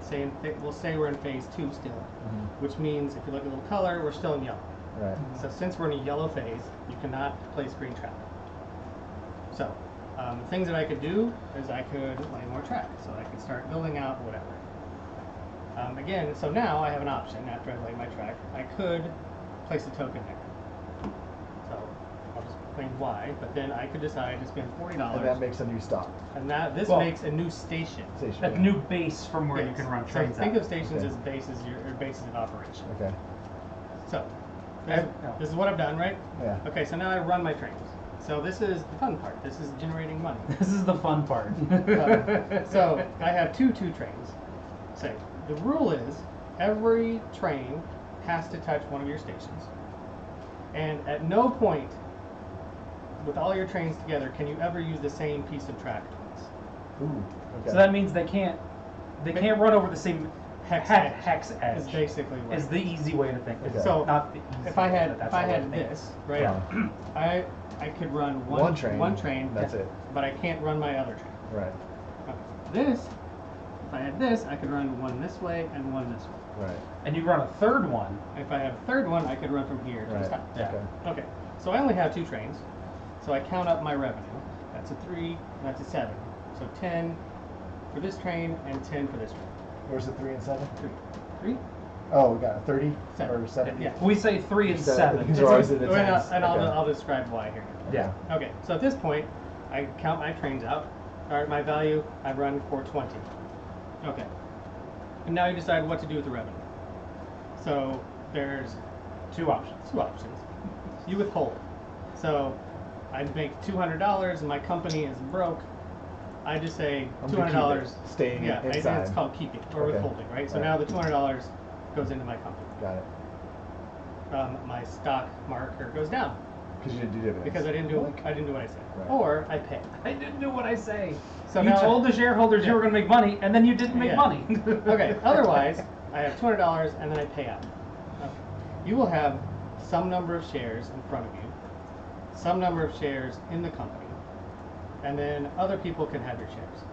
say, we'll say we're in phase 2 still, which means if you look at the little color, we're still in yellow. Right. So since we're in a yellow phase, you cannot place green trap. So the things that I could do is I could lay more track. So I could start building out whatever. Again, so now I have an option after I lay my track. I could place a token there. So I'll just explain why, but then I could decide to spend $40. And that makes a new stop. And this makes a new station. A new base from where you can run trains. So think of stations as bases, your bases of operation. Okay. So this is what I've done, right? Yeah. Okay, so now I run my trains. So this is the fun part. This is generating money. This is the fun part. So I have two trains. Say the rule is every train has to touch one of your stations, and at no point with all your trains together can you ever use the same piece of track twice. Ooh. Okay. So that means they can't run over the same hex edge. Is basically what is the easy way to think. Okay. So not the easy if I had way, this right, Yeah. I could run one train. That's it. But I can't run my other train. Right. This, if I had this, I could run one this way and one this way. Right. And you run a third one. If I have a third one, I could run from here to the top. Yeah. Okay. So I only have 2 trains. So I count up my revenue. That's a 3, that's a 7. So 10 for this train and 10 for this train. Where's the 3 and 7? 3? Oh, we got a 30 7. or 7. Yeah. We say 3 and 7. These are always in the And tens. I'll describe why here. Yeah. Okay. So at this point, I count my trains out. All right, my value, I run 420. Okay. And now you decide what to do with the revenue. So there's 2 options. 2 options. You withhold. So I make $200 and my company is broke. I just say $200 staying inside. It's called keeping or withholding, right? So now the $200 goes into my company. Got it. My stock marker goes down. Because you didn't do dividends. Because I didn't do what I said. Right. Or I pay. I didn't do what I say. So you told the shareholders you were going to make money, and then you didn't make money. Okay. Otherwise, I have $200 and then I pay out. Okay. You will have some number of shares in front of you, some number of shares in the company, and then other people can have your shares.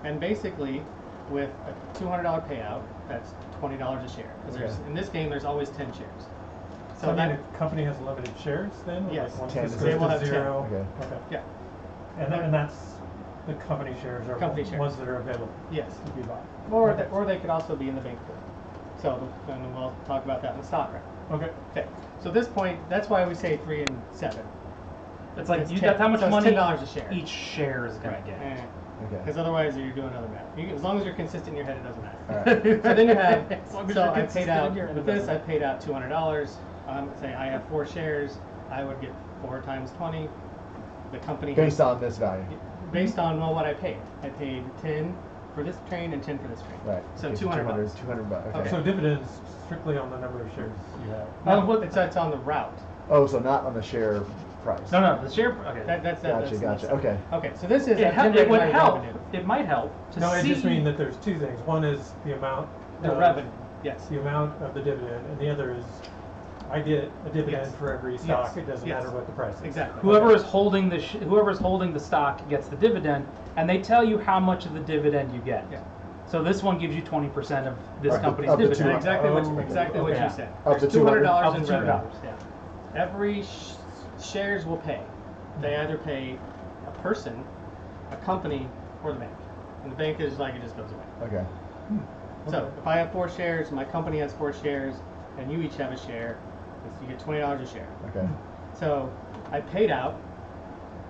And basically, with a $200 payout, that's $20 a share. Because in this game, there's always 10 shares. So the company has limited shares then? Yes. Like 10. They will have 0. Okay. Yeah. And that's the company shares are ones that are available. Yes. To be bought. Or they could also be in the bank pool. So and we'll talk about that in the stock round. Okay. Okay. So at this point, that's why we say 3 and 7. It's like that's how much money $10 a share. each share is going to get. Okay. Because otherwise you're doing other math. As long as you're consistent in your head, it doesn't matter. Right. So then you have. So I paid out with this. I paid out $200. Say I have 4 shares. I would get 4 times 20. The company based on this value. Based on what I paid. I paid 10 for this train and 10 for this train. Right. So okay, $200. $200. Okay. So dividends strictly on the number of shares you have. No, it's on the route. Oh, so not on the share price. No, the share. Okay. Gotcha. Okay. Okay, so this is it would help. revenue. It might help to No, see. I just mean that there's 2 things. One is the amount. The revenue. Yes. The amount of the dividend, and the other is I get a dividend for every stock. It doesn't matter what the price is. Exactly. Whoever is holding the stock gets the dividend, and they tell you how much of the dividend you get. Yeah. So this one gives you 20% of this company's of the dividend. Exactly what you said. Of the $200 in $200. revenue. Yeah. Every shares will pay. They either pay a person, a company, or the bank. And the bank is like it just goes away. Okay. So if I have 4 shares, my company has 4 shares, and you each have a share, you get $20 a share. Okay. So I paid out,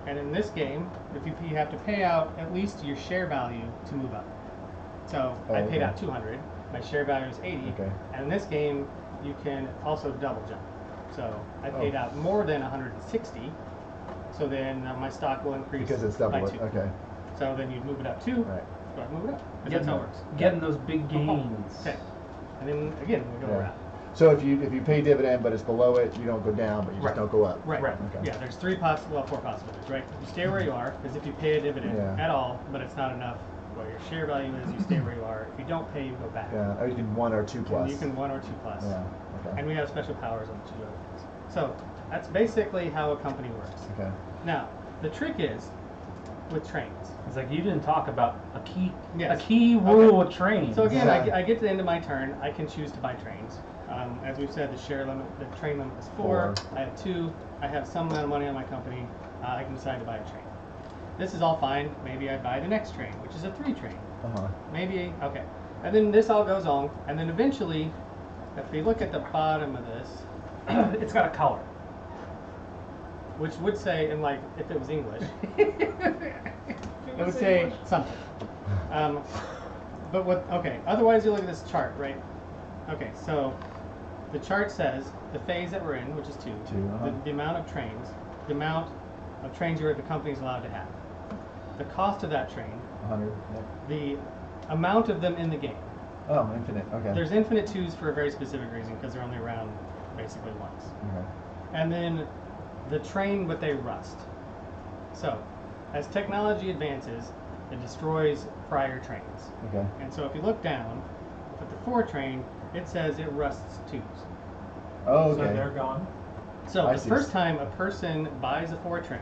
and in this game, if you have to pay out at least your share value to move up. So I paid out 200. My share value is 80. Okay. And in this game, you can also double jump. So I paid out more than 160. So then my stock will increase Because it's double by it. 2. Okay. So then you move it up 2. Right. So I move it up. That's how it works. Getting those big gains. Okay. And then again, we go around. So if you pay dividend but it's below it, you don't go down, but you just don't go up. Right. Right. Okay. Yeah, there's 4 possibilities, right? You stay where you are, as if you pay a dividend at all, but it's not enough. What your share value is, you stay where you are. If you don't pay, you go back. Yeah, or you can 1 or 2 plus. And you can 1 or 2 plus. Yeah. Okay. And we have special powers on each of those things. So that's basically how a company works. Okay. Now, the trick is, with trains. It's like you didn't talk about a Yes. key rule with trains. So again, Yeah. I get to the end of my turn. I can choose to buy trains. As we've said, the share limit, the train limit is 4. I have 2. I have some amount of money on my company. I can decide to buy a train. This is all fine. Maybe I buy the next train, which is a 3 train. Maybe, okay. And then this all goes on, and then eventually, if we look at the bottom of this, It's got a color. which would say, in like, if it was English, it would say something. But what, okay, otherwise you look at this chart, right? Okay, so the chart says the phase that we're in, which is 2, the amount of trains the company's allowed to have, the cost of that train, 100. Yep. the amount of them in the game. Oh, infinite. Okay. There's infinite 2s for a very specific reason, because they're only around basically once. Okay. And then the train, but they rust. So, as technology advances, it destroys prior trains. Okay. And so if you look down at the 4 train, it says it rusts 2s. Oh, So okay. they're gone. So I the see. first time a person buys a 4 train,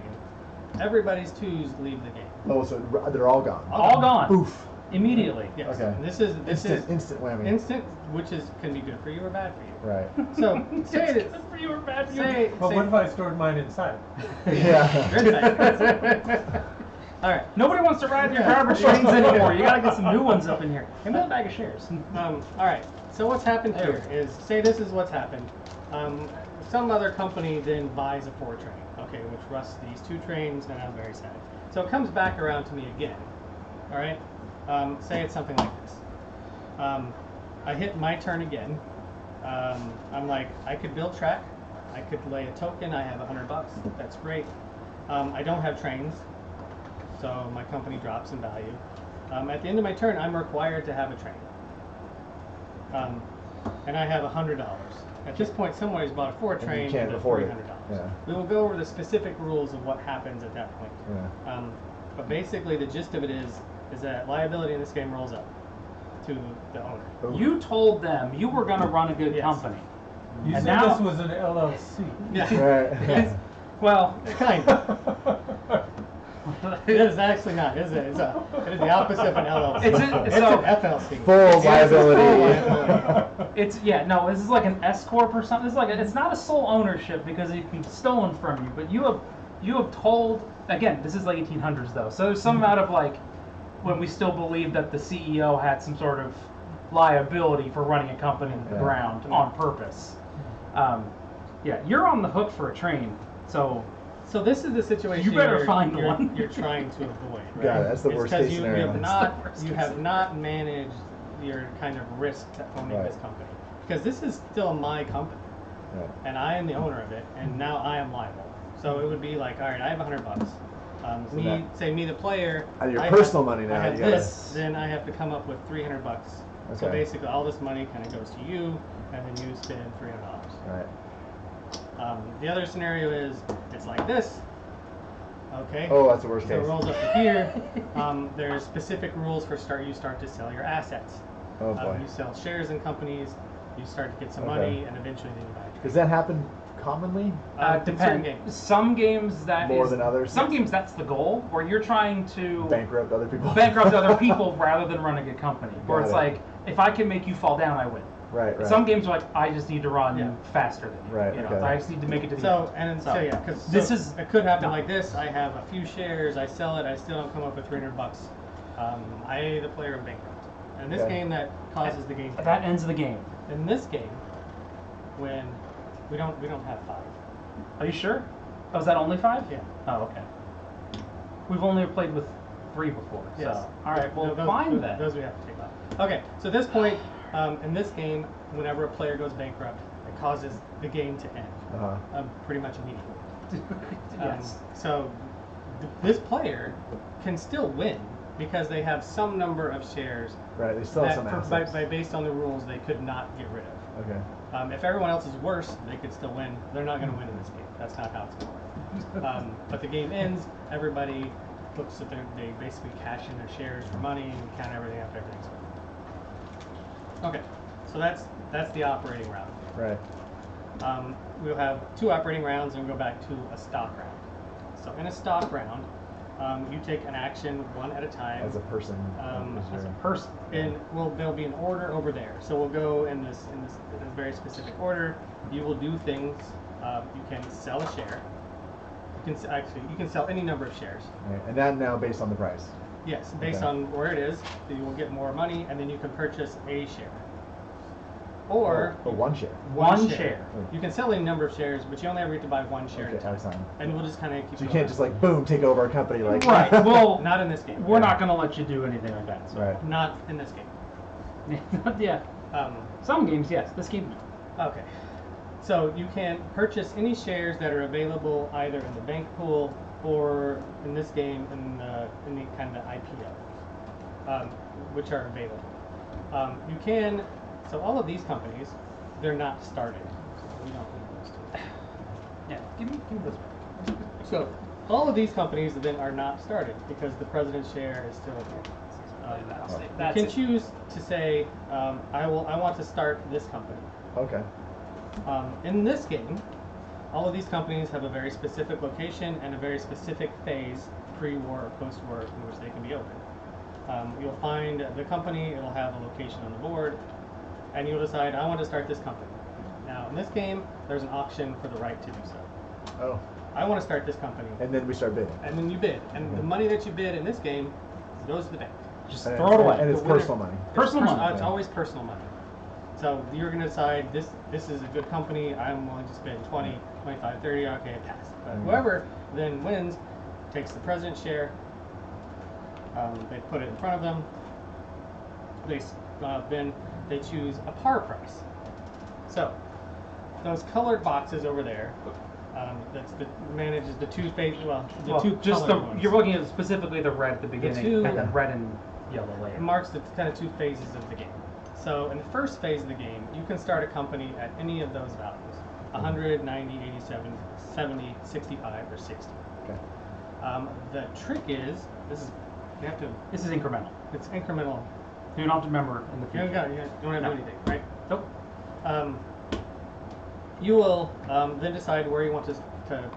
everybody's 2s leave the game. Oh, so they're all gone. All gone. Oof. Immediately. Yes. Okay. And this is Instant whammy. instant, which can be good for you or bad for you. Right. So say It's it. good for you or bad for you. Say. But say what if I stored mine inside? Yeah. You're inside. All right. Nobody wants to ride your garbage trains anymore. You gotta get some new ones up in here. Give me a bag of shares. All right. So what's happened There here we is, say this is what's happened. Some other company then buys a 4 train, okay, which rusts these 2 trains, and I'm very sad. So it comes back around to me again. All right. Say it's something like this. I hit my turn again. I'm like, I could build track. I could lay a token. I have $100. That's great. I don't have trains, so my company drops in value. At the end of my turn, I'm required to have a train. And I have $100. At this point, somebody's bought a 4 And you train can't for afford $300. it. Yeah. We will go over the specific rules of what happens at that point. Yeah. But basically, the gist of it is that liability in this game rolls up to the owner. Ooh. You told them you were gonna run a good Yes. company. You And said now- this was an LLC. Yeah. Right. Well, Kind of. It is actually not, is it? It is the opposite of an LLC. It's an FLC. Full Full liability. liability. no, this is like an S corp or something. This is like it's not a sole ownership because it can be stolen from you. But you have told, again, this is like 1800s though, so there's some amount of like when we still believe that the CEO had some sort of liability for running a company into the Yeah. ground on purpose. Yeah, you're on the hook for a train, so. So this is the situation You better you're, find you're, one. you're trying to avoid. Right? Got it. That's the It's worst 'cause case you scenario. have That's not the worst you case have scenario. not managed your kind of risk to owning Right. this company, because this is still my company Right. and I am the owner of it, and now I am liable. So it would be like, all right, I have $100. So Me the player. Out of your I personal have, money now, I have you gotta- this, then I have to come up with $300. So Okay. basically, all this money kind of goes to you, and then you spend $300. Right. The other scenario is it's like this. Okay. Oh, that's the worst So it case. rolls up to here. There's specific rules for you start to sell your assets. Oh boy. You sell shares in companies. You start to get some Okay. money, and eventually then you buy a train. Does that happen commonly? In certain Depends. games. Some games that More is- than others? Some games that's the goal, where you're trying to Bankrupt other people? bankrupt other people rather than run a good company. Where Got it's it. like, if I can make you fall down, I win. Right, right. Some games are like, I just need to run Yeah. faster than you. Right, You know, okay. I just need to make it to the So end. yeah, because this is it could happen no. like this. I have a few shares. I sell it. I still don't come up with $300. I, the player, am bankrupt. And in this Okay. game, that causes the game. to That end. ends the game. In this game, when we don't have 5. Are you sure? Oh, is that only 5? Yeah. Oh, okay. We've only played with 3 before. Yes. So, all right. Well, those, fine those, then. Those we have to take off. Okay. So at this point, in this game, whenever a player goes bankrupt, it causes the game to end. Uh-huh. Pretty much immediately. Yes. So this player can still win because they have some number of shares Right, they still have that, some by, assets. based on the rules, they could not get rid of. Okay. If everyone else is worse, they could still win. They're not going to win in this game. That's not how it's going to work. But the game ends. Everybody looks at they basically cash in their shares for money and count everything after everything's done. Okay, so that's the operating round. Right. We'll have 2 operating rounds and we'll go back to a stock round. So in a stock round, you take an action one at a time. As a person. As a person. And there'll be an order over there. So we'll go in this very specific order. You will do things. You can sell a share. You can sell any number of shares. Right. And that now based on the price. Yes, based Okay. on where it is, you will get more money, and then you can purchase a share. Or one share. One share. You can sell any number of shares, but you only ever get to buy one share Okay, at a at a time. And we'll just kind of keep. So you going. can't just like boom take over a company like. Right. Well, Not in this game. we're not going to let you do anything like that. So. Right. Not in this game. Yeah. Um, Some games, yes. This game, no. okay. So you can purchase any shares that are available either in the bank pool or in this game in the kind of IPO, which are available. You can. So all of these companies, they're not started. So we don't need those two. Yeah. Give me this one. So all of these companies then are not started because the president's share is still That's you can it. choose to say, I want to start this company. Okay. In this game, all of these companies have a very specific location and a very specific phase, pre-war or post-war, in which they can be opened. You'll find the company, it'll have a location on the board, and you'll decide, I want to start this company. Now, in this game, there's an auction for the right to do so. Oh. I want to start this company. And then we start bidding. And then you bid. And the money that you bid in this game goes to the bank. Just And throw it away. And it's The winner- personal money. Personal money. It's always personal money. So you're going to decide this is a good company. I'm willing to spend 20, 25, 30. Okay, pass. But whoever then wins takes the president's share. They put it in front of them. Then they choose a par price. So those colored boxes over there, manages the two phases. Well, the two just colored ones. you're looking at specifically the red at the beginning, two- and then red and yellow later. It marks the kind of two phases of the game. So in the first phase of the game, you can start a company at any of those values: 100, 90, 87, 70, 65, or 60. Okay. The trick is you have to. This is incremental. It's incremental. You don't have to remember in the You future. don't have to do anything, right? Nope. You will then decide where you want to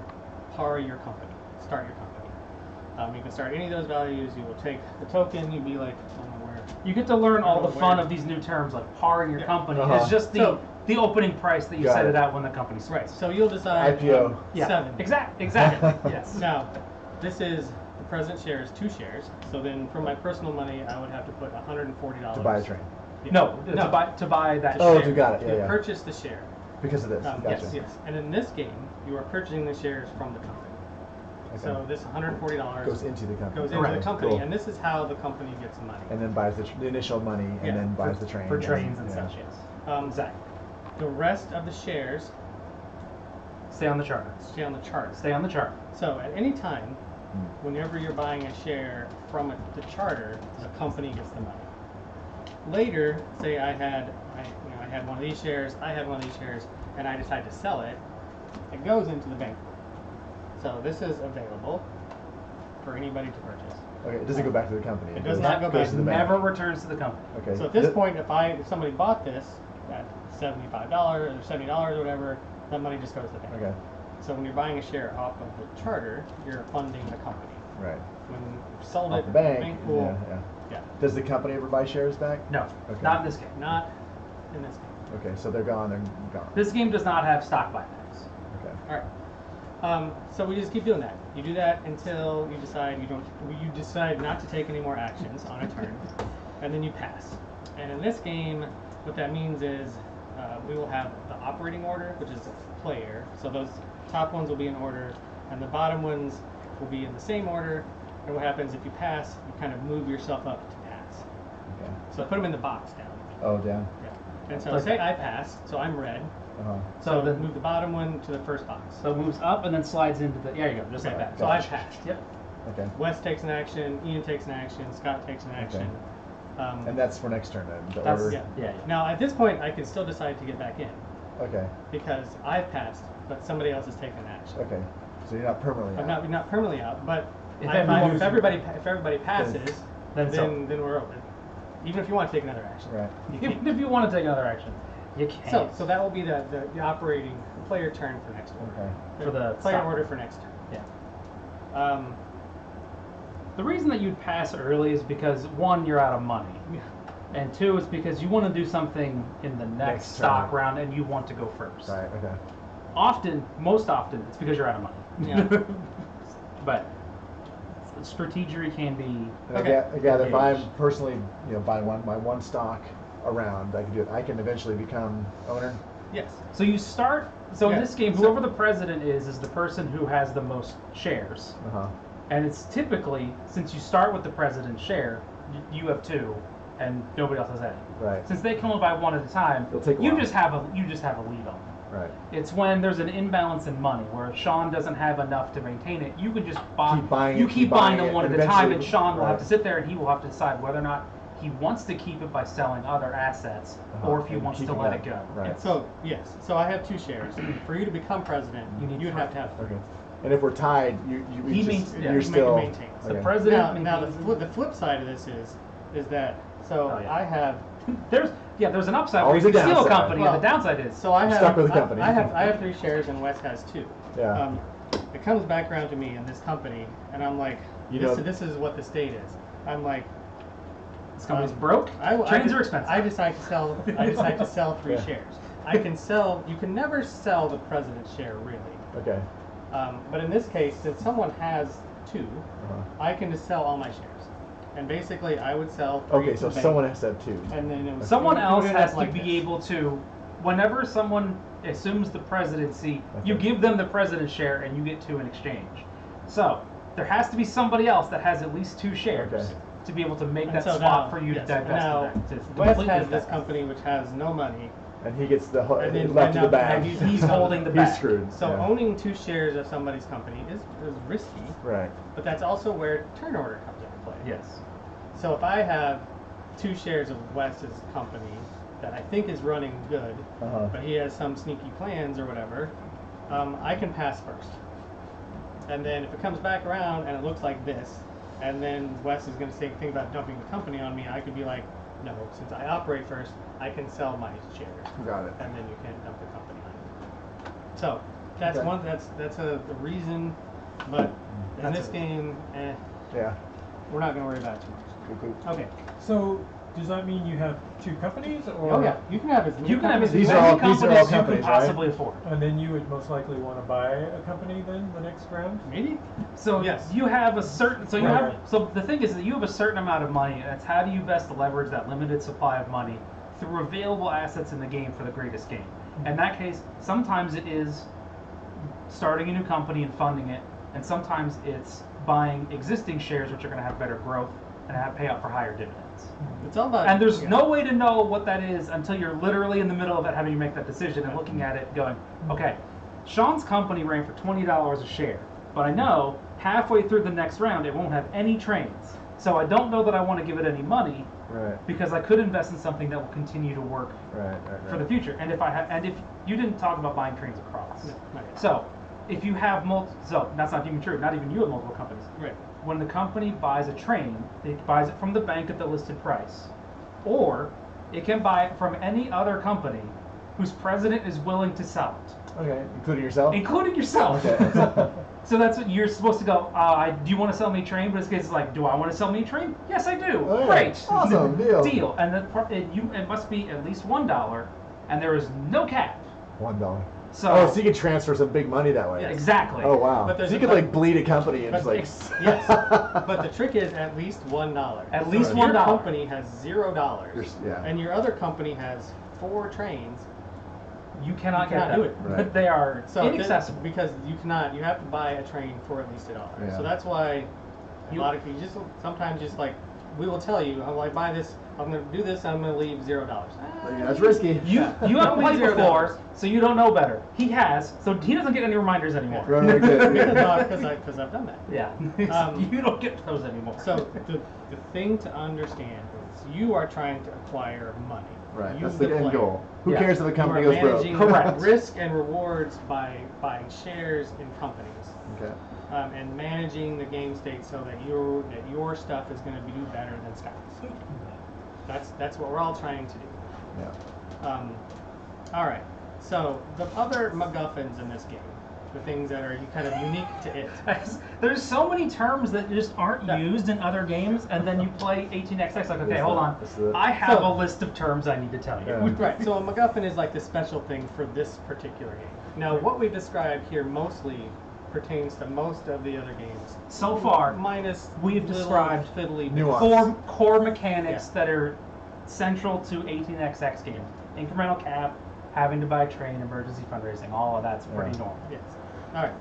par your company, start your company. You can start any of those values. You will take the token. You'd be like, I don't know where. You get to learn all the fun Where- of these new terms like par in your Yeah. company. Uh-huh. It's just So- the opening price that you Got set it. it at when the company starts. Right. So you'll decide. IPO. Yeah. 7. Exactly. Yes. Now, this is the president's share is 2 shares. So then, from my personal money, I would have to put $140 To buy a train. Yeah. No, no. to buy that. Oh, share. you got it. Yeah, to yeah. purchase the share. Because of this. Gotcha. Yes. And in this game, you are purchasing the shares from the company. Okay. So this $140 Goes into the company. goes into the Correct. company, Cool. and this is how the company gets money. And then buys the initial money, and Yeah, then buys the train. for trains and yeah. such. Yes. Exactly. The rest of the shares Stay on the chart. stay on the chart. Stay on the chart. So at any time, Hmm. whenever you're buying a share from the charter, the company gets the money. Later, say I had one of these shares, I had one of these shares, and I decide to sell it, it goes into the bank. So this is available for anybody to purchase. Okay, it doesn't go back to the company. It does not go back to to the bank. Never returns to the company. Okay. So at this point, if somebody bought this at $75 or $70 or whatever, that money just goes to the bank. Okay. So when you're buying a share off of the charter, you're funding the company. Right. When you've sold Off it, the bank. pool, Yeah, yeah. yeah. Does the company ever buy shares back? No, Okay. not in this game. Not in this game. Okay, so they're gone. They're gone. This game does not have stock buybacks. Okay. All right. So we just keep doing that. You do that until you decide you decide not to take any more actions on a turn, and then you pass. And in this game, what that means is we will have the operating order, which is player. So those top ones will be in order, and the bottom ones will be in the same order. And what happens if you pass? You kind of move yourself up to pass. Okay. So put them in the box down. Oh, down. Yeah. And so Like- say I pass, so I'm red. Uh-huh. So then move the bottom one to the first box. so it moves up and then slides into the. There you go, just Okay, like that. So I Gotcha. passed. Yep. Okay. Wes takes an action, Ian takes an action, Scott takes an action. And that's for next turn then. The That's- order. Yeah. Yeah. Now at this point, I can still decide to get back in Okay. because I've passed, but somebody else has taken action. Okay. So you're not permanently I'm out. not permanently out, but If if everybody passes, Then so. then we're open. Even if you want to take another action. Right. You Even can't. if you want to take another action, you can't. So that will be the operating player turn for next order. Okay. For the player stop. order for next turn. Yeah. The reason that you'd pass early is because one, you're out of money, and two, it's because you want to do something in the next stock turn. round and you want to go first. Right. Okay. Most often, it's because you're out of money. Yeah. But strategery can be. And Okay. I gather if I'm Engaged. personally, buying my one stock around, I can do it. I can eventually become owner. Yes. So you start. So in Yeah, this game, so- whoever the president is the person who has the most shares. Uh huh. And it's typically, since you start with the president's share, you have two, and nobody else has any. Right. Since they can only buy one at a time, It'll take a you while. just have a lead on them. Right. It's when there's an imbalance in money where Sean doesn't have enough to maintain it. You can just buy. Keep buying you it, keep keep buying buying them it, one at and a time, and eventually- Sean will have right. to sit there and he will have to decide whether or not he wants to keep it by selling other assets, or if he And wants to keeping let that. it go. Right. So yes. So I have 2 shares. For you to become president, You need you'd have to have 3. Okay. And if we're tied, He just, means- yeah, you're he still. maintains. The okay. president. Now maintains- the flip side of this is that Oh, yeah. I have there's an upside Always where you a can steal a downside. company, Well, and the downside is so I You're have stuck with the company. I have 3 shares and Wes has 2. Yeah. It comes back around to me in this company, and I'm like, You this, know- this is what the state is. I'm like, this company's broke. Trains are expensive. I decide to sell. I decide to sell 3 Yeah. shares. I can sell. You can never sell the president's share really. Okay. But in this case, since someone has 2, Uh-huh. I can just sell all my shares. And basically, I would sell 3 Okay, to so the bank, someone has to have 2. and then it was, Someone it would else end has up to like be this. able to, whenever someone assumes the presidency, you Okay. give them the president's share and you get 2 in exchange. So there has to be somebody else that has at least 2 shares Okay. to be able to make And that so swap now- for you yes, to and divest now of that. to Wes completely has this divest. company which has no money. And he gets the And then- left and of the now- bag. and He's holding the He's bag. screwed. So yeah. owning 2 shares of somebody's company is risky, Right. but that's also where turn order comes into play. Yes. So if I have 2 shares of Wes's company that I think is running good, Uh-huh. but he has some sneaky plans or whatever, I can pass first. And then if it comes back around and it looks like this, and then Wes is going to say think about dumping the company on me, I could be like, no, since I operate first, I can sell my shares, Got it. and then you can't dump the company on me. So that's Okay. that's a reason, but in That's this a- game, Yeah. we're not going to worry about it too Cool. much. Okay. So, does that mean you have 2 companies, or? Oh yeah, you can have as many You can have as companies These many are all- companies these are all as you companies, can right? possibly afford. And then you would most likely want to buy a company then, the next round? Maybe. So Yes. you have a certain. So you Right. have. So the thing is that you have a certain amount of money, and it's how do you best leverage that limited supply of money through available assets in the game for the greatest game. In that case, sometimes it is starting a new company and funding it, and sometimes it's buying existing shares, which are going to have better growth and have pay out for higher dividends. It's all about. And there's yeah. no way to know what that is until you're literally in the middle of it, having to make that decision and looking at it, going, okay, Sean's company ran for $20 a share, but I know halfway through the next round it won't have any trains. So I don't know that I want to give it any money Right. because I could invest in something that will continue to work Right. for the future. And if you didn't talk about buying trains across, No, not yet. so if you have so that's not even true. Not even you have multiple companies. Right. When the company buys a train, it buys it from the bank at the listed price, or it can buy it from any other company whose president is willing to sell it, Okay. Including yourself. including yourself. Okay. So that's what you're supposed to go. Do you want to sell me a train? But it's like, do I want to sell me a train? Yes, I do. Oh, yeah. Great. Awesome. Deal. Deal. And it must be at least $1, and there is no cap. $1. So, Oh, so you can transfer some big money that way. Yes. exactly. Oh wow. But there's So you a- could like bleed a company and But just like. yes, but the trick is at least $1. At So least if your $1. company has $0, Yeah. and your other company has 4 trains, You cannot You get cannot that. do it. Right. They are so inaccessible. because you cannot, you have to buy a train for at least $1. Yeah. So that's why a You- lot of you just sometimes just like we will tell you, I'm like buy this, I'm going to do this, I'm going to leave $0. Yeah, that's risky. You haven't Don't played leave before, $0. so you don't know better. He has, so he doesn't get any reminders anymore. Right, right, good. Because I've done that. Yeah. You don't get those anymore. So the thing to understand is you are trying to acquire money. Right. You, That's the end player. goal. Who Yeah. cares if the You company are goes broke? managing Correct. risk and rewards by buying shares in companies Okay. and managing the game state so that your stuff is going to do better than Scott's. That's what we're all trying to do. Yeah. All right. So the other MacGuffins in this game the things that are kind of unique to it. There's so many terms that just aren't used in other games, and then you play 18xx like, okay, hold on, I have a list of terms I need to tell you. Yeah. Right, so a MacGuffin is like the special thing for this particular game. Now, what we described here mostly pertains to most of the other games. So far, minus we've little described fiddly nuance. core mechanics Yeah. that are central to 18xx games. Incremental cap, having to buy train, emergency fundraising, all of that's pretty normal. Yes. All right.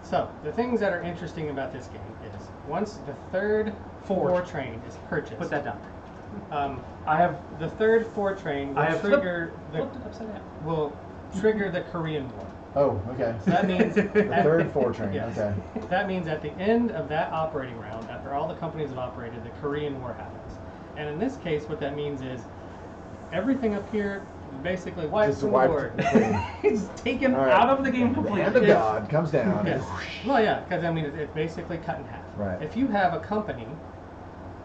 So the things that are interesting about this game is once the third four train is purchased. Put that down. I have the third four train will trigger flipped it upside down. will trigger the Korean War. Oh, okay. So that means The third four train. Yes. Okay. That means at the end of that operating round, after all the companies have operated, the Korean War happens. And in this case, what that means is everything up here basically wipes Just from the wiped board. clean. It's taken All right. out of the game The completely. hand of God comes down. Yes. Well, yeah, because I mean, it's basically cut in half. Right. If you have a company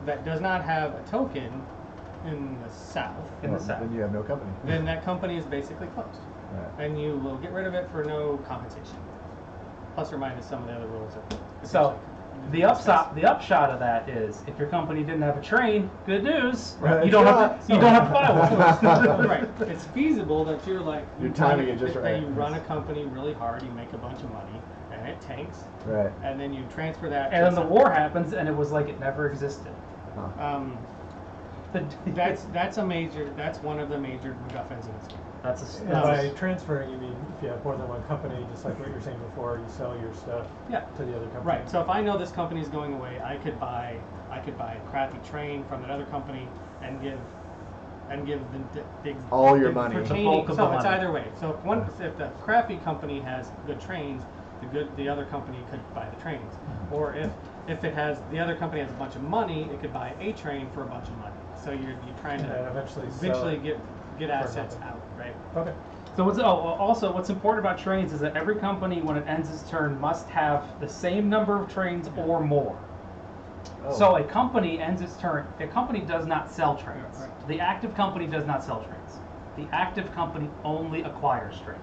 that does not have a token in the south, In the south. Then you have no company. then that company is basically closed. Right. And you will get rid of it for no compensation. Plus or minus some of the other rules. So, the upshot of that is, if your company didn't have a train, good news. Right. You don't have to file one. Right. It's feasible that you're like You're timing it just that right. you run a company really hard, you make a bunch of money, and it tanks, Right. and then you transfer that. And to then the war happens, and it was like it never existed. Huh. That's one of the major MacGuffins in this game. And by transferring, you mean if you have more than one company, just like what you were saying before, you sell your stuff to the other company. Right. So if I know this company's going away, I could buy a crappy train from that other company and give the All your the money. retaining- The bulk of so the it's money. either way. So if the crappy company has good trains, the other company could buy the trains. Or if it has the other company has a bunch of money, it could buy a train for a bunch of money. So you're trying And then to eventually get assets nothing. out, right? Okay. So what's important about trains is that every company, when it ends its turn, must have the same number of trains or more. Oh. So a company ends its turn. A company does not sell trains. Right. The active company does not sell trains. The active company only acquires trains.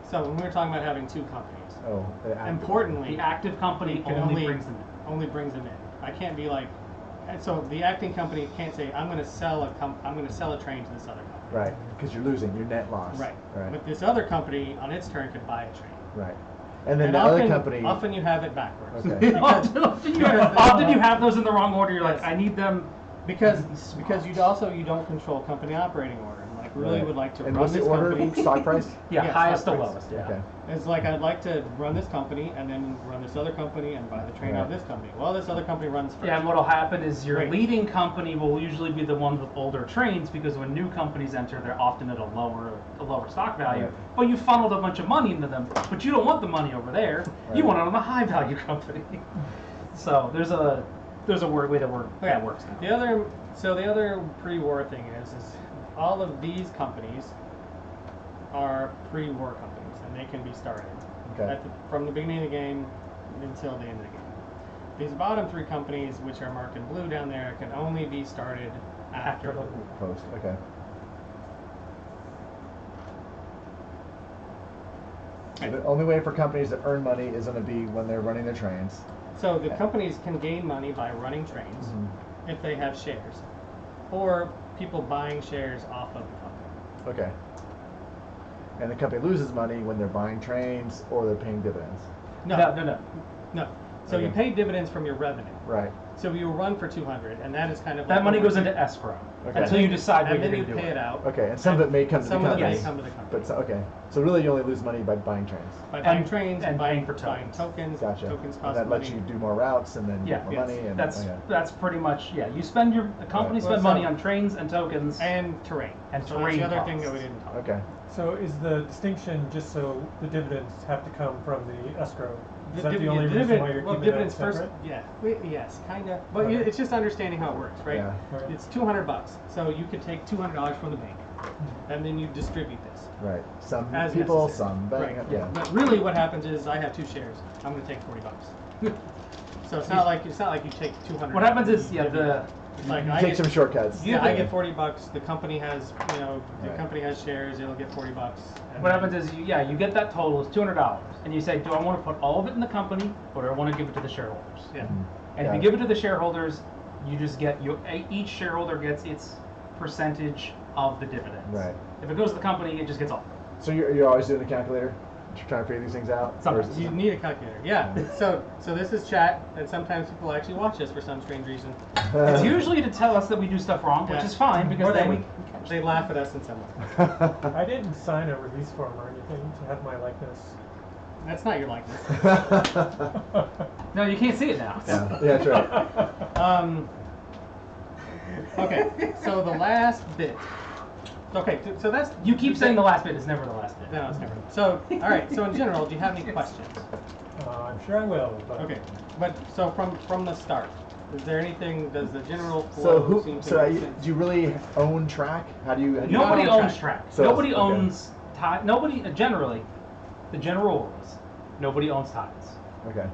So when we were talking about having two companies, Oh. importantly, The active company you can only brings them in. only brings them in. I can't be like, and so the acting company can't say I'm going to sell a train to this other company. Right. Because you're losing. Your net loss. Right. Right. But this other company on its turn could buy a train. Right. And then And the often, other company. often you have it backwards. Okay. Often you have those in the wrong order. You're like, Yes. I need them. because Smart. you don't control company operating order. And like really Right. would like to And run what's this the order? company. Stock price. Yeah, Yeah, highest to stock price. lowest. Yeah. Okay. It's like I'd like to run this company and then run this other company and buy the train out of Right. this company. Well, this other company runs first. Yeah, and what'll happen is your Right. leading company will usually be the ones with older trains, because when new companies enter, they're often at a lower stock value. Right. But you funneled a bunch of money into them, but you don't want the money over there. You Right. want it on the high value company. So there's a way that Okay. works now. The other pre-war thing is all of these companies are pre-war companies, and they can be started Okay. from the beginning of the game until the end of the game. These bottom three companies, which are marked in blue down there, can only be started after the war. Post. Okay. So the only way for companies to earn money is going to be when they're running their trains. So the companies can gain money by running trains if they have shares, or people buying shares off of the company. Okay. And the company loses money when they're buying trains or they're paying dividends. No. No. So you Okay. pay dividends from your revenue. Right. So you run for 200, and that is kind of That like money what goes we're into doing. escrow Okay. until you decide what and you're then going you to do. pay it out. Okay. And some of it may come to the Some of it company. may come to the company. But okay. So really, you only lose money by buying trains. By buying and- trains and buying paying for buying tokens. tokens. Gotcha. Tokens And cost that money. lets you do more routes and then Yeah, get more yes. money. And That's okay. that's pretty much the company Right. spend Well, money so- on trains and tokens. and terrain. And so terrain that's the other thing costs. that we didn't talk about. Okay. So is the distinction just so the dividends have to come from the escrow? Is that the div- only yeah, reason why you're well, keeping that dividends first. separate? Yeah. Yes, kind of. But Okay. it's just understanding how it works, right? Yeah. Right. It's $200. So you could take $200 from the bank, and then you distribute this. Right. Some As people, necessary. some bank. Right. Yeah. But really, what happens is I have 2 shares. I'm going to take $40. So it's not like you take 200. What happens is, yeah, It's like You I take get, some shortcuts. yeah, I get $40. The company has, the Right. company has shares. It'll get $40. What happens is, you get that total is $200, and you say, do I want to put all of it in the company, or do I want to give it to the shareholders? Yeah. And if you give it to the shareholders, you just get each shareholder gets its percentage of the dividends. Right. If it goes to the company, it just gets all. So you're always doing the calculator? You're trying to figure these things out? Sometimes. You need a calculator. Yeah. So this is chat, and sometimes people actually watch us for some strange reason. It's usually to tell us that we do stuff wrong, which Yeah. is fine because Or then they, we. they laugh at us in some way. I didn't sign a release form or anything to have my likeness. That's not your likeness. No, you can't see it now. Yeah, that's right. Okay, so the last bit. Okay, so that's... You keep saying the last bit is never the last bit. No, it's never. So, all right, so in general, do you have any questions? I'm sure I will. But Okay, but so from the start, is there anything, does the general So flow seem to make sense? do you really own track? How do you? Nobody not on owns track. track. So- Nobody okay. owns nobody generally. The general rule is nobody owns tiles. Okay.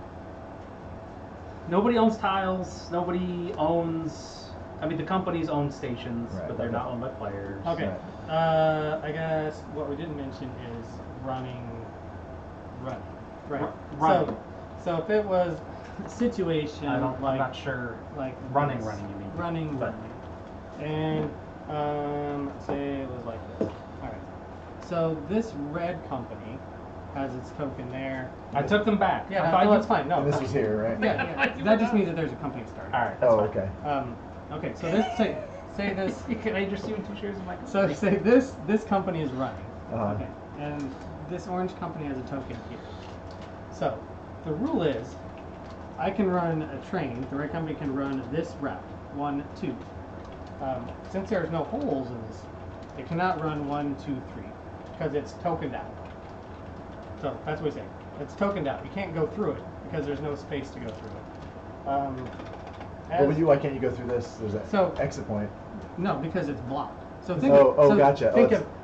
Nobody owns tiles. Nobody owns. I mean, the companies own stations, Right, but they're okay. not owned by players. Okay, Right. I guess what we didn't mention is running. Right. Running. So if it was a situation I'm like not sure. like Running, this. you mean? Running, But- and say it was like this. All right. So this red company has its token there. I took them back. Yeah, I thought no, you- that's fine. No, And this was here, right? Yeah. That just means that there's a company started. All right. That's Oh, fine. okay. Okay. So this say this. Can I interest you in 2 shares of my So company? say this company is running. Uh-huh. Okay. And this orange company has a token here. So the rule is, I can run a train. The red company can run this route 1, 2. Since there's no holes in this, it cannot run 1, 2, 3 because it's tokened out. So that's what we say. It's tokened out. You can't go through it because there's no space to go through it. Why can't you go through this? There's an So- exit point. No, because it's blocked. So Gotcha.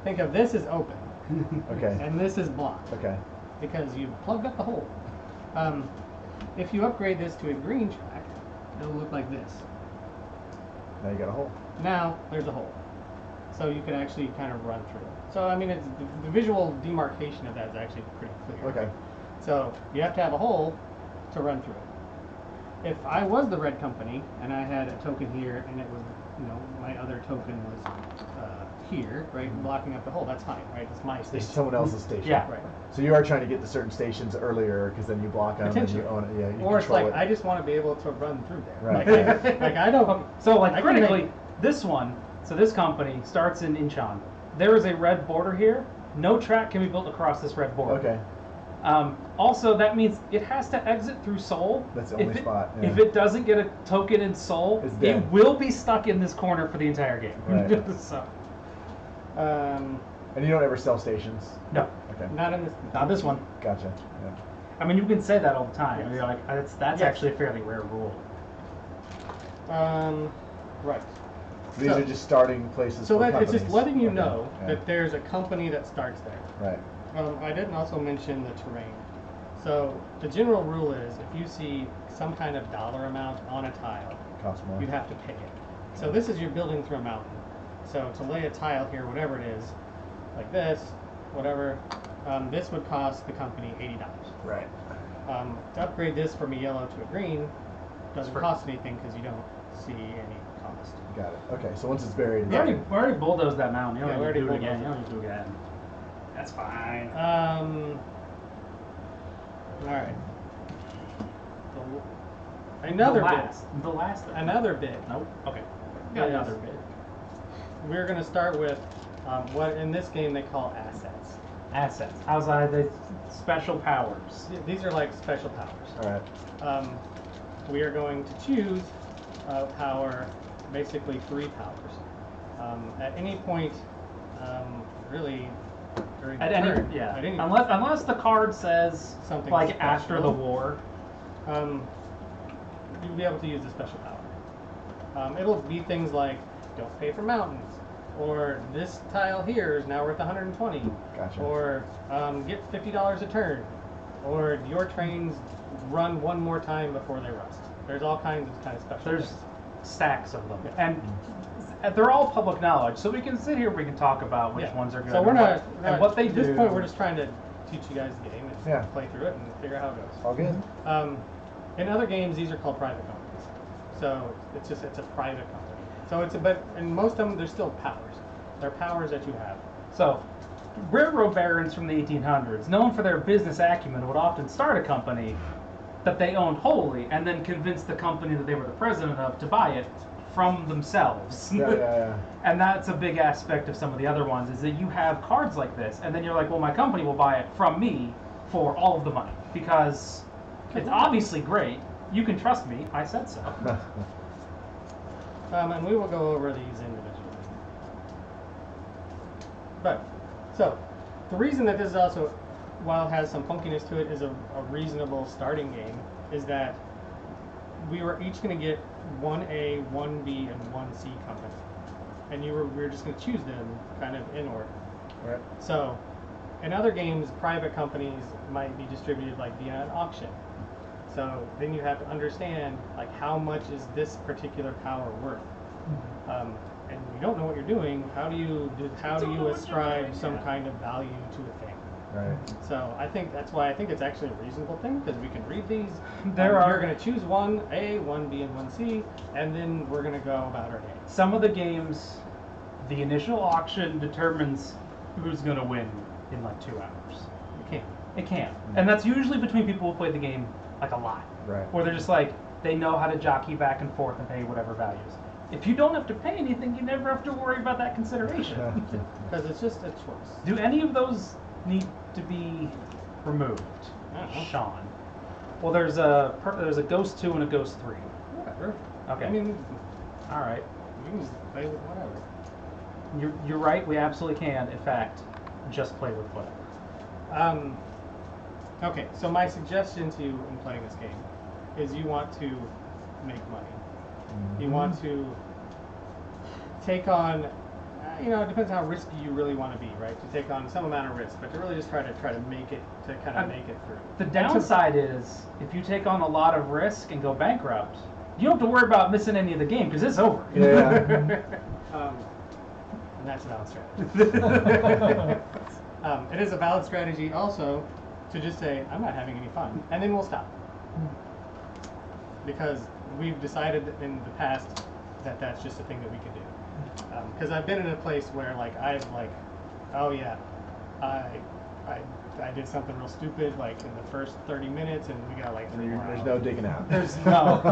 Think of this as open, Okay. and this is blocked Okay. because you plugged up the hole. If you upgrade this to a green track, it'll look like this. Now you got a hole. Now there's a hole, so you can actually kind of run through it. So I mean, it's the visual demarcation of that is actually pretty clear. Okay. So you have to have a hole to run through it. If I was the red company and I had a token here and it was, my other token was here, right, blocking up the hole, that's fine, right? It's my It's station. someone else's station. Yeah. Right. So you are trying to get to certain stations earlier because then you block them and Potentially. you own it. Yeah. You Or it's control like, it. I just want to be able to run through there. Right. Like I don't. So like I can critically, make- this one, so this company starts in Incheon. There is a red border here. No track can be built across this red border. Okay. Also, that means it has to exit through Seoul. That's the only spot, yeah. If it doesn't get a token in Seoul, It's it dead. will be stuck in this corner for the entire game. Right. So, And you don't ever sell stations. no, Okay. Not in this. not this one. Gotcha. Yeah. I mean, you can say that all the time. Yes. You're like, that's Yes. actually a fairly rare rule. Right. So these So- are just starting places. So for that it's just companies. letting you Okay. know Yeah. that there's a company that starts there. Right. I didn't also mention the terrain. So the general rule is if you see some kind of dollar amount on a tile, Costs more. you have to pay it. So this is you're building through a mountain. So to lay a tile here, whatever it is, like this, whatever, this would cost the company $80. Right. To upgrade this from a yellow to a green doesn't free. cost anything because you don't see any cost. Got it. Okay. So once it's buried. We already bulldozed that mountain. You Yeah, don't we need to do it already again. You bulldozed don't need to do it again. That's fine. All right. Another The last. bit. Another bit. Nope. Okay. Got Yes. another bit. We're going to start with what in this game they call assets. Assets. Outside the special powers. These are like special powers. All right. We are going to choose a power, basically 3 powers. At any point, really, during At the any turn, yeah. at any Unless the card says Something like special. after the war. you'll be able to use the special power. It'll be things like don't pay for mountains, or this tile here is now worth 120, Gotcha. or get $50 a turn, or your trains run one more time before they rust. There's all kinds of special There's things. stacks of them, and they're all public knowledge. So we can sit here, we can talk about which ones are good. So we're not, and what they at do. this point, we're just trying to teach you guys the game and Yeah. play through it and figure out how it goes. All good. In other games, these are called private companies. So it's a private company. So but in most of them, there's still powers. They're powers that you have. So, railroad barons from the 1800s, known for their business acumen, would often start a company that they owned wholly and then convince the company that they were the president of to buy it from themselves. Yeah. And that's a big aspect of some of the other ones, is that you have cards like this, and then you're like, well, my company will buy it from me for all of the money, because it's obviously great. You can trust me. I said so. And we will go over these individually. But, so, the reason that this is also, while it has some funkiness to it, is a reasonable starting game, is that we were each going to get 1A, 1B, and 1C company. And we were just going to choose them kind of in order. Right. So, in other games, private companies might be distributed like via an auction. So then you have to understand like how much is this particular power worth, and you don't know what you're doing. How do you ascribe some kind of value to a thing? Right. So I think that's why I think it's actually a reasonable thing, because we can read these. You're going to choose 1A, 1B, and 1C, and then we're going to go about our day. Some of the games, the initial auction determines who's going to win in like 2 hours. It can. And that's usually between people who play the game like a lot. Right. Or they're just like, they know how to jockey back and forth and pay whatever values. If you don't have to pay anything, you never have to worry about that consideration. Because it's just a choice. Do any of those need to be removed, Sean? Well, there's a Ghost 2 and a Ghost 3. Whatever. Okay. I mean, all right. you can just play with whatever. You're right. We absolutely can, in fact, just play with whatever. Okay, so my suggestion to you in playing this game is you want to make money. You want to take on, it depends how risky you really want to be, right? To take on some amount of risk, but to really just try to make it, to kind of make it through. The downside is, if you take on a lot of risk and go bankrupt, you don't have to worry about missing any of the game, because it's over. Yeah. And that's a valid strategy. It is a valid strategy also to just say, I'm not having any fun, and then we'll stop. Because we've decided in the past that that's just a thing that we can do. Because I've been in a place where oh yeah, I did something real stupid like in the first 30 minutes, and we got like 3 more There's hours. no digging out. There's no,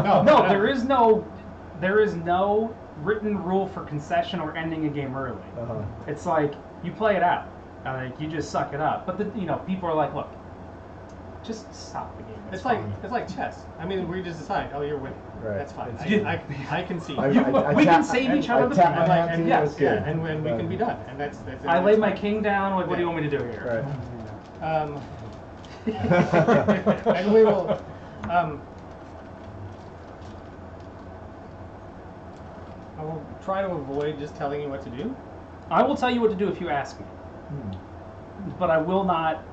there is no written rule for concession or ending a game early. It's like you play it out. You just suck it up. But people are like, look, just stop the game. It's like chess. I mean, we just decide, oh, you're winning. Right. That's fine. I can see. We can save each other the time. And when we can be done. And that's I lay my king down. Like, what do you want me to do here? Right. And we will. I will try to avoid just telling you what to do. I will tell you what to do if you ask me. But I will not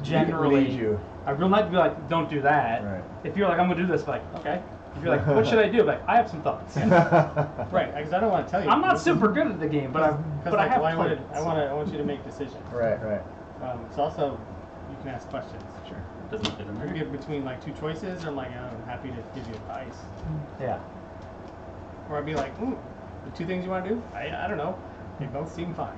generally. Lead you. I will not be like, don't do that. Right. If you're like, I'm gonna do this, like, okay. If you're like, what should I do? Like, I have some thoughts. Right, because I don't want to tell you. I'm not super good at the game, but I have played. I want you to make decisions. Right. So also, you can ask questions. Sure. Doesn't fit in You there. can give between like 2 choices, or I'm like, I'm happy to give you advice. Yeah. Or I'd be like, the 2 things you want to do? I don't know. They both seem fine.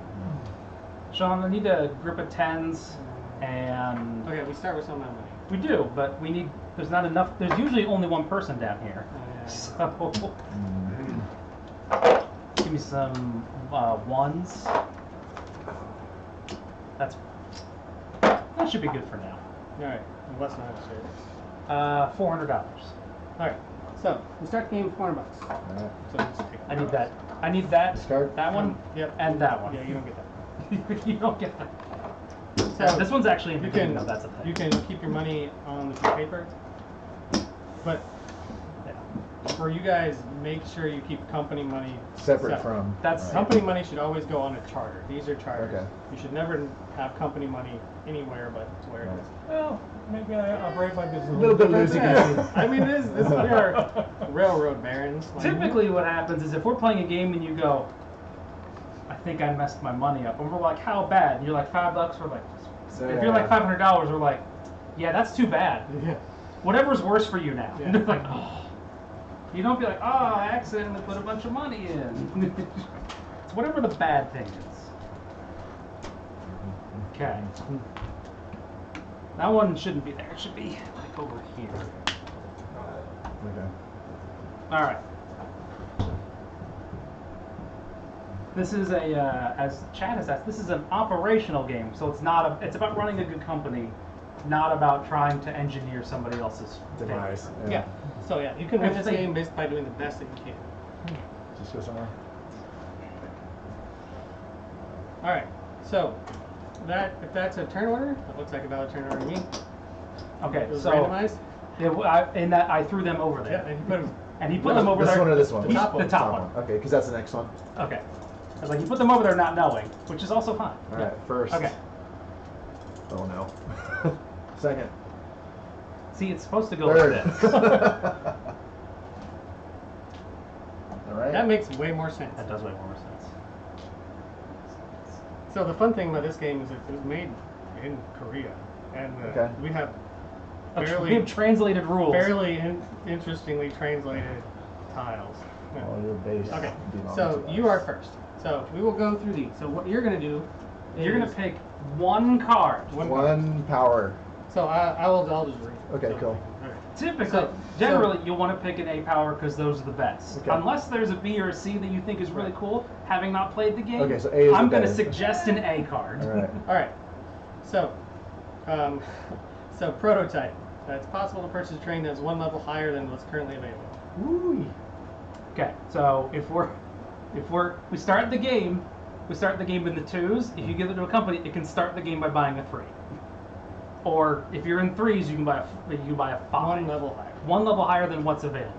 Sean, I need a group of 10s, and Okay, we start with some amount of money. we do, but we need. There's not enough. There's usually only one person down here. So give me some 1s. That should be good for now. All right, what's not $400. All right, so we start the game with $400. Right. So just take I need that. I need that. Discard? That one. Yep. And that one. Yeah, you don't get that. You don't get that. So This one's actually in you the can game, though, that's a thing. you can keep your money on the piece of paper, but for you guys, make sure you keep company money Separate from. That's right. Company money should always go on a charter. These are charters. Okay. You should never have company money anywhere but where it is. Well, maybe I operate my business A little bit losing Yeah. I mean, we are railroad barons. Like, Typically, what happens is if we're playing a game and you go, I think I messed my money up, and we're like, how bad? And you're like $5. We're like, if you're like $500, we're like, yeah, that's too bad. Yeah. Whatever's worse for you now. Yeah. Like, oh. You don't be like, oh, I accidentally put a bunch of money in. It's whatever the bad thing is. Okay. That one shouldn't be there. It should be like over here. Okay. All right. This is a, as Chad has asked, this is an operational game, so it's not it's about running a good company, not about trying to engineer somebody else's Demise. Yeah. So yeah, you can win If this they- game by doing the best that you can. Just go somewhere. All right. So if that's a turn order, that looks like a valid turn order to me. Okay, It was so randomized. in that I threw them over there. Yeah, and you put them. And he put them over This there. one or this one? The top one. The top one. Okay, because that's the next one. Okay. I was like, you put them over there not knowing, which is also fine. All right, first. Okay. Oh no. Second. See, it's supposed to go Third. like this. All right. That makes way more sense. That does make more sense. So the fun thing about this game is it was made in Korea, and Okay. we have We fairly have translated rules. interestingly translated tiles. Yeah. All your base. Okay, belongs so to you us. are first. So we will go through these. So what you're gonna do is You're gonna pick one card. One power. So I'll just read. Okay, So, cool. all right. Typically, So- generally, you'll want to pick an A power because those are the best. Okay. Unless there's a B or a C that you think is really cool, having not played the game. Okay, so A is I'm the going to better. suggest an A card. All right. All right. So, so prototype. It's possible to purchase a train that's one level higher than what's currently available. Ooh. Okay, so we start the game, in the twos. If you give it to a company, it can start the game by buying a 3. Or if you're in threes, you can buy a 5. One level higher. One level higher than what's available.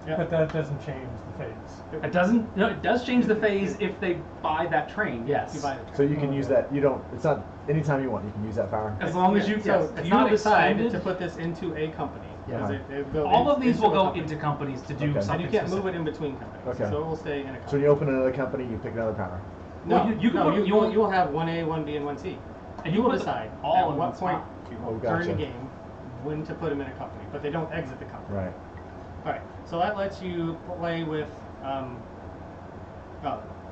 Yep. But that doesn't change the phase. It doesn't. No, it does change the phase if they buy that train. Yes. You buy the train. So you can use that. You don't. It's not anytime you want. You can use that power. As long as you. So Yes, it's you not decide extended. to put this into a company. Yeah. 'Cause it go All of these into will a go company. into companies to do Okay. something. And you can't move specific. it in between companies. Okay. So it will stay in a So when company. you open another company, you pick another power. No, Well, you can no, put- you will have 1A, 1B, and 1C. And You will put them decide all at in what one point spot. Oh, during gotcha. the game when to put them in a company, but they don't exit the company. Right. All right, so that lets you play with.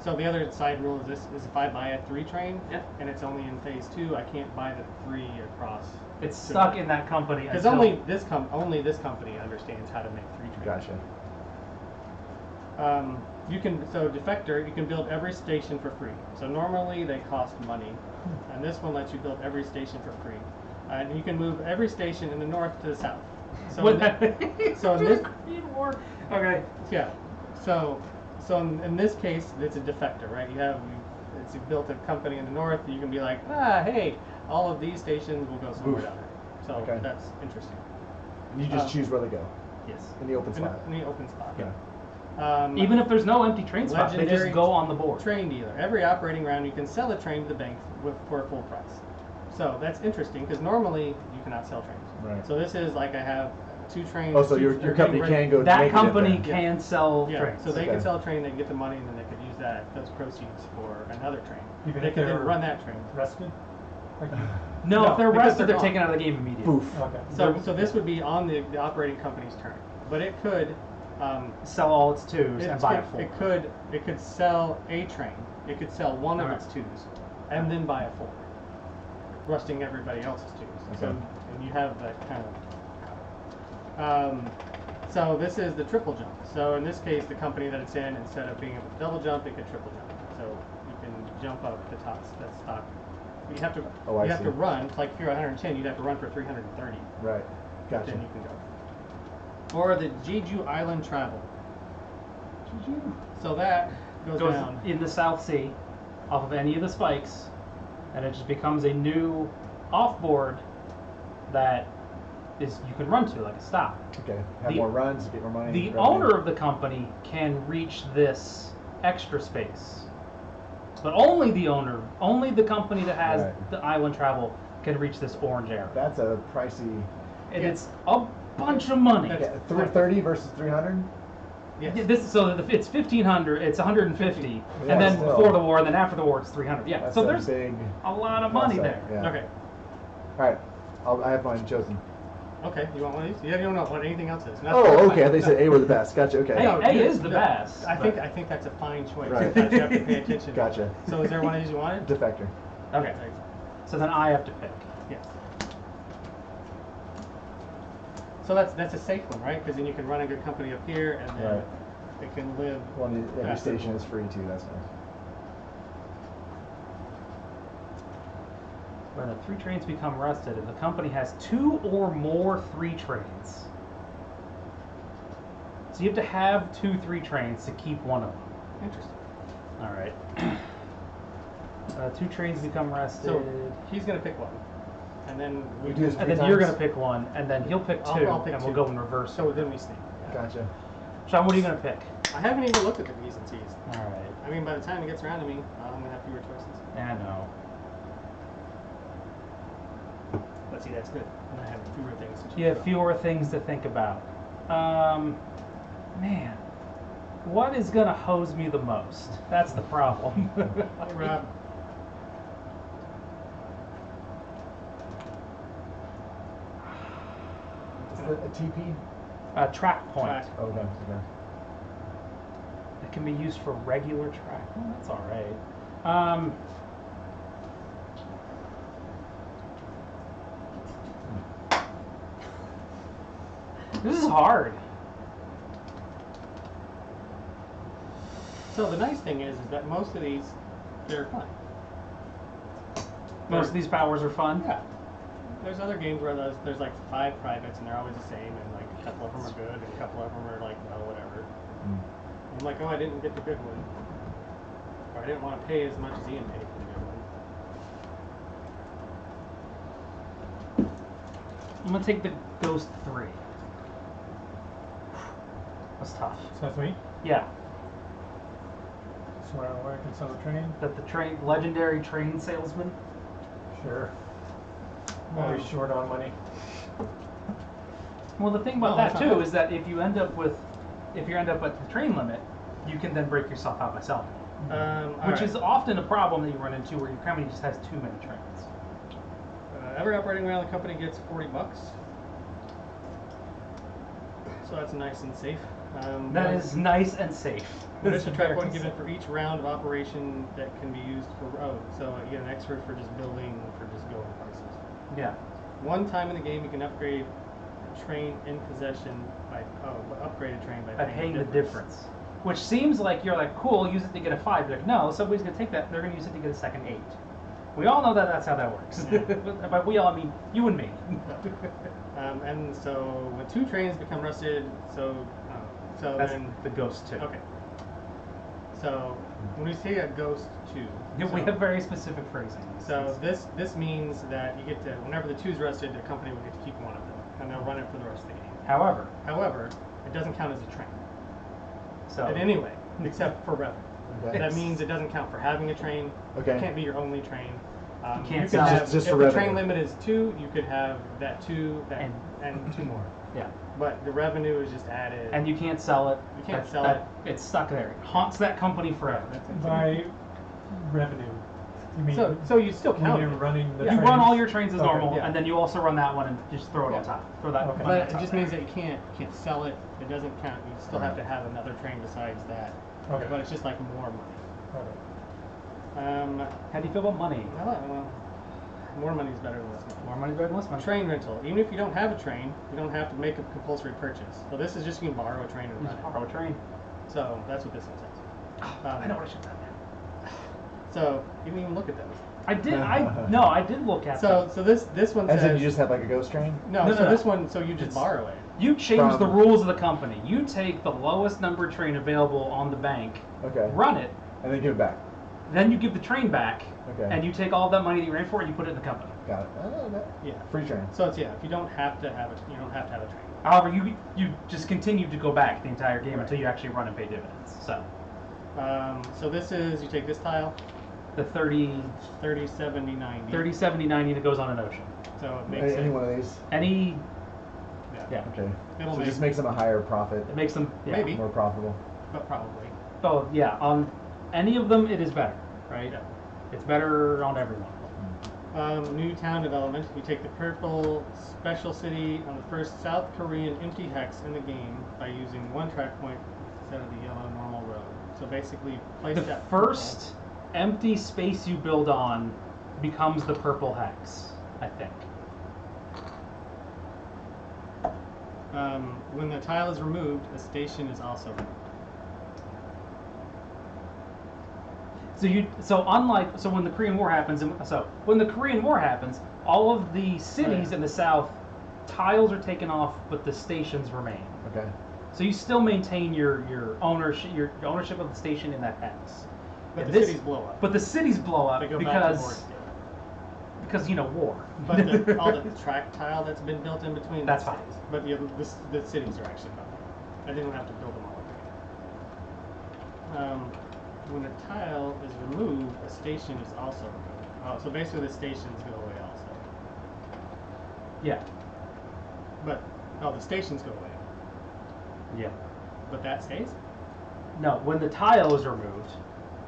So the other side rule is this: is if I buy a 3 train, Yeah. and it's only in phase 2, I can't buy the 3 across. It's stuck in that company. Because until- only this company understands how to make 3 trains. Gotcha. You can defector. You can build every station for free. So normally they cost money, and this one lets you build every station for free. And you can move every station in the north to the south. So What? so in this Okay. yeah, so in this case it's a defector, right? You built a company in the north. You can be like, hey, all of these stations will go somewhere Oof. down there. So Okay. that's interesting. And you just choose where they go Yes. in the open spot. In the open spot. Yeah. Even if there's no empty train spots, they just Legendary go on the board. Train dealer. Every operating round, you can sell a train to the bank for a full price. So that's interesting because normally you cannot sell trains. Right. So this is like I have 2 trains. Oh, so two- your they're company getting ready- can go. That make it company in there. can sell Yeah. trains. So they Okay. can sell a train, they can get the money, and then they could use those proceeds for another train. Even They if could then they're run that train. Rested? Like, No, No, if they're because rested, they're they're gone. taken out of the game immediately. Poof. okay. So this would be on the operating company's turn, but it could. Sell all its twos and buy a full. It could sell a train. It could sell one of Alright. its 2s, and then buy a 4, rusting everybody else's 2s. So Okay. and you have that kind of. So this is the triple jump. So in this case, the company that it's in, instead of being able to double jump, it could triple jump. So you can jump up the top. That's stock. You have to. Oh, I you have see. to run. Like if you're 110, you'd have to run for 330. Right. Gotcha. Then you can go. Or the Jeju Island Travel. So that goes Goes down. in the South Sea, off of any of the spikes, and it just becomes a new offboard that is you can run to, like a stop. Okay. Have The- more runs, get more money. The revenue. owner of the company can reach this extra space, but only the company that has Right. the island travel can reach this orange area. That's a pricey. And it's a bunch of money. That's- Yeah, 330 versus 300. Yes. Yeah, it's 1,500, it's 150, Yeah, and then still. before the war, and then after the war, it's 300. Yeah, That's so a there's big a lot of money plus there. up, yeah. Okay. All right. I have mine chosen. Okay. You want one of these? Yeah, you don't know what anything else is. That's Oh, fine. okay. They said A were the best. Gotcha. Okay. Hey, No, A you- is the no, best. I but- think that's a fine choice. Right. That you have to pay attention. to. Gotcha. So is there one of these you wanted? Defector. Okay, so then I have to pick. Yes. So that's a safe one, right? Because then you can run a good company up here, and then Right. it can live. Well, every past the station war. is free too. That's nice. When the 3 trains become rusted, if the company has 2 or more 3 trains. So you have to have 2 3 trains to keep one of them. Interesting. All right. 2 trains become rusted. So he's gonna pick one, and then We do this and 3 then you're times? going to pick one, and then he'll pick 2, I'll pick and we'll 2. go in reverse. So then we sneak. Gotcha. Sean, what are you going to pick? I haven't even looked at the B's and T's. All right. I mean, by the time it gets around to me, I'm gonna have fewer choices. Yeah, I know. But see, that's good. I'm gonna have fewer things to choose You have from. fewer things to think about. Man, what is going to hose me the most? That's the problem. Hey, Rob. Is it a TP? Track point. Track. Oh, okay. Okay. It can be used for regular track. Oh, that's all right. This is hard. So the nice thing is that most of these, they're fun. Most of these powers are fun. Yeah. There's other games where there's like 5 privates and they're always the same, and like a couple of them are good and a couple of them are like, well, whatever. Mm. I'm like, oh, I didn't get the good one, or I didn't want to pay as much as Ian paid for the good one. I'm gonna take the Ghost 3. That's tough. So that's me. Yeah, So where I can sell the train? that the legendary train salesman. Sure. I'm always short on money. Well, the thing about No, that that's not too bad. is that if you end up at the train limit, you can then break yourself out by selling, which is often a problem that you run into where your company just has too many trains. every operating around the company gets $40, so that's nice and safe. That is nice and safe. Mission track one Very given for each round of operation that can be used for road. So you get an extra for just building, for just going places. Yeah. One time in the game, you can upgrade a train in possession by upgrade a train By by paying the difference. Which seems like you're like, cool, use it to get a 5. You're like, no, somebody's gonna take that, they're gonna use it to get a second 8. We all know that that's how that works. Yeah. By we all, I mean you and me. And so when 2 trains become rusted, so That's then the Ghost 2. okay. So when we say a ghost 2, Yeah, we so- have very specific phrasing. So this means that you get to, whenever the 2's rusted, the company will get to keep one of them, and they'll run it for the rest of the game. However, However, it doesn't count as a train so in any way, except for revenue. Okay. That means it doesn't count for having a train. Okay. It can't be your only train. You can't could sell it. have, Just if for the train revenue. limit is 2, you could have that 2 and 2 more. yeah, But the revenue is just added. and you can't sell it. You can't That- sell that- It's stuck there. It haunts that company forever. By revenue, you mean so you still when count you're it. running the Yeah. You trains? run all your trains as Okay, normal, yeah. and then you also run that one and just throw it on Yeah. top. Throw that. Okay. money on But it top just there. means that you can't sell it. It doesn't count. You still have to have another train besides that. Okay. But it's just like more money. Okay. How do you feel about money? Well, more money is better than less money. More money better than less money. Train rental. Even if you don't have a train, you don't have to make a compulsory purchase. So this is just you can borrow a train and You run just it. borrow a train. So that's what this one says. I know what I should have done. So you didn't even look at those. I did. I did look at So them. so this one As says in you just have like a ghost train? no. No, So no. this one, so you just It's- borrow it. You change the From- rules of the company. You take the lowest number train available on the bank, Okay. run it, And then give it back. Then you give the train back, Okay. and you take all of that money that you ran for and you put it in the company. Got it. Yeah. Free train. So it's if you don't have to have it, you don't have to have a train. However, you just continue to go back the entire game Right. until you actually run and pay dividends. So So this is, you take this tile, the 30, 30, 70, 90. 30, 70, 90 that goes on an ocean. So it makes Any it, one of these? Any, yeah. yeah, Okay. It'll So it make, just makes them a higher profit, it makes them, yeah. Maybe. more profitable. but probably. Oh, yeah, on any of them it is better, right? Yeah. It's better on everyone. New town development. You take the purple special city on the first South Korean empty hex in the game by using one track point instead of the yellow normal road. So basically, place The that first empty space you build on becomes the purple hex, I think. When the tile is removed, a station is also removed. So when the Korean War happens, all of the cities Right. in the South, tiles are taken off, but the stations remain. Okay. So you still maintain your ownership of the station in that hex. But And the this- cities blow up. But the cities blow up They go back to war because still. war. But all the track tile that's been built in between. That's the fine. cities. But the cities are actually gone. I didn't have to build them all again. When a tile is removed, a station is also removed. Oh, so basically the stations go away also. Yeah. But the stations go away. Yeah. But that stays. No, when the tile is removed,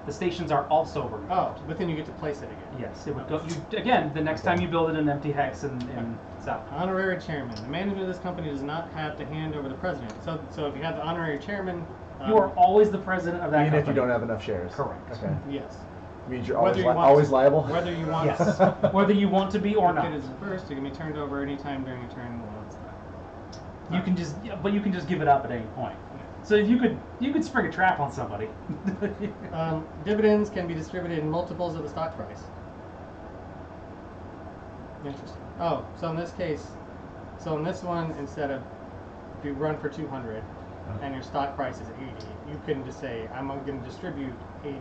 the stations are also removed. Oh, but then you get to place it again. Yes, it would go. Again, the next time you build it an empty hex in South. Honorary chairman. The management of this company does not have to hand over the president. So if you have the honorary chairman, You are always the president of that Even company. if you don't have enough shares. Correct. Okay. yes. Means you're Whether always, you want always to- liable? Whether you want Yes. Whether you want to be or If not. it is reversed, it can be turned over any time during a turn while it's left. You can just, but you can just give it up at any point. So you could spring a trap on somebody. Dividends can be distributed in multiples of the stock price. Interesting. Oh, so in this case, in this one, instead of if you run for 200 and your stock price is 80, you can just say, I'm going to distribute $80.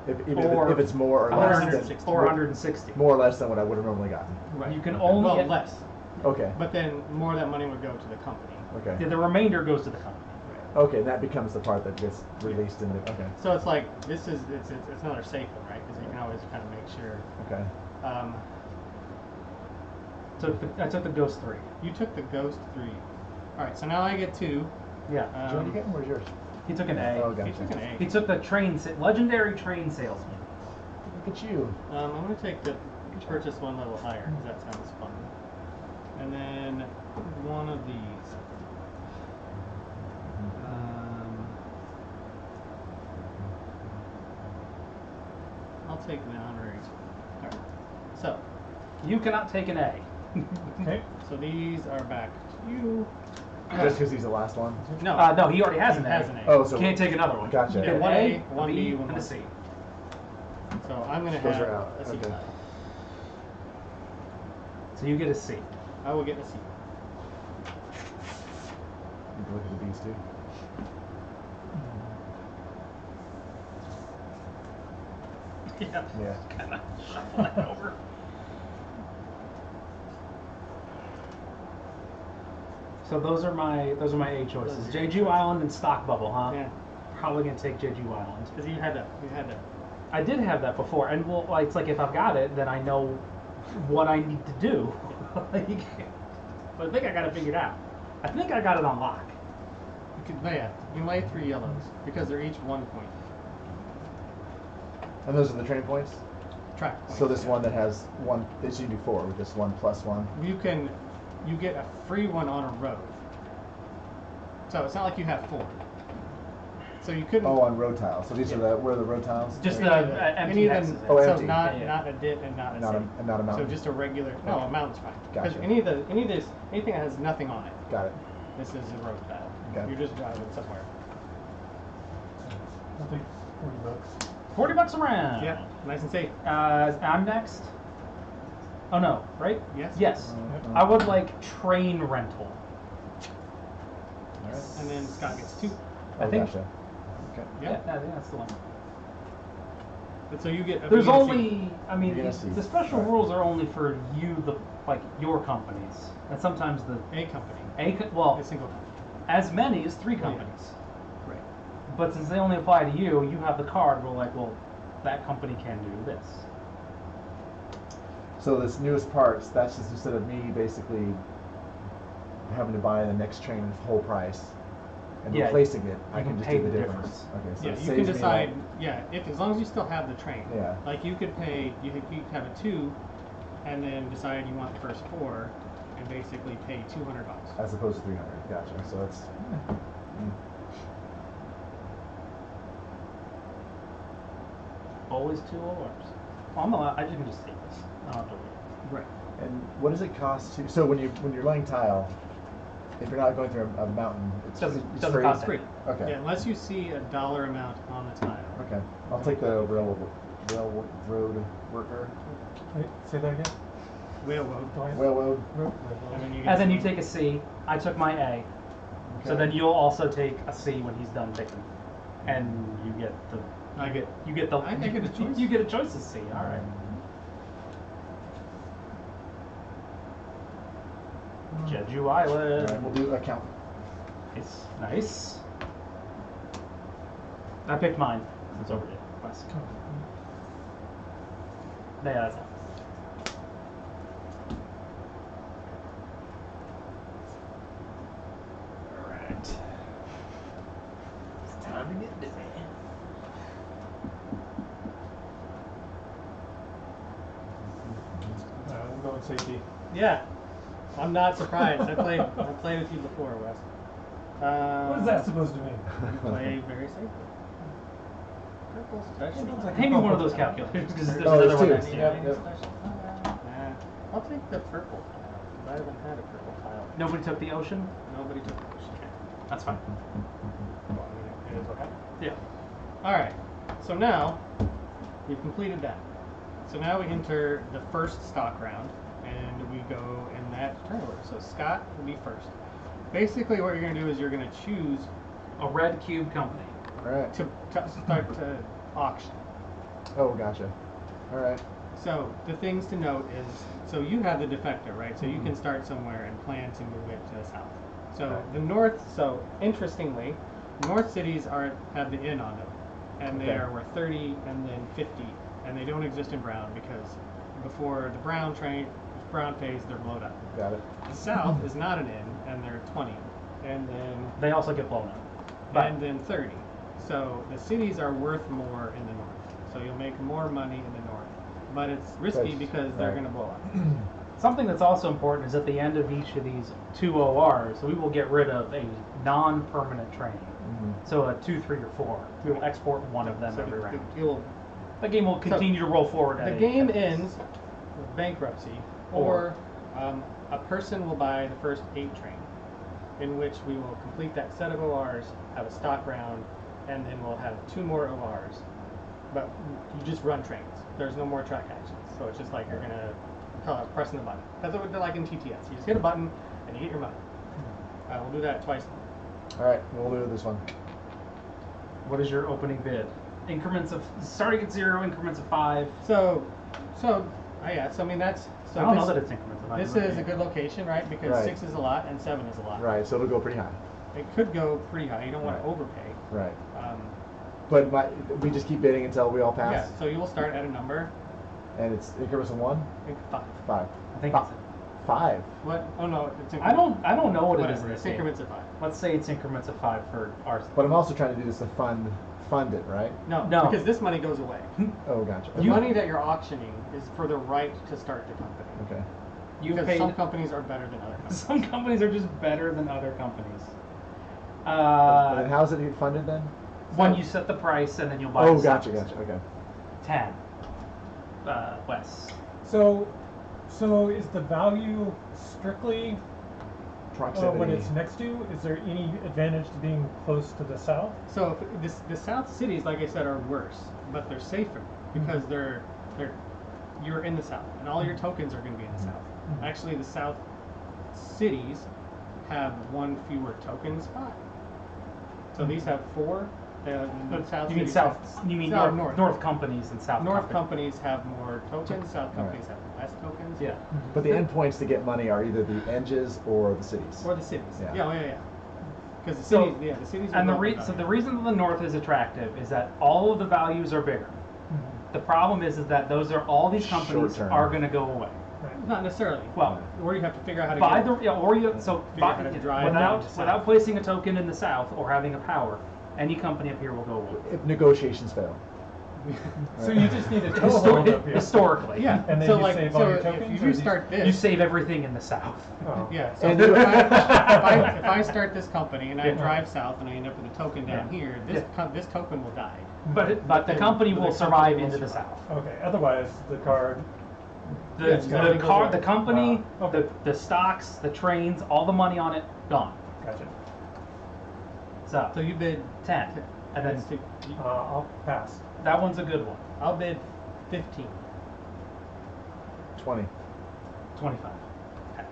If it's more or less than 160. Or 160. more or less than what I would have normally gotten. Right. You can only well, get less. Okay. But then more of that money would go to the company. Okay. The remainder goes to the company. Okay, and that becomes the part that gets released in the. Okay. So it's like it's another safe one, right? Because you can always kind of make sure. Okay. I took the Ghost 3. You took the Ghost 3. All right, so now I get 2. Yeah. Did you already get one? Where's yours? He took an A. Oh, He gotcha. took an A. He took the legendary train salesman. Look at you. I'm going to take the purchase one level higher because that sounds fun. And then one of these. I'll take the honoraries. All right. So, You cannot take an A. Okay. so these are back to you. Just because he's the last one. No, No, he already has an A. has an A. Oh, so Can't take another one. Gotcha. You get an One A, A, a one B, B, one and a C. C. So I'm going to Those have are out. a C Okay. tile. So you get a C. I will get a C. You can look at the bees too. Yeah. Yeah. Kind of shuffle that over. So those are my A choices. Those are your Jeju Island and Stock Bubble, huh? Yeah. Probably gonna take Jeju Island. Because you had that. I did have that before, and well, like, it's like if I've got it, then I know what I need to do. Like, but I think I got it figured out. I think I got it on lock. You could, you lay 3 yellows because they're each 1 point. And those are the train points? Track points. So this one that has one, they should do 4 with this 1 plus 1. You get a free one on a road. So it's not like you have 4. So you couldn't. Oh, on road tiles. So these Yeah. are where are the road tiles? Just any the of the- empty any of hexes them. there. Oh, so empty. not Yeah. not a dip and not a Not a, city. and not a mountain. So just a regular. No, a mountain's fine. Because Gotcha. anything that has nothing on it, Got it. this is a road tile. Okay. You're just driving somewhere. I'll take $40. $40 around. Yeah, nice and safe. I'm next. Oh no, right? Yes. Yes. Uh, I would like train rental. All right. And then Scott gets 2. I think- Gotcha. Okay. Yeah. I think that's the one. But so you get. There's you get a only, I mean, You're gonna see. the special Right. rules are only for you, your companies, and sometimes A company. well, A single company. as many as 3 Yeah. companies. Right. But since they only apply to you, you have the card. We're like, well, that company can do this. So this newest parts, that's just instead of me basically having to buy the next train at full price and Yeah, replacing it, I you can can just pay do the the difference. Okay, so Yeah, it you saves can me decide. like- Yeah, if as long as you still have the train. Yeah. Like you could pay. You could have a 2, and then decide you want the first 4, and basically pay $200. as opposed to 300. Gotcha. So it's Always 2 ORs. Well, I'm allowed, I can just take this. I don't have to wait. Right. And what does it cost to? So when you're laying tile, if you're not going through a mountain, it's Doesn't free. cost Free. Okay. Yeah, unless you see a dollar amount on the tile. Okay. I'll take the railroad worker. Wait, say that again? Railroad. Railroad. And then you, And then you take a C. I took my A. So Okay. then you'll also take a C when he's done picking, and you get the. I get. You get the. I get a choice. You get a choice of C. All right. Jeju All Island. right, we'll do account. Nice. Nice. I picked mine. It's over to Wes. Yeah, that's it. All right. It's time to get busy. We'll go with safety. Yeah. I'm not surprised. I played with you before, Wes. What is that supposed to mean? You play very safely. Purple special. Hand me one of those calculators because there's Oh, another there's one two. next to you. Yep. Nah. I'll take the purple tile. 'Cause I haven't had a purple tile. Nobody took the ocean. Nobody took the ocean. That's fine. Well, I mean, it is okay. Yeah. Alright, so now we've completed that. So now we enter the first stock round and we go in that turn order. So Scott will be first. Basically what you're going to do is you're going to choose A red cube company. All right. to start to auction. Oh, gotcha. All right. So the things to note is, so you have the defector, right? So you can start somewhere and plan to move it to the south. So Right. the north, so interestingly, north cities have the inn on them. And they Okay. are worth 30 and then 50. And they don't exist in brown because before the brown phase, they're blowed up. Got it. The south is not an inn and they're 20. And then They also get blown up. But and then 30. So the cities are worth more in the north. So you'll make more money in the north. But it's risky Right. because they're Right. going to blow up. something that's also important is at the end of each of these 2 ORs, we will get rid of a non-permanent train. Mm-hmm. So a 2, 3, or 4. We will export one of them So every round. you'll The game will continue to roll forward. The at game a pace. ends with bankruptcy, or a person will buy the first 8 train, in which we will complete that set of ORs, have a stock round, and then we'll have 2 more ORs. But you just run trains. There's no more track actions. So it's just like you're going to pressing the button. That's what they're like in TTS. You just hit a button and you get your money. We'll do that twice. All right. We'll do this one. What is your opening bid? Increments of starting at 0, increments of 5. So yeah. So I mean that's. So I don't know this- that it's increments of 5. This is a good location, right? Because Right. 6 is a lot and 7 is a lot. Right. So it'll go pretty high. It could go pretty high. You don't want Right. to overpay. Right. Um, But we just keep bidding until we all pass. yeah. So you will start at a number. And it's increments of 1, I think 5. 5. I think Fi- it's 5. What? Oh no, it's I don't know what it is Whatever. in It's this game. increments of 5. Let's say it's increments of 5 for ours. But I'm also trying to do this to fund it, right? No, No. because this money goes away. Oh, gotcha. The money that you're auctioning is for the right to start the company. Okay. You Because paid. some companies are better than other companies. Some companies are just better than other companies. And then how's it funded then? When you set the price and then you'll buy. Oh, the gotcha, stocks. gotcha. Okay. 10. Wes. So is the value strictly Proximity. what it's next to? Is there any advantage to being close to the south? So the south cities, like I said, are worse, but they're safer because you're in the south, and all your tokens are going to be in the south. Actually, the south cities have 1 fewer token spot. So these have 4, The South You mean cities south? have- You mean South, north companies and south North companies. companies have more tokens. South companies have less tokens. Yeah. But the endpoints to get money are either the edges or the cities. Or the cities. Yeah. Yeah. Because the So- cities, the cities. And will the go up in so the value. reason that the north is attractive is that all of the values are bigger. The problem is that those are all these companies Short term. are going to go away. Not necessarily. Well, or you have to figure out how to By get the or you so Figure by, out how to drive without down to south. without placing a token in the south or having a power, any company up here will go away. If negotiations fail. So you just need a toehold up here. Historically, Yeah. And then so you like, save so all your if tokens, you or start this, you save everything in the south. Oh. Yeah. So And if, you- if I start this company and I Yeah. drive south and I end up with a token down Yeah. here, this token will die. But the then- company but will the survive company will into the survive. south. Okay. Otherwise, the card. The, Yeah, it's the gotta car, go the away. company, Okay. the stocks, the trains, all the money on it, gone. Gotcha. So So you bid 10, and then that's two- I'll pass. that one's a good one. I'll bid 15. 20. 25. Pass.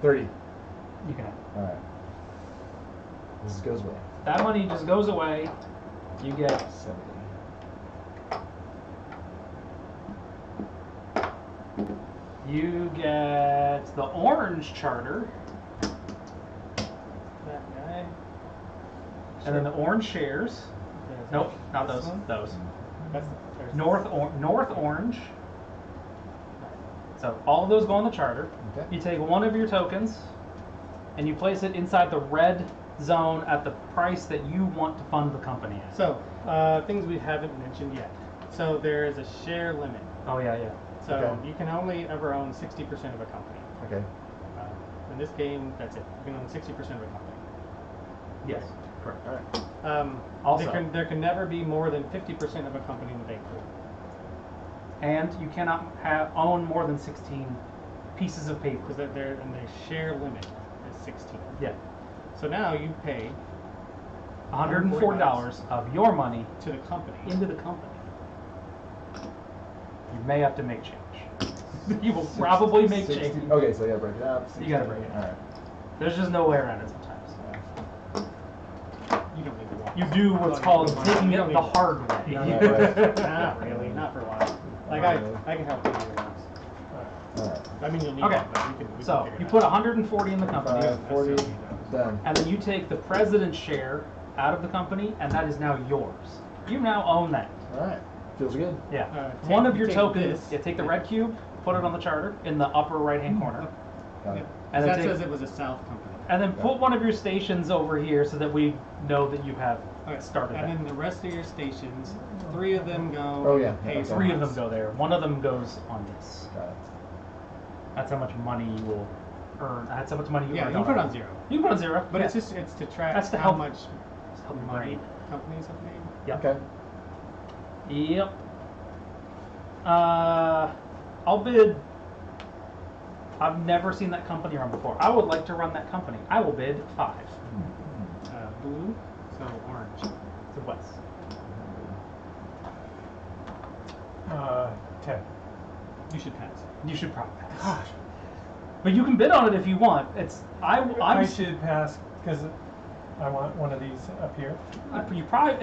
30. You can have it. All right. This goes away. That money just goes away. You get 70. you get the orange charter, That guy. and then the orange shares. There's Nope, not this those. one. Those. That's there's North orange. So all of those go on the charter. Okay. You take one of your tokens, and you place it inside the red zone at the price that you want to fund the company at. So things we haven't mentioned yet. So there is a share limit. Oh yeah, yeah. So Okay. you can only ever own 60% of a company. Okay. In this game, that's it. You can own 60% of a company. Yes, correct. All right. Also- there can never be more than 50% of a company in the bank pool. And you cannot own more than 16 pieces of paper. Because and the share limit is 16. Yeah, So now you pay $104 of your money to the company. into the company. You may have to make change. You will probably make 60. change. Okay, so you gotta break it up. You gotta break it up. All right. There's just no way around it sometimes. You don't need to walk. You do what's called taking it the hard way. No, Yeah, right. Not really, not for a while. Like I can help you with this. All right. I mean, you'll need Okay. one, but we can So figure it you out. put 140 in the company, 40. Done. and then you take the president's share out of the company, and that is now yours. You now own that. All right. Feels good. Yeah. Take- One of your take tokens. this. Yeah, take the red cube, put it on the charter in the upper right-hand corner, Got Yeah. it. And then that take- says it was a South company. and then put one of your stations over here so that we know that you have Okay. started And that. then the rest of your stations, 3 of them go. Oh, yeah. pay Yeah, for 3 of them us. go there. One of them goes on this. Got it. That's how much money you will earn. That's how much money you Yeah, earn. you can put it on 0. You can put it on 0. But yeah. it's to track That's to how help- much Just help your money brain. companies have made. Yep. Okay. Yep. I'll bid. I've never seen that company run before. I would like to run that company. I will bid 5. Blue, so orange. To West. 10. You should pass. You should probably pass. Gosh. But you can bid on it if you want. It's I should pass because I want one of these up here. You probably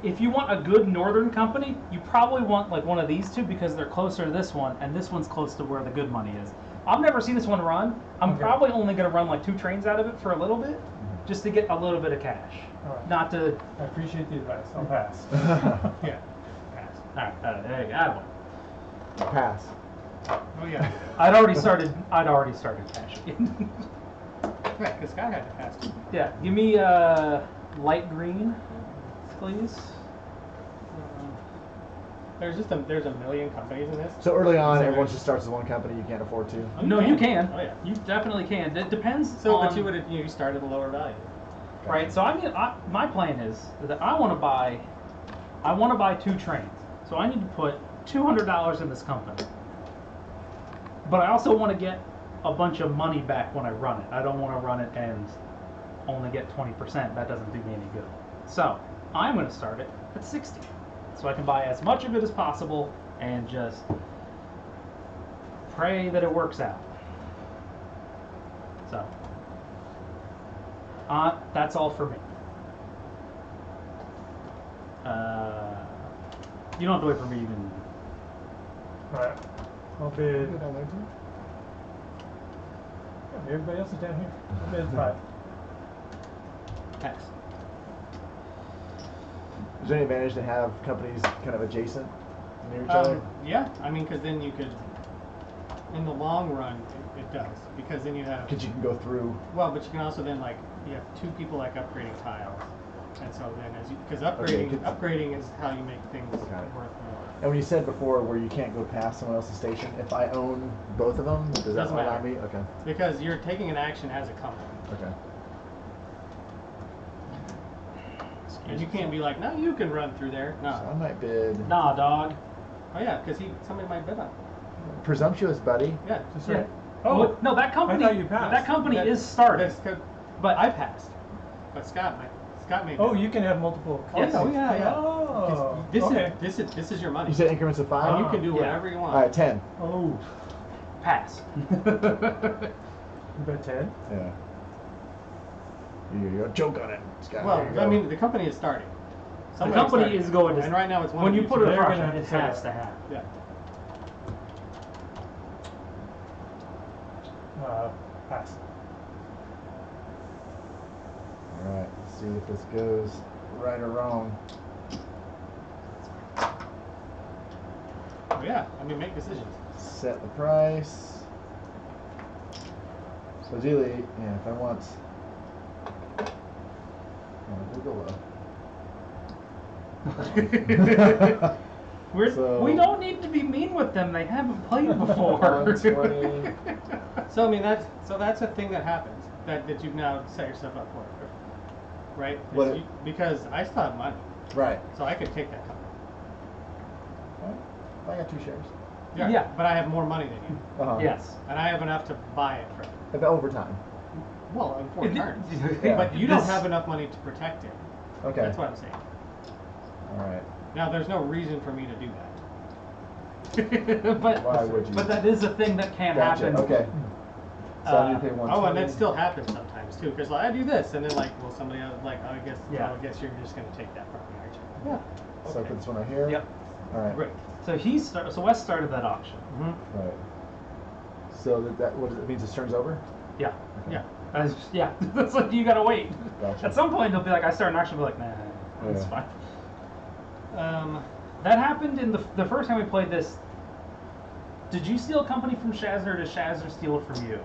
if you want a good northern company, you probably want like one of these two because they're closer to this one, and this one's close to where the good money is. I've never seen this one run. I'm Okay. probably only going to run like 2 trains out of it for a little bit, just to get a little bit of cash. All right. Not to. I appreciate the advice. I'll pass. Yeah, pass. All right, there you go. I won. Pass. Oh yeah. I'd already started cashing. Right, this guy had to pass too. Yeah, give me light green, please. There's a million companies in this. So early on, So everyone there's- just starts with one company. You can't afford to. Oh, No, you can. Oh yeah. You definitely can. It depends. So, on, but you start at a lower value. right. So my plan is that I want to buy 2 trains. So I need to put $200 in this company. But I also want to get a bunch of money back when I run it. I don't want to run it and only get 20%. That doesn't do me any good. So I'm going to start it at 60. So I can buy as much of it as possible and just pray that it works out. So that's all for me. You don't have to wait for me even. Alright. I'll bid. Go down there too. Yeah, everybody else is down here. I'll bid 5. Pass. Is there any advantage to have companies kind of adjacent near each other? Yeah, I mean, because then you could, in the long run, it does. Because then you have, Because you can go through. well, but you can also then, like, you have 2 people, like, upgrading tiles. And so then, because Okay, upgrading is how you make things worth Got it. more. And when you said before where you can't go past someone else's station, if I own both of them, does that Doesn't allow matter. me? Okay. Because you're taking an action as a company. Okay. And you can't be like, no, you can run through there. So I No. might bid. Nah, dog. Oh, yeah, because somebody might bid on it. Presumptuous, buddy. Yeah. Just Yeah. right. Oh no, that company. I thought you passed. That company That- is started. But I passed. But Scott made Oh, bid. you can have multiple Yes. Oh, companies. yeah, yeah. Oh, This okay. is your money. You said increments of 5? And you can do Yeah. whatever you want. All right, 10. Oh, Pass. you bet 10? Yeah. You joke on it, Scott. Well, There you I go. mean, the company is starting. The Somebody's company starting. is going to. And right now it's one when of you you put two. a They're rush, gonna it set has up. to happen. Yeah. Pass. All right, let's see if this goes right or wrong. Oh, yeah. I mean, make decisions. Set the price. So ideally, yeah, if I want, we'll go low. We don't need to be mean with them. They haven't played before. 120. So I mean, that's a thing that happens that you've now set yourself up for, right? Is What- because I still have money, Right. so I could take that company. Well, I got 2 shares. Yeah. But I have more money than you, Yes. and I have enough to buy it from. If over time. Well, in 4 turns. Yeah. But you don't This- have enough money to protect it. Okay. That's what I'm saying. All right. Now, there's no reason for me to do that. but Why would you? but that is a thing that can Gotcha. happen. Okay. So I need to pay 120. Oh, and that still happens sometimes too, because I do this, and then like, well, somebody else like, oh, I guess you're just gonna take that from me, aren't you? Yeah. So I Okay. put this one right here. Yep. All right. Great. So so Wes started that auction. Mm-hmm. Right. So that what does it mean? His turn's over. Yeah. Yeah. Yeah. That's like you gotta wait. Gotcha. At some point they'll be like, I start an auction, be like, nah, it's Yeah. fine. That happened in the first time we played this. Did you steal a company from Shazner, or did Shazner steal it from you?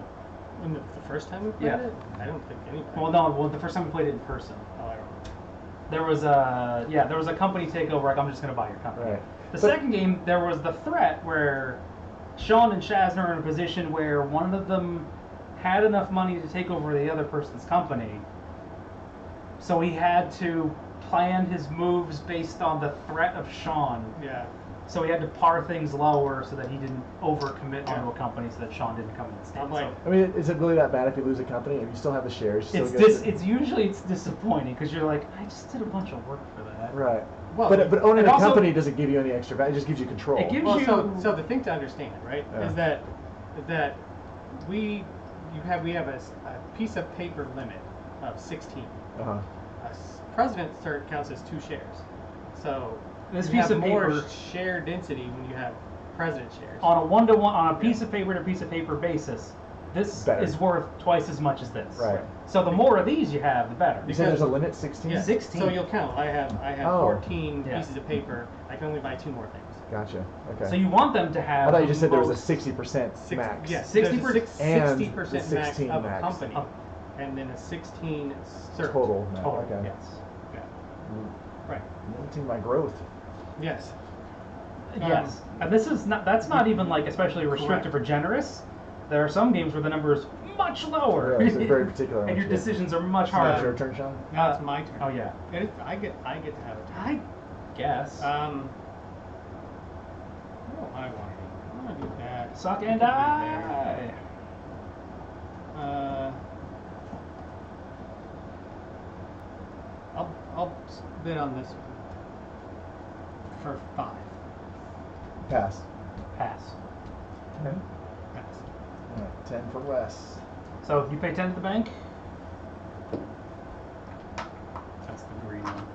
When the first time we played Yeah. it, I don't think anybody. Well, the first time we played it in person. Oh, I don't know. There was a company takeover. Like, I'm just gonna buy your company. Right. The But- second game, there was the threat where Sean and Shazner are in a position where one of them had enough money to take over the other person's company, so he had to plan his moves based on the threat of Sean. Yeah. So he had to par things lower so that he didn't overcommit Yeah. onto a company, so that Sean didn't come in and steal. I'm like, I mean, is it really that bad if you lose a company? If you still have the shares, you It's still get it's usually disappointing because you're like, I just did a bunch of work for that. Right. Well, but owning and a also- company doesn't give you any extra value. It just gives you control. It gives well, you. so the thing to understand, right, Yeah. is that we have a piece of paper limit of 16. Uh-huh. President cert counts as 2 shares, so This you piece have of more paper- share density when you have president shares. On a 1-to-1, on a piece of paper to piece of paper basis, this Better. is worth twice as much as this. Right. So the more of these you have, the better. You said there's a limit, 16? Yeah, 16. So you'll count. I have Oh. 14 Yeah. pieces of paper. I can only buy 2 more things. Gotcha. Okay. So you want them to have. I thought you just said there was a most- 60% max. Yes, 60% and 60% the max 16 of max. a company, Oh. and then a 16 cert. Total. Max. Total. Okay. Yes. Yeah. Right. Limiting my growth. Yes. Yes. And this is not. That's not even like especially restrictive Correct. or generous. There are some games where the number is much lower. Yeah, so very particular on and what your you get. decisions are much Is that harder. your turn, Sean? Now it's my turn. Oh yeah. I get to have a turn. I guess. What do I want to do? I want to do that. Suck I and could do die. there. I'll bid on this one for 5. Pass. Pass. 10? Pass. All right, 10 for Wes. So you pay 10 to the bank. That's the green one.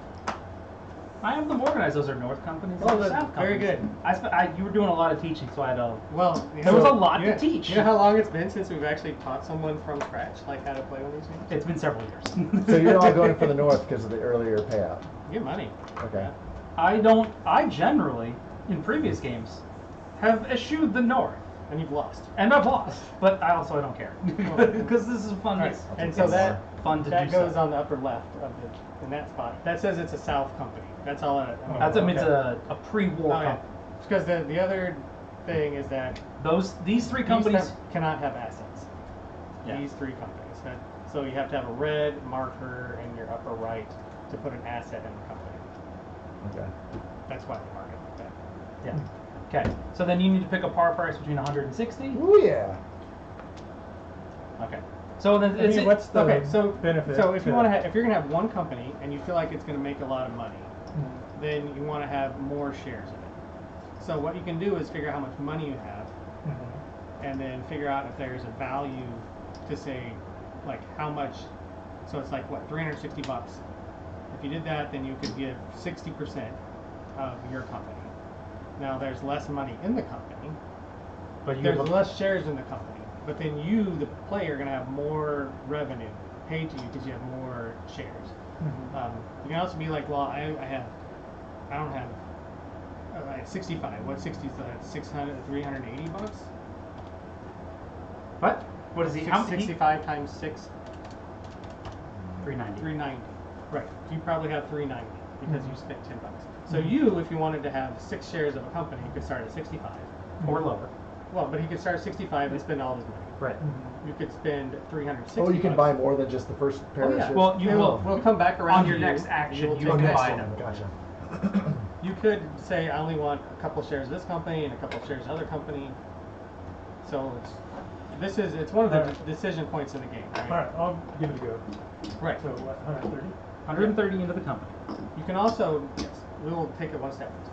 I am them organized. Those are North companies. Oh, those are that's South very companies. You were doing a lot of teaching, so I had to. Well, There was a lot to teach. You know how long it's been since we've actually taught someone from scratch, like how to play one of these games? It's been several years. So you're all going for the North because of the earlier payout. You get money. Okay. I generally, in previous games, have eschewed the North. And you've lost. And I've lost, but I don't care because this is fun. Right. And so it's that fun to that do goes stuff. on the upper left of in that spot. That says it's a South company. That's all. That's okay. it's a pre-war Oh, yeah. company. Because the other thing is that These three companies cannot have assets. Yeah. These three companies. So you have to have a red marker in your upper right to put an asset in the company. Okay. That's why they mark it like that. Yeah. Okay. So then you need to pick a par price between 160. Ooh yeah. Okay. So then I mean, what's the Okay, so benefit? So if you to- want to, if you're gonna have one company and you feel like it's gonna make a lot of money, Mhm. then you want to have more shares of it. So what you can do is figure out how much money you have, Mhm. and then figure out if there's a value to say, like how much. So it's like what, $360. If you did that, then you could give 60% of your company. Now there's less money in the company. But There's less shares in the company, but then you, the player, are going to have more revenue paid to you because you have more shares. Mhm. You can also be like, well, I don't have, I have 65. What 60 is that? 600, $380? What? What is he? How many? 65 times 6, 390. 390. Right. You probably have 390 because you spent $10. So Mhm. you, if you wanted to have 6 shares of a company, you could start at 65. Or lower. Well, but he could start at 65 and spend all his money. Right. Mhm. You could spend 360. Oh, you can bucks. buy more than just the first pair Oh of yeah. shares? Well, you will. We'll come back around On to your you, next and action, we'll you take can that. buy one. them. Gotcha. You could say, I only want a couple shares of this company and a couple shares of other company. So it's one of the Alright. decision points in the game. Right? All right, I'll give it a go. Right. So what, 130? 130 into the company. You can also, yes, we will take it one step at a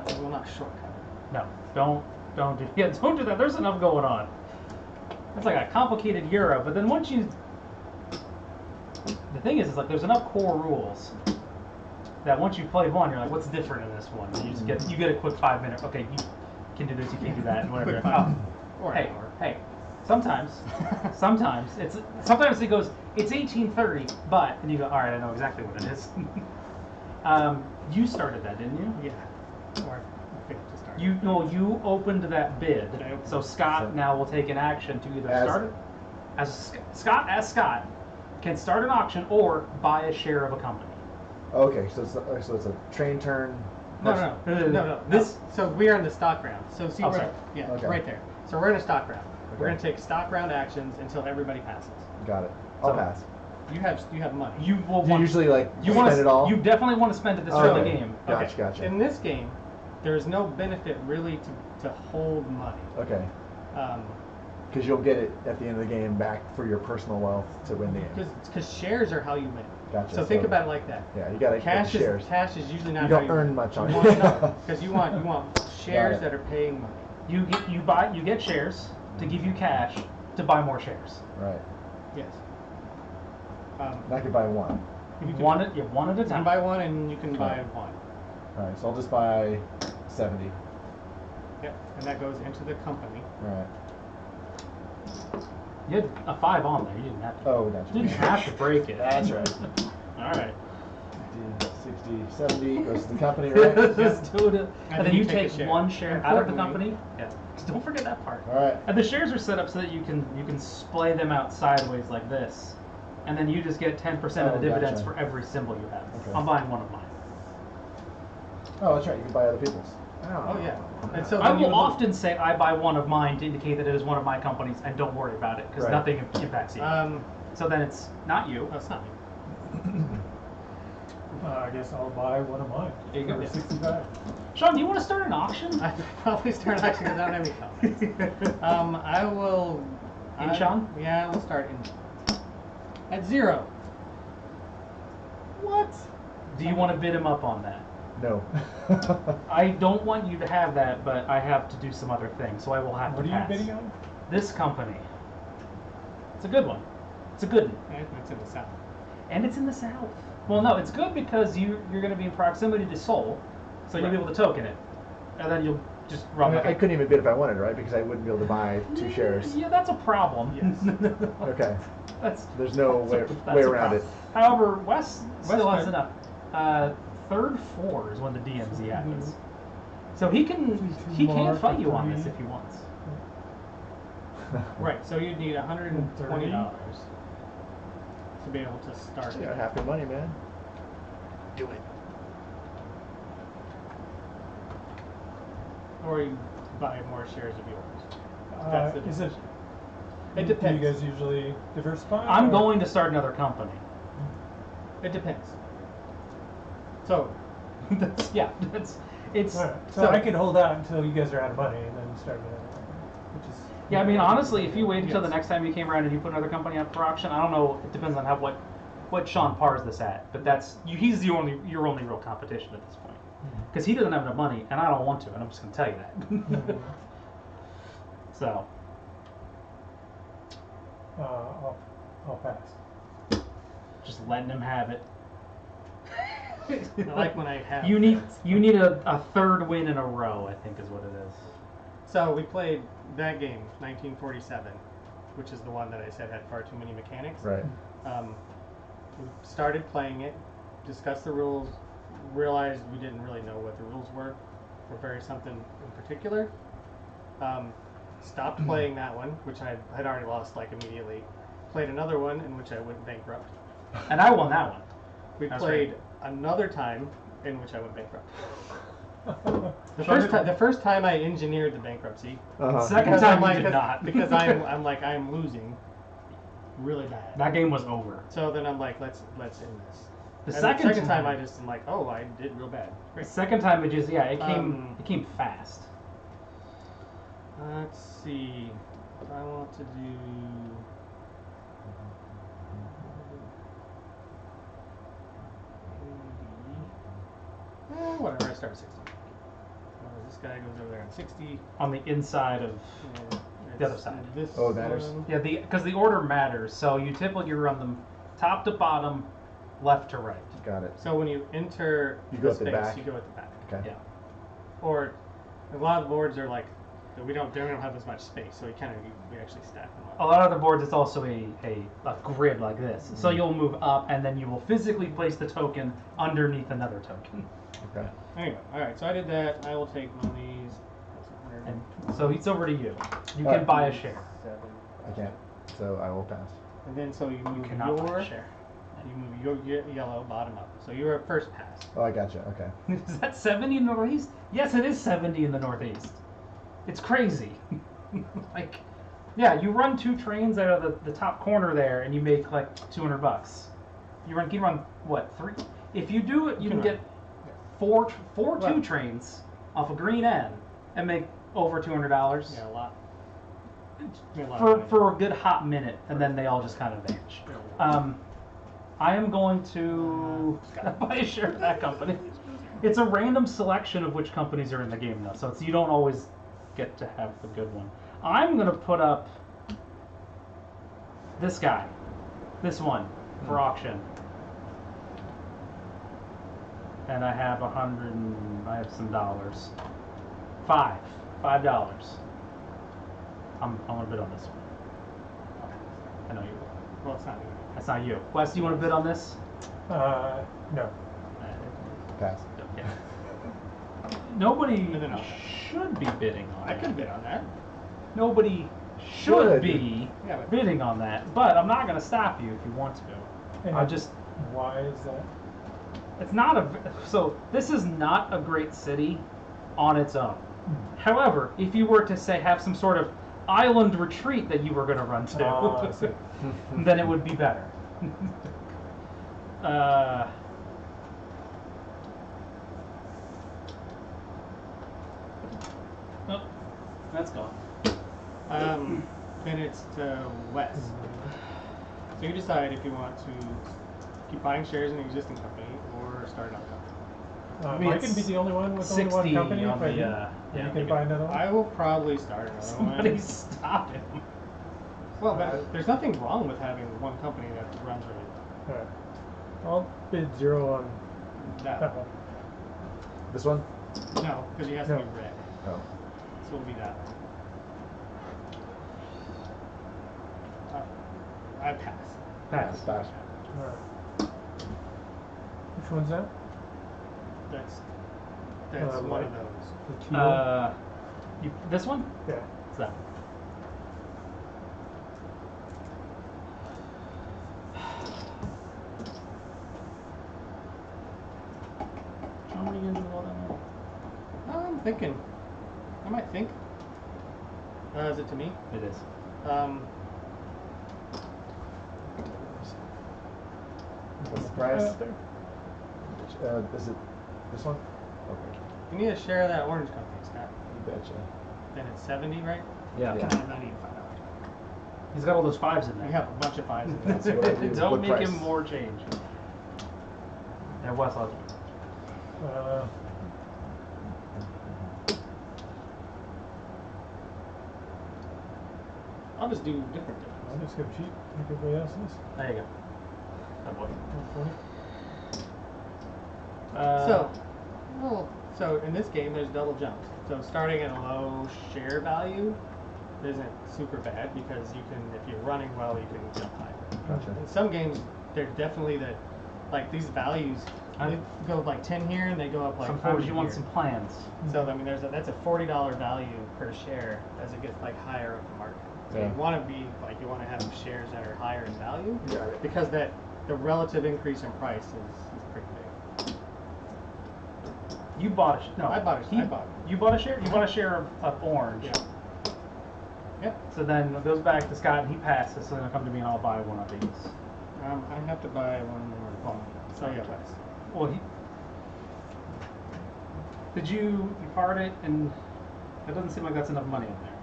time. We will not shortcut it. No, don't do don't do that. There's enough going on. It's like a complicated euro, but then once you, the thing is like there's enough core rules that once you play one, you're like, what's different in this one? And you just get a quick 5 minute. Okay, you can do this, you can't do that, and whatever. Quick 5 Oh, or hey, an hour. hey. Sometimes it goes, it's 1830, but and you go, all right, I know exactly what it is. You started that, didn't you? Yeah. Or I think to start. You opened that bid, I opened so it. Scott So- now will take an action to either As- start it Scott can start an auction or buy a share of a company. Okay, so it's a train turn. No. This. So we are in the stock round. So see Oh, where? sorry. Yeah, Okay. right there. So we're in a stock round. We're Okay. going to take stock round actions until everybody passes. Got it. I'll So- pass. You have money. You will Do you want, usually like you spend want it all? You definitely want to spend it this Okay. early game. Gotcha. In this game, there is no benefit really to hold money. Okay, because you'll get it at the end of the game back for your personal wealth to win the game. Because shares are how you win. Gotcha. So think about it like that. Yeah, you got to get Cash the shares. is usually not You how don't you earn win. much on You it. want because you want shares it. that are paying money. You get shares to give you cash to buy more shares. Right. Yes. And I could buy one. You can, One at a you can time. buy one and you can buy Okay. one. All right, so I'll just buy 70. Yep. And that goes into the company. All right. You had a 5 on there. You didn't have to. Oh, gotcha. You didn't have to break it. That's right. All right. 50, 60, 70 goes to the company, right? Just do it. And then you a take share. one share out of the Importantly- company. Yeah. Just don't forget that part. All right. And the shares are set up so that you can splay them out sideways like this, and then you just get 10% of Oh, the dividends gotcha. for every symbol you have. Okay. I'm buying one of mine. Oh, that's right. You can buy other people's. Oh yeah. And so I then you will would- often say I buy one of mine to indicate that it is one of my companies, and don't worry about it because Right. nothing impacts you. So then it's not you. Oh, it's not me. I guess I'll buy one of mine There you go. for 65. Sean, do you want to start an auction? I could probably start actually because I don't have any comments. I will. Sean? Yeah, we'll start at 0. What? Do you want to bid him up on that? No. I don't want you to have that, but I have to do some other things, so I will have What to are you pass. bidding on? This company. It's a good one. It's a good one. It's in the south. And it's in the South. Well, no, it's good because you're going to be in proximity to Sol, so you'll be able to token it, and then you'll just I, run. mean, the I couldn't even bid if I wanted, right? Because I wouldn't be able to buy 2 shares. Yeah, that's a problem. Yes. Okay. That's There's no that's way a around problem. it. However, Wes still has could. enough. Third 4 is when the DMZ happens, so he can fight you on this if he wants. Right. So you'd need $120 to be able to start. You got half your money, man. Do it. Or you buy more shares of yours. That's the Is it? decision. It depends. Do you guys usually diversify? I'm or- going to start another company. It depends. So, It's Alright, so I could hold out until you guys are out of money and then start another company, which is. yeah. I mean, honestly, if you wait until the Yes. next time you came around and you put another company up for auction, I don't know. It depends on what Sean pars this at, but he's your only real competition at this point because he doesn't have enough money, and I don't want to, and I'm just gonna tell you that. So. I'll pass. Just letting him have it. I like when I have. You need a third win in a row, I think is what it is. So we played that game, 1947, which is the one that I said had far too many mechanics. Right. We started playing it, discussed the rules, realized we didn't really know what the rules were for very something in particular. Stopped playing that one, which I had already lost like immediately. Played another one in which I went bankrupt. And I won that one. We That's played great. another time in which I went bankrupt. The first time I engineered the bankruptcy. Second Because time I'm you did not. because I'm losing really bad. That game was over. So then I'm like, let's end this. The And second time I just am like, oh, I did real bad. The Great. second time it came fast. Let's see. If I want to do. Whatever, I start at 60. This guy goes over there on 60. On the inside of and The other it's side. This Oh, it matters? one. yeah, because the order matters. So you typically run them top to bottom, left to right. Got it. So when you enter You the go at the space, back. you go at the back. Okay. Yeah. Or a lot of the boards are like we don't have as much space, so we actually stack them up. A lot of the boards, it's also a grid like this. So you'll move up, and then you will physically place the token underneath another token. Okay. Anyway, all right. So I did that. I will take one of these. That's And so it's over to you. You All can right. buy a share. 7. I can't. So I will pass. And then so you You move cannot buy your a share. you move your yellow bottom up. So you're at first pass. Oh, I got you. Okay. Is that 70 in the Northeast? Yes, it is 70 in the Northeast. It's crazy. Like, yeah, you run 2 trains out of the top corner there, and you make like $200. You can run what, 3? If you do it, you can get four Well- 2 trains off a green end and make over $200 Yeah, a lot. Yeah, a lot of money. for a good hot minute, and then they all just kind of vanish. I am going to buy a share of that company. It's a random selection of which companies are in the game, though, so you don't always get to have the good one. I'm going to put up this guy, this one, for auction. And I have I have some dollars. $5. I'm going to bid on this one. I know you will. Well, it's not me. That's not you. Wes, do you want to bid on this? No. Pass. Yeah. Nobody No. should be bidding on I that. could bid on that. Nobody Should. should be Yeah, but- bidding on that, but I'm not going to stop you if you want to. And I just, Why is that? it's not so this is not a great city on its own. However, if you were to say have some sort of island retreat that you were going to run to, I see. then it would be better. Oh, that's gone. Then it's to West. So you decide if you want to keep buying shares in an existing company or start another company. mean, I can be it's the only one with only one 60 company. on If I the, do. yeah, You you can buy another one. I will probably start another Somebody one. stop him. Well, but there's nothing wrong with having one company that runs really well. Alright. I'll bid 0 on That that one. one. This one? No, because he has to No. be red. Oh. So it'll be that one. I pass. Pass. Pass. Alright. Which one's that? That's one light. of those. The teal? This one? Yeah. It's that. How many games in the world am I'm thinking. I might think. Is it to me? I? It is. What's the price? Out there? Is it this one? Okay. You need a share of that orange company, Scott. You betcha. Then it's 70, right? Yeah. Yeah. God, I need $5. He's got all those 5s in there. We have a bunch of 5s in That's there. what I do. Don't What make price? him more change. Yeah, Wes, I'll do. I'll just do different I'll things. just go cheap like everybody else is. There you go. That boy. 120. So in this game, there's double jumps. So starting at a low share value isn't super bad because you can, if you're running well, you can jump higher. Gotcha. In some games, they're definitely like these values, they go like 10 here and they go up like Sometimes 40 you want here. some plans. So I mean, that's a $40 value per share as it gets like higher up the market. So Yeah. you want to be like you want to have shares that are higher in value Got it. because the relative increase in price is pretty big. You bought a no. I bought a- I bought it. You bought a share. You bought a share of orange. Yeah. Yep. So then it goes back to Scott and he passes. So then come to me and I'll buy one of these. I have to buy one more bond. So yeah, Wes. Well, did you part it and it doesn't seem like that's enough money in there.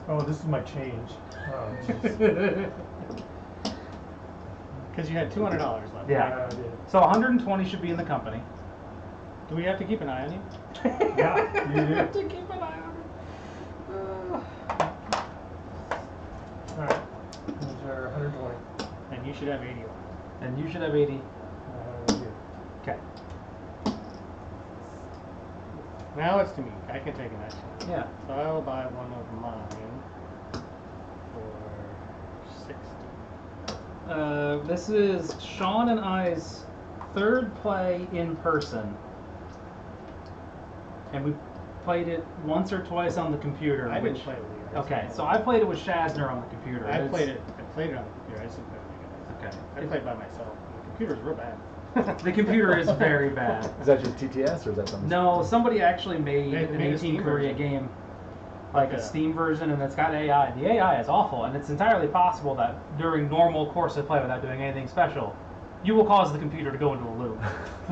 Oh, this is my change. Oh, jeez. Because you had $200 left. Yeah. I did. So 120 should be in the company. Do we have to keep an eye on you? Yeah, you We have do. to keep an eye on it. Alright. Those are 120. And you should have 80 left. And you should have 80. Okay. Now it's to me. I can take an action. Yeah. So I will buy one of mine for 60. This is Sean and I's third play in person. And we played it once or twice on the computer. I didn't which- play it with you guys. Okay, so I played it with Shazner on the computer. I It's- played it on the computer. I just didn't play it with you guys. Okay. I played by myself. The computer's real bad. The computer is very bad. Is that just TTS or is that something? No, somebody actually made They an made a 18 Steam Korea version. game, like Yeah. a Steam version, and it's got AI. The AI is awful, and it's entirely possible that during normal course of play, without doing anything special, you will cause the computer to go into a loop, No,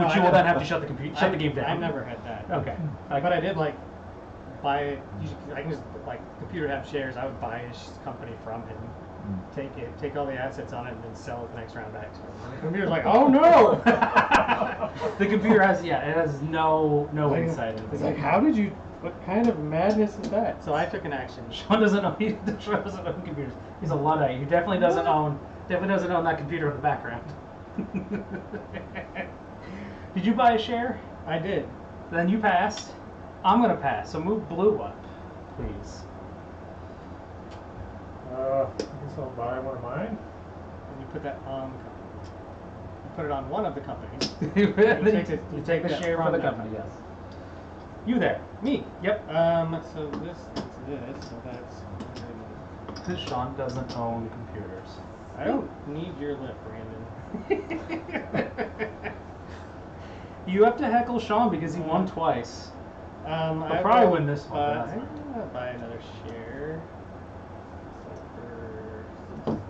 which I you will then never- have to shut the game down. I never had that. Okay. But I did like buy it. I can just like computer have shares. I would buy his company from him, take all the assets on it, and then sell it the next round back to him. And the computer's like, oh no! The computer has it has no insight into It's it. like, how did you? What kind of madness is that? So I took an action. Sean doesn't know. Sean doesn't own computers. He's a luddite. He definitely doesn't own that computer in the background. Did you buy a share? I did. Then you passed. I'm gonna pass. So move blue up, please. I guess I'll buy one of mine. And you put that on the company. You put it on one of the companies. you take the that share for from the them. company. Yes. You there? Me. Yep. So this is this. So that's. Because Sean doesn't own computers. I don't need your lip, Brandon. You have to heckle Sean because he won twice. I'll probably win this one, but that's I'm fine. gonna buy another share. So for 60.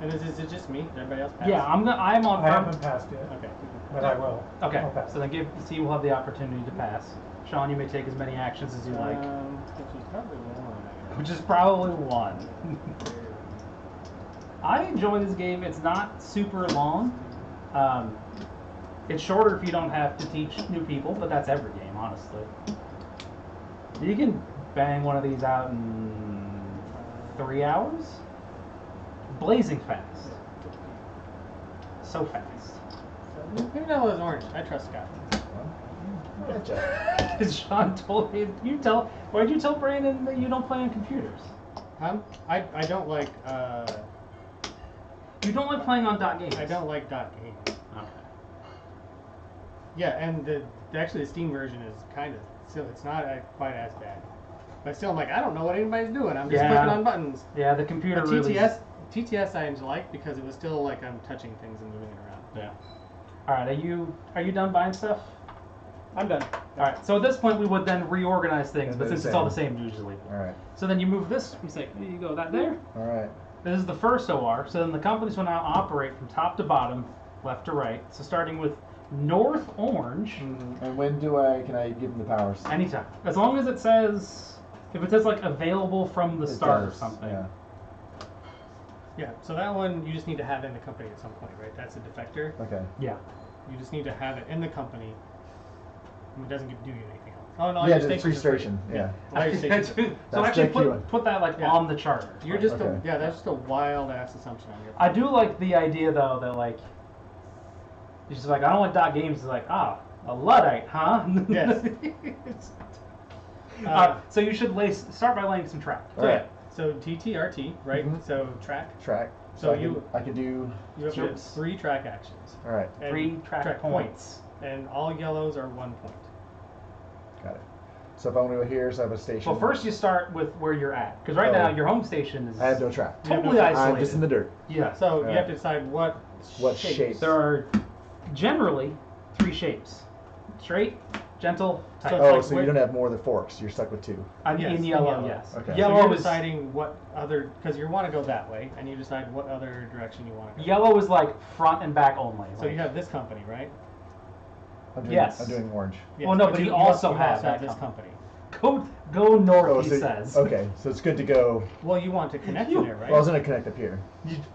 And is it just me? Did everybody else pass? Yeah, I'm on. I haven't passed yet, Okay. but I will. Okay, I'll pass. so then you will have the opportunity to pass. Sean, you may take as many actions as you like, Which is probably one. which is probably one. I enjoy this game. It's not super long. It's shorter if you don't have to teach new people, but that's every game, honestly. You can bang one of these out in 3 hours. Blazing fast. So fast. Maybe that was orange. I trust Scott. Gotcha. Because Sean told me, why'd you tell Brandon that you don't play on computers? I don't like, You don't like playing on dot games? I don't like dot games. Okay. Yeah, and actually the Steam version is kind of, still, it's not quite as bad. But still, I'm like, I don't know what anybody's doing. I'm just clicking on buttons. Yeah, the computer But really... TTS I like because it was still like I'm touching things and moving it around. Yeah. All right, are you done buying stuff? I'm done. All right, so at this point we would then reorganize things, And but they're since the it's all the same. same usually. All right. So then you move this, you say, here you go, that there. All right. This is the first OR, so then the companies will now operate from top to bottom, left to right. So starting with North Orange, And when can I give them the powers? anytime. As long as it says, if it says like available from the It start or does, something. Yeah. Yeah, so that one you just need to have in the company at some point, right? That's a defector. Okay. Yeah. You just need to have it in the company. And it doesn't do you anything else. Oh no, Yeah, your the stations are free. registration. Yeah. All your stations are free. So That's actually the key one. put that like Yeah. on the charter. You're just Okay. that's just a wild ass assumption on your I part. do like the idea though that like it's just like I don't like dot games. It's like a Luddite, huh? Yes. So you should start by laying some track. All right. So TTRT, right? Mhm. So track. Track. So I can do. You have Chips. 3 track actions. All right. And 3 track points. And all yellows are 1 point. Got it. So if I want to go here, so I have a station. Well, first you start with where you're at, because right Oh. now your home station is I have no track. totally isolated. I'm just in the dirt. Yeah. So All you have right. to decide what shape. There are generally 3 shapes: straight, gentle, tight. So- Oh, like so wait- you don't have more than forks. You're stuck with 2. I'm Yes, in in yellow, yellow. yes. Okay. So Yellow you're is deciding what other, because you want to go that way, and you decide what other direction you want to go. yellow is like front and back only. So you have this company, right? Yes. I'm doing orange. Well, no, but you also you have that this company. company. Go north, Oh, he so, says. Okay, so it's good to go. Well, you want to connect in there, right? Well, I was going to connect up here.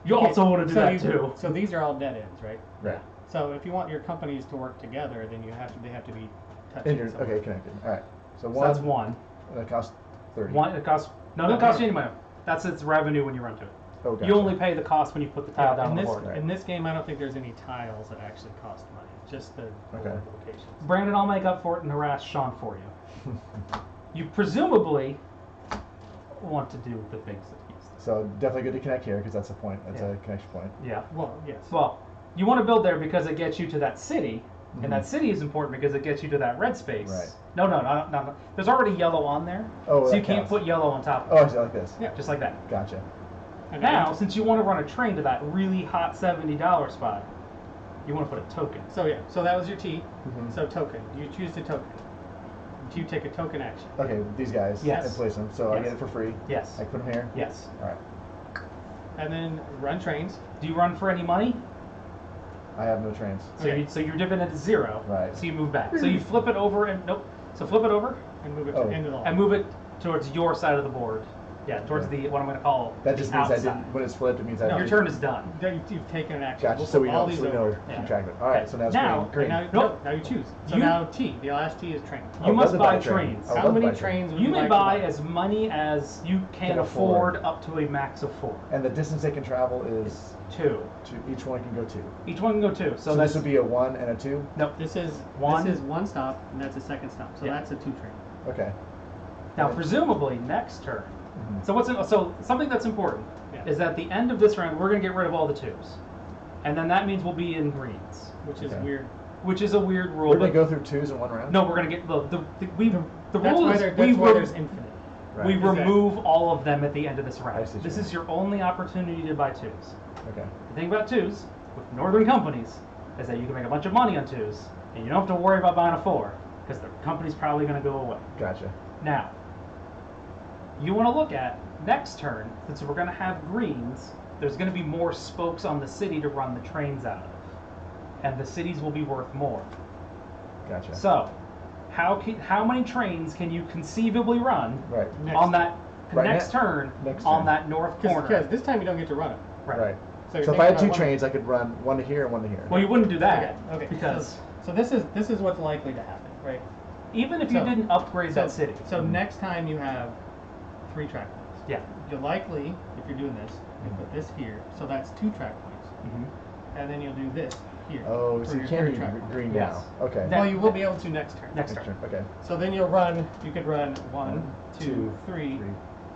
You also want to do so that you- too. So these are all dead ends, right? Right. So if you want your companies to work together, then they have to be touching. somewhere. Okay, connected. All right. So So one. that's one. That costs 30. One. It costs. No, it doesn't cost you any money. That's its revenue when you run to it. Oh, gotcha. You only pay the cost when you put the tile down on the board. Right. In this game, I don't think there's any tiles that actually cost money. Just the Okay. board locations. Brandon, I'll make up for it and harass Sean for you. You presumably want to do the things that he's doing. So definitely good to connect here because that's a point. That's Yeah. a connection point. Yeah. Well, yes. Well, you want to build there because it gets you to that city, Mhm. and that city is important because it gets you to that red space. Right. No. There's already yellow on there, Oh, so that you can't counts. put yellow on top of Oh, it. I see, like this. Yeah. Just like that. Gotcha. And Now, since you want to run a train to that really hot $70 spot, you want to put a token. So yeah, so that was your T. Mhm. So token. You choose the token. You take a token action. Okay, these guys. Yes. And place them. So I Yes. get it for free. Yes. I put them here. Yes. All right. And then run trains. Do you run for any money? I have no trains. So, Okay. so your dividend is 0. Right. So you move back. So you flip it over and nope. So flip it over And move it Oh. to end of the line. and move it towards your side of the board. Yeah, towards Okay. the what I'm going to call That just the means outside. I didn't. When it's flipped, it means I. No, Your didn't- turn is done. Then you've taken an action. Gotcha. We'll So we flip all know. these So we know. over. Yeah. Keep track of it. All right. So now it's Now- green. Now, Green. Nope. now you choose. So You- now T. The last T is train. I You would must love to buy a train. trains. I would How love to many buy a train. trains would You you may like buy to buy? as many as you can Can afford afford. up to a max of 4. And the distance they can travel is 2. each one can go 2. Each one can go 2. So So that's this would be a 1 and a 2. nope. This is One. This is one stop, and that's a second stop. So Yeah. that's a 2 train. Okay. Now presumably next turn. Mhm. So something that's important Yeah. is at the end of this round we're going to get rid of all the 2s, and then that means we'll be in greens, Which is Okay. weird. which is a weird rule. We're gonna but- go through 2s in one round. No, we're going to get the That's rule why, is that's we why re- there's infinite. Right. we Is that- remove all of them at the end of this I round. see what This you is your only opportunity to buy 2s. Okay. The thing about 2s with northern companies is that you can make a bunch of money on 2s, and you don't have to worry about buying a 4 because the company's probably going to go away. Gotcha. Now, you want to look at next turn, since we're going to have greens, there's going to be more spokes on the city to run the trains out of, and the cities will be worth more. Gotcha. So, how many trains can you conceivably run Right. Next. on that Right, next turn next on turn. that north corner? Because this time you don't get to run it. Right. you're So if I had thinking two about trains, I could run one to here and one to here. Well, you wouldn't do that Okay. because So this is what's likely to happen, right? even if you So- didn't upgrade that city, So next time you have 3 track points. yeah. You'll likely, if you're doing this, you put this here, so that's 2 track points, and then you'll do this here. Oh, for so you your can third do track point. green Yes. now. Okay. That- Well, you will be able to next turn. Next turn. Okay. So then you could run 1, 2, 3,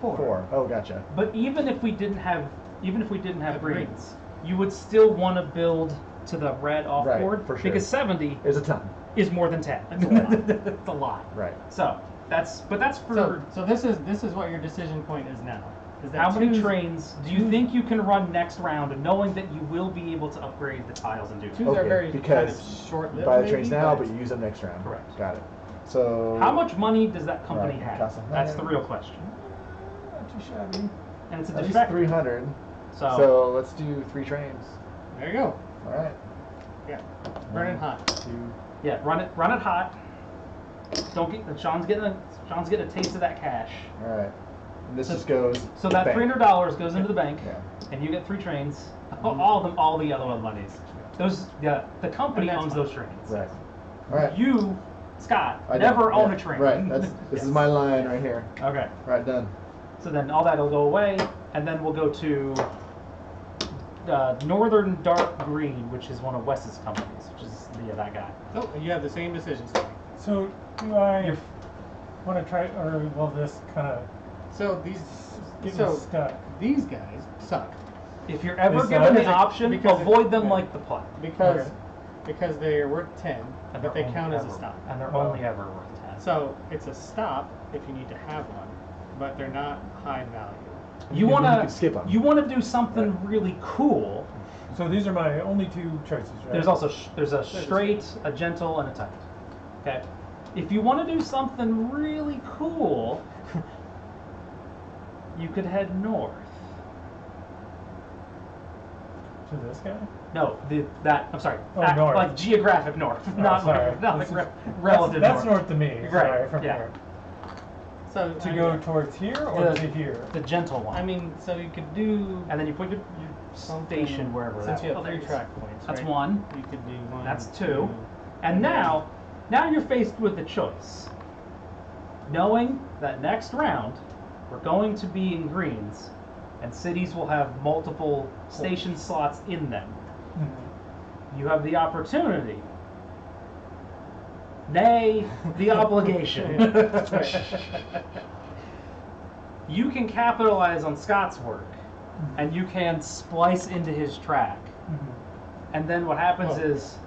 4. 4. Oh, gotcha. But even if we didn't have The greens, you would still want to build to the red off Right, board for sure. because 70 There's a ton. is more than 10. That's a lot. It's a lot. Right. So that's for So this is what your decision point is now. Is that how many twos- trains do you think you can run next round, knowing that you will be able to upgrade the tiles and do that? Twos are Okay, very because kind of short-lived. You buy the maybe, trains now, but you use them next round. Correct. Got it. So. How much money does that company Right, have? costs That's the 100. real question. Not too shabby. And it's a At least defect. 300. So, So let's do 3 trains. There you go. All right. Yeah. Burning hot. 2. yeah, run it hot. Don't get Sean's getting a taste of that cash. All right. And this So- just goes. So to that the bank. $300 goes into the bank, Yeah. and you get 3 trains. All the other monies. Those the company And that's owns fine. those trains. Right. All right. You, Scott, I never don't, own yeah. a train. Right. This Yes. is my line right here. Okay. Right. Done. So then all that'll go away, and then we'll go to Northern Dark Green, which is one of Wes's companies, which is that guy. Oh, and you have the same decisions. So do I You're- want to try, or will this kind of So these get me so stuck? these guys suck If you're ever Is given that- the option, because it- avoid them yeah. like the plague. because they are worth 10, And but they're they only count as a ever- stop. And they're only ever worth 10. So it's a stop if you need to have one, but they're not high value. you You wanna can skip 'em. you wanna do something really cool. So these are my only 2 choices, right? There's also there's a straight, a gentle, and a tight. Okay. If you want to do something really cool, you could head north. to this guy. No, I'm sorry. Oh, north. Like geographic north, Oh, not sorry. not This like is- relative That's north. north to me. Right, Sorry, from yeah. here. So To go towards here or The- to here? The gentle one. I mean, so you could do and then you put your something- station wherever. Since that, you have there 3 it is. track points, That's right? one. You could do 1. That's 2. 2. And now you're faced with the choice. Knowing that next round we're going to be in greens, and cities will have multiple station slots in them. Mhm. You have the opportunity, nay, the obligation. You can capitalize on Scott's work, and you can splice into his track. Mhm. And then what happens Well- is,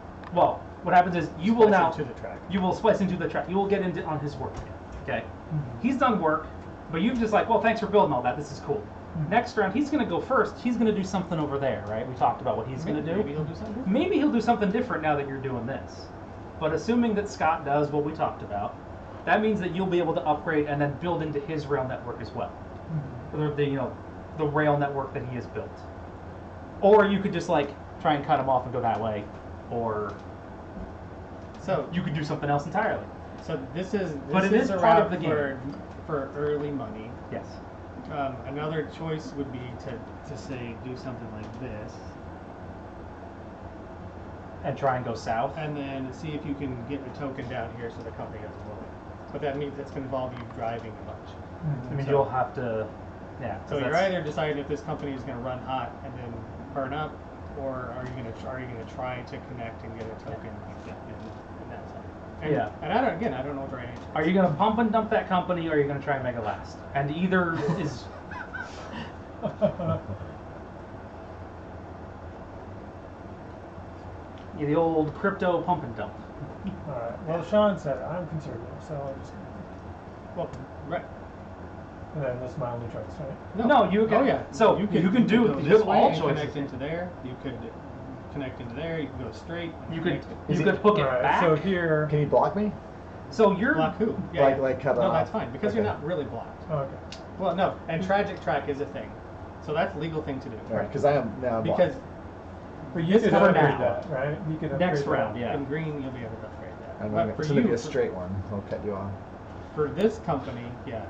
what happens is you will Splice now into the track. you will splice into the track. You will get into on his work again. Okay, Mhm. he's done work, but you've just like, well, thanks for building all that. This is cool. Mhm. Next round, he's gonna go first. He's gonna do something over there, right? We talked about what he's gonna do. Maybe he'll do something. Maybe he'll do something different now that you're doing this. But assuming that Scott does what we talked about, that means that you'll be able to upgrade and then build into his rail network as well. Mhm. Or the rail network that he has built. Or you could just like try and cut him off and go that way, or So you could do something else entirely. So this is But it is a part route of the game. for early money. Yes. Another choice would be to say do something like this, And try and go south. and then see if you can get a token down here so the company doesn't blow it. But that means it's going to involve you driving a bunch. Mhm. I mean, So- you'll have to, yeah. 'cause So you're that's- either deciding if this company is going to run hot and then burn up, or are you going to try to connect and get a token like that in that zone? And, Yeah. And I don't know what the right answer is. Are you gonna pump and dump that company, or are you gonna try and make it last? And either is the old crypto pump and dump. All right. Well, Sean said it. I'm conservative, so I'll just. Well, right. And then this is my only choice, right? No, you can. Oh yeah. So you can do go you this have way all and choices. Connect into there. You could connect into there. You can go straight. You could connect you Is could it- hook it All right. back. So here. Can you block me? So you're block who? Like cut it No, off? that's fine because you're Okay. not really blocked. Okay. Well, no, and tragic track is a thing, so that's a legal thing to do. All right, because I am now blocked. Because But you This could is for upgrade now. that, right? You could upgrade Next that. round, yeah. in green you'll be able to upgrade that. I'm But gonna, for it's going to be you, a straight one. I'll cut you off. for this company, yeah,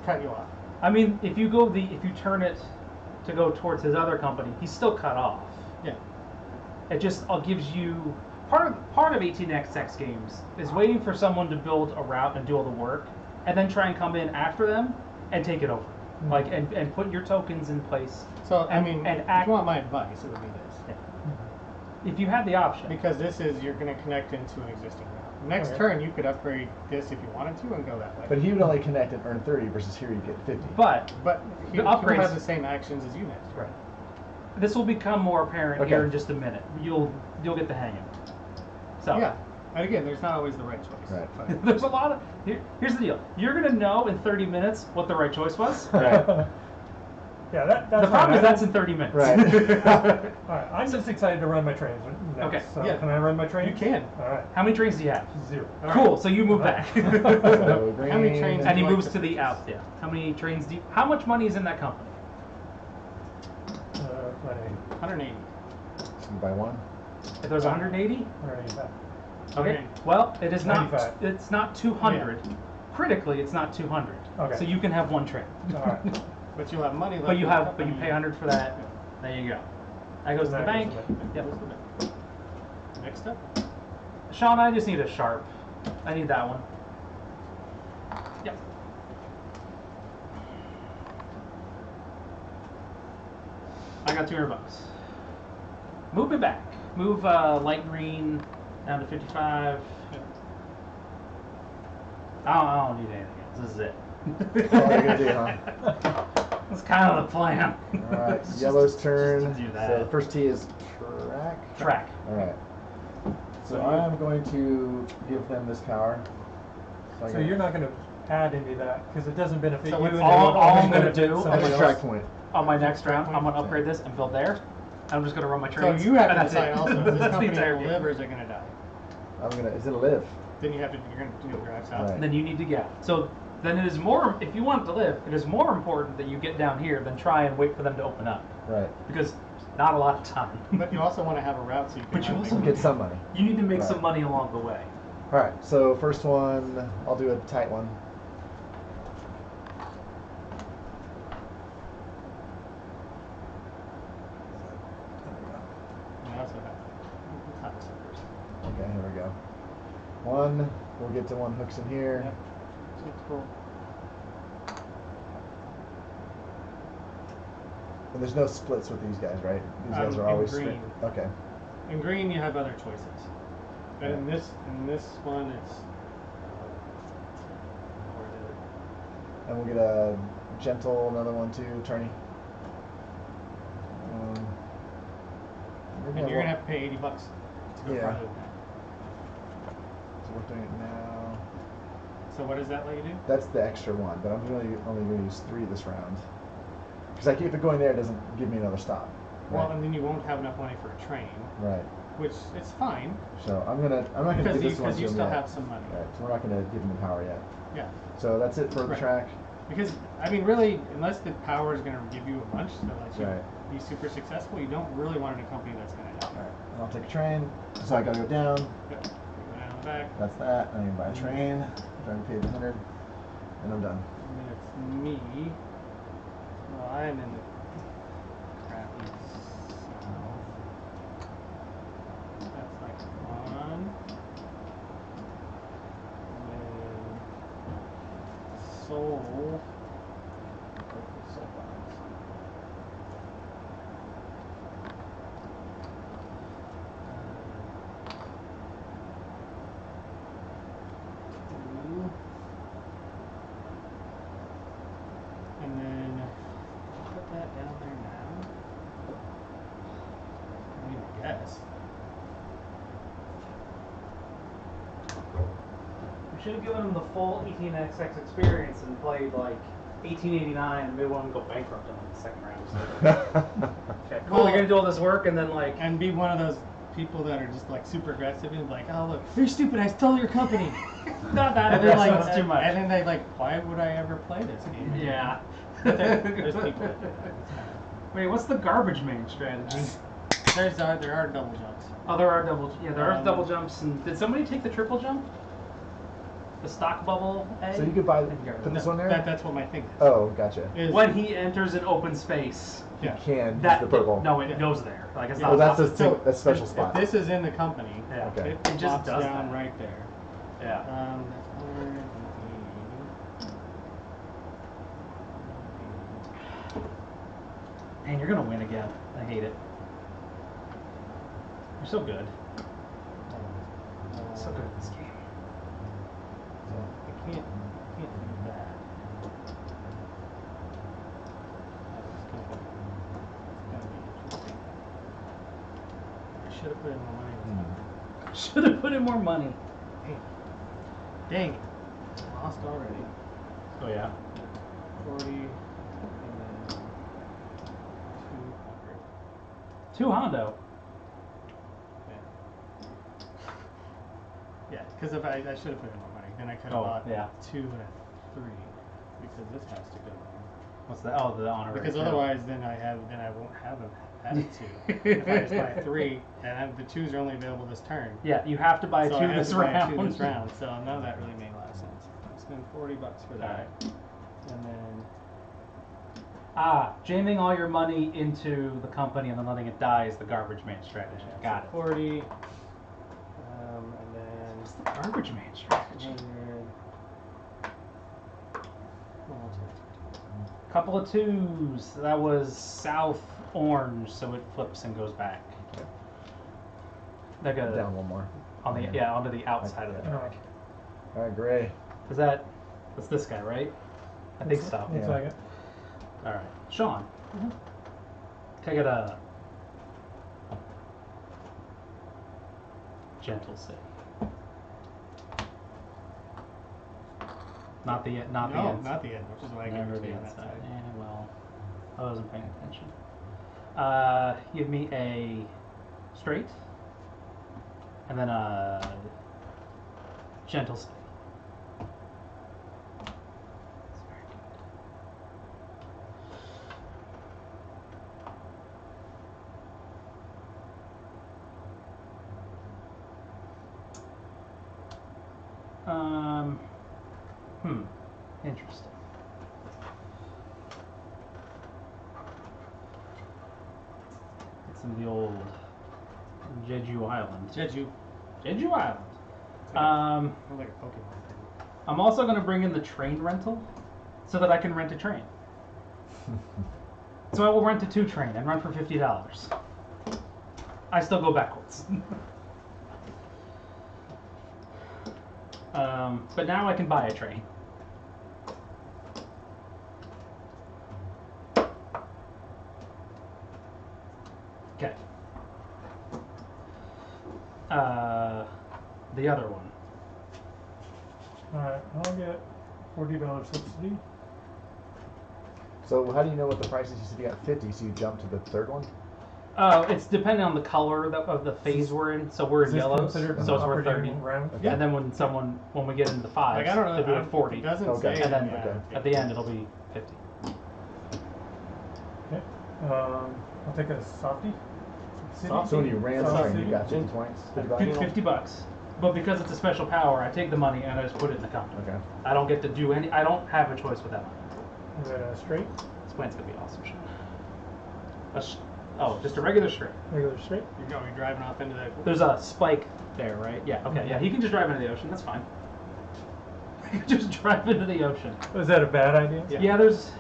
cut you off. I mean, if you turn it to go towards his other company, he's still cut off. Yeah. It just gives you part of 18xx games is waiting for someone to build a route and do all the work, and then try and come in after them and take it over, like and put your tokens in place. So and, I mean, and if you want my advice, it would be this. If you had the option. Because this is, you're going to connect into an existing route. Next turn, you could upgrade this if you wanted to and go that way. But he would only connect and earn 30 versus here you get 50. But he the will upgrades have the same actions as you next. Right. This will become more apparent Okay. here in just a minute. You'll get the hang of it. So Yeah. And again, there's not always the right choice. Right. But there's a lot of here's the deal. You're gonna know in 30 minutes what the right choice was. Right. Yeah, that's The problem is fine. that's in 30 minutes. Right. All right, I'm just excited to run my trains next. Okay. So Yeah. can I run my trains? you can. All right. How many trains do you have? 0. All right. Cool. So you move back. So How many green. trains And he would you moves like to the purchase? out. Yeah. How many trains do you? How much money is in that company? Plenty. 180. So you buy one. If there's 180. 185. Okay. Well, it is not. 95. It's not 200. Critically, it's not 200. Okay. So you can have one train. All right. But you'll have money left. But you in the have, but you company. pay 100 for that. There you go. That goes to the That bank. goes to the bank. Yep. Goes to the bank. Next up. Sean, I just need a sharp. I need that one. Yep. I got $200. Move it back. Move light green down to 55. I don't need anything else. This is it. That's all you're gonna do, huh? That's kind of the plan. All right. It's Yellow's just turn. to do that. So the first T is track. Track. All right. So I'm going to give them this power. I So get- you're not going to add any of that because it doesn't benefit So you. what's and all- it all I'm only gonna benefits do- That's somebody a else. track point. On my next round, I'm gonna upgrade this and build there. I'm just gonna run my trains. So you have and to that's decide it. also, is That's this the company entire going to game. live or is it going to die? Is it a live? Then you're going to do the drive south. Right. Then you need to get. So then it is more. If you want it to live, it is more important that you get down here than try and wait for them to open up, Right. because not a lot of time. But you also want to have a route so you can But you run also things. Get some money. You need to make Right. some money along the way. All right. So first one, I'll do a tight one. You also have time servers. Okay, here we go. One. We'll get to one hooks in here. Yep. So it's cool. And there's no splits with these guys, right? These guys are In always green. Okay. In green, you have other choices. But in this one, it's And we'll get a gentle, another one too, attorney. and you're gonna have to pay $80 to go Yeah. farther than that. So we're doing it now. So what does that let you do? That's the extra one, but I'm really only going to use 3 this round. Because I keep it going there, it doesn't give me another stop. Right. Well, and then you won't have enough money for a train, Right. which it's fine So I'm not going to give this one because to you him still yet. have some money. Right. So we're not going to give him the power yet. Yeah. So that's it for the Right. track. Because I mean, really, unless the power is going to give you a bunch that lets you Right. be super successful, you don't really want a company that's going to help. All right. And I'll take a train. So I got to go down. Yep. Go down the back. That's that. I can buy a train. Trying to pay the 100, and I'm done. And then it's me. Well, I'm in the crappy south. That's like one. And then soul. Soul bonds. Two. And then put that down there now. I mean, I guess. We should have given them the full 18xx experience and played like 1889 and maybe one of them go bankrupt in like the second round. Okay, cool. Well- You're gonna do all this work and then like. And be one of those people that are just like super aggressive and like, oh look, you're stupid, I stole your company. Not that And then like, aggressive, that's too much. and then they like, why would I ever play this game? Yeah. But there's people that do that. It's kind Wait, what's the garbage main strategy? of- there are double jumps. Oh, there are double. Yeah, there are double jumps. And did somebody take the triple jump? the stock bubble A. So you could buy, I can get rid of put this that. one there? That's what my thing is. Oh, gotcha. Is- When he enters an open space, You Yeah. can use that the purple. no, it Yeah. goes there. Like it's Yeah. not. Oh, that's a So that's a special if spot. this is in the company, yeah. Okay. it just just does down that. right there. Yeah. That's 180. Man, you're gonna win again. I hate it. You're so good. So good at this game. So I can't do that. I should have put in more money this time. Should have put in more money. Dang it. Lost already. Oh yeah. 40 and then 200. Two Hondo. Yeah, because if I should have put in more money, then I could have Oh, bought yeah. 2 and a 3, because this has to go. What's that? Oh, the honorary. Because two. otherwise, then I won't have a 2. If I just buy 3, and the 2s are only available this turn. Yeah, you have to buy So two I have this to buy round. 2 this round. So none of that really made a lot of sense. I spent $40 for that, and then Jamming all your money into the company and then letting it die is the garbage man strategy. Got it. 40, and then What's the garbage man strategy? 100. Couple of 2s. That was south orange, so it flips and goes back. Like a Down one more. on the onto the outside of the Oh, deck. All right, gray. Is that's this guy, right? I think so. Looks Yeah. like it. All right, Sean. Can I get a gentle city? Not the end. Not the end, which is why I gave Never it to the you on that inside. side. Yeah, well, I wasn't paying attention. Give me a straight, and then a gentle city. That's very good. Interesting. It's in the old Jeju Island. Jeju. Jeju Island. It's like a Pokemon thing. I'm also going to bring in the train rental so that I can rent a train. So I will rent a 2 train and run for $50. I still go backwards. But now I can buy a train. Okay. The other one. Alright, I'll get $40 subsidy. So how do you know what the price is? You said you got 50, so you jump to the third one? It's depending on the color of the phase we're in. So we're Is in this yellows, considered so an it's worth 30. operating round? Okay. And then when we get into the 5s, Like, I don't know. it'll be like 40. It doesn't Okay. say. And then yeah, okay. at the end, it'll be 50. Okay. I'll take a softie. City. So when you ran Soft something, city. you got 50 points? 50 bucks? $50. But because it's a special power, I take the money and I just put it in the company. Okay. I don't get to do any. I don't have a choice with that money. Is that a straight? This plan's gonna be awesome. Just a regular straight. Regular straight? You're driving off into the. There's a spike there, right? Yeah. Okay. Yeah. He can just drive into the ocean. That's fine. He can just drive into the ocean. Was that a bad idea? Yeah. There's.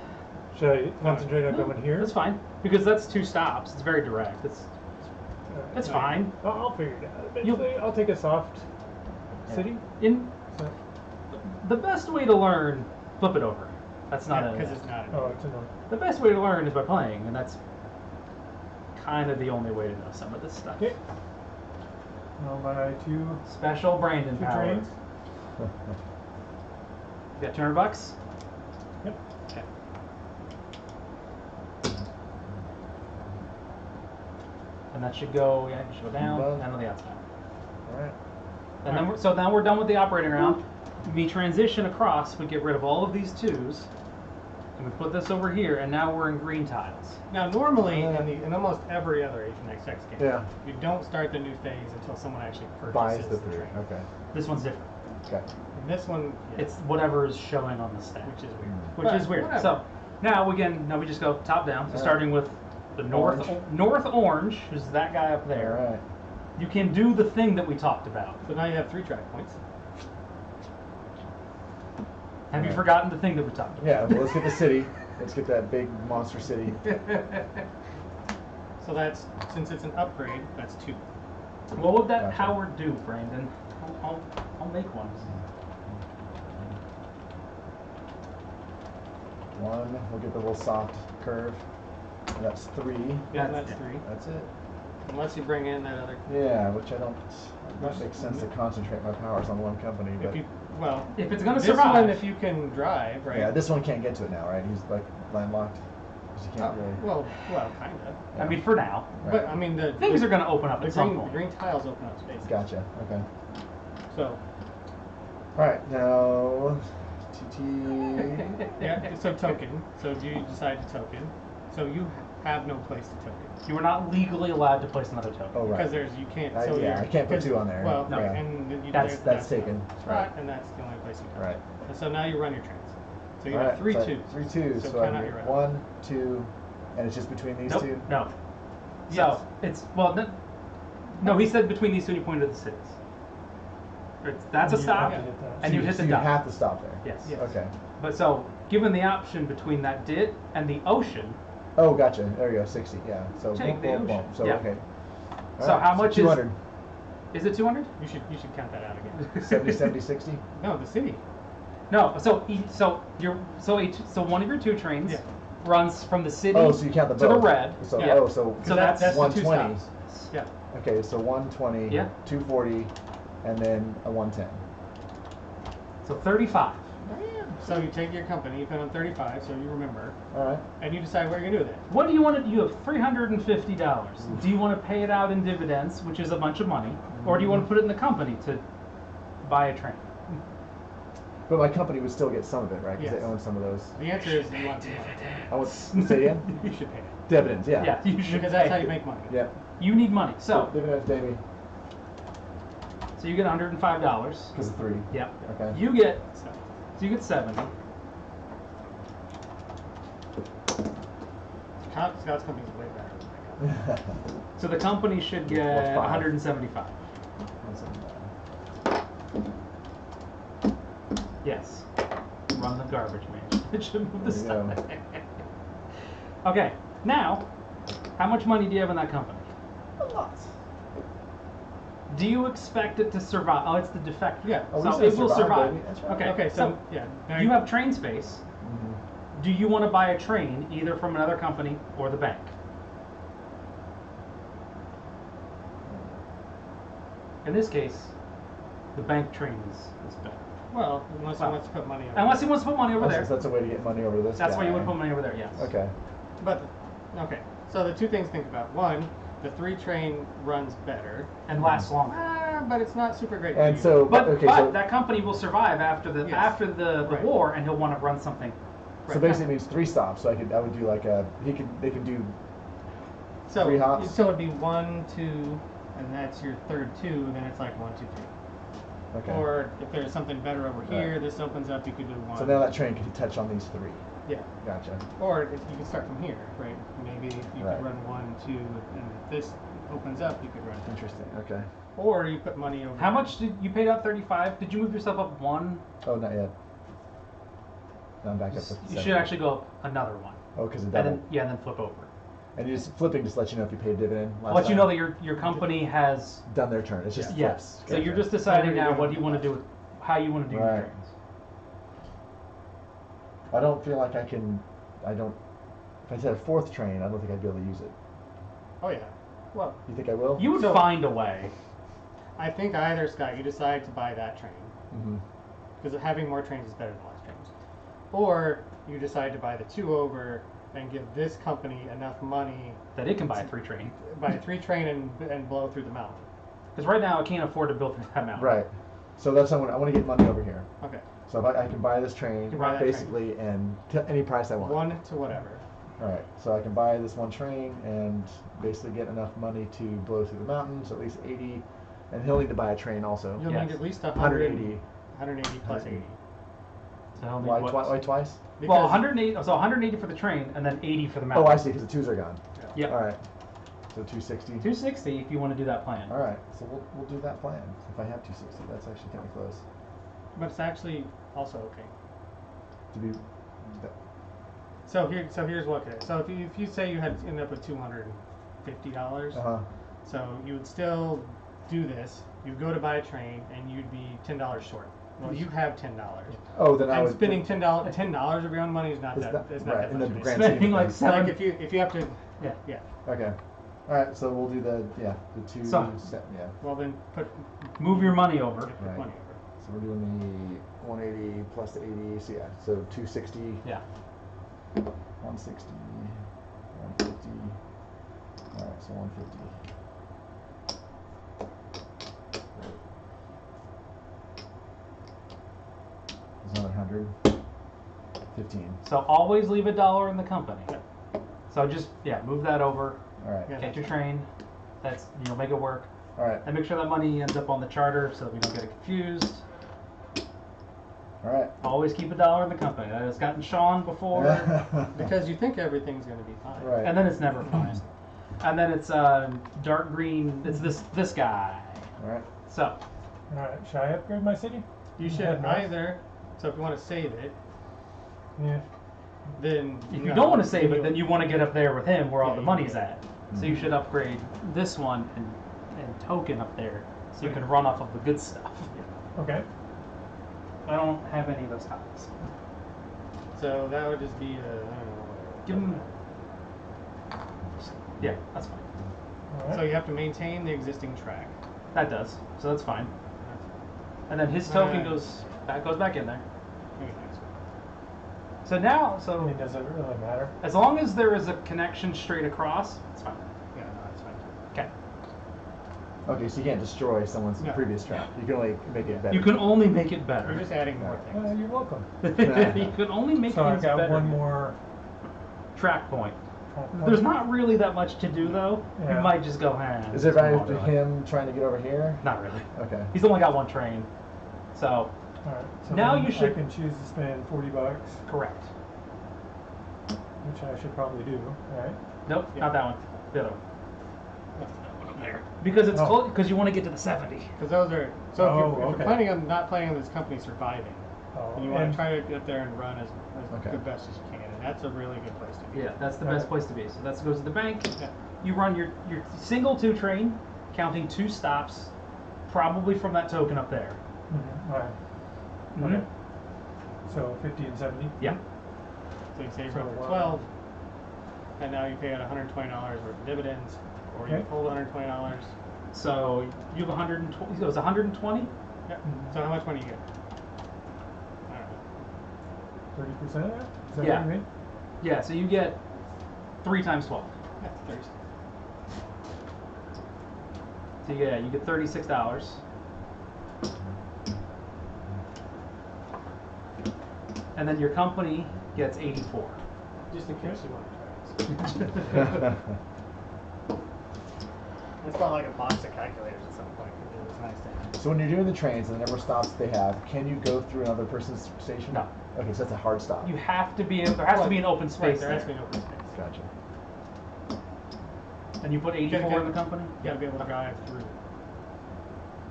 Should I concentrate on going here? That's fine because that's 2 stops. It's very direct. Alright. It's fine. I'll figure it out eventually. I'll take a soft city. So, The best way to learn, flip it over. That's not Because it's not. oh, it's annoying. The best way to learn is by playing, and that's kind of the only way to know some of this stuff. Okay. I'll buy 2 Special Brandon powers. trains. You got $200? Yep. Okay. And that should go. Yeah, it should go down Above. and on the outside. Alright. And then now we're done with the operating round. We transition across. We get rid of all of these 2s, and we put this over here. And now we're in green tiles. Now, normally in almost every other Age of XX game, Yeah. you don't start the new phase until someone actually Buys purchases the the 3. train. Okay. This one's different. Okay. And this one, yeah, It's whatever is showing on the stack, which is weird. which But is weird. whatever. So now we just go top down. So Alright. starting with the north orange, who's that guy up there. All right. You can do the thing that we talked about. So now you have 3 track points. Have you Yeah. forgotten the thing that we talked about? Yeah. Well, let's get the city. Let's get that big monster city. So that's, since it's an upgrade, that's 2. What would that Gotcha. Howard do, Brandon? I'll make one. 1. We'll get the little soft curve. And that's 3. Yeah, and that's 3. That's it. Unless you bring in that other. Yeah, which I don't. That makes sense to concentrate my powers on one company, but If you, well, If it's gonna this survive. one, if you can drive, right? yeah, this one can't get to it now, right? He's like landlocked. 'Cause he Oh, can't really. well, kind of. I mean, for now, But I mean, the things are going to open up the at some green, point. the green tiles open up space. Gotcha. Okay. So All right, now TT. yeah, so token. So you decide to token. So you have no place to token. You are not legally allowed to place another token. Oh right. Because you can't. So yeah, you're- I can't put 'cause- 2 on there. Well, No. yeah. and then you, That's taken. Right, and that's the only place you can. Right. And so now you run your trains. So you All have right, 3 so 2s. 3 2s. So So I count out get your 1, 2, and it's just between these Nope. 2. No. Yes. So it's no. He said between these two, and he pointed to the cities. That's a You stop, have to hit that. and you hit so the you dot. have to stop there. Yes. Yes. Okay. But so, given the option between that dit and the ocean, Oh, gotcha. There you go. 60. Yeah. So Take the ocean. So Yeah. okay. So how much is- 200. is it 200? You should count that out again. 70, 70, 60. No, the city. No. So one of your 2 trains Yeah. runs from the city Oh, so you count the to the boat. red. So Yeah. so So that's the 120. 2 stops. Yeah. Okay, so 120, Yeah. 240, and then a 110. So 35. So you take your company, you put on 35, so you remember, All right. and you decide what you're gonna do with it. What do you want to? You have $350. Do you want to pay it out in dividends, which is a bunch of money, or do you want to put it in the company to buy a train? But my company would still get some of it, right? Because Yes. they own some of those. The answer is you want to. I would say again. You should pay it. Dividends, yeah. Yeah, you should. Because that's how pay. you make money. Yeah. You need money, so Dividends, baby. you get $105. Because of 3. Yep. Okay. You get So, 70. Scott's company's way better than my company. So the company should get Well, 5. 175. Yes. Run the garbage man. It should move the There you stuff. Okay. Now, how much money do you have in that company? A lot. Do you expect it to survive? Oh, it's the defect. Yeah. Oh, we So said it will survive. baby. That's right. Okay. Okay, so yeah. Now you have train space. Mhm. Do you want to buy a train either from another company or the bank? In this case, the bank train is better. Well, unless he Well, wants to put money on Unless he wants to put money over there. That's a way to get money over to this That's why you guy. would put money over there, yes. Okay. But, okay. So the 2 things to think about. 1, the 3 train runs better. And lasts longer. But it's not super great. And for you. so, But, okay, but so that company will survive after the Yes. the Right. war, and he'll want to run something. so basically it means 3 stops. So I would do like they could do So, 3 hops? So it'd be 1, 2, and that's your third 2. Then it's like 1, 2, 3. okay. Or if there's something better over here, Right. this opens up. You could do 1. So now that train could touch on these 3. Yeah. Gotcha. Or if you can start from here, right? Maybe you Right. could run 1, 2, and if this opens up, you could run. Interesting. Okay. Or you put money over. How much did you paid out? 35. Did you move yourself up 1? Oh, not yet. Now I'm back up to You 70. should actually go up another 1, Oh, because it and doubled. then and then flip over. And you just flipping just let you know if you paid a dividend. I'll let you know that your company has done their turn. It's just yes. flips. So you're Gotcha. just deciding Whatever now you're what doing. you want to do with how you want to do your Right. trains. I don't feel like I can. I don't. If I said a 4th train, I don't think I'd be able to use it. Oh yeah. Well, You think I will? You would So- find a way. I think either Scott, you decide to buy that train Mm-hmm. because having more trains is better than less trains, or you decide to buy the 2 over and give this company enough money, That it can buy a 3 train. buy a 3 train and blow through the mountain. Because right now I can't afford to build through that mountain. Right. So that's I want to get money over here. Okay. So if I can buy this train can buy that basically and any price I want. 1 to whatever. All right. So I can buy this 1 train and basically get enough money to blow through the mountains, at least 80. And he'll need to buy a train also. You'll Yes. need at least 180. 180 plus 80. So he'll need Why, what? why twice? Well, Because- 180. So 180 for the train, and then 80 for the mountain. Oh, I see, because the 2s are gone. Yep. All right. So 260. 260 if you want to do that plan. All right. So we'll do that plan. If I have 260, that's actually kind of close. But it's actually also okay. To be. So here's what could. So if you say you had ended up with $250, so you would still do this. You'd go to buy a train, and you'd be $10 short. Well, you have $10. Oh, then I And would. spending $10 of your own money is not that. It's not right, that in much the of a grand spend. scheme of Spending like things. seven. Like if you have to. Yeah. Yeah. Okay. All right. So we'll do the 2. So- Yeah. Well then Move your money over. put Right. money over. So we're doing the 180 plus the 80. So yeah. So 260. Yeah. 160. 150. All right. So 150. There's another 100. 15. So always leave $1 in the company. So just move that over. All right. Yeah. Get your train. That's make it work. All right. And make sure that money ends up on the charter so that we don't get it confused. All right. Always keep $1 in the company. It's gotten Sean before, Because you think everything's going to be fine. Right. and then it's never fine. And then it's dark green. It's this guy. All right. So All right, should I upgrade my city? You should Head north? either. So if you want to save it, Yeah. then if you don't want to save it, then you want to get up there with him where all Yeah, the you money's do. at. So you should upgrade this one and token up there so you can run off of the good stuff. Okay. I don't have any of those tiles. So that would just be I don't know. Whatever. Give him. Yeah, that's fine. All right. So you have to maintain the existing track. That does. So that's fine. And then his token Alright. goes back in there. Maybe next one. So now, I so mean, does it really matter? as long as there is a connection straight across, it's fine. Yeah, no, that's fine. Okay. Okay, so you can't destroy someone's No. previous trap. You can only make it better. You can only make it We're better. just adding more things. You're welcome. You can only make So I've things got better. one more. Track point. track There's point. not really that much to do though. Yeah. You might just go, Is it right after really. him trying to get over here? Not really. Okay. He's only got one train. So, All right. So Now then you should- I can choose to spend $40, correct. which I should probably do. Right. Nope, Yeah. not that one. The other one. Because it's Oh. close, because you want to get to the 70. Because those are. So if, Oh, you're okay. planning on not planning on this company surviving, Oh, and you want and- to try to get there and run as Okay. the best as you can, and that's a really good place to be. Yeah, that's the Right. best place to be. So that goes to the bank. Yeah. You run your single 2 train, counting 2 stops, probably from that token up there. Mhm, all right. Mhm. Okay. So 50 and 70. Yeah. So you save So up for wow. 12, and now you pay out $120 worth of dividends, or you Okay. hold $120. So you have 120. It was 120. Yeah. Mhm. So how much money you get? I don't know. 30% of that? Is that Yeah. what you mean? Yeah. So you get 3 times 12. Yeah, 30. So yeah, you get $36. And then your company gets 84. Just in case you want to try it. It's not like a box of calculators at some point. It was nice to have. So when you're doing the trains and the number of stops they have, can you go through another person's station? No. Okay, so that's a hard stop. You have to be. There has to be an open Right, space there there. has to be an open space. Gotcha. And you put 84 in the company. You gotta be able to drive through.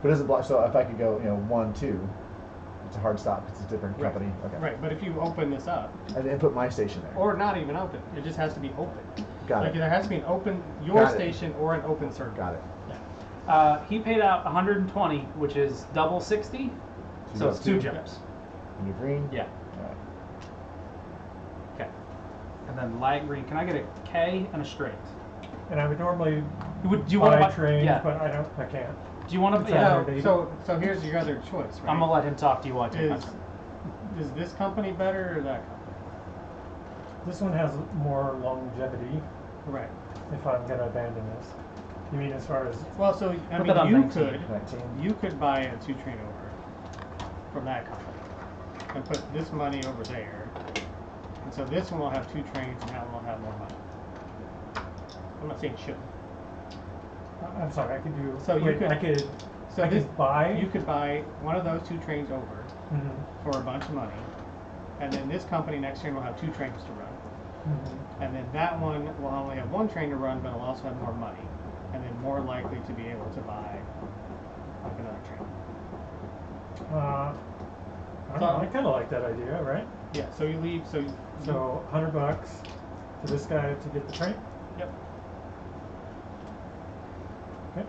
But does it block? So if I could go, 1, 2, it's a hard stop because it's a different Right. company. Okay. Right, but if you open this up, And then put my station there. or not even open, it just has to be open. Got Like it. there has to be an open, your Got it. station or an open circle. Got it. Yeah. He paid out 120, which is double 60. So So you it's got 2 two. jumps. And you're green. Yeah. All right. Okay. And then light green. Can I get a K and a straight? And I would normally Do you want to buy buy trains, Yeah. but I can't. Do you want to? It's Yeah. either- Yeah, so here's your other choice, right? I'm gonna let him talk to you while I take my Is, turn. is this company better or that company? This one has more longevity Right. if I'm going to abandon this. You mean as far as... Well, so I Put that on mean, 19. 19. you could buy a 2 train over from that company and put this money over there, and so this one will have 2 trains and that one will have more money. I'm not saying should. I'm sorry, I could do... So you wait, could- I could... So I this could buy... You could buy one of those 2 trains over, for a bunch of money, and then this company next turn will have 2 trains to run, and then that one will only have 1 train to run, but will also have more money, and then more likely to be able to buy like another train. I don't know, I kind of like that idea, right? Yeah. So you leave. So $100 to this guy to get the train. Yep. Okay.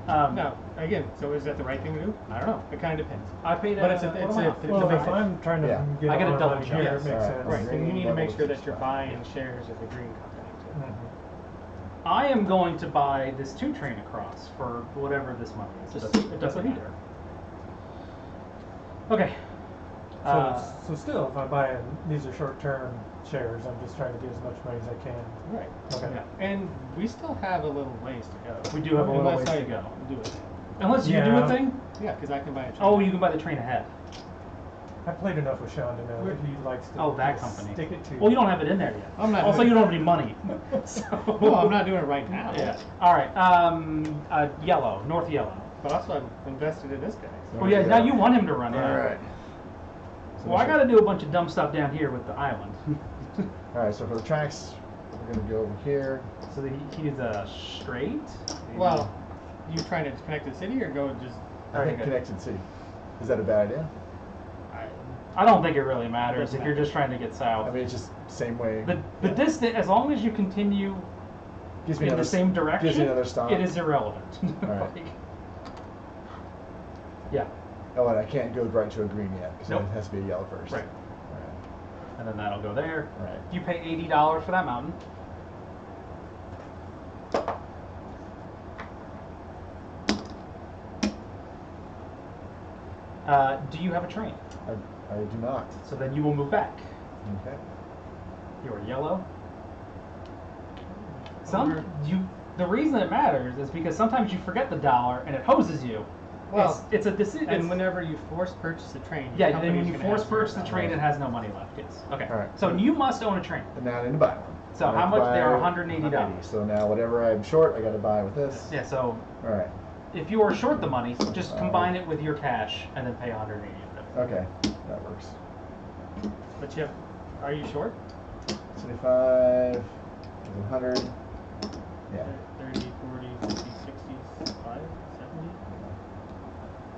Now, again, so is that the right thing to do? I don't know. It kind of depends. I paid But it's what a am I off? Well, if 55. I'm trying to Yeah. get I get a on double here, jump. it Yes. makes Alright. sense. Right. So you need to Double make sure that fifty you're five. buying shares of the green company too. I am going to buy this 2 train across for whatever this money is. It doesn't matter. Okay. So still, if I buy these are short-term shares, I'm just trying to get as much money as I can. Right. Okay. Yeah. And we still have a little ways to go. We do have a little Unless ways I to go. Do it. Unless you do Yeah. a thing. Yeah, because I can buy a train. Oh, you can buy the train ahead. I played enough with Sean to know that he likes to Oh, that just company. stick it to you. Well, you don't have it in there yet. I'm not Also, doing you it. don't have any money. So. No, I'm not doing it right now. Yeah. All right. Yellow. North yellow. But also, I'm invested in this guy. So. Oh yeah. Now you want him to run. Yeah. Alright. Well, I got to do a bunch of dumb stuff down here with the island. Alright, so for the tracks, we're going to go over here. So he's a straight. Well, you trying to connect to the city or go just? I think good. connected city. Is that a bad idea? I don't think it really matters Doesn't if you're matter. just trying to get south. I mean, it's just same way. The distance, as long as you continue Gives me in the another- same direction, Gives me another stop. it is irrelevant. Alright. Like, yeah, Oh, and I can't go right to a green yet, because Nope. it has to be a yellow first. Right. and then that'll go there. Right. You pay $80 for that mountain. Do you have a train? I do not. So then you will move back. Okay. You're yellow. Over. The reason it matters is because sometimes you forget the dollar and it hoses you. Well, it's a decision. And whenever you force purchase a train, your Yeah, then company's when you gonna force have zero purchase the train, dollars. it has no money left. Yes. Okay. All right. So you must own a train. And now I need to buy one. So I how have to much? They are buy $180. So now whatever I'm short, I got to buy with this. Yeah. So All right. if you are short the money, just combine it with your cash and then pay $180 of it. Okay, that works. But you have, are you short? 75, 100. Yeah. 30, 40, 50, 60, 65, 70?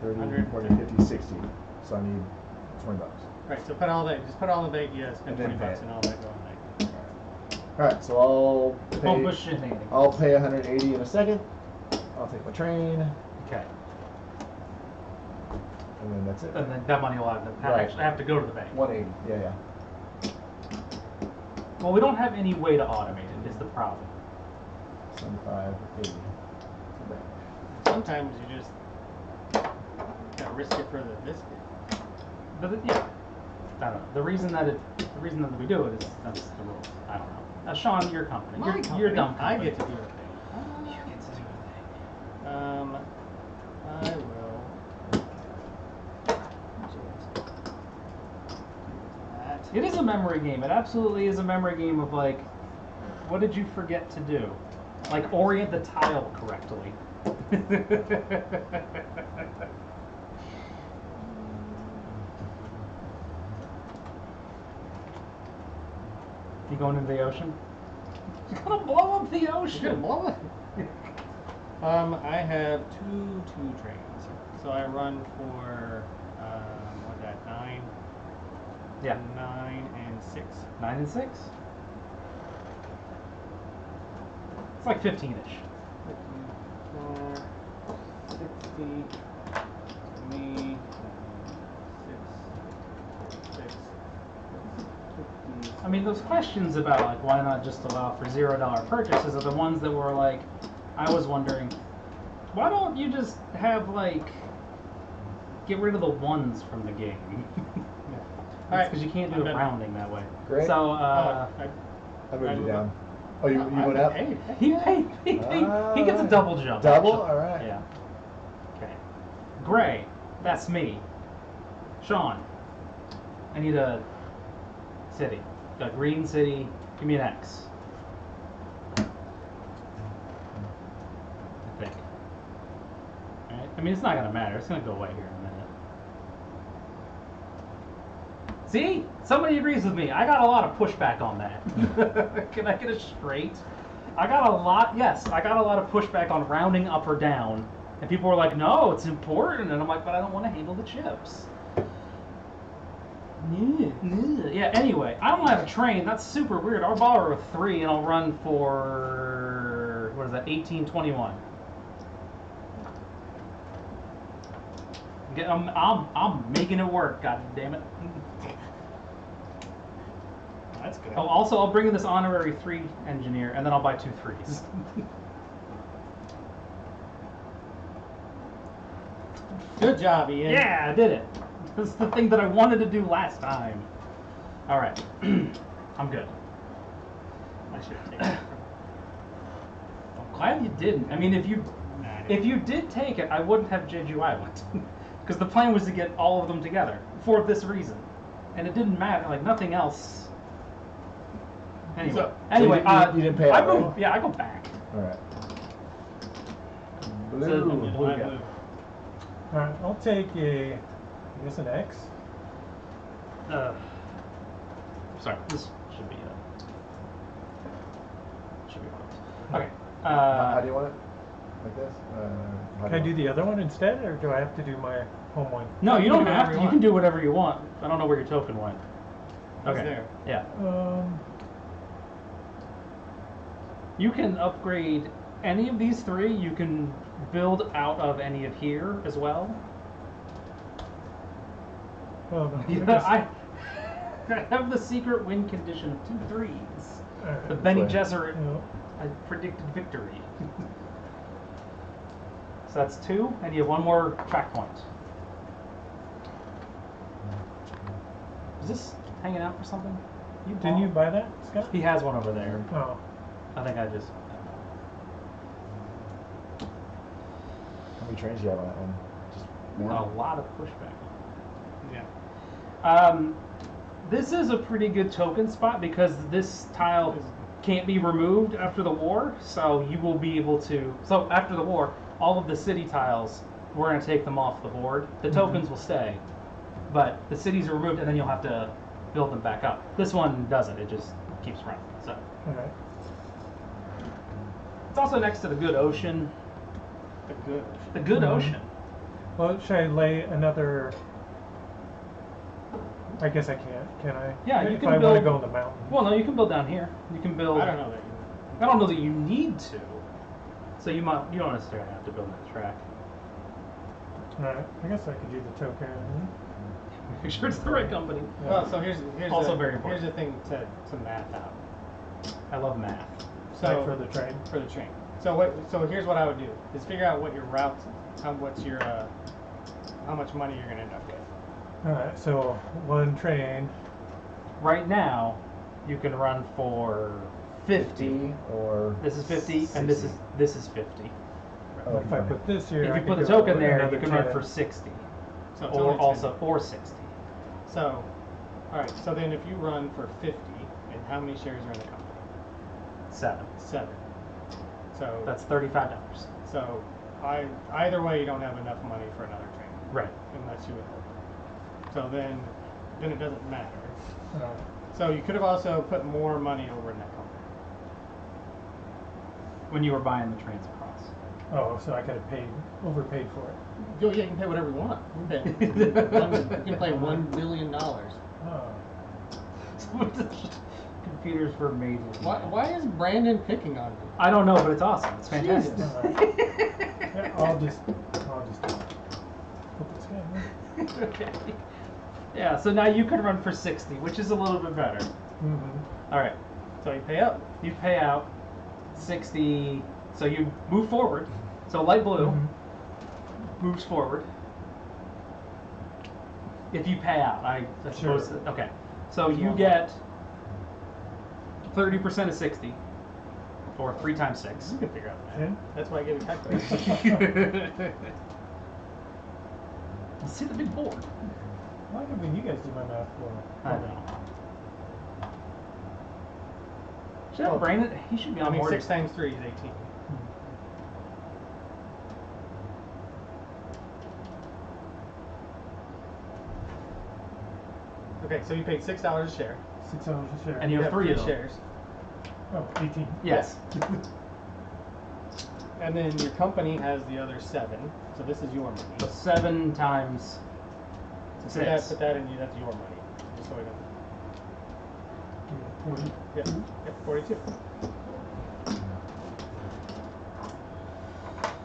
30, 100. 40, 50, 60. So I need $20. Right, so put all that, just put all the bank, yeah, spend And then 20 bucks pay it. and all that go in there. All right, so I'll Don't pay. push anything. I'll pay 180 in a second. I'll take my train, Okay. and then that's it. And then that money will Right. actually have to go to the bank. 180. Yeah, yeah. Well, we don't have any way to automate it. Is the problem? 75, 80. Sometimes you just gotta risk it for the biscuit. But yeah, I don't know. The reason that we do it is that's the rules. I don't know. Sean, your company. My You're company, dumb. I Company. get to do a thing. You get to do a thing. I will. That. It is a memory game. It absolutely is a memory game of like, what did you forget to do? Like orient the tile correctly. You going into the ocean? You're gonna blow up the You're gonna ocean. blow it. I have two trains, so I run for what's that? 9, Yeah. 9 and 6. 9 and 6. It's like 15-ish. 54, 60, me, 6, 6, 50. I mean, those questions about like why not just allow for $0 purchases are the ones that were like, I was wondering, why don't you just have like get rid of the ones from the game? All right, Because you can't do I'm it done. rounding that way. Great. So I moved you down. Oh, you went up? Hey, he gets a double jump. Double? actually. All right. Yeah. Okay. Gray, that's me. Sean, I need a city. A green city. Give me an X. I think. Alright. I mean, it's not gonna matter. It's gonna go away here in a minute. See? Somebody agrees with me. I got a lot of pushback on that. Can I get it straight? I got a lot of pushback on rounding up or down. And people were like, no, it's important. And I'm like, but I don't want to handle the chips. Yeah, anyway, I don't have a train. That's super weird. I'll borrow a 3 and I'll run for, what is that, 1821. I'm making it work, god damn it. That's good. Oh, also, I'll bring in this honorary 3 engineer, and then I'll buy 2 3s. Good job, Ian. Yeah, I did it. This is the thing that I wanted to do last time. All right, I'm good. I should have taken it. I'm glad you didn't. I mean, if you did take it, I wouldn't have JG Island, because the plan was to get all of them together for this reason, and it didn't matter. Like nothing else. Anyway, So you didn't pay out, I go, right? yeah, I go back. All right. So- Blue. Blue I guy. move. Alright, I'll take I guess an X. Sorry, this should be okay. How do you want it? Like this? How Can I do you the other one instead, or do I have to do my home one? No, you don't do have whatever to. you You want. can do whatever you want. I don't know where your token went. It's Okay. there. Yeah. Um, You can upgrade any of these 3. You can build out of any of here as well. well, no, I Yeah, guess- I have the secret win condition of 2 3s. alright. The Benny way. Gesserit No. I predicted victory. So that's 2, and you have 1 more track point. Is this hanging out for something? Didn't you buy that, Scott? He has one over there. Oh. I think I just. How many trains do you have on that one? Just one? A lot of pushback. Yeah. This is a pretty good token spot because this tile can't be removed after the war, so you will be able to. So after the war, all of the city tiles, we're going to take them off the board. The tokens will stay, but the cities are removed, and then you'll have to build them back up. This one doesn't; it just keeps running. So Alright. it's also next to the good ocean. The good. The good Mhm. ocean. Well, should I lay another? I guess I can't. Can I? Yeah, you if can I want to build- go on the mountain. Well, no, you can build down here. You can build. I don't know that you. I don't know that you need to. So you don't necessarily have to build that track. Alright. I guess I could do the token. Make sure it's the right company. Yeah. Well, so here's Also the, very important. Here's the thing to math out. I love math. So Like for the train. For the train. So here's what I would do: is figure out what your route, how much money you're gonna end up with. Alright. So 1 train. Right now, you can run for 50. Or This is 50, and this is 50. Oh, If I okay. put this here, If I you put could the go token there, another you can run 10. for 60, So it's or only 10. also or 60. So, all right. So then, if you run for 50, and how many shares are in the company? 7. 7. So That's $35. so either way, you don't have enough money for another train Right. unless you withhold. So then it doesn't matter. Alright. So you could have also put more money over in that company. When you were buying the trains across. Oh, so I could have overpaid for it. Yeah, you can pay whatever you want. You can pay $1 billion. Oh. Computers were made with Why is Brandon picking on me? I don't know, but it's awesome. It's fantastic. Jesus. Alright. Yeah, I'll just put this in. Okay. Yeah, so now you can run for 60, which is a little bit better. Mm-hmm. All right. So you pay up. You pay out 60, so you move forward. So light blue moves forward. If you pay out, I suppose. Sure. Okay. So you get 30% of 60, or 3 times 6. You can figure out that. Yeah. That's why I gave you calculator. See the big board. Why did you guys do my math for? I don't know. Should have Brandon. He should be on I mean, board. 6 times 3 is 18. Okay, so you paid $6 a share. $6 a share. And you have 3 of them. shares. Oh, 18. Yes. And then your company has the other 7. So this is your money. So 7 times So put 6. that in. That's your money. Just so we don't. 40. Yep, 42.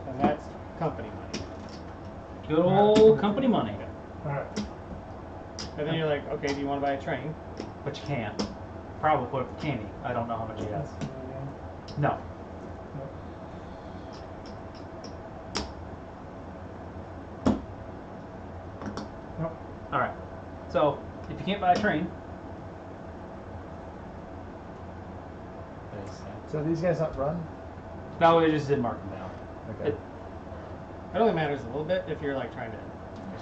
And that's company money. Good old company money. Alright. And then you're like, okay, do you want to buy a train? But you can't. Probably for Candy. I don't know how much he has. No. Nope. Alright. So, if you can't buy a train. So these guys not run? No, we just didn't mark them down. Okay. It only matters a little bit if you're like trying to.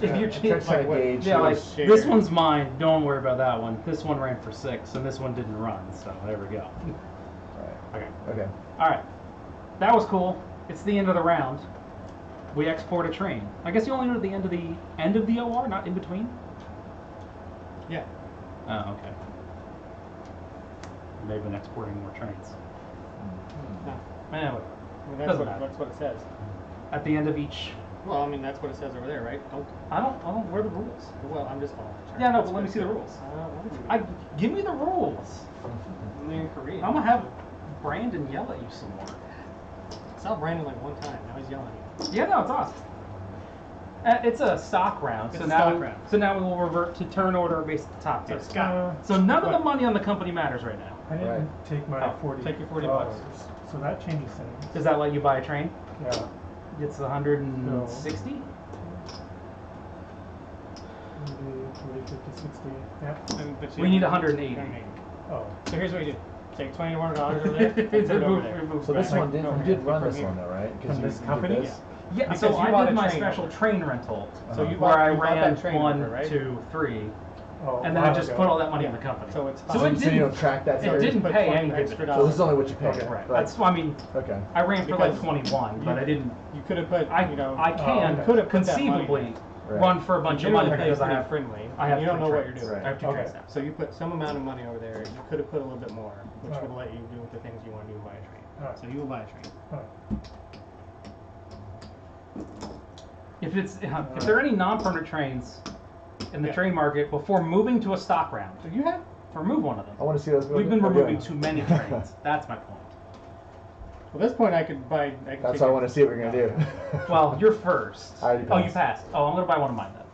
If you're trying to what- gauge yeah, like who's- share. this one's mine. Don't worry about that one. This one ran for 6, and this one didn't run. So there we go. Right. Okay. Okay. All right. That was cool. It's the end of the round. We export a train. I guess you only do the end of the OR, not in between. Yeah. Oh, okay. They've been exporting more trains. No. Anyway, I mean, Doesn't matter. that's what it says. at the end of each. Well, I mean, that's what it says over there, right? Don't. I don't. Where are the rules? Well, I'm just following. the chart. Yeah, no, That's but let me what see it the says. rules. I don't want to I give me the rules. Only in Korean. I'm gonna have Brandon yell at you some more. I saw Brandon like one time. Now he's yelling at you. Yeah, no, it's awesome. It's a stock round, It's so a now stock round. so now we will revert to turn order based at the top So tier. Scott. So none of the What? money on the company matters right now. I didn't Right. take my Oh, 40. take your $40. So that changes things. Does that let you buy a train? Yeah. It's 160. 40, 50, 60. Yeah. But We need 180. Oh. So here's what you do. Take $21 over there. and put it over there. So this Right. one did, No, you did run from this here. one though, right? From you this did company? this? Yeah, Because so you I bought did a my train special over. train rental, So you where bought, I you bought ran that train 1, over, right? 2, 3, Oh. and then I just put all that money in the company. So it's So fine. it So you didn't- don't track that? it sorry? didn't Put pay 20 any extra dividends. So this is only what you pay? Okay, right. Like- That's I mean, Okay. I ran for like Because 21, but I didn't. You could have put, I you know, I can okay. Could have put that money conceivably in. Right. run for a bunch of you money don't because I pretty have friendly. I have You don't three know what trains. you're doing. I have 2 Okay. trains now. So you put some amount of money over there. You could have put a little bit more, which Right. would let you do the things you want to do and buy a train. Alright. So you will buy a train. If there are any non-permanent trains in the Yeah. train market before moving to a stock round, So you have. remove one of them. I want to see those. We've been removing too many trains. That's my point. Well, at this point, I could buy. That's what I want to see what we're gonna do. Well, you're first. I already Oh, you passed. passed. Oh, I'm gonna buy one of mine then.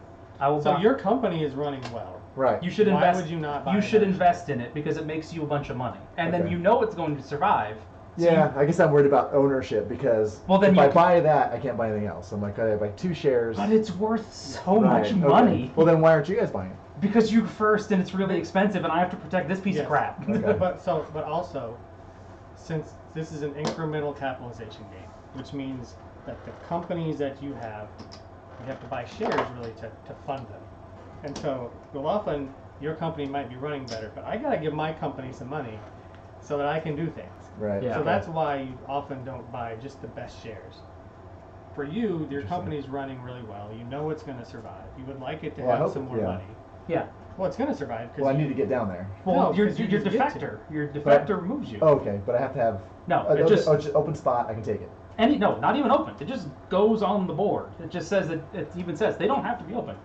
I will So buy. your company is running well. Right. You should Why invest. would you not buy You should another invest in it because it makes you a bunch of money, and then Okay. you know it's going to survive. So Yeah, you- I guess I'm worried about ownership because Well, then if you I can- buy that, I can't buy anything else. I'm like, I buy 2 shares. But it's worth so Right, much okay. money Well, then why aren't you guys buying it? because you're first and it's really expensive, and I have to protect this piece Yes. of crap. Okay. But also, since this is an incremental capitalization game, which means that the companies that you have to buy shares really to fund them. And so, well, often your company might be running better, but I gotta give my company some money so that I can do things. Right. Yeah. So okay. that's why you often don't buy just the best shares. For you, your Interesting. company's running really well. You know it's going to survive. You would like it to Well, I have hope some it- more yeah. money. Yeah. Well, it's going to survive because Well, I need to get down there. Well, No, your 'cause you your just get to. defector, your defector moves you. Oh, okay, but I have to have. No, Oh, it just open spot. I can take it. no, not even open. It just goes on the board. It just says that it even says they don't have to be open.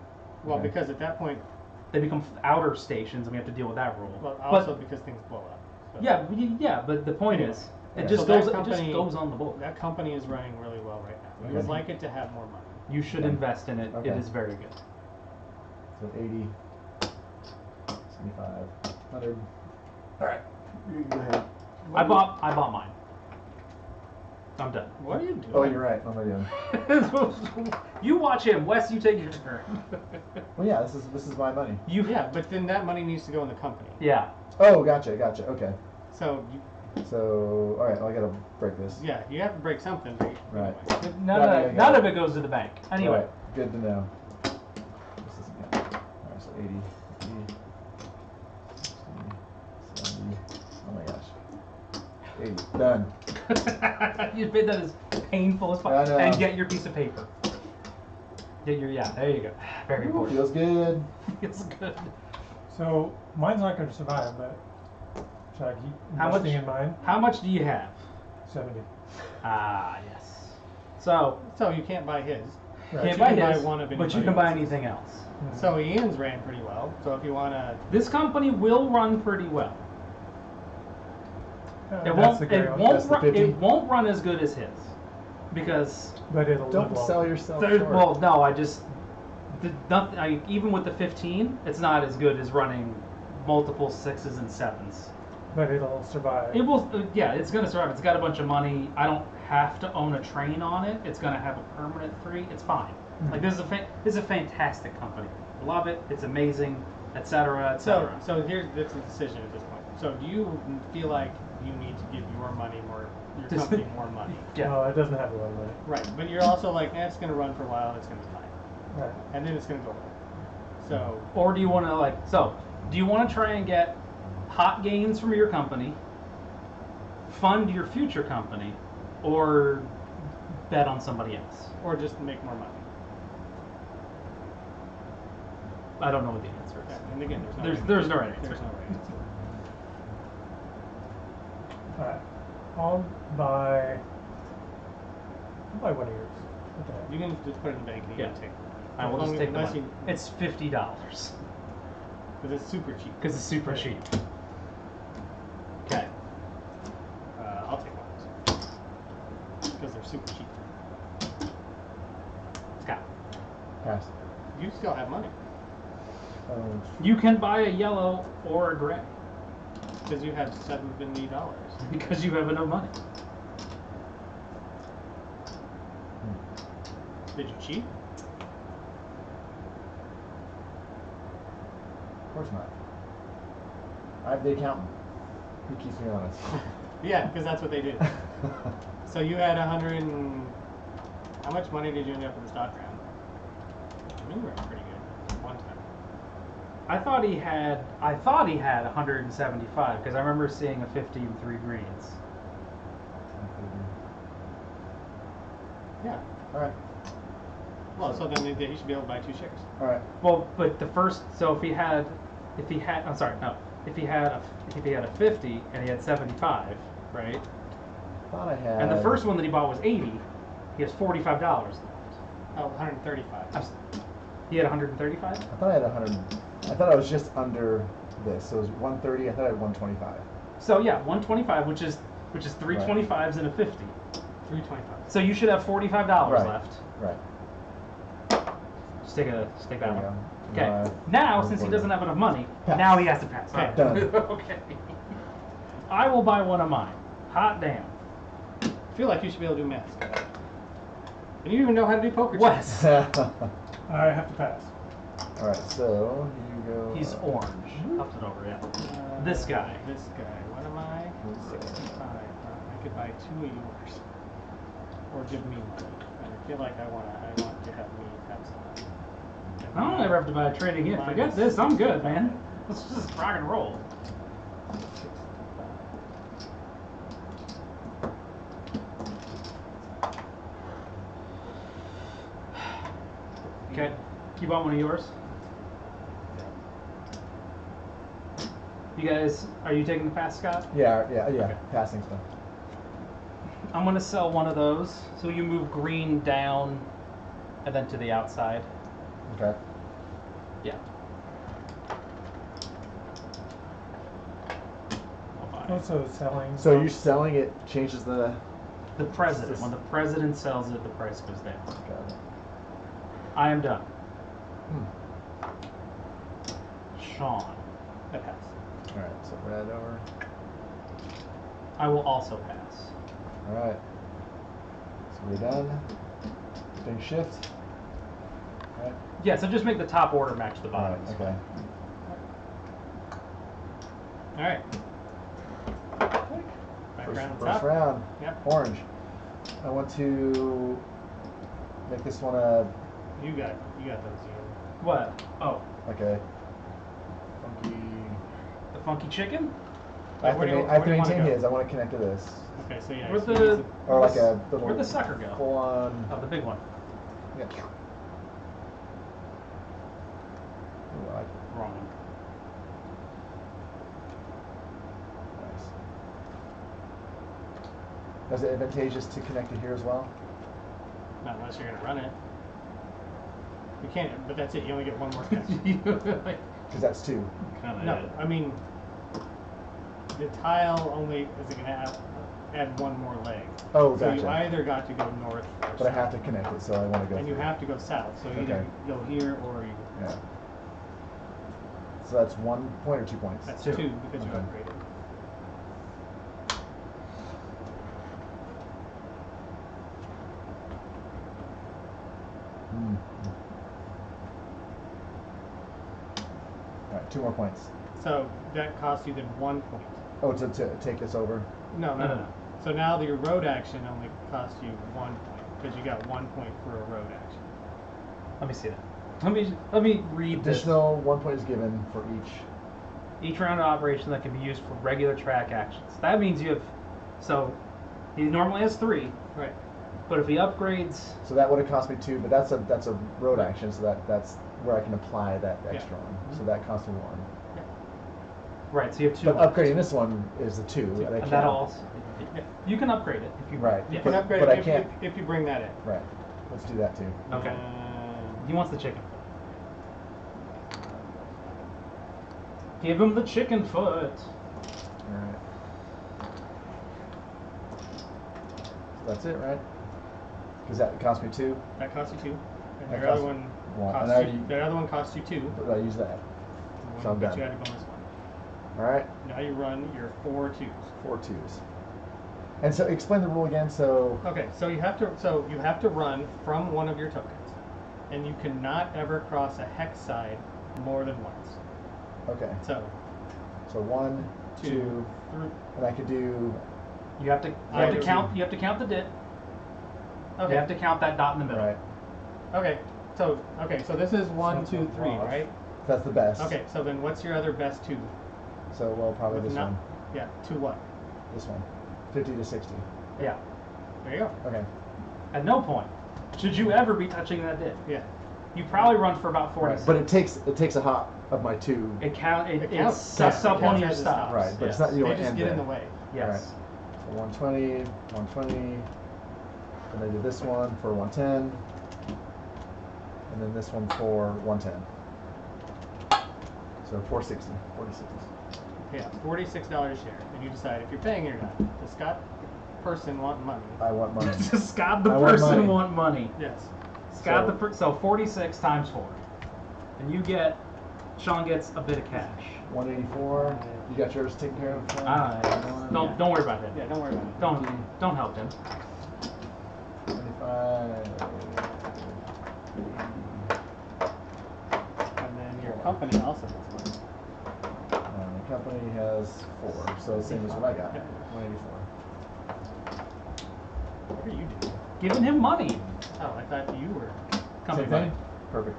Well, Okay. because at that point, They become outer stations, and we have to deal with that rule. well, But- also because things blow up. So yeah, but the point Anyway. is, Yeah. it just So that goes. It company- just goes on the board. that company is running really well right now. You Okay. would like it to have more money. You should invest in it. Okay. It is very good. So 80, 75, 100. All right. You go ahead. I bought mine. I'm done. What are you doing? Oh, you're right. What am I doing? You watch him, Wes. You take your turn. Well, yeah. This is my money. You Yeah, but then that money needs to go in the company. Yeah. Oh, gotcha. Okay. So So, all right. Well, I gotta break this. yeah, you have to break something. But Right. anyway. None of it goes to the bank. Anyway. All right. Good to know. This doesn't count. All right. So 80, 50, 60, 70. Oh my gosh. 80. Done. You made that as painful as I possible. know. And get your piece of paper. Get your there you go. Very Ooh, important. feels good. Feels good. So mine's not going to survive, but should I keep How much- investing in mine? How much do you have? 70. Ah, yes. So So you can't buy his. Right. can't you buy can his, buy one of but you anybody can buy else's. anything else. Mhm. So Ian's ran pretty well. So if you want to, This company will run pretty well. It That's won't. the gray It one. won't. That's the Run, 50? it won't run as good as his, because But it'll live Don't longer. sell yourself there's, short. well, no, I just nothing. Even with the 15, it's not as good as running multiple 6s and 7s. But it'll survive. It will. Yeah, it's gonna survive. It's got a bunch of money. I don't have to own a train on it. It's gonna have a permanent 3. It's fine. Like this is a fantastic company. Love it. It's amazing, etc. etc. so here's the decision at this point. So do you feel like you need to give your company more money? Yeah. No, it doesn't have a lot of money. Right, but you're also like, it's going to run for a while and it's going to be fine, Right. and then it's going to go away. So Or do you want to do you want to try and get hot gains from your company, fund your future company, or bet on somebody else? or just make more money. I don't know what the answer is. And again, There's no right answer. There's no right answer. Alright. I'll buy one of yours. What the heck? You can just put it in the bank and you Yeah. can take it. I will just take the Unless money. It's $50 because it's super cheap. because it's super cheap. Okay. I'll take one of those because they're super cheap. Scott, Pass. You still have money you can buy a yellow or a gray because you have $70. because you have enough money. Did you cheat? Of course not. I have the accountant. He keeps me honest. Yeah, because that's what they do. So you had 100 and how much money did you end up with the stock round? I mean, you were pretty good one time. I thought he had 175 because I remember seeing a 50 and 3 greens. Yeah. All right. Well, so then he should be able to buy 2 shares. All right. Well, but the first, so if he had a 50 and he had 75, right? Thought I had. And the first one that he bought was 80. He has $45 left. Oh, 135. He had 135. I thought I had 100. I thought I was just under this. So it was 130. I thought I had 125. So yeah, 125, which is 3 Right. 25s and a 50. 325. So you should have $45 Right. left. Right. Just take that There one. we go. Okay. Now, since he doesn't have enough money, Pass. now he has to pass. Okay. Done. Okay. I will buy one of mine. Hot damn. I feel like you should be able to do math, Scott. And you even know how to do poker chips. Wes. I have to pass. All right. So you go. He's orange. Up and over, yeah. This guy. This guy. What am I? 65. I could buy 2 of yours. Or give me money. And I feel like I want to have me have some money. I don't ever have to buy a trade again. Forget this. I'm good, man. Let's just rock and roll. 65. Okay. You bought one of yours? You guys, are you taking the pass, Scott? Yeah. Okay. Passing stuff. I'm gonna sell one of those. So you move green down and then to the outside. Okay. Yeah. I'll buy it. Also selling. So you're selling it changes the. The president. When the president sells it, the price goes down. Got it. I am done. Hmm. Sean. I pass. All right. So red over. I will also pass. All right. So we're done. Big shift. All right. Yeah, so just make the top order match the All bottom. right. Okay. All right. Back around the First top. round. Yep. Orange. I want to make this one a You got those. What? Oh, like a funky. the funky chicken? I have Where to, do you- I have where to do you wanna maintain go? his. I want to connect to this, Okay, so yeah. Where'd so the- use or like a little. Where'd the sucker go? Full on. Oh, the big one. Yeah. Ooh, I like it. Wrong one. Is it advantageous to connect it here as well? Not unless you're gonna run it. You can't, but that's it. You only get one more connection. Because that's 2. No, I mean, the tile only is gonna add one more leg. Oh, So gotcha. you either got to go north or But I south. have to connect it, so I want to go. And you through. have to go south. So you either Okay. go here or you. Yeah. So that's 1 point or 2 points? That's 2. 2 because you Okay. upgraded. Mm. All right, 2 more points. So that costs you then 1 point. Oh, to take this over? No. So now your road action only costs you 1 point because you got 1 point for a road action. Let me see that. Let me read this. Additional 1 point is given for each. Each round of operation that can be used for regular track actions. That means you have, so he normally has 3, Right. but if he upgrades, So that would have cost me 2, but that's a road action, so that's where I can apply that extra one. So that cost me 1. right, so you have 2. But left. upgrading this one is the 2. That I And can't. that'll also, you can upgrade it if you Right. Yeah. You can upgrade but it I can't. if you bring that in. Right. Let's do that too. Okay. He wants the chicken. Give him the chicken foot. All right. So that's it, right? Because that cost me 2. That costs you 2. And That your other costs one one. costs And I you. already- The other one costs you 2. But I use that. The So one I'm that done. you had a bonus one. All right. Now you run your 4 2s. 4 2s. And so explain the rule again. So Okay, so you have to run from one of your tokens, and you cannot ever cross a hex side more than once. okay. So 1, 2, 3. and I could do. You have to Either count. You have to count the dip. Okay. You have to count that dot in the middle. Right. Okay. So this is 1 2 3, right? That's the best. Okay. So then what's your other best 2? So well, probably this Not- one. Yeah. 2 what? This one. 50 to 60. Yeah. There you go. Okay. At no point should you ever be touching that dip. Yeah. You probably run for about 40 Right. But seconds. it takes a hop of my 2. It It it counts. sets Yeah, up it one of counts your as it stops. stops. Right, but it's Yes. not you They don't just end get in there. the way. Yes. So 120, 120. Then I do this one for 110. And then this one for 110. So 460, 46. Yeah. $46 a share, and you decide if you're paying it or not. Does Scott person want money? I want money. Does Scott the I want person money. want money? Yes. Scott So- so 46 times 4, and you get Sean gets a bit of cash. 184. You got yours taken care of? Sean? Don't worry about it. Yeah. Don't worry about it. Don't help him. 25. And then your company also has money. The company has 4, so the same as what I got. Yeah. 184. What are you doing? Giving him money. Oh, I thought you were. Company Same money. thing? Perfect.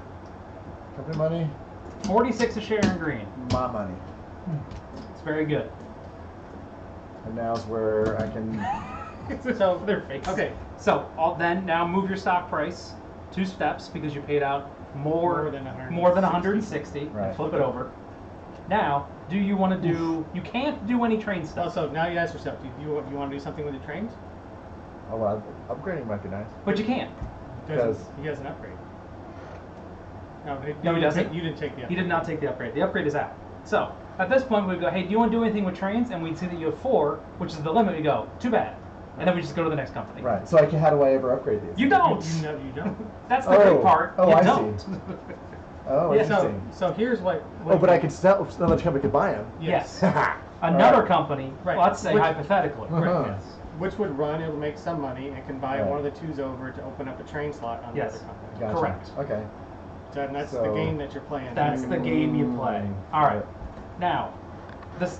Company money, 46 a share in green. my money. It's very good. And now's where I can. So Their face. Okay. So then now move your stock price 2 steps because you paid out more than 160. Right. Flip it over. Now, do you want to do? You can't do any train stuff. Also, now you ask yourself, do you want to do something with your trains? Oh, well, upgrading might be nice. But you can't. Because- he has an upgrade. No, No, he doesn't. You didn't take the upgrade. He did not take the upgrade. The upgrade is out. So at this point, we go, hey, do you want to do anything with trains? And we'd see that you have 4, which is the limit. We go, too bad. And then we just go to the next company. Right. So how do I ever upgrade these? You don't. You know you don't. That's the great Oh. part. Oh, you I see. don't. Oh, Yeah, interesting. So here's what. Oh, but I could sell. Another company could buy them. Yes. Right. Another company, Right. let's say Which- hypothetically. Uh-huh. Yes. Which would run, it'll make some money, and can buy Right. one of the 2s over to open up a train slot on Yes. the other company. Gotcha. Correct. Okay. So, and that's the So- game that you're playing. That's the game you play. All right. Now, this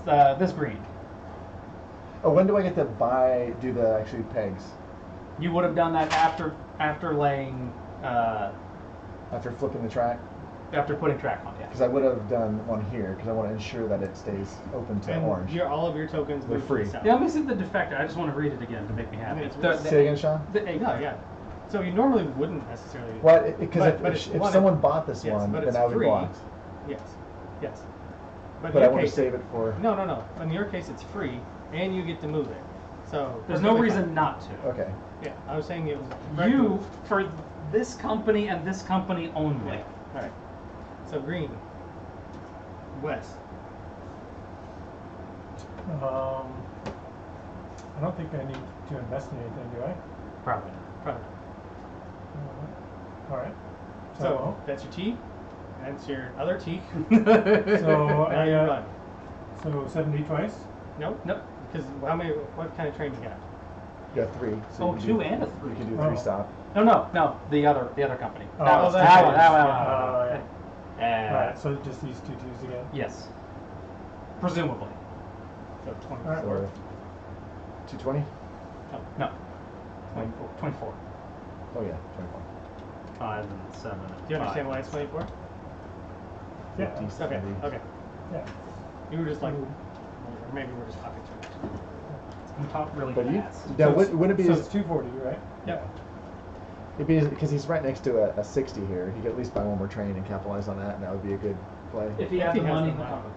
green. Oh, when do I get to do the actually pegs? You would have done that after laying After flipping the track? after putting track on. Yeah. Because I would have done one here because I want to ensure that it stays open to And orange. all of your tokens They're move free. to the south. Yeah. Let me see the defector. I just want to read it again to make me happy. It's- The- Say again, Sean? No, yeah. So you normally wouldn't necessarily. What? Because But if one- someone bought this yes, one, but then it's I would be free. blocked. Yes. Yes. But But in I your want to case, save it for. No. In your case, it's free, and you get to move it. So There's no perfectly reason fine. not to. Okay. Yeah, I was saying it was You, for this company and this company only. Yeah. All right. So green. West. I don't think I need to invest in anything, do I? Probably not. Probably. All right. So that's your T. That's your other T. So Now I you run. so 70 twice. Nope. Nope. Because how many? What kind of train you got? You got 3. So Oh, you can 2 do, and a You 3. can do Oh. 3 stop. No. The other company. Oh, that was that's that right. one. Oh, yeah. All Uh, right. So just these 2 twos again. Yes. Presumably. So 24. All So 220? No. 24. Oh yeah, 24. 5 and 7. Do you understand why it's 24? Yeah. 50, Okay. 70. Okay. Yeah. You were just like, or maybe we're just talking too much. I'm talking really But you, fast. now So wouldn't it be so as, it's 240, right? Yep. it'd be because he's right next to a 60 here. He could at least buy one more train and capitalize on that, and that would be a good play. If he If had he the has money, the he'll money. come.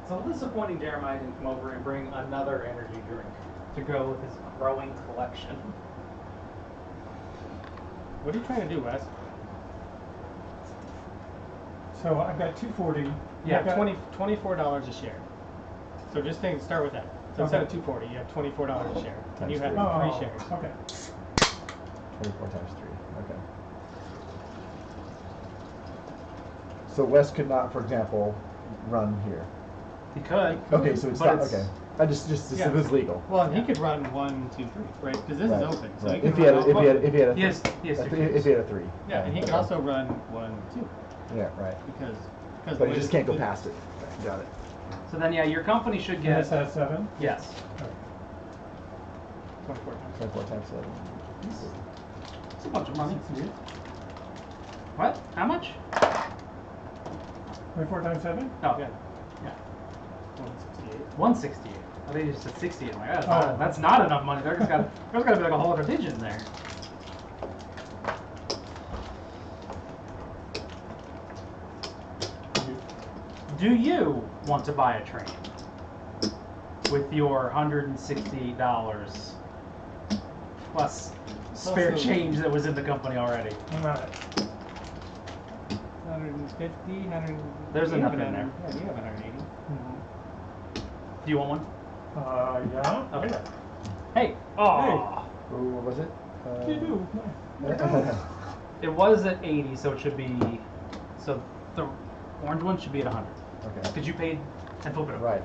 It's a little disappointing Jeremiah didn't come over and bring another energy drink to go with his growing collection. What are you trying to do, Wes? So I've got 240. Yeah, I've got- $24 a share. So just start with that. So instead of Okay. 240, you have $24 a share, and you Times have three. 3 shares. Okay. 24 times 3. Okay. So Wes could not, for example, run here. He could. Okay, so it's but not okay. I just Yeah. if it's legal. Well, and he could run 1, 2, 3, right? Because this Right, is open, so right. he can If he had run a, if all he had four. if he had a He has 3 if he had a 3. Yeah, and he could okay. also run 1, 2, Yeah, right. because But the he way just the- can't go past it. Okay, got it. So then, yeah, your company should And get. this has 7. Yes. Okay. 24 times. 24 times 7. It's a bunch of money. 68. What? How much? 24 times 7? Oh, Yeah. yeah. 168. 168. I think you just said 68. I'm like, Oh. that's not enough money. There's got to be like a whole other digit in there. Do you want to buy a train with your $168 plus spare Also- change that was in the company already? All right. 150, 100. There's you enough have in there. Yeah, you have 180. Do you want one? Yeah. Okay. Hey. Oh. Ooh, what was it? You do. It was at 80, so it should be. So the orange one should be at 100. Okay. Because you paid and flip it over. Right.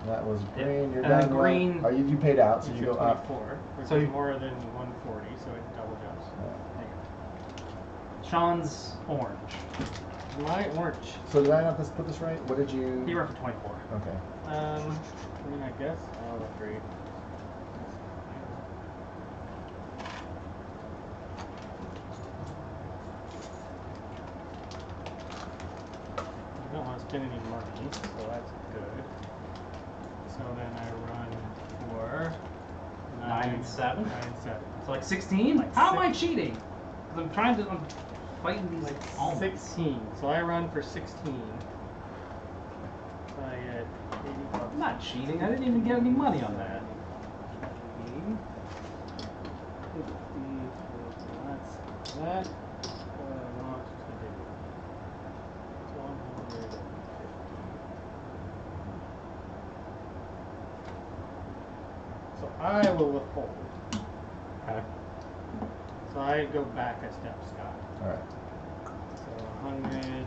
That was green. You're And then done. Well, green- oh, you paid out, so Which you is go up. 24, which So is you- more than 140, so it double jumps. Sean's orange. My orange. So did I not put this right? What did you? He ran for 24. Okay. I mean, I guess I'll agree. I don't want to spend any money, so that's good. So then I run for 9 and 7? 9 and 7. So like 16? Like How am I six. cheating? Because I'm fighting these Like almonds. 16. So I run for 16. So I get 80 bucks. I'm not cheating. I didn't even get any money on that. 50, so that's that. What I want to do. 150. So I will withhold. Okay. So I go back a step, Scott. All right. So 100,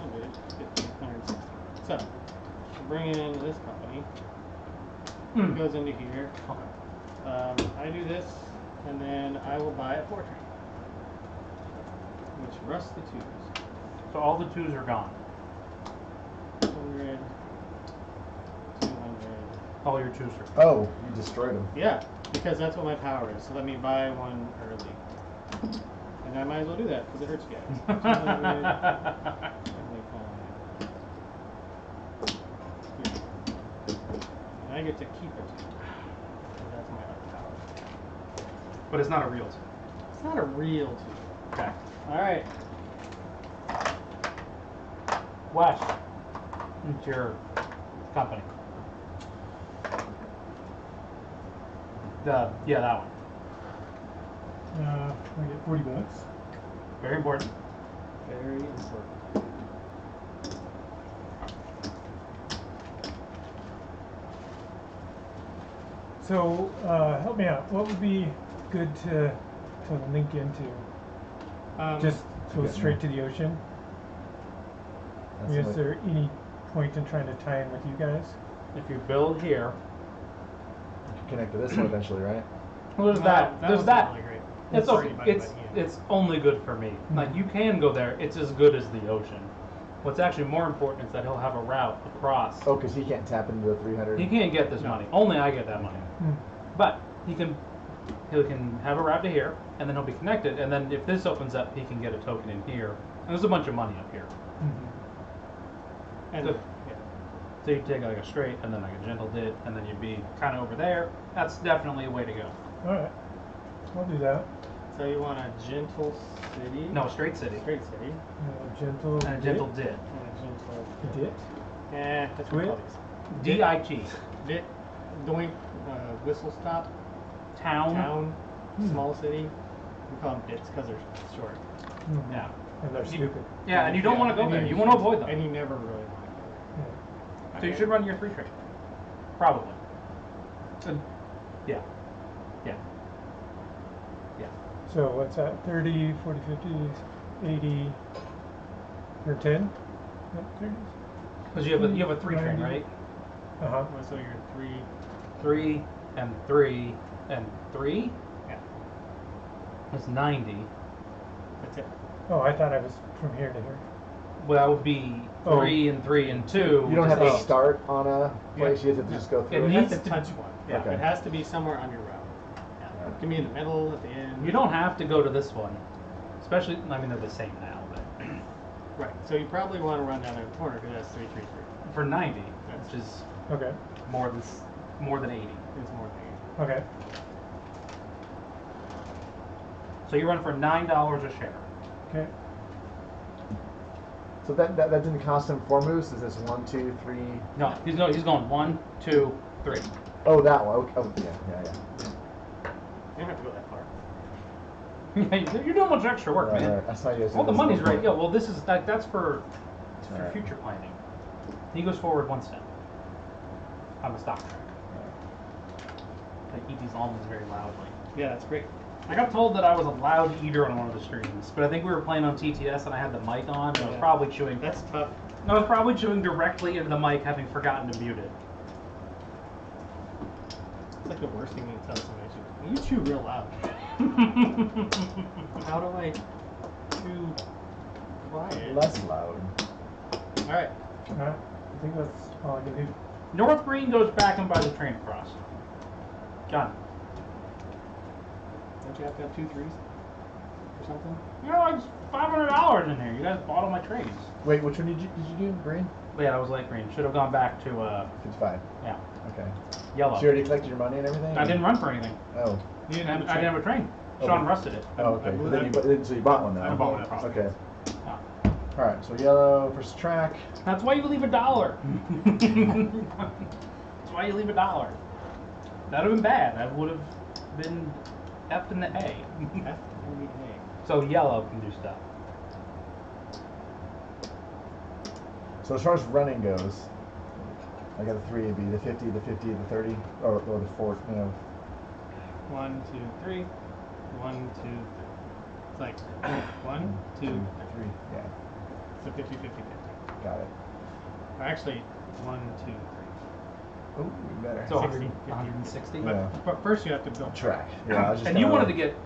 150, 160. So, to bring it into this company, it goes into here. Okay. I do this, and then I will buy a 4 train, which rusts the 2s. So all the 2s are gone. 100, 200. All your 2s are gone. Oh, you destroyed him. Yeah, because that's what my power is. So let me buy one early. And I might as well do that, because it hurts you guys. 200, 75. And I get to keep it. So that's my other power. But it's not a real 2. It's not a real 2. Okay. All right. West. It's your company. Yeah, that one. I get 40 bucks. Very important. Very important. So, help me out. What would be good to link into? Just go Okay. straight to the ocean? That's Is what- there any point in trying to tie in with you guys? If you build here, connect to this one eventually, right? well, there's that. There's one's that. not really great. It's That's okay. already It's by the end. it's only good for me. Like you can go there. It's as good as the ocean. What's actually more important is that he'll have a route across. Oh, because he can't tap into the 300. He can't get this money. Only I get that money. Hmm. But he can have a route to here, and then he'll be connected. And then if this opens up, he can get a token in here. And there's a bunch of money up here. And, Good. yeah. So you take like a straight, and then like a gentle dip, and then you'd be kind of over there. That's definitely a way to go. Alright. I'll do that. So you want a gentle city? No, straight city. Straight city. Gentle. And a gentle dip. And a gentle. Dit? That's Twit? what it's D-I-T. Dit, doink, whistle stop, town, small city. We call them dits because they're short. Mhm. Yeah. And they're stupid. Yeah, and you don't want to go and there. You want to avoid them. And you never really want to Yeah. So you should run your 3 trade. Probably. And, yeah. Yeah. Yeah. So what's that? 30, 40, 50, 80, or 10? Yep, 30s. Because you have a 3 train, right? Uh-huh. go. So you're 3. 3 and 3 and 3. Yeah. That's 90. That's it. Oh, I thought I was from here to here. Well, that would be 3 and 3 and 2. You don't which have is to 8. start on a place. You have to just go It through You it. have needs to to- touch one. Yeah. Okay. It has to be somewhere on your route. Yeah. It can be in the middle, at the end. You don't have to go to this one. Especially, I mean, they're the same now, but Right. So you probably want to run down the corner because that's 333. for 90, which is Okay. more than 80. It's more than Okay. So you run for $9 a share. Okay. So that didn't cost him 4 moves. Is this 1, 2, 3? No, he's going 1, 2, 3. Oh, that one. Okay. Oh, yeah. You don't have to go that far. You're doing much extra work, man. Right. I saw you guys. All the do this money's before. right. Yeah, well, this is that's for Alright. future planning. He goes forward 1 step on the stock track. I eat these almonds very loudly. Yeah, that's great. I got told that I was a loud eater on one of the streams, but I think we were playing on TTS and I had the mic on, and I was Yeah. probably chewing. That's tough. I was probably chewing directly into the mic, having forgotten to mute it. It's like the worst thing to tell somebody. You chew real loud. How do I chew quiet? Less loud. All right. Alright. I think that's all I can do. North Green goes back and buys a train across. Done. Don't you have to have 2 threes or something? You know, like $500 in here. You guys bought all my trades. Wait, which one did you do? Green? But yeah, I was light green. Should have gone back to 55. yeah, Okay. yellow. So you already collected your money and everything? I didn't run for anything. Oh. You didn't I didn't have a train. Oh. Sean rusted it. Oh, okay. I blew Then that. so you bought one though. I bought one across. Okay. Yeah. All right. So yellow first track. That's why you leave $1. That's why you leave $1. That would have been bad. That would have been F in the A. F and the A. So yellow can do stuff. So as far as running goes, I got a 3. It'd be the 50, the 50, the 30, or the 4. You know. 1, 2, 3. 1, 2, 3. It's like 1, 2, 3. 3. Yeah. So 50, 50, 50. Got it. Or actually, 1, 2, 3. Oh, even better. So 60, 160. Yeah. But first you have to build Track. Yeah. I was just And you kinda wanted to like- get.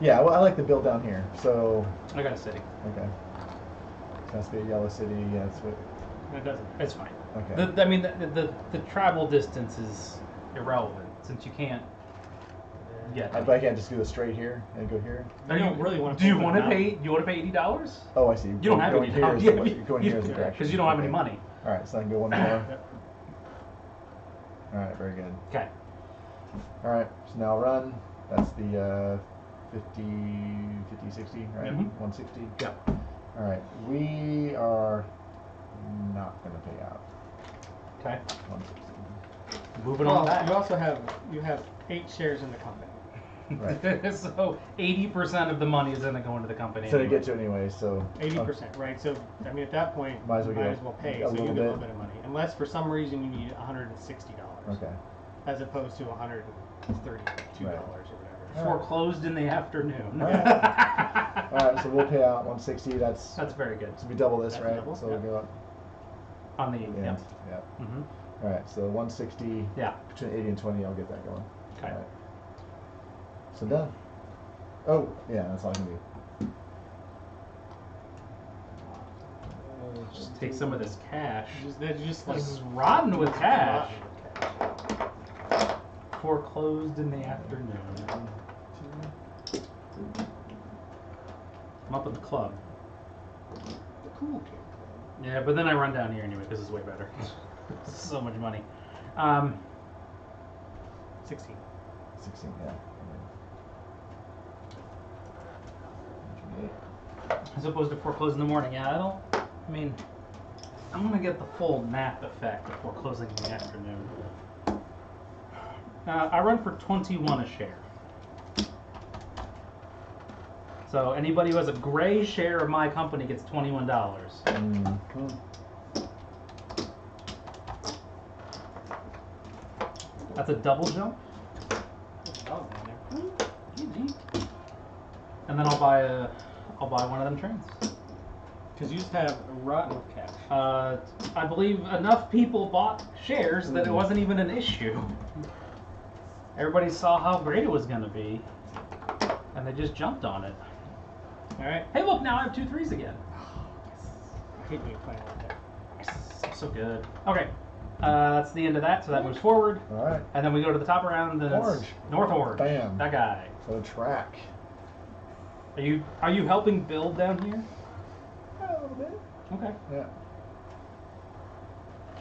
Yeah. Well, I like the build down here. So I got a city. okay. So that's be a yellow city. Yeah. That's what. It doesn't. It's fine. Okay. I mean, the travel distance is irrelevant since you can't get. But I can't just do the straight here and go here. You don't really want to. Do you want to pay? Do you want to pay $80? Oh, I see. You don't have going any. here is the way- going here is the direction. Because you don't have any Okay. money. All right, so I can go one more. Yep. All right, very good. Okay. All right, so now run. That's the 50, 60, right? Mhm. 160. Yep. All right, we are not going to pay out Okay. 160. Moving Well, on back. you have 8 shares in the company. Right. So 80% of the money is going to go into the company. So to anyway. get to anyway, so 80%, right? So I mean, at that point, Might as well you might get as well pay. a So you little get a little bit. bit of money, unless for some reason you need $160, okay. as opposed to $132 Right. or whatever. Foreclosed in the afternoon. All right. All right, so we'll pay out 160. That's very good. so we double this, That's right? double, So yep. we'll go up. On the Yeah. yep. Yeah. Mm-hmm. All right, so 160 Yeah. between 80 and 20. I'll get that going. Okay. All right. So done. Oh, yeah, that's all I can do. Just take some of this cash. They're just like This is rotten with cash. rotten with cash. Foreclosed in the afternoon. 1, 2, 3. I'm up at the club. The cool kid. Yeah, but then I run down here anyway because it's way better. So much money. 16. 16, yeah. As opposed to foreclose in the morning. Yeah, I mean, I want to get the full nap effect of foreclosing in the afternoon. I run for 21 a share. So anybody who has a gray share of my company gets $21. Mm-hmm. That's a double jump. Oh, man, GG. And then I'll buy one of them trains. because you just have rotten with cash. I believe enough people bought shares that it wasn't even an issue. Everybody saw how great it was going to be, and they just jumped on it. All right. Hey, look, now I have 2 3s again. I hate when you play like that. Yes, so good. Okay, that's the end of that, so that moves forward. All right, And then we go to the top round, and Orange. it's North Orange. Bam. That guy. so track. Are you helping build down here? A little bit. Okay. Yeah.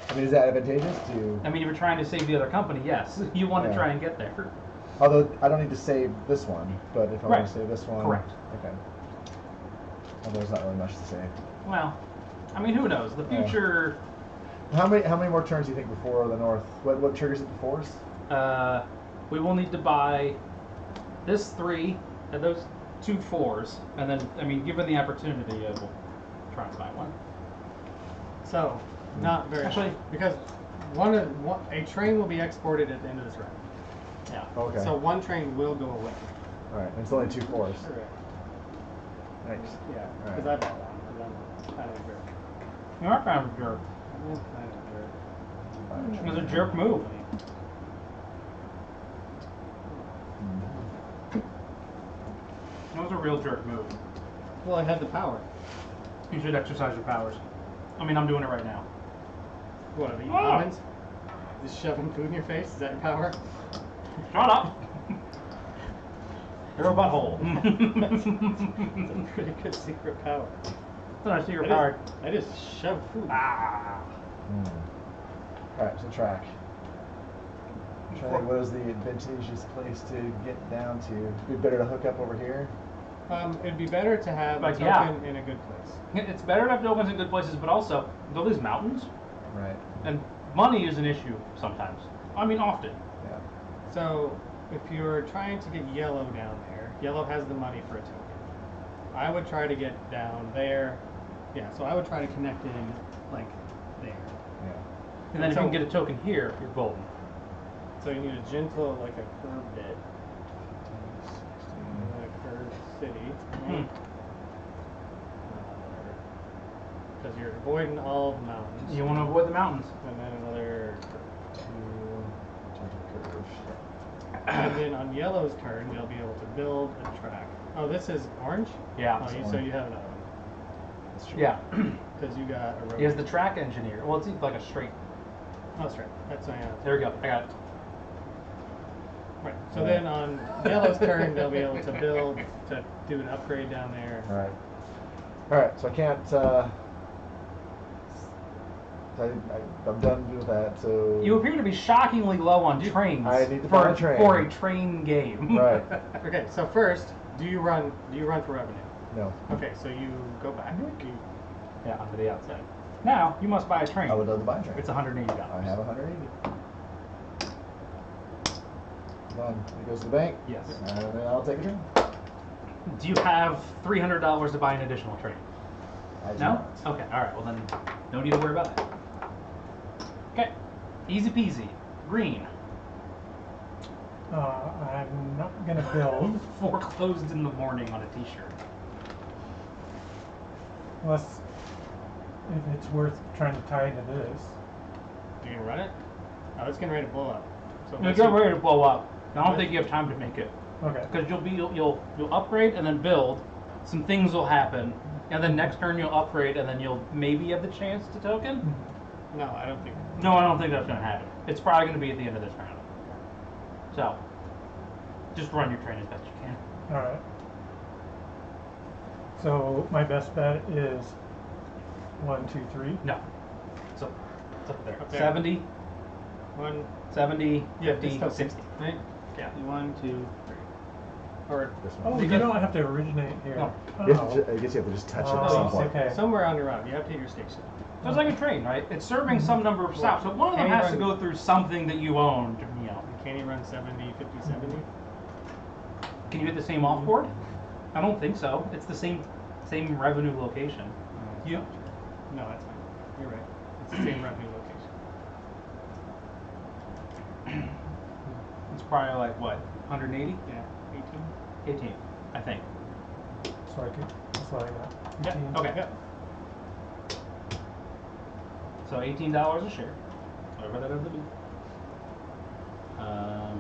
I mean, is that advantageous to? I mean, if you're trying to save the other company, yes. You want to Yeah. try and get there. Although I don't need to save this one, but if I Right. want to save this one, Correct. Okay. Although there's not really much to save. Well, I mean, who knows? The future. How many more turns do you think before the north? What triggers it before us? We will need to buy this 3 and those 2 4s, and then, I mean, given the opportunity, we'll try and buy one. So, not very Actually- much, because a train will be exported at the end of this round. Yeah. Okay. So one train will go away. All right. And it's only 2 4s. Correct. Nice. Yeah, All because right. I bought one. 'Cause I'm kind of a jerk. You are kind of a jerk. I'm kind of a jerk. Buy a It was a train. jerk move. Mhm. It was a real jerk move. Well, I had the power. You should exercise your powers. I mean, I'm doing it right now. What, are you Ah! comments? Just shoving food in your face? Is that your power? Shut up! You're a butthole. It's a pretty good secret power. It's not a secret I power. I just shove food. Ah. All right. So track. I'm trying to think, what is the advantageous place to get down to? It'd be better to hook up over here. It'd be better to have a Like, token yeah. in a good place. It's better to have tokens in good places, but also, there are these mountains, Right. and money is an issue sometimes. I mean, often. Yeah. So, if you're trying to get yellow down there, yellow has the money for a token. I would try to get down there. Yeah, so I would try to connect in, like, there. Yeah. And then if So- you can get a token here, you're golden. So you need a gentle, like a curved bit. A curved city. Because you're avoiding all the mountains. You want to avoid the mountains. And then another Gentle curve. and then on yellow's turn, they'll be able to build a track. Oh, this is orange? Yeah. Oh, so you have another one. That's true. Yeah. Because you got a road. He has the track engineer. Well, it's like a straight. Oh, that's right. That's There we go. I got it. right. So then on yellow's turn, they'll be able to build, to do an upgrade down there. All right. All right. So I can't. I'm done with that. So. You appear to be shockingly low on trains. I need to for, find a train. for a train game. Right. Okay, so first, Do you run for revenue? No. Okay, so you go back. Yeah, onto the outside. Now you must buy a train. I would love to buy a train. It's $180. I have 180. Done. It goes to the bank. Yes. And then I'll take a train. Do you have $300 to buy an additional train? I do No? not. Okay, alright, well then, no need to worry about that. Okay, easy peasy. Green. I'm not gonna build Foreclosed in the morning on a t-shirt. unless if it's worth trying to tie into this. You can run it. Oh, it's getting ready to blow up. So You're let's getting see- ready to blow up. I don't think you have time to make it. Okay. Because you'll upgrade and then build. Some things will happen, and then next turn you'll upgrade, and then you'll maybe have the chance to token. No, I don't think. No, I don't think that's gonna happen. It's probably gonna be at the end of this round. So, just run your train as best you can. All right. So my best bet is 1, 2, 3. No. So, it's up there. Up there. 70, One. 70, Yeah, 50, it's still 60. Right? Yeah. 1, 2, 3. Or This Oh, one. you Because- don't have to originate here. No. You have to Oh. I guess you have to just touch it Oh, at some point. okay. somewhere on your route, you have to hit your station. So it's like a train, right? It's serving some number of stops. So one of them Can you has to run- go through something that you own. Can you run 70, 50, 70? Can you hit the same off-board? I don't think so. It's the same revenue location. You No, that's fine. You're right. It's the same revenue location. It's probably like what, 180? Yeah, 18. 18, I think. So I could. That's what I got. Yeah. 18. Okay. Yep. So $18 a share, whatever that would be. Uh,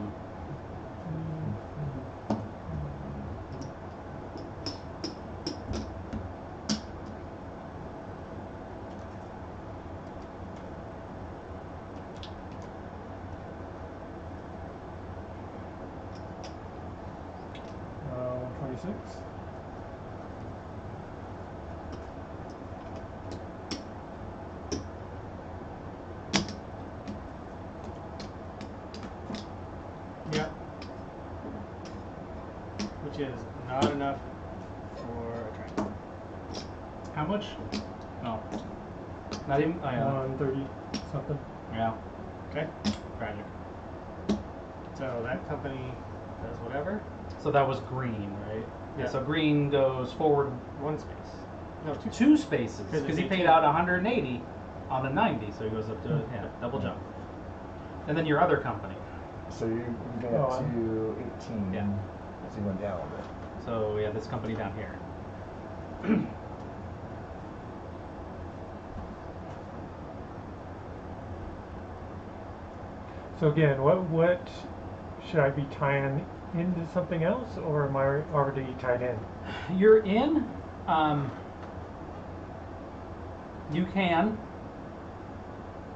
126. Yep. Which is not enough for a train. How much? No. Not even. Oh, yeah. 130 something. Yeah. Okay? Tragic. So that company does whatever. So that was green, right? Yeah. So green goes forward One space. No, two. 2 spaces 'Cause because he it's paid 18. out 180 on the 90, so he goes up to double jump. And then your other company. So you get Oh, up to 18. Yeah. So you went down a little bit. So we have this company down here. So again, what should I be tying into something else, or am I already tied in? You're in.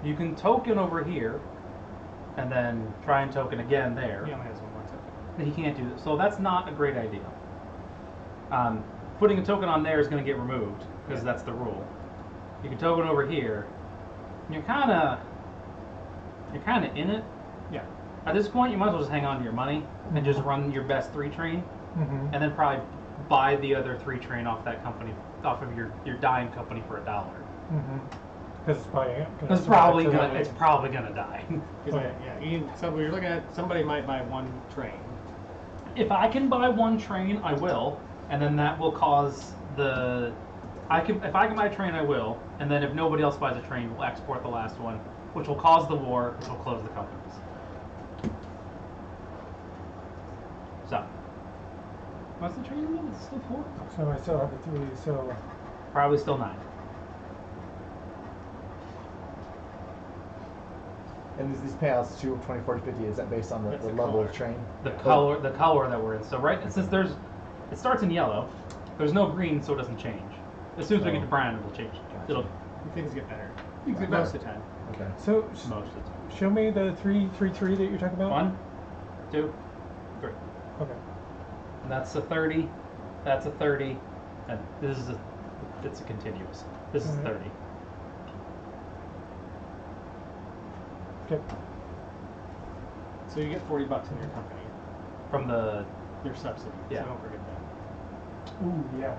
You can token over here, and then try and token again there. He only has one more token. He can't do this, so that's not a great idea. Putting a token on there is going to get removed because that's the rule. You can token over here. And you're kind of in it. Yeah. At this point, you might as well just hang on to your money and just run your best 3 train, Mm-hmm. and then probably buy the other 3 train off that company, off of your dying company for $1. Mm-hmm. Because it's probably gonna It's probably gonna die. Because so we're looking at somebody might buy one train. If I can buy 1 train, I will, and then that will cause the. If I can buy a train, I will, and then if nobody else buys a train, we'll export the last one, which will cause the war, which will close the companies. So, what's the train again? It's still 4. So I still have the 3. So Probably still 9. And these payouts, 2, 20, 40, 50, is that based on the That's the level color. of train? The color that we're in. So right, since it starts in yellow, there's no green, so it doesn't change. As soon as we get to brown, it will change. Gotcha. It'll Things get better. Things get Most better. of the time. Okay. so most of the time. show me the 3, 3, 3 that you're talking about. 1, 2, 3. Okay. And that's a 30. That's a 30. And this is it's a continuous. This is Alright. 30. Okay. So you get $40 in your company, From the your subsidy. Yeah. So don't forget that. Ooh, yeah.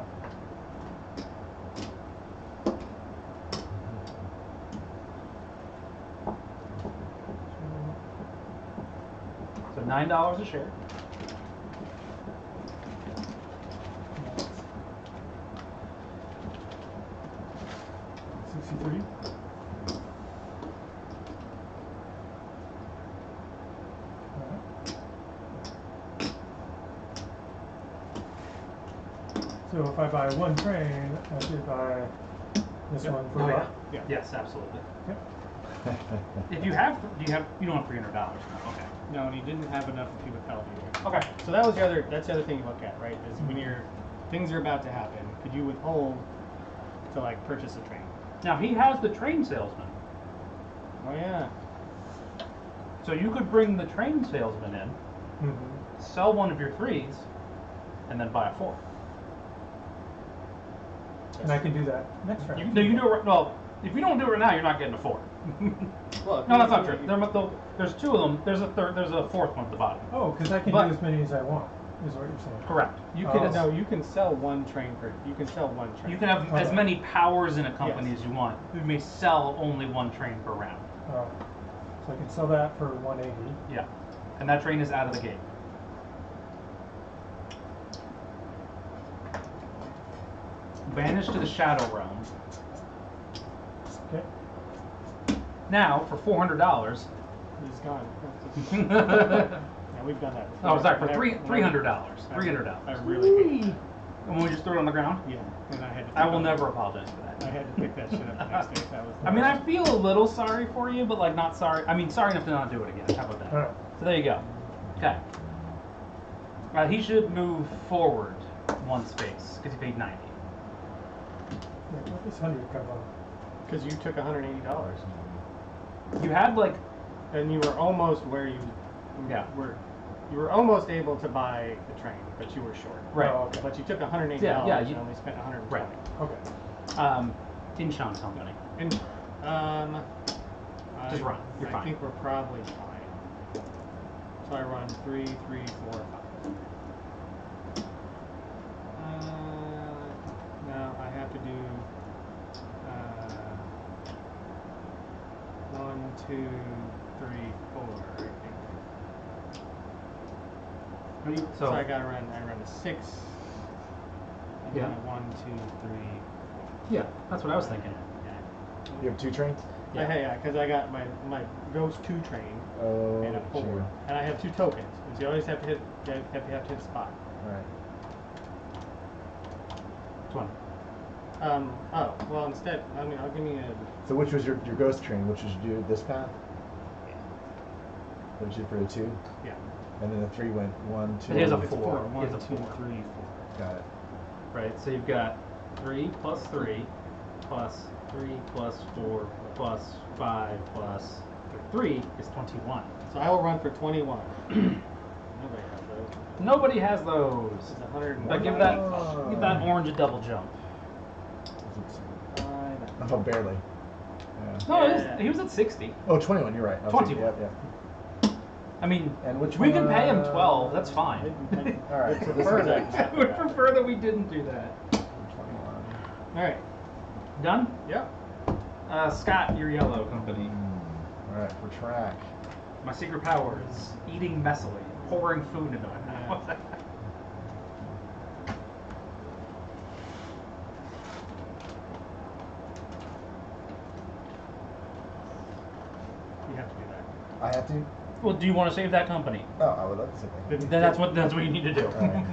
So $9 a share. 63. So if I buy one train, I should buy this Yep. one for Oh, a yeah. buck. Yeah. Yes, absolutely. Yep. If you have, you don't have $300. Okay. No, and he didn't have enough if he withheld either. Okay. So that's the other thing you look at, right? Is when things are about to happen, could you withhold to like purchase a train? Now he has the train salesman, Oh yeah. so you could bring the train salesman in, Mm-hmm. sell one of your 3s, and then buy a 4. And I can do that next round. No, you do it right. Well, if you don't do it right now, you're not getting a 4. Well, No, that's not true. There's 2 of them. There's a third. There's a 4th one at the bottom. Oh, because I can But- do as many as I want, is what you're saying. Correct. You Oh. can No, you can sell one train per. You can sell one train. you can have as Okay. many powers in a company Yes. as you want. You may sell only one train per round. So I can sell that for 180. Yeah, and that train is out of the gate. Banished to the Shadow Realm. Okay. Now for $400. He's gone. Oh, Yeah, we've done that before. sorry, for And I- $300. I $300. really hate And when we just threw it on the ground. Yeah, and I had to. I pick will up- never apologize for I that. had to pick that shit up the next day. That was. I mean, I feel a little sorry for you, but like not sorry. I mean, sorry enough to not do it again. How about that? All right. So there you go. Okay. He should move forward 1 space because he paid 90. Where this 100 come on? Because you took $180, You had like and you were almost where you. Yeah. Were. You were almost able to buy the train, but you were short. right. Oh, okay. But you took $180 Yeah, you- and only spent $120. Right. Okay. Incheon Company. And Just run. You're I fine. think we're probably fine. So I run 3, 3, 4, 5. No, I have to do 1, 2, 3, 4. I think. So I gotta run. I run a 6. And Yeah. then a 1, 2, 3. Yeah, that's what I was thinking. You have 2 trains? Yeah, because I got my Ghost 2 train Oh, and a 4, sure. and I have 2 tokens. And so you always have to hit. You have to hit a spot. Right. Which one? Oh, well, instead, I mean, I'll give me a. So which was your ghost train? Which was you do this path? Which is for the 2? Yeah. And then the 3 went 1, 2. He has a It's 4. 1, He has a 2, 4. 3, 4. Got it. Right, so you've got 3 plus 3 plus 3 plus 4 plus 5 plus 3 is 21. So I will run for 21. Nobody has those. Nobody has those. This is 100. But give that orange a double jump. Oh, barely. Yeah. No, Yeah. he was at 60. Oh, 21, you're right. I was 21. thinking, Yep, I mean, And which we can pay him one? 12. That's fine. All right, I so this prefer is that. I would prefer that we didn't do that. 21. All right. Done? Yep. Scott, your yellow company. All right, for track. My secret power is eating messily, pouring food into my mouth. You have to do that. I have to? Well, do you want to save that company? Oh, I would love to say that. Then that's what you need to do. All right.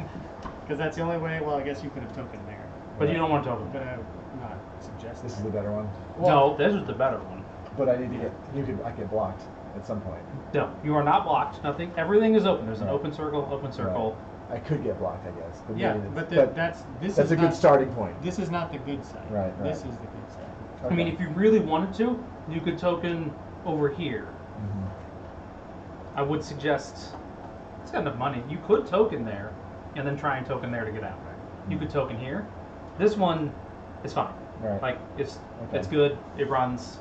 Because that's the only way. Well, I guess you could have token there, But you don't want to talk but about I would not suggest. This is that. the better one. No, this is the better one. But I need to get, I get blocked at some point. No, you are not blocked. Nothing. Everything is open. There's an Right. open circle. I could get blocked, I guess. But Yeah, maybe but that's this that's is a good not- starting point. This is not the good side. Right, right. This is the good side. I mean, if you really wanted to, you could token over here. Mhm. I would suggest it's got enough money. You could token there, and then try and token there to get out. You could token here. This one is fine. Right. Like it's Okay. it's good. It runs.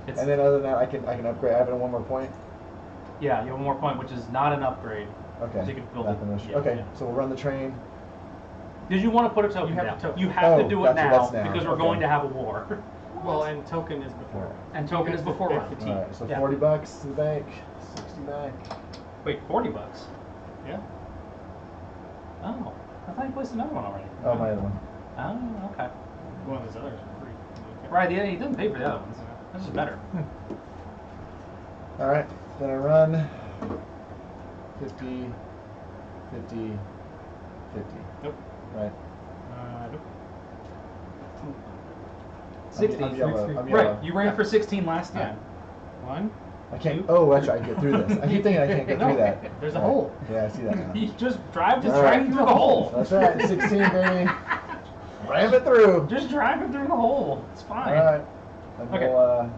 It's And then other than that, I can upgrade. I have one more point. yeah. You have one more point, which is not an upgrade. Okay. So you can build Not it. an issue. Yeah, okay. yeah. So we'll run the train. Did you want to put a token You have down? a token. You have to Oh, do it gotcha, now that's now. because we're Okay. going to have a war. Well, and token is before. Alright. And token is before Pick run. the team. Alright, so Yeah. $40 to the bank, 60 back. Wait, $40? Yeah. Oh, I thought you placed another one already. Oh, my other one. Oh, okay. One of those others are free. Okay. Right, yeah, he didn't pay for the other ones. This is better. Alright, then I run 50, 50, 50. Nope. Right. Nope. 60. I'm yellow. I'm Right, yellow. you ran for 16 last Yeah. time. One. I can't. Oh, actually, I can get through this. I keep thinking I can't get No, through that. there's a Alright. hole. Yeah, I see that now. You just drive All right. through the hole. That's right, 16, baby. Ram it through. Just drive it through the hole. It's All fine. right. And Okay. we'll,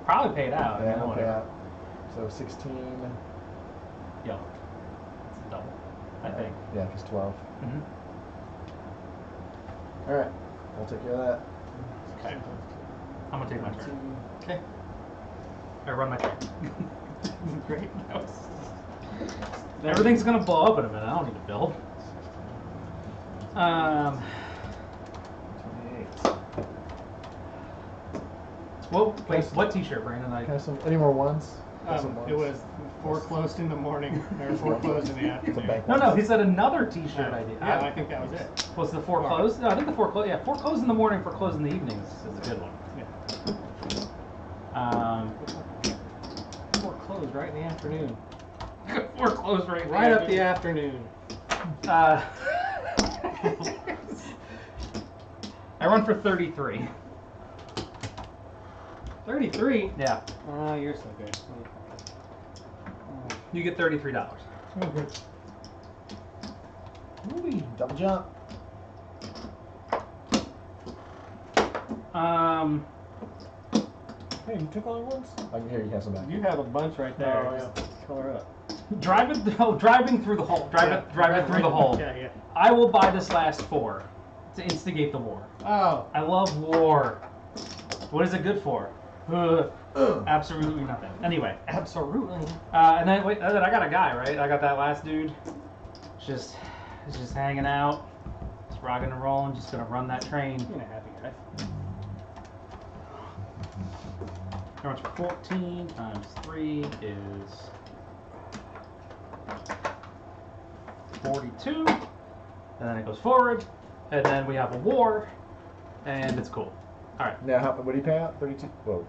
Probably pay it out. yeah, you know, we'll pay whatever. out. So 16. Yellow. It's a double, I think. Yeah, just 12. Mm-hmm. All right. We'll take care of that. Okay. I'm gonna take my turn. Okay. I run my turn. Great. Everything's gonna blow up in a minute. I don't need to build. 28. Well, wait. What T-shirt, Brandon? Can I have some, any more ones? Got some It ones? was foreclosed in the morning, or foreclosed in the It's a afternoon. bank No, one. he said another T-shirt idea. Yeah, I think that was it. Was the foreclosed? No, I think the foreclosed. Yeah, foreclosed in the morning, foreclosed in the evenings is a good one. Yeah. Foreclosed right in the afternoon. Foreclosed right. Right up the afternoon. Uh, I run for 33. 33. Yeah, Oh, you're so good. you get $33. Oh, good. Ooh, double jump. Hey, you took all your ones? I can hear you have some back. You have a bunch right there. Oh, Just color up. Driving through the hole. Drive it through the hole. Yeah, yeah. I will buy this last 4 to instigate the war. Oh. I love war. What is it good for? Absolutely nothing. Anyway, Absolutely. and then wait, then I got a guy, right? I got that last dude. He's just hanging out, just rocking and rolling, just gonna run that train. Being a happy guy. How much? 14 times 3 is 42. And then it goes forward, and then we have a war, and it's cool. All right, Now, what do you pay out? 32? Whoa.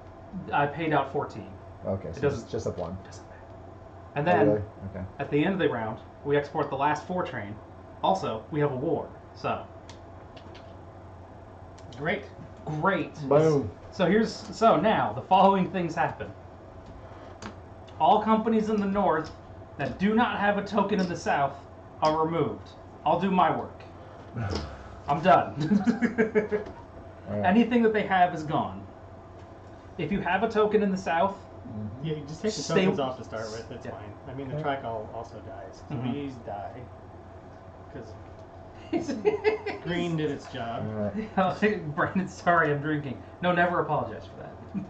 I paid out 14. Okay, so doesn't- it's just up one. And Oh, then really? Okay. at the end of the round, we export the last 4 train. Also, we have a war. So Great. great. Boom. So now the following things happen. All companies in the north that do not have a token in the south are removed. I'll do my work. I'm done. All right. Anything that they have is gone. If you have a token in the south, Mhm. Yeah, you just take the Stay- tokens off to start with. It's Yeah. fine. I mean, the Okay. track also dies. Mhm. Please die. Because green did its job. All right. Brandon, sorry, I'm drinking. No, never apologize for that.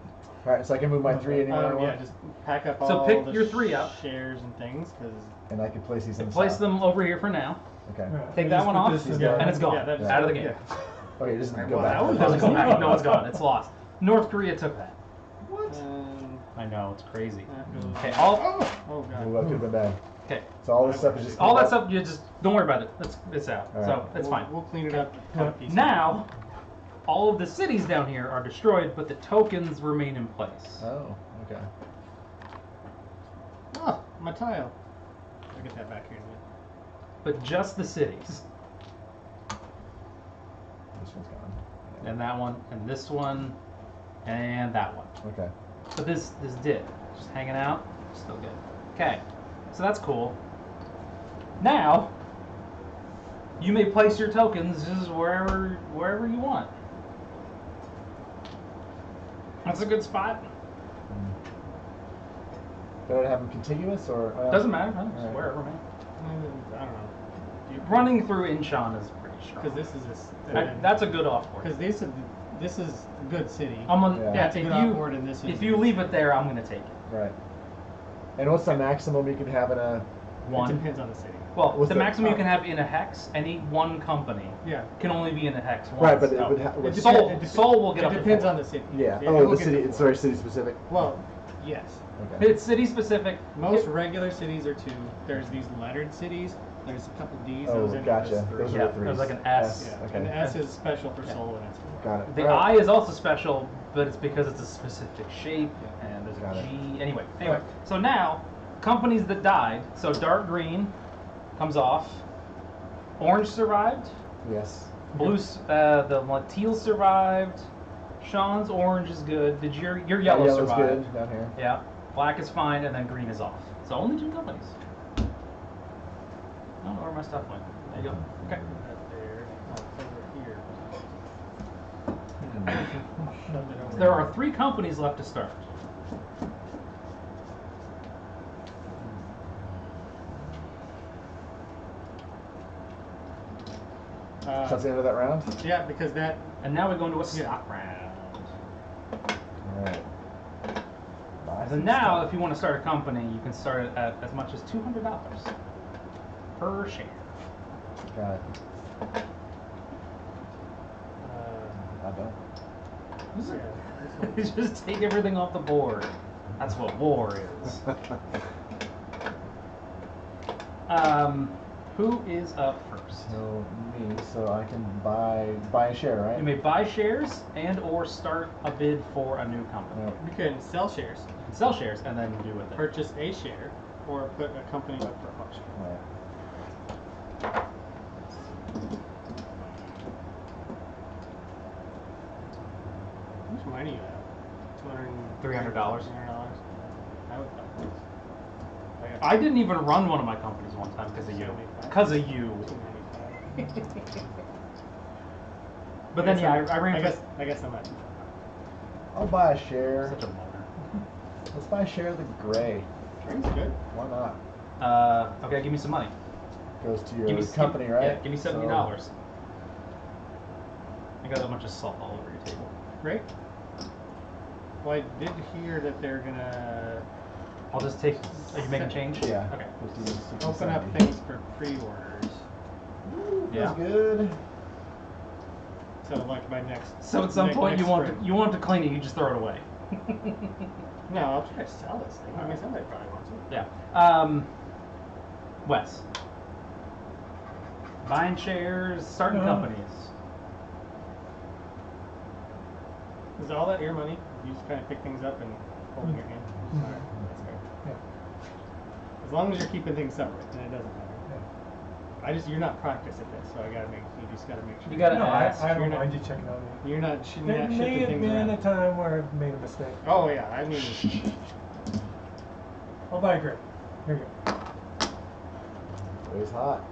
All right, so I can move my 3 anywhere I Yeah, want, just pack up So all pick the your 3 up. shares and things. Because and I can place these in the Place south. them over here for now. Okay. Alright, Take I that just one put off, this in Yeah. there. and it's gone. Yeah, that just- out of the game. yeah. Okay, it doesn't go Well, back. that was It doesn't go awesome. back. No, it's gone. It's lost. North Korea took that. What? I know, it's crazy. Okay, Okay. all Oh Ooh, god. that could have been bad. okay. So all this stuff is just All that stuff, you just don't worry about it. It's out. All right. So it's fine. We'll clean it up. Cut a piece. Now, all of the cities down here are destroyed, but the tokens remain in place. Oh, okay. Oh, my tile. I'll get that back here in a minute. But just the cities. This one's gone. And that one, and this one, and that one. Okay. But this did. Just hanging out. Still good. Okay. So that's cool. Now, you may place your tokens just wherever you want. That's a good spot. Better to have them contiguous or? Doesn't matter. No, just Alright. wherever, man. I don't know. Running through Incheon is pretty strong. Because this is That's a good offboard. because this is a good city. I'm gonna, Yeah. yeah, It's a if good you offboard and this is. if you leave it there, I'm gonna take it. Right. And what's the maximum you can have in a One. It depends on the city. Well, What's the the- maximum you can have in a hex, any one company Yeah. can only be in a hex once. Right, but it So would ha- It would- Soul- depends- Soul will get it up to depends 4. on the city. Yeah. It Oh, will the get city. to It's 4. very city specific. Well, yes. Okay. It's city specific. Most regular cities are 2. There's these lettered cities. There's a couple D's. Oh, Those end up gotcha. as 3. Those are Yeah, the threes. there's like an S. Yeah. Okay. And the S is special for Yeah. soul, and it's 4. Got it. The Alright. I is also special, but it's because it's a specific shape, and there's Got a it. G. Anyway, so now companies that died. So dark green comes off. Orange survived. Yes. Blue, the one teal survived. Sean's orange is good. Did your yellow Yellow's survived? good down here. Yeah. Black is fine, and then green is off. So only 2 companies. I don't know where my stuff went. There you go. Okay. Right there. Oh, it's over here. Hmm. Shoved it over There are 3 companies left to start. That's the end of that round. Yeah, because that. And now we go into a stock round. Alright. So now, if you want to start a company, you can start it at as much as $200 per share. Got it. Uh, I don't. yeah, this one. Just take everything off the board. That's what war is. Who is up first? So me, so I can buy a share, right? You may buy shares and or start a bid for a new company. No. You can sell shares, You can sell shares and then do with it. purchase a share, or put a company up for auction. Alright. How much money do you have? $300. $300. I would buy this. I didn't even run one of my companies one time because of you. 75. Because of you. $295. But then, yeah, I ran I guess I'm not. I'll buy a share. such a loner. Let's buy a share of the gray. Train's good. Why not? Okay, give me some money. Goes to your Give me company, right? Yeah, give me $70. I got a bunch of salt all over your table. Great. Well, I did hear that they're gonna I'll just take. Are you making change? Yeah. Okay. 50, 60, open up 70. things for pre-orders. Yeah. That's good. So like by next. So at some point next spring. you want to clean it, you just throw it away. No, I'll try to sell this thing. I mean, somebody probably wants it. Yeah. Wes. Buying shares, starting companies. Is all that your money? You just kind of pick things up and hold in your hand. Mhm. Alright, that's fair. Yeah. As long as you're keeping things separate, then it doesn't matter. Yeah. You're not practiced at this, so you just gotta make sure. You gotta No, ask. I You're don't not- mind you checking on me. You're not There shifting may have things been around. a time where I've made a mistake. Oh yeah, I mean, I'll buy a grape. Here you go. It's hot.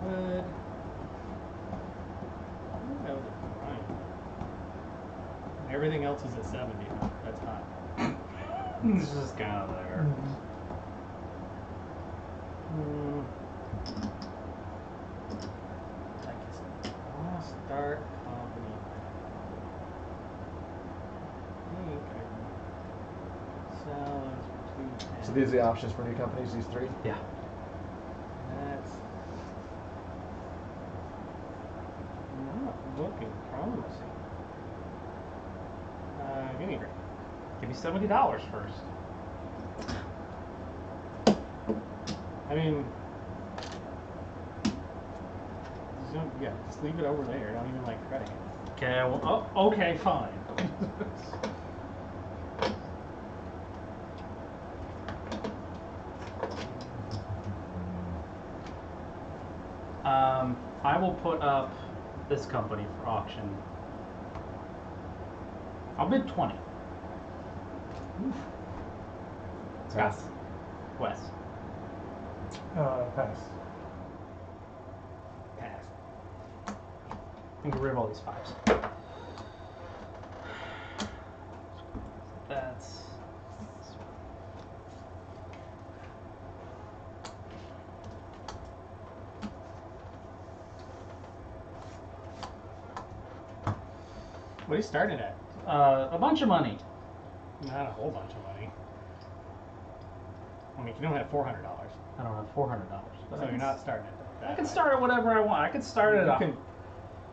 would. That would be fine. Everything else is at 70. That's hot. It's just kind of there. Mhm. I guess I'll start company. I think I can sell those for 210. So these are the options for new companies, these 3? Yeah. That's not looking promising. Give me a break. Give me $70 first. I mean, just leave it over there. Don't even like credit it. Okay. Well, okay, fine. I will put up this company for auction. I'll bid 20. Scott. Wes. Pass. Pass. And get rid of all these 5s. That's. What are you starting at? A bunch of money. Not a whole bunch of money. I mean, you don't have $400, I don't have $400. But so you're not starting at that. I can start at whatever I want. I can start at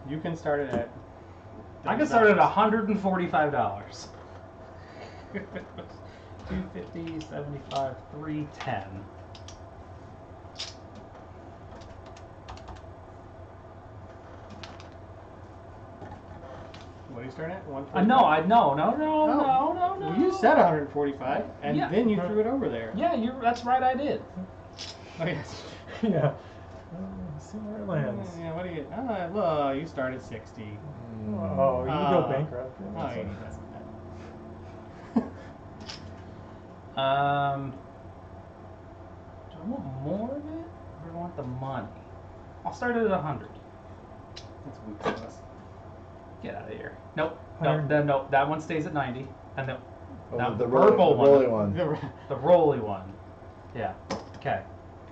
You can start it at. I can start at $145. 250, 75, 310. What are you starting at? 145? No. Well, you said 145, and Yeah. then you threw it over there. Yeah, that's right. I did. Oh yes. Yeah. See where it lands. Yeah. What do you? Well, you started 60. Oh, you go bankrupt. Yeah, Oh, that's yeah, okay. that's bad. Do I want more of it, or do I want the money? I'll start it at 100. That's weak of us. Get out of here. Nope. Hundred. No. That one stays at 90, and the The purple rolly one. one. The rolly one. Yeah. Okay.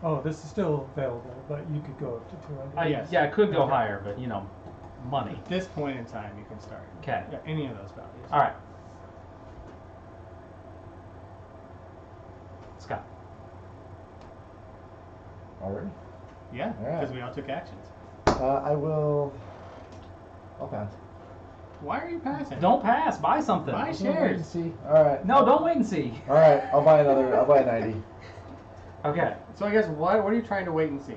Oh, this is still available, but you could go up to 200. Yes. Yeah, I could go Okay. higher, but money. At this point in time, you can start. Okay. Yeah, any of those values. All right. Scott. Already? Yeah, All right. because we all took actions. I'll pass. Why are you passing? Don't pass. Buy something. Buy Wait and shares. see. All right. No, don't wait and see. All right. I'll buy 90 Okay. So I guess what are you trying to wait and see?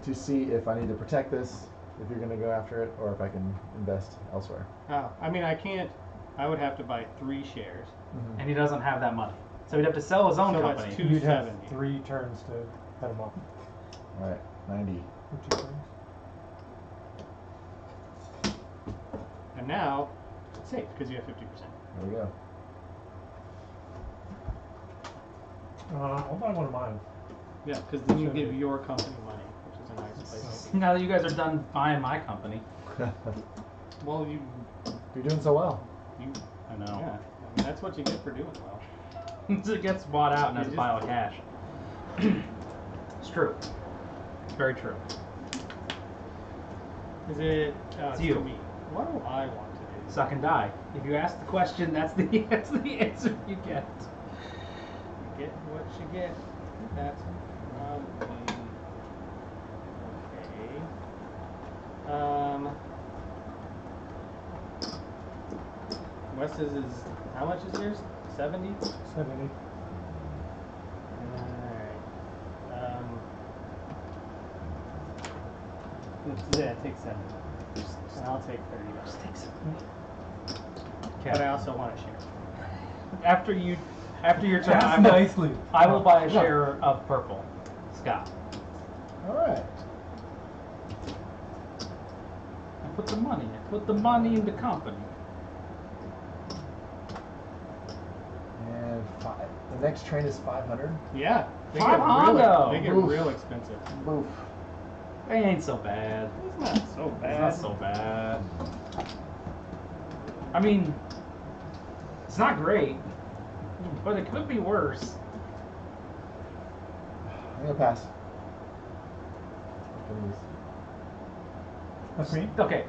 to see if I need to protect this, if you're going to go after it, or if I can invest elsewhere. Oh, I mean, I can't. I would have to buy 3 shares. Mm-hmm. And he doesn't have that money, so he'd have to sell his own So that's company. You'd have 270. 3 turns to head him off. All right. 90. For 2 turns. And now, it's safe because you have 50%. There we go. I'll buy one of mine. Yeah, because then you give your company money, which is a nice place to be. Now that you guys are done buying my company, Well, You're doing so well. I know. yeah. I mean, that's what you get for doing well. It gets bought out and has a You pile of cash. It's true. It's very true. Is it? It's you. for me. What do I want to do? Suck and die. If you ask the question, that's the answer you get. Get what you get. That's probably okay. Wes's is how much is yours? 70. 70. Alright. Take 70. And I'll take 30. Just take some. But I also want a share. After your turn, Pass nicely. I will buy a share of purple. Scott. All right. I put the money in the company. And the next train is 500. Yeah. They Five get hundo. They get Oof. real expensive. Oof. They ain't so bad. It's not so It's bad. not so bad. I mean, it's not great, but it could be worse. I'm gonna pass. That's me. Okay,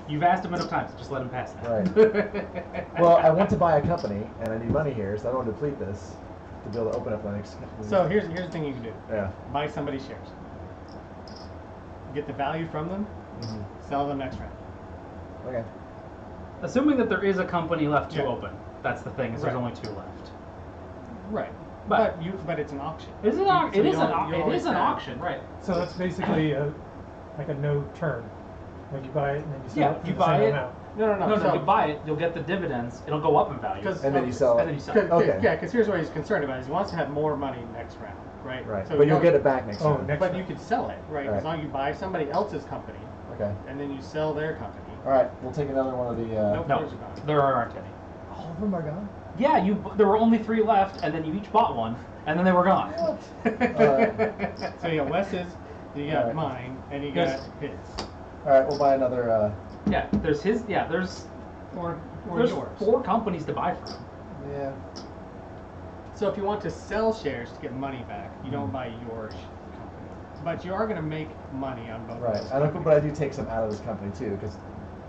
you've asked him enough times. Just let him pass that. Right. Well, I want to buy a company, and I need money here, so I don't want to deplete this to be able to open up my next. So here's the thing you can do. Yeah. Buy somebody's shares. Get the value from them. Mm-hmm. Sell them next round. Okay. Assuming that there is a company left to Yeah. open. That's the thing. Is Right. there's only 2 left. Right. But- But it's an auction. It is an So auction. you It is an don't- you it always is an have- auction, right? So that's basically like a no turn. Like you buy it and then you sell Yeah, it for you the buy same it. amount. No, So, you buy it. You'll get the dividends. It'll go up in value. 'Cause- And then you sell And then it. you sell it. Okay. Yeah, because here's what he's concerned about: is he wants to have more money next round, right? Right. So But you you'll don't- get it back next Oh, time. next But round. you could sell it, right? Right. As long as you buy somebody else's company, Okay. and then you sell their company. All right. We'll take another one of the. Nope. No, Those are gone. there aren't any. All of them are gone. Yeah, there were only 3 left, and then you each bought one, and then they were gone. So you got Wes's, you got Alright. mine, and you got Yes. his, All right. We'll buy another. Yeah, there's his. Yeah, there's or there's yours. 4 companies to buy from. Yeah. So if you want to sell shares to get money back, you don't buy your company, but you are going to make money on both. of Right. those I don't. companies. But I do take some out of this company too, because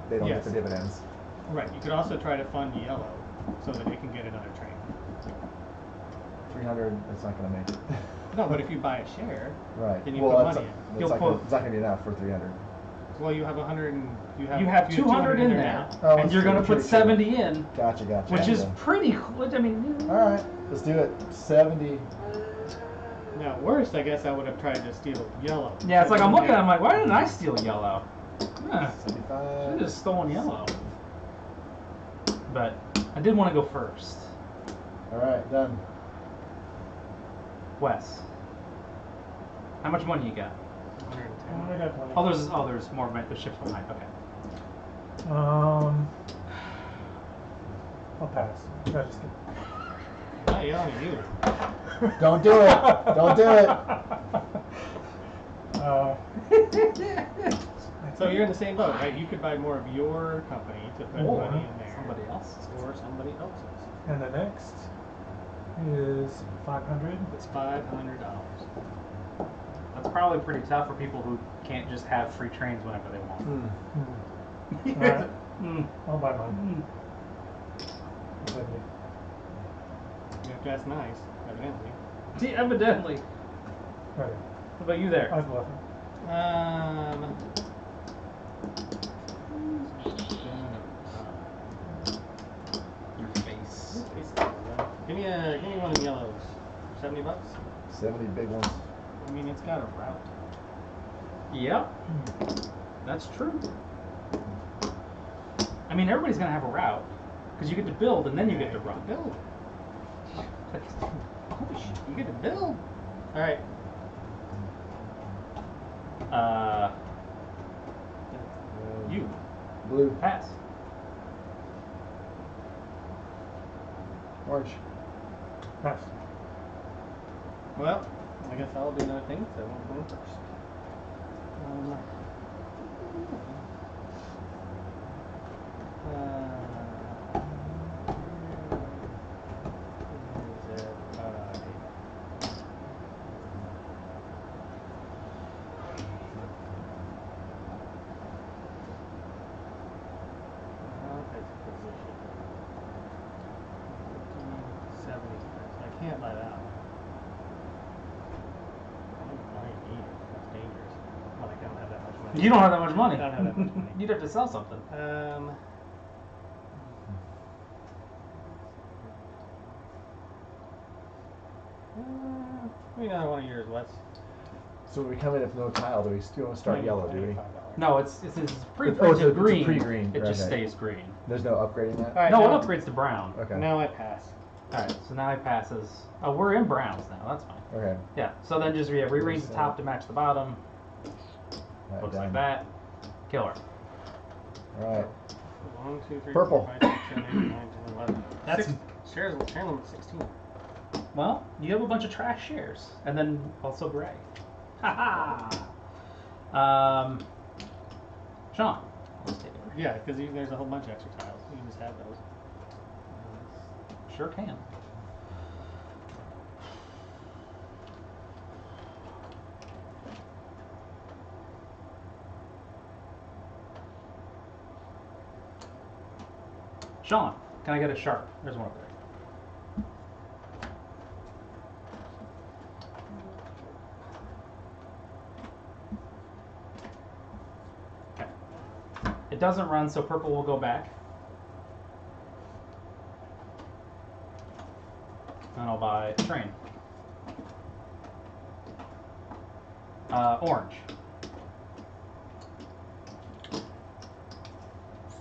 they don't Yes. get the dividends. Right. You could also try to fund yellow so that it can get another train. 300. That's not going to make it. No, but if you buy a share, Right. then you well, put that's money in. it's You'll not put- gonna, it's not going to be enough for 300. Well, you have 100 and you You have 200 in there, Oh, and that's you're true, going to true, put true. 70 in, Gotcha. which is Okay. pretty. I mean, All right. Let's do it. 70. Now, worst, I guess I would have tried to steal yellow. yeah. It's like I'm looking at it, I'm Yeah. like, why didn't I steal yellow? Huh, 75. should have stolen yellow. But I did want to go first. All right. Done. Wes, how much money you got? 110. I got plenty. There's more of the ships behind. Okay. I'll pass. No, just kidding. I'm not yelling at you. Don't do it. Don't do it. So you're in the same boat, right? You could buy more of your company to put Or money in there. somebody else's. Or somebody else's. And the next is 500. It's $500. That's probably pretty tough for people who can't just have free trains whenever they want. Hmm. Alright. Mm. I'll buy mine. You have to ask nice, evidently. See, evidently. Okay. What about you there? I was bluffing. Your face. Give me one of the yellows. $70? 70 big ones. I mean, it's got a route. Yep. That's true. I mean, everybody's gonna have a route because you get to build and then you get to run. Build. Holy shit, you get to build. All right. You Blue. pass. Orange. Pass. Well, I guess I'll do another thing, so I won't go first. Where is it? Well, it's position. 70. I can't buy that one. I need it. That's dangerous. Well, I don't have that much money. You don't have that much money. I don't have that much money. You'd have to sell something. Maybe another one of yours, Wes. So when we come in with no tile, do we still start yellow, do we? $95. No, it's pre-printed Oh, so it's a green. pre-green, It just okay. stays green. There's no upgrading that? All right, No, now, it upgrades to brown. Okay. Now I pass. All right, so now he passes. Oh, we're in browns now. That's fine. Okay. Yeah. So then just rearrange the top to match the bottom. Right, Looks done. like that. Killer. Alright. 1, 2, 3, Purple. 4, 5, 6, 7, 8, 9, 10, 11. That's- shares limit 16. Well, you have a bunch of trash shares, and then also gray. Ha ha. Sean, let's take it. Yeah, because there's a whole bunch of extra tiles. You can just have those. Sure can. Sean, can I get a sharp? There's one over there. Okay. It doesn't run, so purple will go back. And I'll buy a train. Orange. So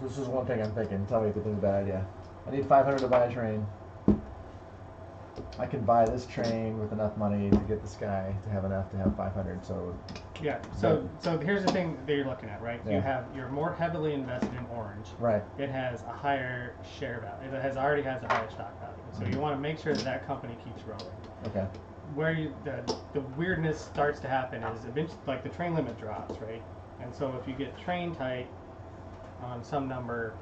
this is one thing I'm thinking. Tell me if you think it's a bad idea. I need 500 to buy a train. I can buy this train with enough money to get this guy to have enough to have 500. So Yeah. So here's the thing that you're looking at, right? Yeah. You're more heavily invested in orange. right. It has a higher share value. It already has a higher stock value. So you want to make sure that that company keeps rolling. Okay. Where the weirdness starts to happen is eventually, like the train limit drops, right? And so if you get train tight on some number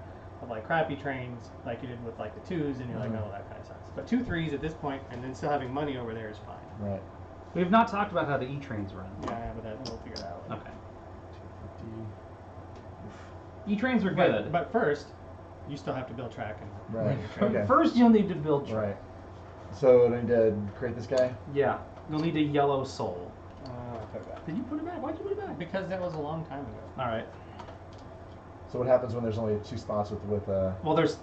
of like crappy trains, like you did with like the 2s, and you're like, oh, that kind of sucks. But 2 3s at this point, and then still having money over there is fine. Right. We have not talked about how the E-trains run. Yeah, but we'll figure that out. Okay. 250. E-trains are good. But first, You still have to build track and Right. train. Okay. First, you'll need to build track. Right. So do I need to create this guy? Yeah, you'll need a yellow soul. I put it back. Did you put it back? Why'd you put it back? Because that was a long time ago. All right. So what happens when there's only 2 spots with Well, there's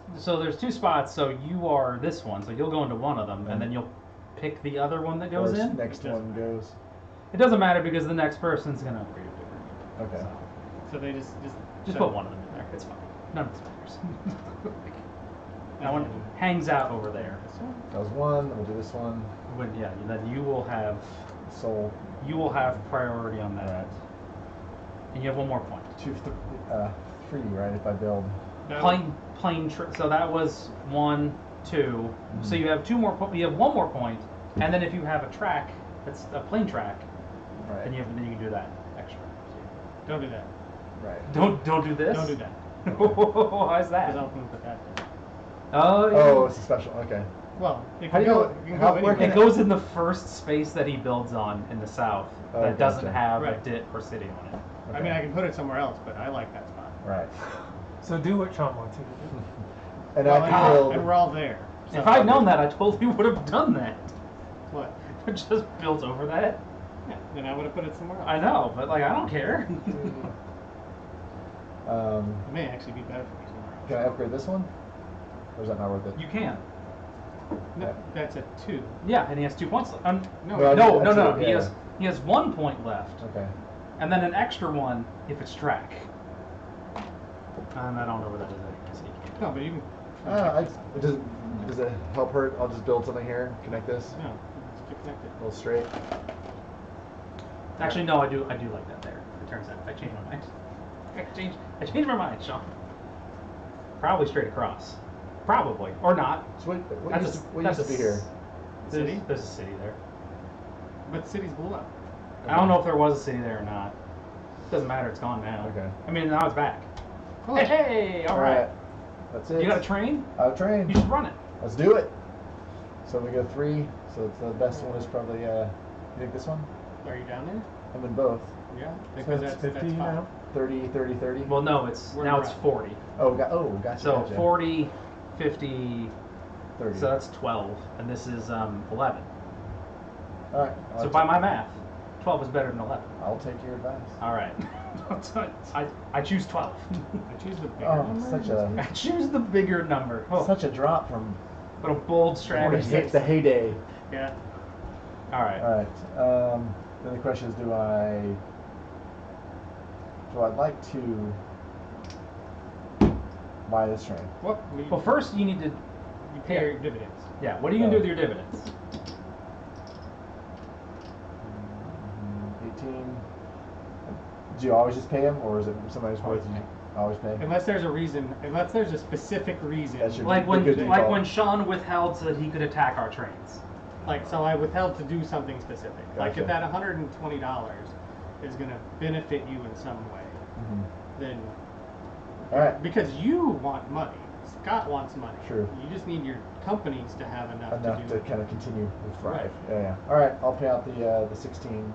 2 spots, so you are this one, so you'll go into one of them, and then you'll pick the other one that goes in. next one goes? It doesn't matter because the next person's gonna upgrade it different. Okay. So they just Just put one of them in there. It's fine. None of this matters. That one And hangs out over there. this one. That was one. We'll do this one. Yeah, then you will have Soul. priority on that, Alright. and you have 1 more point. 3, right? If I build. No. So that was 1, 2. So you have 2 more. You have 1 more point, and then if you have a track that's a plane track, Right. then you can do that extra. Don't do that. Right. Don't do this. Don't do that. Why's that? Because I'll put that there. Oh, yeah. Oh, it's a special. Okay. Well, it How can do you go. know- It can how- go where anywhere. It goes in the first space that he builds on in the south Oh, that doesn't gotcha. have a Right. dit or city on it. I mean, I can put it somewhere else, but I like that spot. Right. So do what Sean wants you to do. And Well, I can build. and we're all there. If I'd known that, I totally would have done that. What? Just built over that. Yeah, then I would have put it somewhere else. I know, but like I don't care. It may actually be better for me somewhere else. Can I upgrade this one? Or is that not worth it? You can. No, that's a 2. Yeah, and he has 2 points left. No, Well, No, that's no. it, yeah. He has 1 point left, Okay. and then an extra 1 if it's track. And I don't know where that is anyway, so you can't. No, but you can. Does it help hurt? I'll just build something here. Connect this. No, just get connected. A little straight. Actually, no, I do like that there. It turns out I changed my mind. I changed my mind, Sean. Probably straight across. Probably or not. So what used to be here? City? There's a city there. But the city's blew up. I don't know if there was a city there or not. Doesn't matter. It's gone now. Okay. I mean, now it's back. Cool. Hey, all right. That's it. You got a train? I have a train. You should run it. Let's do it. So we go 3. So it's the best one is probably you think this one? Are you down there? I'm in both. Yeah. So Because it's that's 50 5. now? 30, 30, 30. Well, no, it's Where now we're it's at. 40. Gotcha. So Gotcha. 40, 50. 30. So that's 12, and this is 11. All right. So by my math, 12 is better than 11. I'll take your advice. All right. I choose 12. I choose the bigger Oh, number. such a I choose the bigger number. Oh, such a drop from but a bold strategy. the heyday. Yeah. All right. All right. Then the question is, do I'd like to buy this train? What? Well, first you need to. You pay your dividends. Yeah. What are you gonna do with your dividends? 18. Do you always just pay them, or is it somebody's worth you always pay? Unless there's a reason. Unless there's a specific reason. That's your- Like The good like default. when Sean withheld so that he could attack our trains. Like, so I withheld to do something specific. Like, Gotcha. if that $120 is going to benefit you in some way, Mhm. then All right. because you want money, Scott wants money. True. You just need your companies to have enough, Enough to to do. kind of continue to thrive. Right. Yeah. All right. I'll pay out the 16,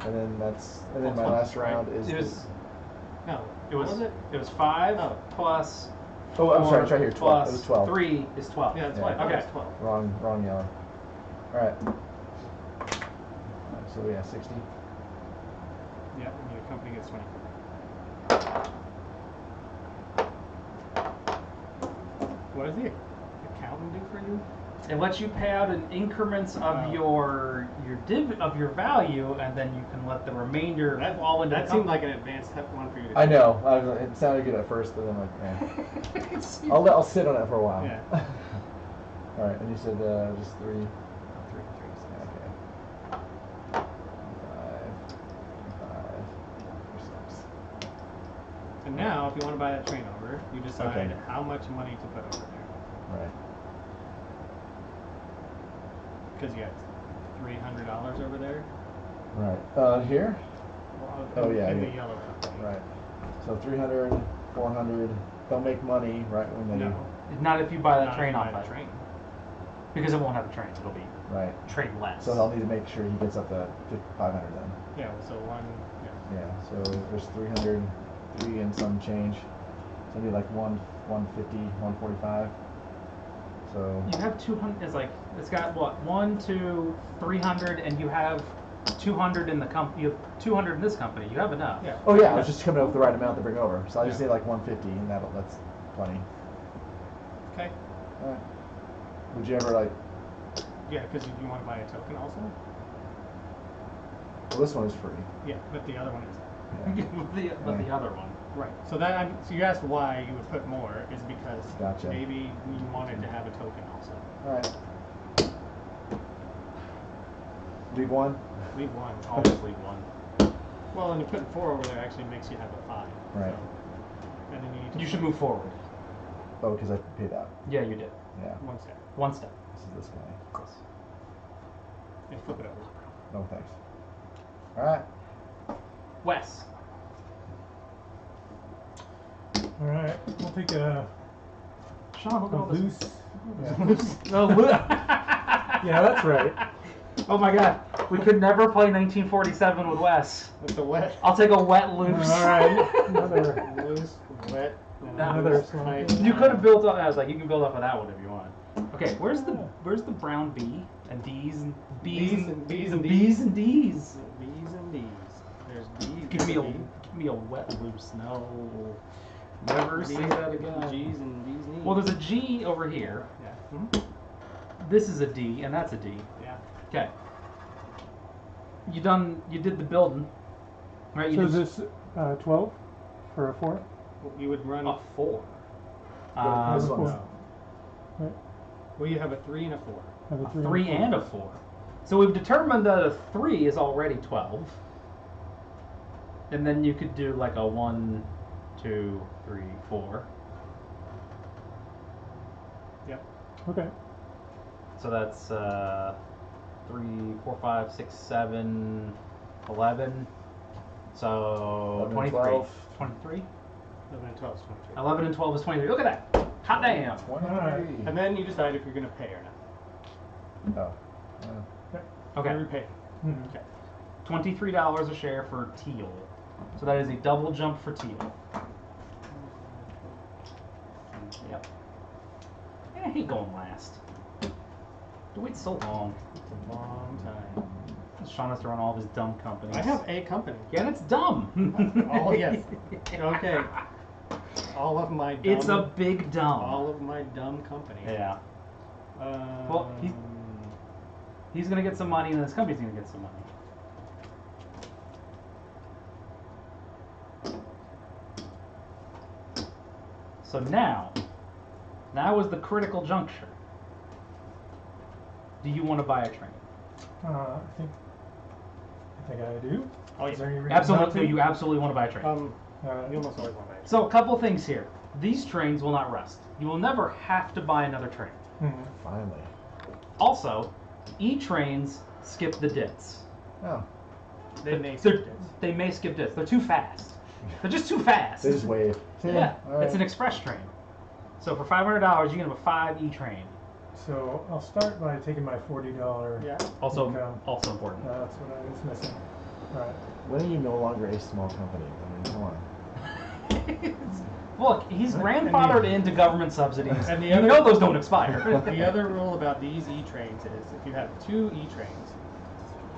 and then my last Right. round is. It was. No, It was. what was it? It was 5 Oh. plus. Oh, I'm sorry. 4 It's right here. 12. It was plus 12. 3 is 12. Yeah, that's Yeah. why. Okay. It's 12. Wrong yellow. All right. So yeah, 60. Yeah, and your company gets 20. What does the accountant do for you? It lets you pay out in increments of Oh. your value, and then you can let the remainder That, fall into that the seemed company. like an advanced one for you to I do. know. It sounded good at first, but then I'm like, eh. I'll sit on it for a while. Yeah. All right. And you said just 3. Okay. 5, 6. And now, if you want to buy that train over, you decide Okay. how much money to put over there. Right. Because you got $300 over there. Right. Here. Well, Oh, yeah, in yeah. the yellow company. Right. So 300, 400. They'll make money right when they. No. Not if you buy that Not if train you off buy the that train. because it won't have a train. It'll be Right. train less. So they'll need to make sure he gets up to 500 then. Yeah, so one. Yeah. Yeah. So there's 303 and some change. So I need like 150, 145. So You have 200. It's like it's got what 1, 2, 300, and you have 200 in the company. You have 200 in this company. You have enough. Yeah. oh yeah, I was just coming up with the right amount to bring over. So I just Yeah. need like 150, and that's plenty. Okay. All right. Would you ever like? Yeah, because you want to buy a token also. Well, this one is free. Yeah, but the other one is. Yeah. but the other one. Right. So so you asked why you would put more is because Gotcha. maybe you wanted to have a token also. All right. Leave one. Leave one. Always leave one. Well, and you putting 4 over there actually makes you have a 5. Right. So, and then you need to You should move forward. Oh, because I paid out. Yeah, you did. Yeah. one step. One step. This is this guy. And flip it over. No thanks. All right. Wes. All right, we'll take a Sean, look at all this. loose. Yeah. No, look. Yeah, that's right. Oh my God, we could never play 1947 with Wes. With the wet. I'll take a wet loose. All right, another. Loose, wet, and Another loose, small tight. bit. You could have built up. I was like, you can build up of that one if you want. Okay, where's the brown B and D's and B's and B's and B's and D's? B's and D's. There's B's. Give me a B. give me a wet loose. No, never say that again. G's and B's and E's. Well, there's a G over here. Yeah. Mhm. This is a D, and that's a D. Yeah. Okay. You did the building, right? So You is this 12 for a 4? You would run. a 4. This Um, one's no. Right. Well, you have a 3 and a 4. Have A 3 and a 4. So we've determined that a 3 is already 12. And then you could do like a 1, 2, 3, 4. Yep. Okay. So that's 3, 4, 5, 6, 7, 11. So 11, 23. 12. 23? 11 and 12 is 23. 11 and 12 is 23. Look at that. Hot damn. 23. And then you decide if you're going to pay or not. Oh. Okay. Every pay. Mhm. Okay. $23 a share for teal. So that is a double jump for teal. Yep. I hate going last. You wait so long. It's a long time. Sean has to run all of his dumb companies. I have a company. Yeah, and it's dumb. Oh, yes. Okay. All of my dumb. It's a big dumb. All of my dumb company. Yeah. Well, he's gonna get some money, and this company's gonna get some money. So now is the critical juncture. Do you want to buy a train? I think I do. Oh, Is there yeah. any reason not Absolutely, to? you absolutely want to buy a train. You almost always want to buy it. So a couple things here. These trains will not rust. You will never have to buy another train. Mhm. Finally. Also, E-trains skip the dits. Oh. They may They may skip dits. They're too fast. They're just too fast. They just wave. Yeah, All right. it's an express train. So for $500, you can have a 5 E-train. So I'll start by taking my $40. Yeah. Also important. That's what I was missing. All right. When are you no longer a small company? I mean, come on. Look, he's grandfathered into government subsidies. And the you other- know those don't expire. The other rule about these E-trains is if you have 2 E-trains,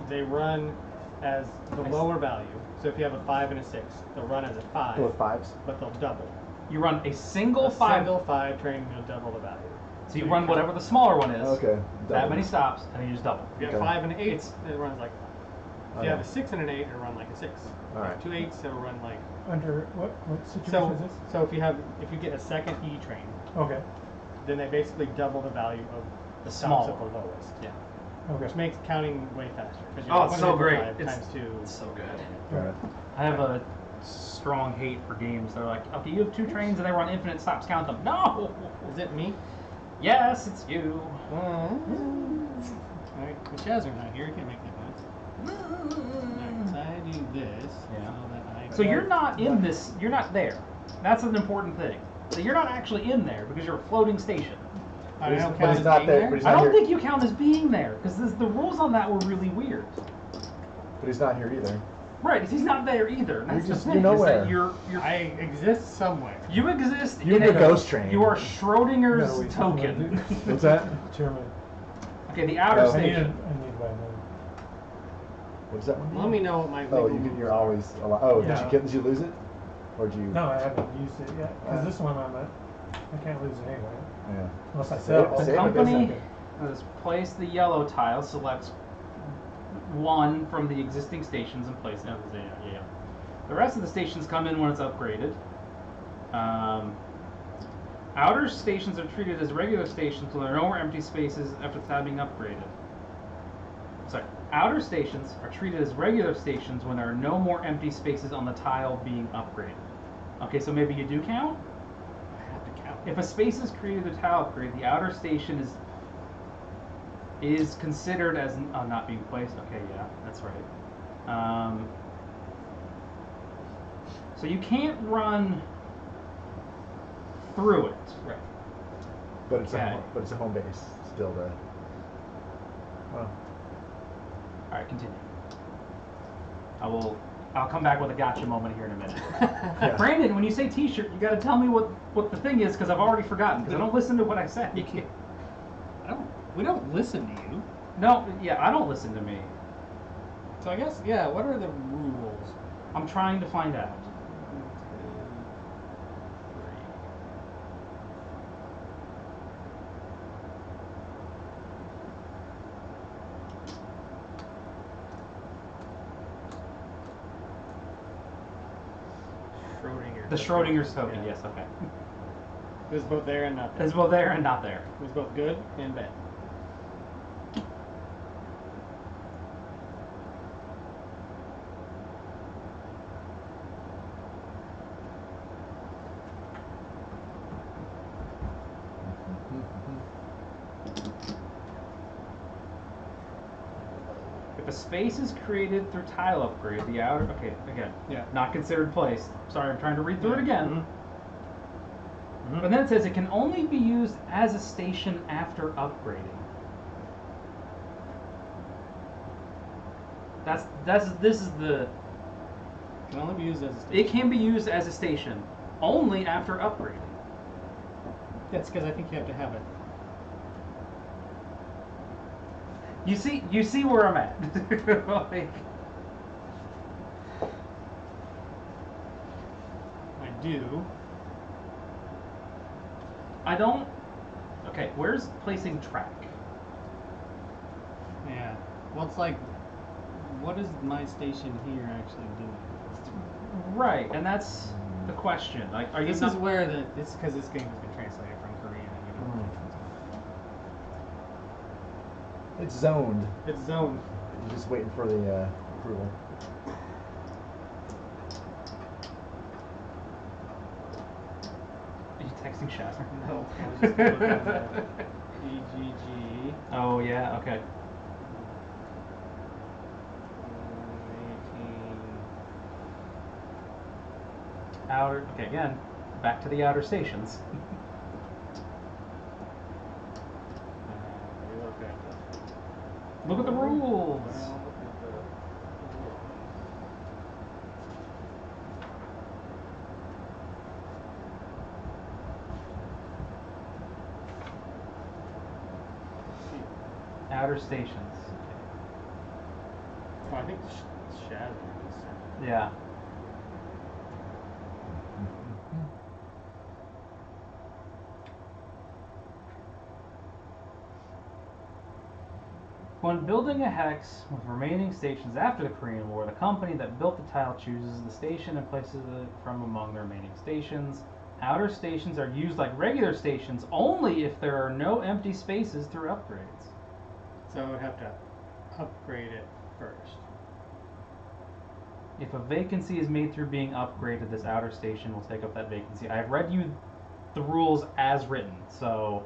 they run as the lower value. So if you have a 5 and a 6, they'll run as a 5, Go with 5s. but they'll double. You run a single A 5. single 5 train will double the value. So you run whatever the smaller one is. Okay. That double. many stops, and then you just double. If you have Okay. 5 and an 8, it runs like a 5. If you have a Okay. 6 and an 8, it'll run like a 6. All right. 2 8s, it'll run like. Under what situation So, is this? so if you get a second E train, Okay. then they basically double the value of the Small stops at one. the lowest. Yeah. Okay. Which makes counting way faster. 'Cause you Oh, have it's so great. 105 It's times 2. It's so good. All right. I have a strong hate for games. They're like, okay, you have 2 trains and they run infinite stops. Count them. No. Is it me? Yes, it's you. Alright, the Chaz are not here. You can't make that noise. Alright, so I do this. Yeah. So that I So you're not in this. You're not there. That's an important thing. So you're not actually in there because you're a floating station. I don't But count he's as not being there, but he's I not don't here. think you count as being there because the rules on that were really weird. But he's not here either. Right, he's not there either. That's You're just- the you're thing, is that nowhere. you're I exist somewhere. you exist You're in the a ghost train. You are No, Schrodinger's we- token. What's that? Chairman, Okay, the outer Oh. I need station. by noon. What's that one? Let me know what my Oh, legal moves you're are. always alive. Oh, Yeah. did you lose it? Or did you? No, I haven't used it yet, because this one I can't lose it anyway, Yeah. unless I Save sell it, it. save The it, company save has placed the yellow tile, selects one from the existing stations and place it. Yeah. The rest of the stations come in when it's upgraded. Outer stations are treated as regular stations when there are no more empty spaces after the tile being upgraded. Sorry, outer stations are treated as regular stations when there are no more empty spaces on the tile being upgraded. Okay, so maybe you do count? I have to count. If a space is created with a tile upgrade, the outer station is considered as not being placed. Okay, yeah, that's right. So you can't run through it. Right. But it's Okay. but it's a home base still. Well, All right, continue. I'll come back with a gotcha moment here in a minute. Yeah. Brandon, when you say T-shirt, you got to tell me what the thing is because I've already forgotten because I don't listen to what I say. We don't listen to you. No, yeah, I don't listen to me. So I guess, yeah, what are the rules? I'm trying to find out. Schrodinger. The Schrodinger's token, Yeah. yes, okay. It was both there and not there. It's both there and not there. It was both good and bad. If a space is created through tile upgrade, the outer, okay, again, Yeah. not considered placed. Sorry, I'm trying to read through it again. Mhm. But then it says it can only be used as a station after upgrading. This is the, Can only be used as a it station. can be used as a station only after upgrading. That's because I think you have to have it. You see where I'm at. Like, I do. I don't. Okay, where's placing track? Yeah. Well, it's like, what is my station here actually doing? Right, and that's the question. Like, are you This not? is where it's because this game has been translated from Korean and we don't know Mhm. the it's zoned. difference. It's zoned. You're just waiting for the approval. Are you texting Shazner? No, I was just gonna look at the EGG. Oh yeah. Okay. 18. Outer. Okay, again, back to the outer stations. We look at Look at the rules. the Outer stations. Oh, I think Shaz is. Yeah. When building a hex with remaining stations after the Korean War, the company that built the tile chooses the station and places it from among the remaining stations. Outer stations are used like regular stations only if there are no empty spaces through upgrades. So I would have to upgrade it first. If a vacancy is made through being upgraded, this outer station will take up that vacancy. I've read you the rules as written, so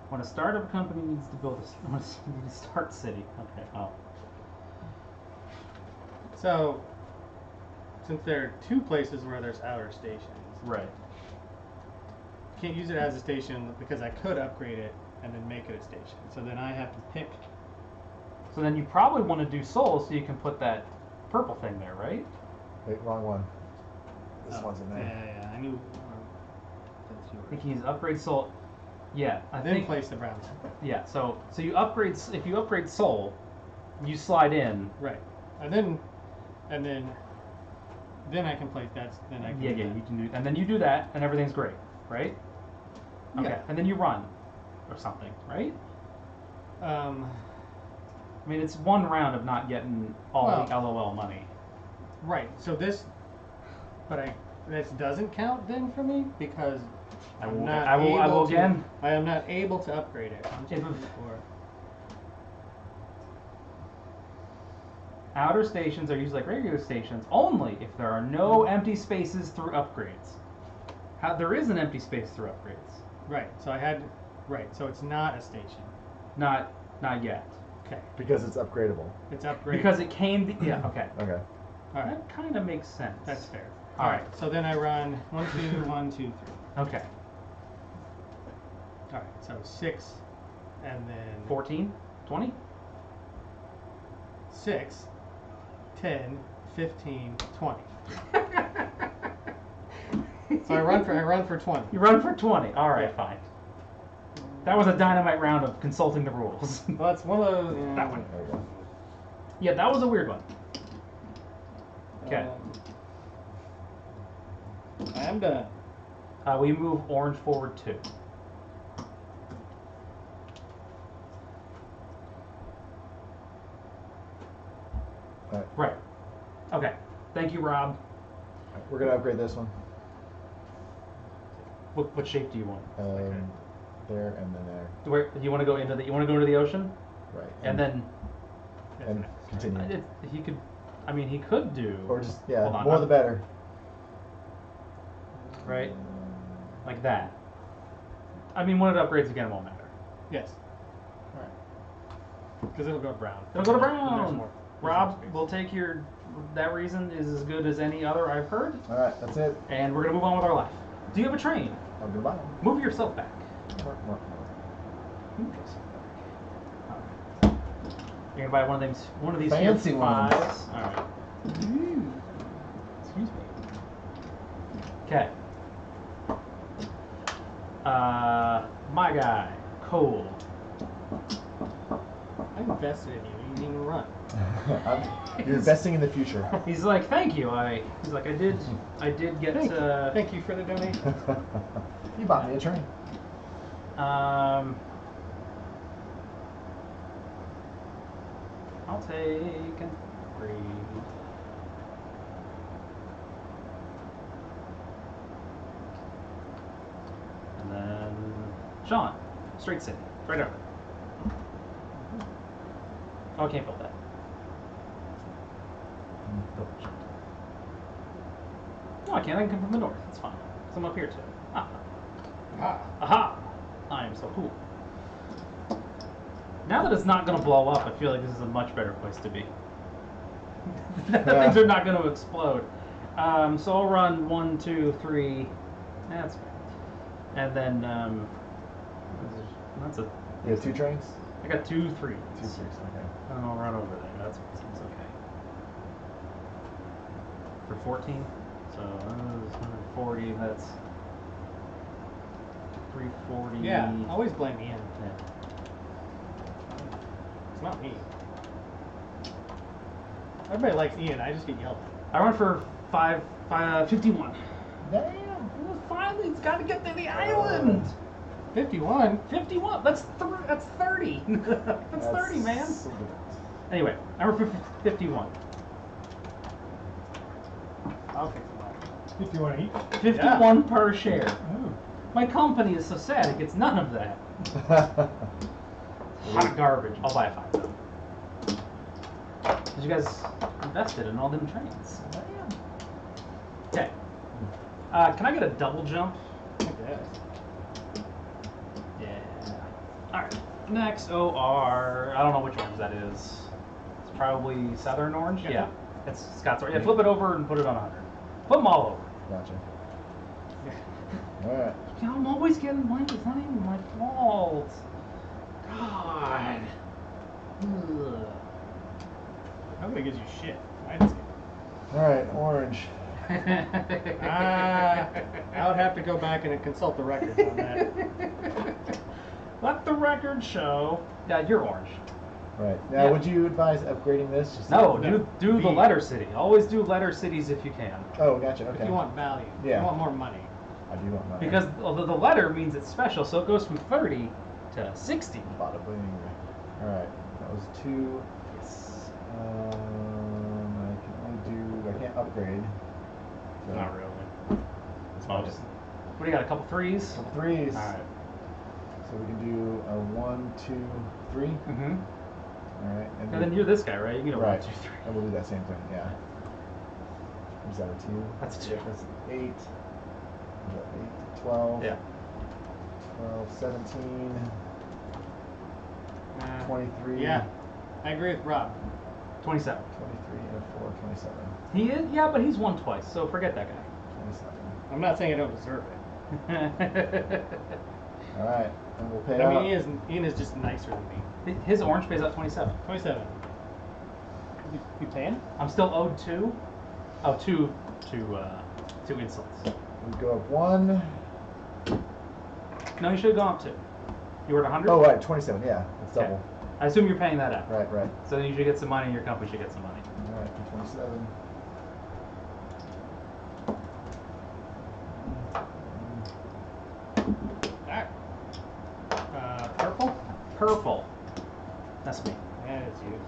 when a startup company needs to build a needs to start city. Okay. Oh. So, since there are two places where there's outer stations, Right. can't use it as a station because I could upgrade it and then make it a station. So then I have to pick. So then you probably want to do soul so you can put that purple thing there, right? Wait, wrong one. This Oh, one's in there. Yeah, I knew. That's yours. You can use upgrade soul. Yeah, I Then think. place the brown one. Yeah, so you upgrade. If you upgrade soul, you slide in. Right. And then I can place that. Then I can. Yeah, do yeah, that. you can do, and then you do that, and everything's great, right? Okay, Yeah. and then you run, or something, right? I mean, it's one round of not getting all the LOL money. Right. So this doesn't count then for me because I I'm will. not I will able to- again. I am not able to upgrade it. Outer stations are used like regular stations only if there are no empty spaces through upgrades. There is an empty space through upgrades. Right. So I had. Right. So it's not a station. Not yet. Okay. Because it's upgradable. It's upgraded. Because it came. Yeah. Okay. Okay. All right. That kind of makes sense. That's fair. All right. So then I run 1, 2, 1, 2, 3. Okay. All right. So 6, and then 14, 20. 6, 10, 15, 20. So I run for 20. You run for 20. All right, Yeah. fine. That was a dynamite round of consulting the rules. Well, it's one of those. Yeah. That one. There we go. Yeah, that was a weird one. Okay. I am done. We move orange forward 2. Right. Okay. Thank you, Rob. We're gonna upgrade this one. What shape do you want? There and then there. Where you want to go into the? You want to go into the ocean, Right. and then and continue. he could. I mean, he could do. Or just Hold on, more the better. Right. Like that. I mean, when it upgrades again, it won't matter. Yes. All right. Because it'll go brown. It'll go to There's brown. more. Rob, we'll take your. That reason is as good as any other I've heard, All right, that's it. and we're gonna move on with our life. Do you have a train? Oh, goodbye. Move yourself back. More. Move yourself back. All right. You're gonna buy one of these Fancy here ones. fives. All right. Excuse me. Okay. My guy, Cole. I invested in you. You didn't even run. You're investing in the future. He's like, thank you. He's like, I did get. Thank you for the donation. You bought me a train. I'll take and breathe. And then Sean, straight city, right over there. Oh, I can't build that. Double check. No, I can't. I can come from the north. It's fine. Because I'm up here too. Ah. Aha! I am so cool. Now that it's not going to blow up, I feel like this is a much better place to be. Things are not going to explode. So I'll run 1, 2, 3. That's fine. And then that's a. You have 2 trains? I got 2, 3. 2 3s, okay. And I'll run over there. That seems okay. For 14, so that's 140. That's 340. Yeah, always blame Ian. Yeah. It's not me. Everybody likes Ian. I just get yelled at. I run for 51. Damn. Finally, it's got to get to the island. 51? 51. That's 30. That's 30, man. Anyway, I run for 51. I'll fix it. 51 each. 51 per share. Oh. My company is so sad it gets none of that. Hot garbage. I'll buy a 5 though. Because you guys invested in all them trains. Okay. Can I get a double jump? I guess. Yeah. Alright. Next OR. I don't know which orange that is. It's probably Southern Orange? Yeah. It's Scott's Orange. Yeah, flip it over and put it on 100. Put them all over. Gotcha. Alright. I'm always getting blamed. It's not even my fault. God. Ugh. Nobody gives you shit. I just get All right, orange. I would have to go back and consult the records on that. Let the record show. Yeah, you're orange. Right. Now, Yeah. would you advise upgrading this? Just No, No, do the B. letter city. Always do letter cities if you can. Oh, gotcha. Okay. If you want value, Yeah. you want more money. I do want money. Because the letter means it's special, so it goes from 30 to 60. Bada bing. All right. That was 2. Yes. I can't upgrade. So Not really. It's Oh, not just, what do you got? A couple threes? couple 3s. All right. So we can do a 1, 2, 3. Mm-hmm. All right. And then you're this guy, right? You can go right. 1, 2, 3. And we'll do that same thing. Yeah. Is that a 2? That's a 2. That's an 8. Is that 8? 12. Yeah. 12, 17, 23. Yeah, I agree with Rob. 27. 23 and a 4, 27. He is, yeah, but he's won twice, so forget that guy. 27. I'm not saying I don't deserve it. All right. And we'll pay I out. mean, Ian is just nicer than me. His orange pays out 27. 27. You paying? I'm still owed 2. Oh, two insults. We go up 1. No, you should have gone up 2. You were at 100? Oh, right. 27. Yeah. It's Okay. double. I assume you're paying that out. Right, right. So you should get some money, your company should get some money. All right. 27. Alright. Purple? Purple. That's me. That is you.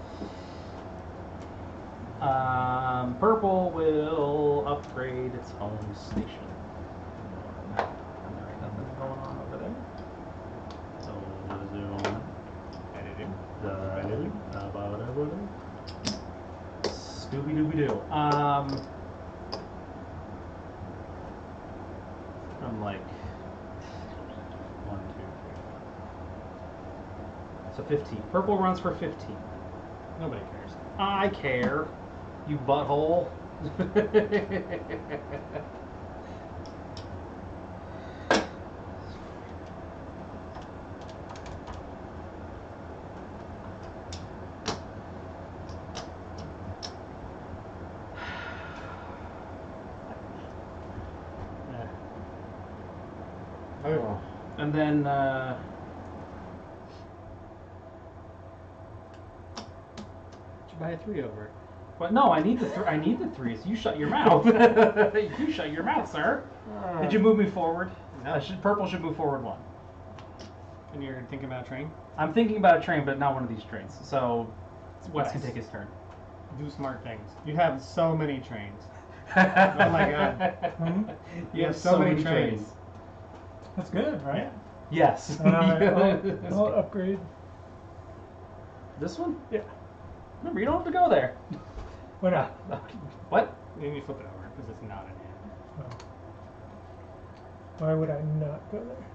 Purple will upgrade its home station. Alright, nothing going on over there. So zoom. Editing. Scooby Dooby Doo. I'm like 1, 2, 3. So 15. Purple runs for 15. Nobody cares. I care, you butthole. Oh. And then, Should buy a 3 over it. but no, I need the I need the 3s. You shut your mouth. You shut your mouth, sir. Did you move me forward? No. Purple should move forward 1. And you're thinking about a train? I'm thinking about a train, but not one of these trains. So Wes can Nice. take his turn. Do smart things. You have so many trains. Oh my god. Hmm? You have so many trains. That's good, right? Yes. I'll upgrade. This one? Yeah. Remember, you don't have to go there. Why not? What? Then you flip it over because it's not an end. Oh. Why would I not go there?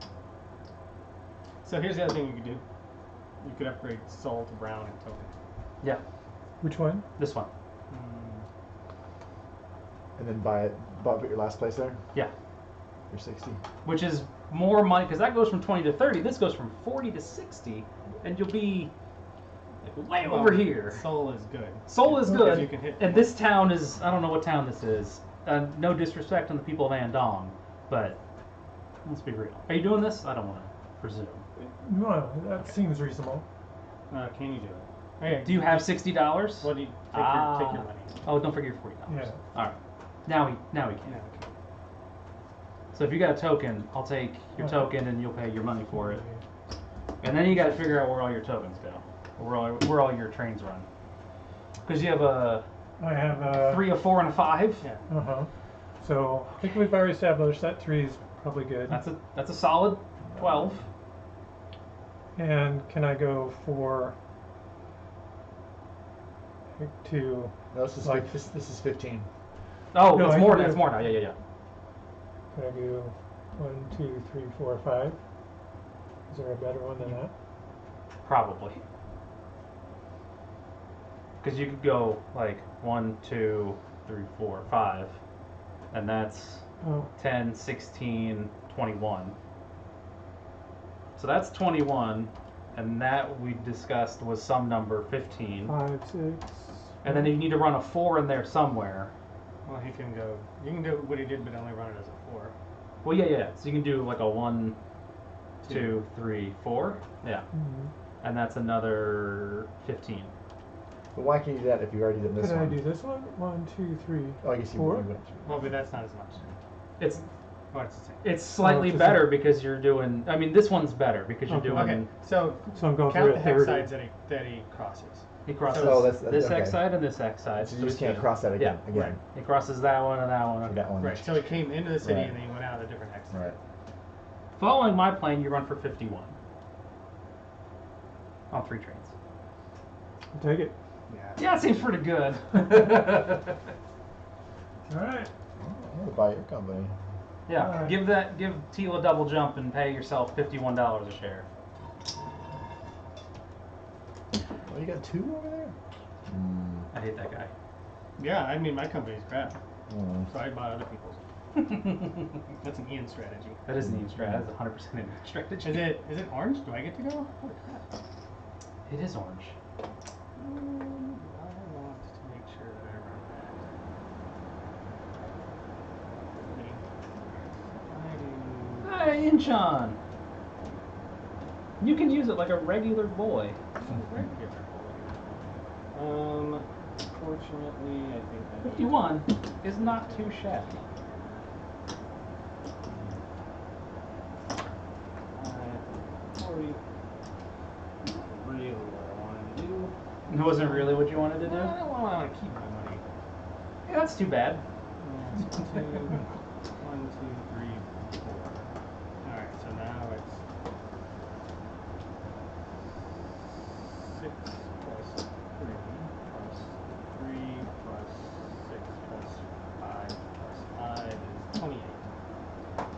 So here's the other thing you could do. You could upgrade soul to brown and token. Yeah, Which one? this one. And then buy it. Bought your last place there. Yeah, You're 60. which is more money because that goes from 20 to 30. This goes from 40 to 60, and you'll be like way over here. Soul is good. Soul is Because good, you can hit and this town is, I don't know what town this is. No disrespect on the people of Andong, but let's be real. Are you doing this? I don't want to presume. No, that seems reasonable. Can you do it? Okay. Do you have $60? Well, do you take your money? Oh, don't forget your $40. Yeah. All right. Now we can. No, okay. So if you got a token, I'll take your Okay. token and you'll pay your money for it. And then you got to figure out where all your tokens go, or where all your trains run. Because you have a I have a 3, a 4, and a 5. Yeah. Uh-huh. So I think we've already established that 3 is probably good. That's a solid 12. And can I go for to No, this is Like- this is 15. Oh, No, it's I more. can do- It's more now. Yeah. can I do 1, 2, 3, 4, 5? Is there a better one than that? Probably. Because you could go like 1, 2, 3, 4, 5, and that's Oh, 10, 16, 21. So that's 21, and that we discussed was some number 15. 5, 6. And then you need to run a 4 in there somewhere. Well, he can go. You can do what he did, but only run it as a 4. Well, yeah. So you can do like a 1, 2, 3, 4. Yeah. Mm-hmm. And that's another 15. But why can't you do that if you already did this Could one? I do this one? 1, 2, 3, Oh, I guess you 4. went. Well, but that's not as much. It's What's the same? it's slightly it's the better same. because you're doing. I mean, this one's better because you're Okay. doing. Okay, so So I'm going count through the a hex third. sides that he crosses. He crosses Oh, that's this okay. hex side and this hex side. So you just can't cross that again. Yeah. Again. He crosses that one and that one. So that one. Right. So he came into the city Right. and then he went out a different hex. Right. Following my plan, you run for 51 on 3 trains. I'll take it. Yeah, it seems pretty good. All right. I'm gonna buy your company. Yeah, Alright. give Teal a double jump and pay yourself $51 a share. Oh, you got 2 over there? I hate that guy. Yeah, I mean my company's crap, Mm. so I bought other people's. That's an Ian strategy. That is an Ian strat. That is 100% an Ian strategy. Is it orange? Do I get to go? Holy crap. It is orange. I want to make sure that I run that. Hey, Inchon! You can use it like a regular boy. Fortunately, I think I 51 is not too shabby. Really what I wanted to do. It wasn't really what you wanted to do? I don't want to keep my money. Yeah, that's too bad. Yeah, it's 1, 2, 3, 4. Alright, so now it's 6 plus 3 plus 3 plus 6 plus 5 plus 5 is 28.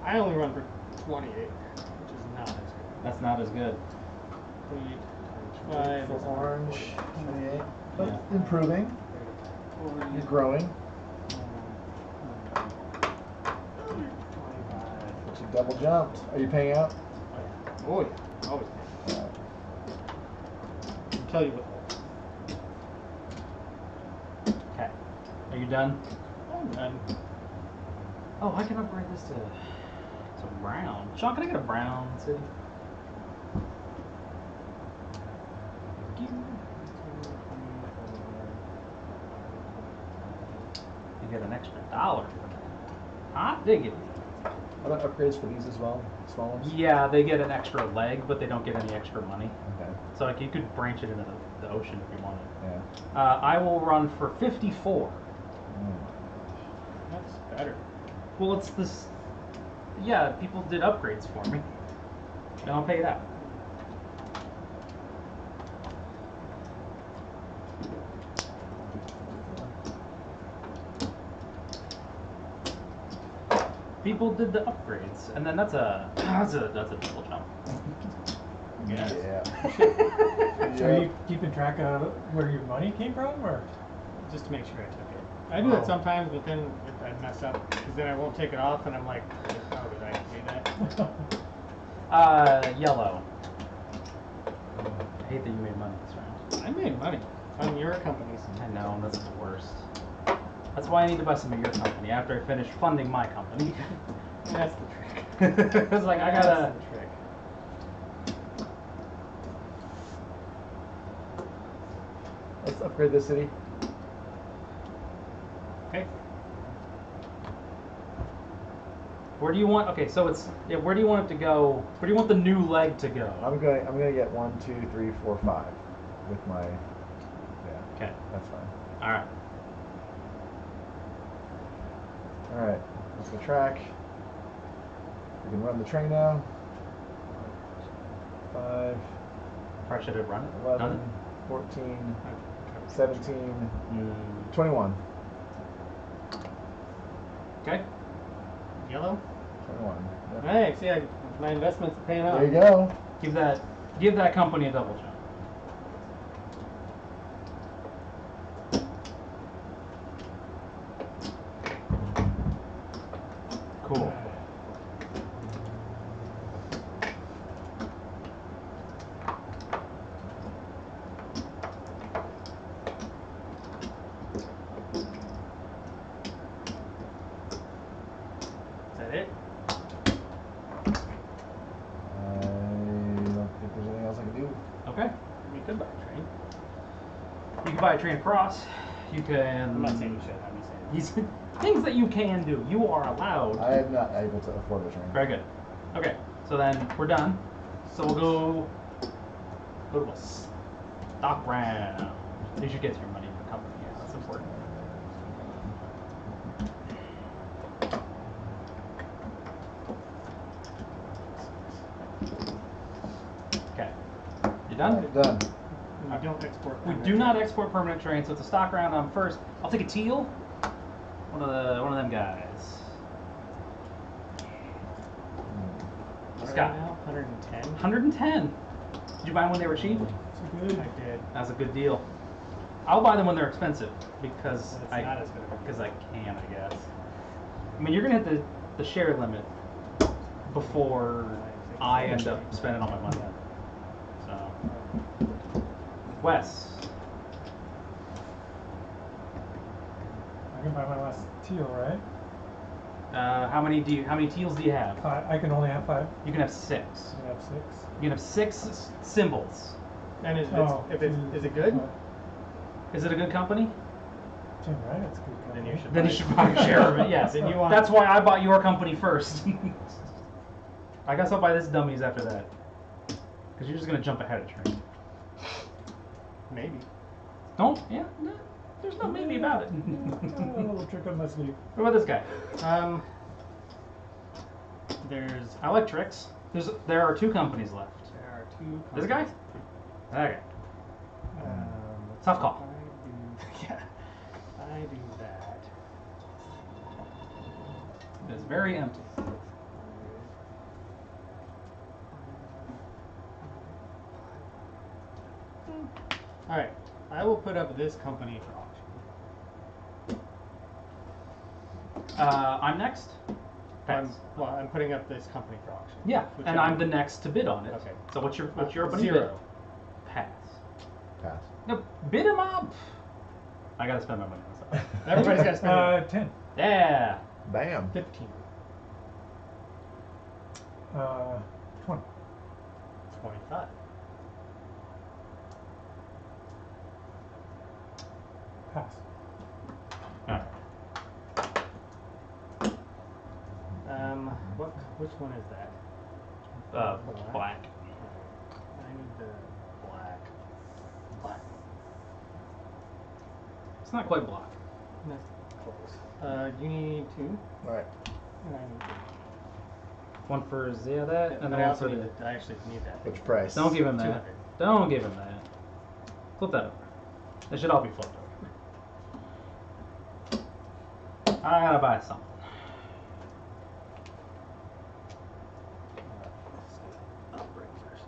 I only run for 28, which is not as good. That's not as good. 28 times 5 For is orange, 28. But Yeah. improving. 40. You're growing. 25. But you double jumped. Are you paying out? Oh yeah, always. Alright. I'll tell you what. Okay. Are you done? I'm done. Oh, I can upgrade this to brown. Sean, can I get a brown city? You get an extra $1 for that. Hot diggity. Are there upgrades for these as well? Small ones? Yeah, they get an extra leg, but they don't get any extra money. Okay. So like you could branch it into the ocean if you wanted. Yeah. I will run for 54. Mm. That's better. Well, it's this. Yeah, people did upgrades for me. And I'll pay that. People did the upgrades, and then that's a double jump. Yes. Yeah. So are you keeping track of where your money came from, or? Just to make sure I took it. I do that sometimes, but then if I mess up, because then I won't take it off, and I'm like, oh, did I do that? Yellow. I hate that you made money this round. I made money on your companies. I know, that's the worst. That's why I need to buy some of your company after I finish funding my company. That's the trick. It's like I gotta. That's the trick. Let's upgrade this city. Okay. Where do you want? Okay, so it's yeah. Where do you want it to go? Where do you want the new leg to go? I'm gonna get 1, 2, 3, 4, 5 with my. Yeah. Okay. That's fine. All right. All right. That's the track. We can run the train now. 5, Probably should have run it. 11, 14, 17, Mm. 21. Okay. Yellow? 21. Yep. Hey, see, my investment's paying off. There you go. Give that company a double jump. Cool. that it? I don't think there's anything else I can do. Okay. You could buy a train. You can buy a train across. You can. I'm not saying you should. I'm just saying. These things that you can do. You are allowed. I am not able to afford a train. Very good. Okay. So then we're done. So we'll go to a stock round. You should get your money in the company. Yeah, that's important. Okay. You done? Done. We don't export. We do not export permanent trains, so it's a stock round. I'm first. I'll take a teal. One of them guys. Scott. Right now, 110. 110. Did you buy them when they were cheap? It's good. I did. That's a good deal. I'll buy them when they're expensive because It's not as good of a because I can, I guess. I mean, you're gonna hit the share limit before I end up spending all my money. So, Wes. I can buy my last teal, right? How many teals do you have? I can only have 5. You can have 6. I can have 6. You can have 6 symbols. And is it good? Is it a good company? Jim, right? It's a good company. Then you should buy a share of it. Yes. Then you want- That's why I bought your company first. I guess I'll buy this dummies after that. Because you're just gonna jump ahead of train. Maybe. Don't. Yeah. No, there's no maybe about it. A little trick up my sleeve. What about this guy? There's I like tricks. There are 2 companies left. there are 2. This guy? Okay. Tough call. Yeah, I do that. It's very empty. All right, I will put up this company for auction. I'm next. Pass. I'm putting up this company for auction. Yeah, Which and I- I'm the next to bid on it. Okay. So what's your opening 0. bid? Pass. Pass. No, bid him up. I gotta spend my money on stuff. Everybody's got to spend it. 10. Yeah. Bam. 15. 20. 25. Pass. Alright. Which one is that? Black. I need the black. Black. It's not quite black. That's close. You need 2, All right. and I need 2. One for Zia and But then I one also for need the. I actually need that. Which price? Don't give him that. 200. Don't give him that. Flip that over. They should all be flipped over. I gotta buy something. Operate first.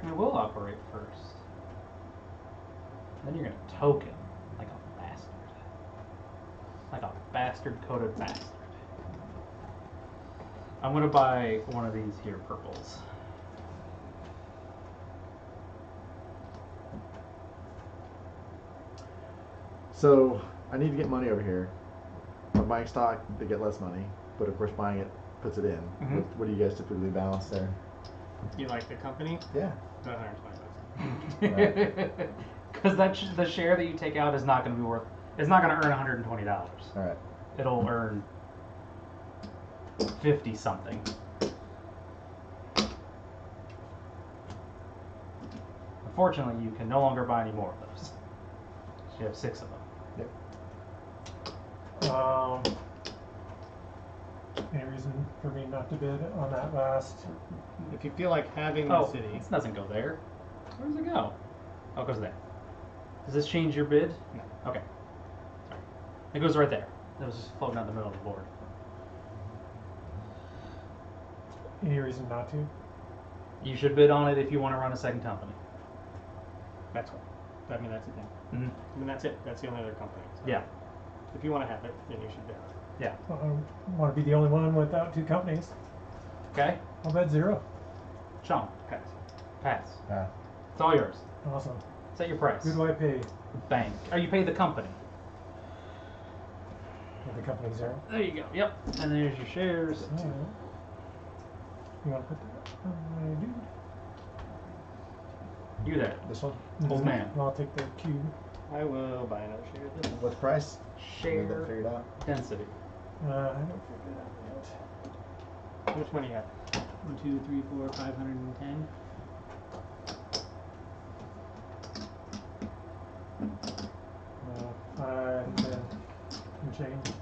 We will operate first. Then you're gonna token like a bastard. Like a bastard coded bastard. I'm gonna buy one of these here purples. So I need to get money over here. I'm buying stock to get less money, but of course buying it puts it in. Mhm. What do you guys typically balance there? You like the company? Yeah. About 120 bucks. Because the share that you take out is not going to be worth. It's not going to earn $120. All right. It'll earn 50 something. Unfortunately, you can no longer buy any more of those. You have 6 of them. Yep. Any reason for me not to bid on that last? If you feel like having the Oh, city, this doesn't go there. Where does it go? Oh, it goes there. Does this change your bid? No. Okay. Sorry. It goes right there. It was just floating out the middle of the board. Any reason not to? You should bid on it if you want to run a second company. that's what. I mean, that's the thing. Mm-hmm. I mean, that's it. That's the only other company. So Yeah. If you want to have it, then you should bid on it. Yeah. I don't want to be the only one without 2 companies. Okay. I'll bet 0. Sean, Pass. pass. Pass. It's all yours. Awesome. Set your price. Who do I pay? Bank. Oh, you pay the company. With the company zero. There you go. Yep. And there's your shares. Yeah. You want to put that on my dude? You there. This one? Old man. I'll take the cube. I will buy another share of this. What price? Share Figured out. density. I haven't figured it out yet. How much money you have? 1, 2, 3, 4, 510. And change.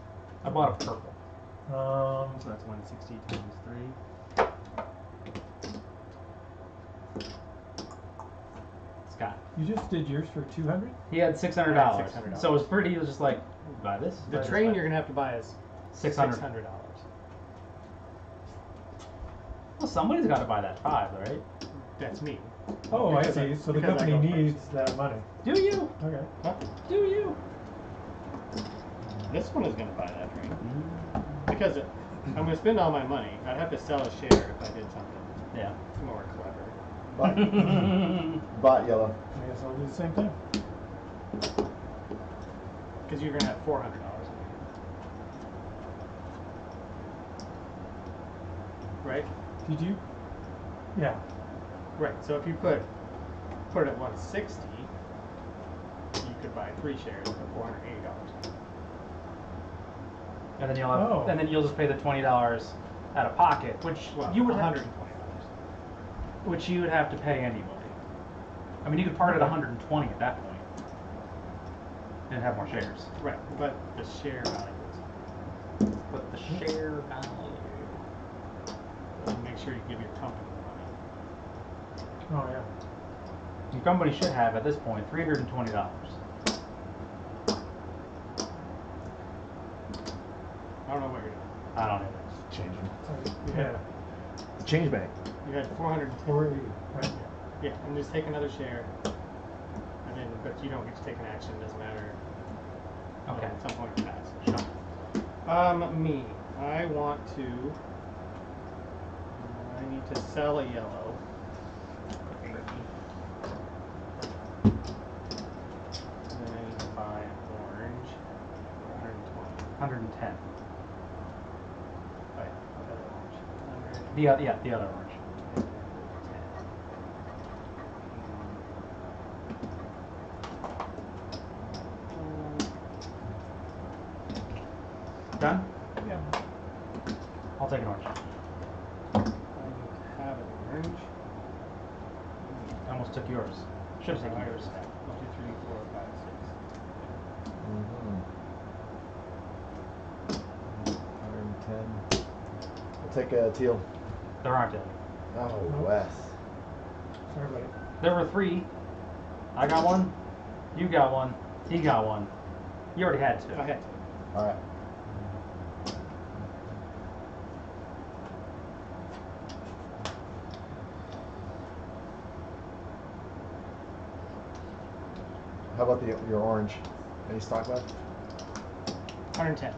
I bought a purple. So that's 160 times 3. Scott. You just did yours for 200? He had $600. $600. So it was pretty. He was just like, buy this. The buy this, train buy you're gonna have to buy is this. $600. $600. Well, somebody's got to buy that 5, right? That's me. Oh, I Because see. So the because I company go needs first. that money. Do you? Okay. Huh? Do you? This one is gonna buy that train because I'm gonna spend all my money. I'd have to sell a share if I did something Yeah. more clever. Bought yellow. I guess I'll do the same thing. Because you're gonna have $400. Right? Did you? Yeah. Right. So if you put it at 160, you could buy 3 shares for $480. And then you'll have, Oh. and then you'll just pay the $20 out of pocket, which Well, you would have, $120. which you would have to pay anyway. I mean, you could part at 120 at that point and have more shares. Right. But the share value is But the share value. so make sure you give your company the money. Oh, yeah. Your company should have at this point $320. I don't know what you're doing. I don't know. Changing. You Yeah. had, Change bank. you had 410. 480, right? Yeah, and just take another share, and then but you don't get to take an action. It doesn't matter. Okay. At some point it passes. Sure. Me. I want to. I need to sell a yellow. For 80. And then I need to buy an orange. For 120. 110. Right. The other orange. 100. The other orange. Done? Yeah. I'll take an orange. I have an orange. I almost took yours. Should have taken yours. 1, 2, 3, 4, 5, 110. I'll take a teal. There aren't any. Oh, Nope. Wes. Sorry, buddy. There were 3. I got 1. You got 1. He got 1. You already had 2. 6. I had to. All right. How about your orange? Any stock left? 110.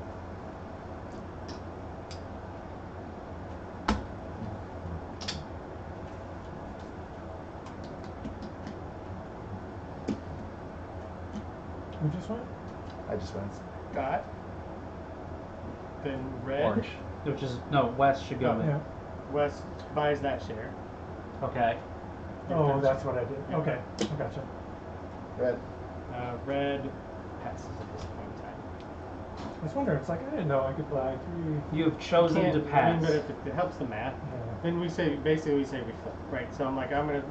Who just went? I just went. Got. Then red. Orange. Which is, no, West should go Oh, there. Yeah. West buys that share. Okay. Oh, that's what I did. Okay. I gotcha. Red. Red passes at this point in time. I was wondering, it's like, I didn't know I could buy 3. You have chosen Can't- to pass. I mean, but if it helps the math, Yeah. then we say basically we say we flip, right? So I'm like I'm gonna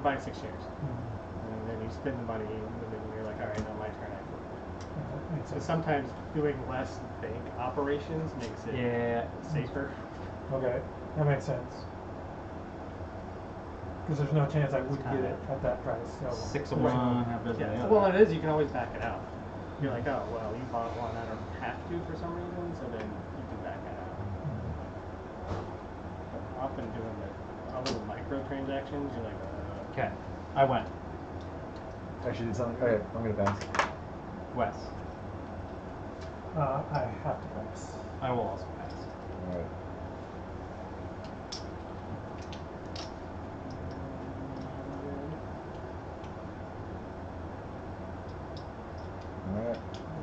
buy 6 shares, Mhm. and then you spend the money, and then you're like, all right, on my turn I flip. Yeah, that makes So sense. sometimes doing less bank operations makes it Yeah. safer. Okay, that makes sense. Because there's no chance I would get it at that price. So 6 of Right. one, half dozen of the Yeah. other. Well, it is. You can always back it out. You're like, oh well, you bought one. I don't have to for some reason, so then you can back it out. But often doing the little micro transactions, you're like, Okay. I went. Actually did something. Okay, I'm gonna pass. West. I have to pass. I will also pass. All right. All right.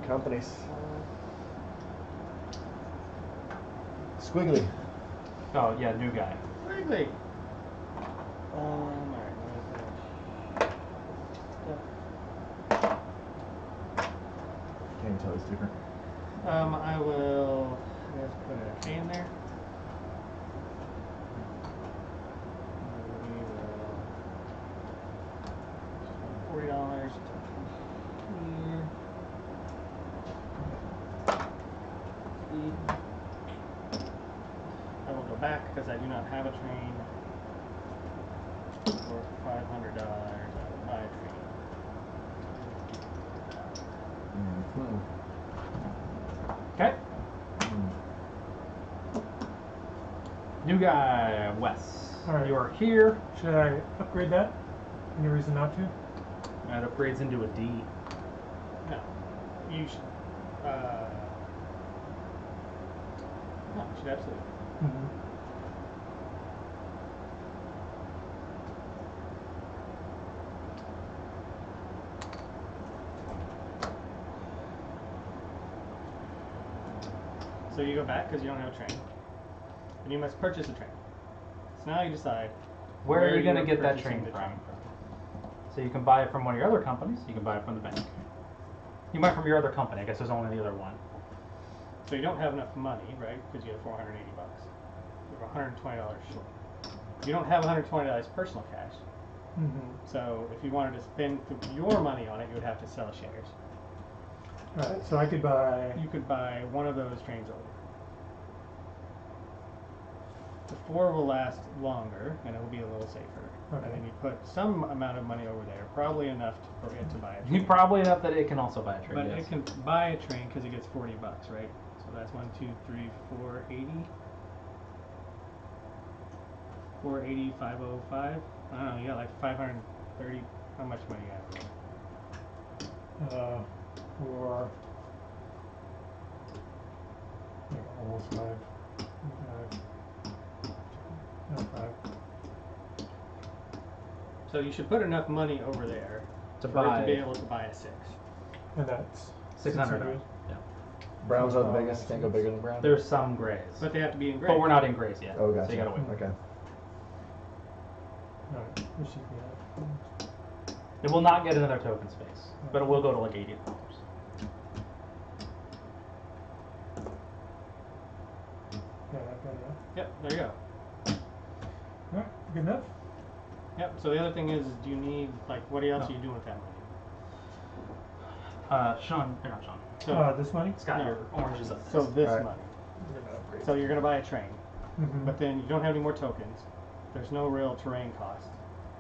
Companies. Squiggly. Oh yeah, new guy. Quickly. Alright, Can't even tell it's different. I will just put a K in there. We will $40 here. I will go back because I do not have a train. For $500, I will buy a train. Mm-hmm. Okay. New guy, Wes. Alright. You are here. Should I upgrade that? Any reason not to? That upgrades into a D. No. You should, no, you should absolutely. Mm-hmm. So you go back because you don't have a train. And you must purchase a train. So now you decide Where are you going to are get that purchasing train the from? So you can buy it from one of your other companies. You can buy it from the bank. You buy it from your other company. I guess there's only the other one. So you don't have enough money, right? Because you have $480. You're $120 short. You don't have $120 personal cash. Mm-hmm. So if you wanted to spend your money on it, you would have to sell shares. Right, so I could buy. You could buy one of those trains over. The 4 will last longer, and it will be a little safer. Okay. And then you put some amount of money over there, probably enough for it to buy a train. You probably enough that it can also buy a train. But yes. it can buy a train because it gets $40, right? So that's 1, 2, 3, 4, 80. 480, 505. I don't know. You got like 530. How much money you have? For almost 5. Five. So you should put enough money over there To for it buy to be able to buy a 6. And that's 600. Yeah. Browns are the biggest. Can't go bigger than brown. There's some grays. But they have to be in gray. But we're not in grays yet. Oh, gotcha. So you gotta wait. Okay. Alright, this should be it. It will not get another token space, but it will go to like $80. Yeah, I've got enough. Yep, there you go. Alright, good enough? Yep, so the other thing is, do you need, like, what else No. are you doing with that money? Sean, or not Sean. So, This money? Scott, No. your orange is up. so this Alright. money. We're gonna upgrade. So you're going to buy a train, Mm-hmm. but then you don't have any more tokens. There's no real terrain cost.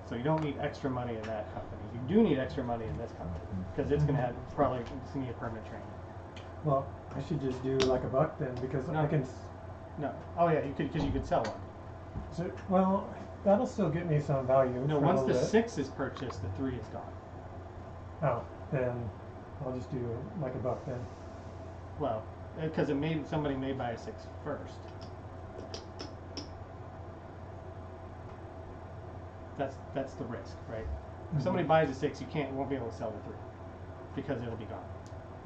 So you don't need extra money in that company. You do need extra money in this company, because it's going to have, probably, it's going to need a permanent train. Well, I should just do like a buck then, because No. I can. No. Oh yeah, you could, because you could sell one. So, well, that'll still get me some value. No, for a once little the bit. 6 is purchased, the 3 is gone. Oh, then I'll just do like a buck then. Well, because somebody may buy a 6 first. That's the risk, right? If somebody buys a 6, you won't be able to sell the 3 because it'll be gone.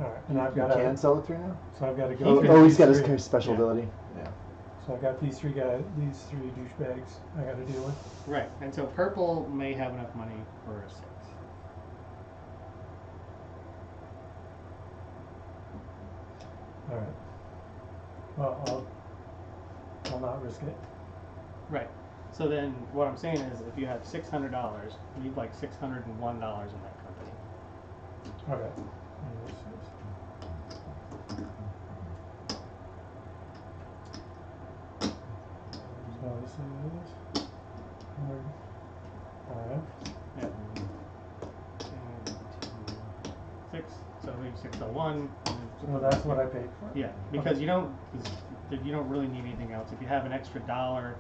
Alright, and I've You got can sell it through now. So I've got to He go. can- through He's got these his three. special Yeah. ability. Yeah. So I got these three douchebags I got to deal with. Right, and so purple may have enough money for a 6. Alright. Well, I'll not risk it. Right. So then, what I'm saying is, if you have $600, leave like $601 in that company. Okay. So this is 5. Yeah. And 6. So leave 601. So that's what I paid for. Yeah, because you don't really need anything else. If you have an extra $1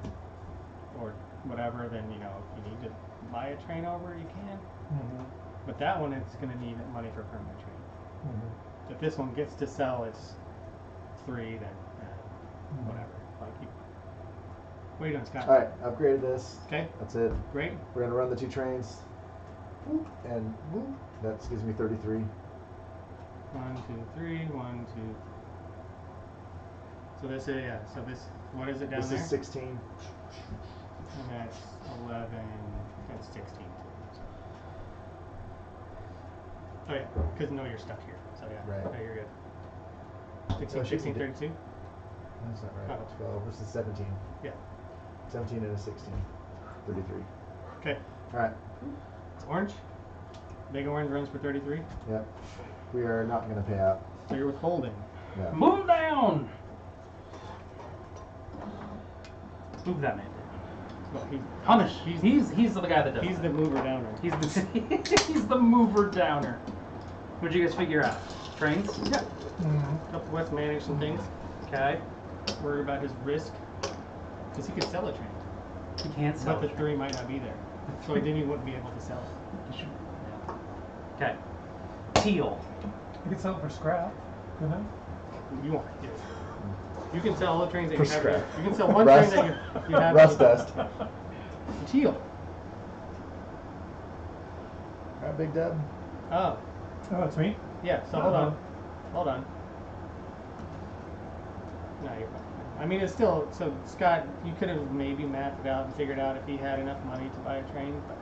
or whatever, then if you need to buy a train over, you can. Mm-hmm. But that one, it's going to need money for a permanent train. Mm-hmm. If this one gets to sell its 3, then whatever. Like what are you doing, Scott? All right, upgraded this. Okay, That's it. great. We're gonna run the 2 trains. Whoop, and whoop. That gives me 33. 1, 2, 3. 1, 2. So this is, yeah, so this, what is it down This there? is 16. And that's 11, that's 16 too. So. Oh yeah, because no, you're stuck here. So yeah, Right. no, you're good. So 16, I should 16, be 32? That's not right. Oh. 12. This is 17. Yeah. 17 and a 16. 33. Okay. All right. It's orange. Big orange runs for 33. Yep. We are not going to pay out. So you're withholding. Yeah. Move him down. Move that man. Well, he's Punish. He's the guy that does. he's that. the mover downer. He's the he's the mover downer. What'd you guys figure out? Trains? Yeah. Mhm. Help Wes manage some things. Okay. Worry about his risk. Because he could sell a train. He can't sell. But the it. 3 might not be there. So then he wouldn't be able to sell it. He should- yeah. Okay. Teal. You could sell it for scrap, couldn't I? You want it, yes. You can sell all the trains that For you have. scrap. You can sell one Rust. train that you have. Rust dust. Teal. All right, Big Dub. Oh, Oh, it's me? yeah. So hold on. Hold on. No, you're fine. I mean, it's still, so Scott, you could have maybe mapped it out and figured out if he had enough money to buy a train, but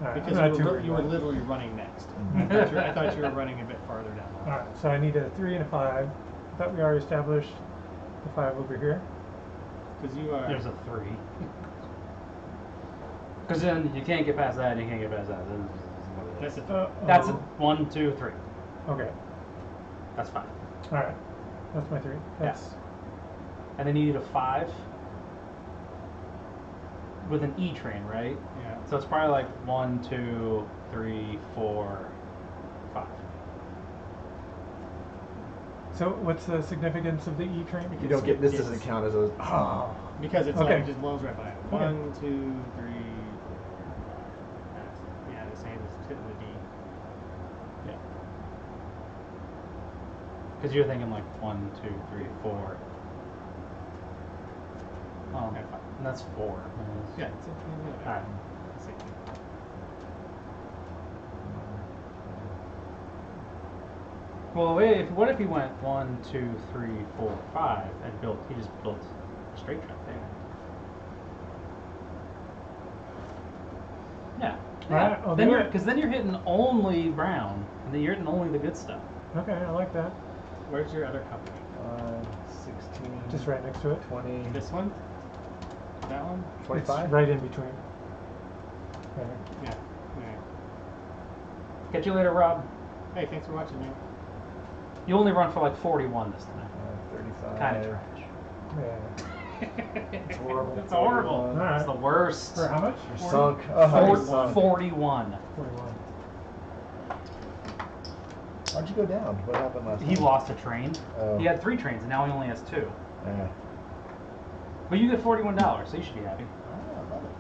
All right, because I'm not too worried you were about it. literally running next. Mhm. I thought you were running a bit farther down the line. Alright, so I need a 3 and a 5. I thought we already established the 5 over here. Because you are. There's a 3. Because then you can't get past that, and you can't get past that. Then That's a. that's a Oh, 1, 2, 3. okay. That's fine. Alright. That's my 3. That's And then you need a 5 with an E train, right? Yeah. So it's probably like 1, 2, 3, 4, 5. So what's the significance of the E train? You don't get, this Yes. doesn't count as a. Oh. Because it's Okay. like, it just blows right by it. Okay. 1, 2, 3, 4, 5. Yeah, the same as hitting the D. Yeah. Because you're thinking like 1, 2, 3, 4. Oh, Yeah, 5. and that's 4. Yeah, it's a. Alright. Let's see. Well, what if he went 1, 2, 3, 4, 5 and built? He just built a straight track there. Yeah. Alright, I'll then do you're it. because then you're hitting only brown, and then you're hitting only the good stuff. Okay, I like that. Where's your other company? 16. Just right next to it. 20. This one? That one? 25. It's right in between. Right. Yeah. Alright. Catch you later, Rob. Hey, thanks for watching, man. You only run for like 41 this time. 35. Kind of trash. Yeah. It's horrible. It's horrible. 41. Alright. It's the worst. For how much? You're 40? sunk. Oh, you're sunk. 41. 41. How'd you go down? What happened last He time? lost a train. Oh. He had 3 trains, and now he only has 2. Yeah. But you get $41, so you should be happy. Ah, I love it.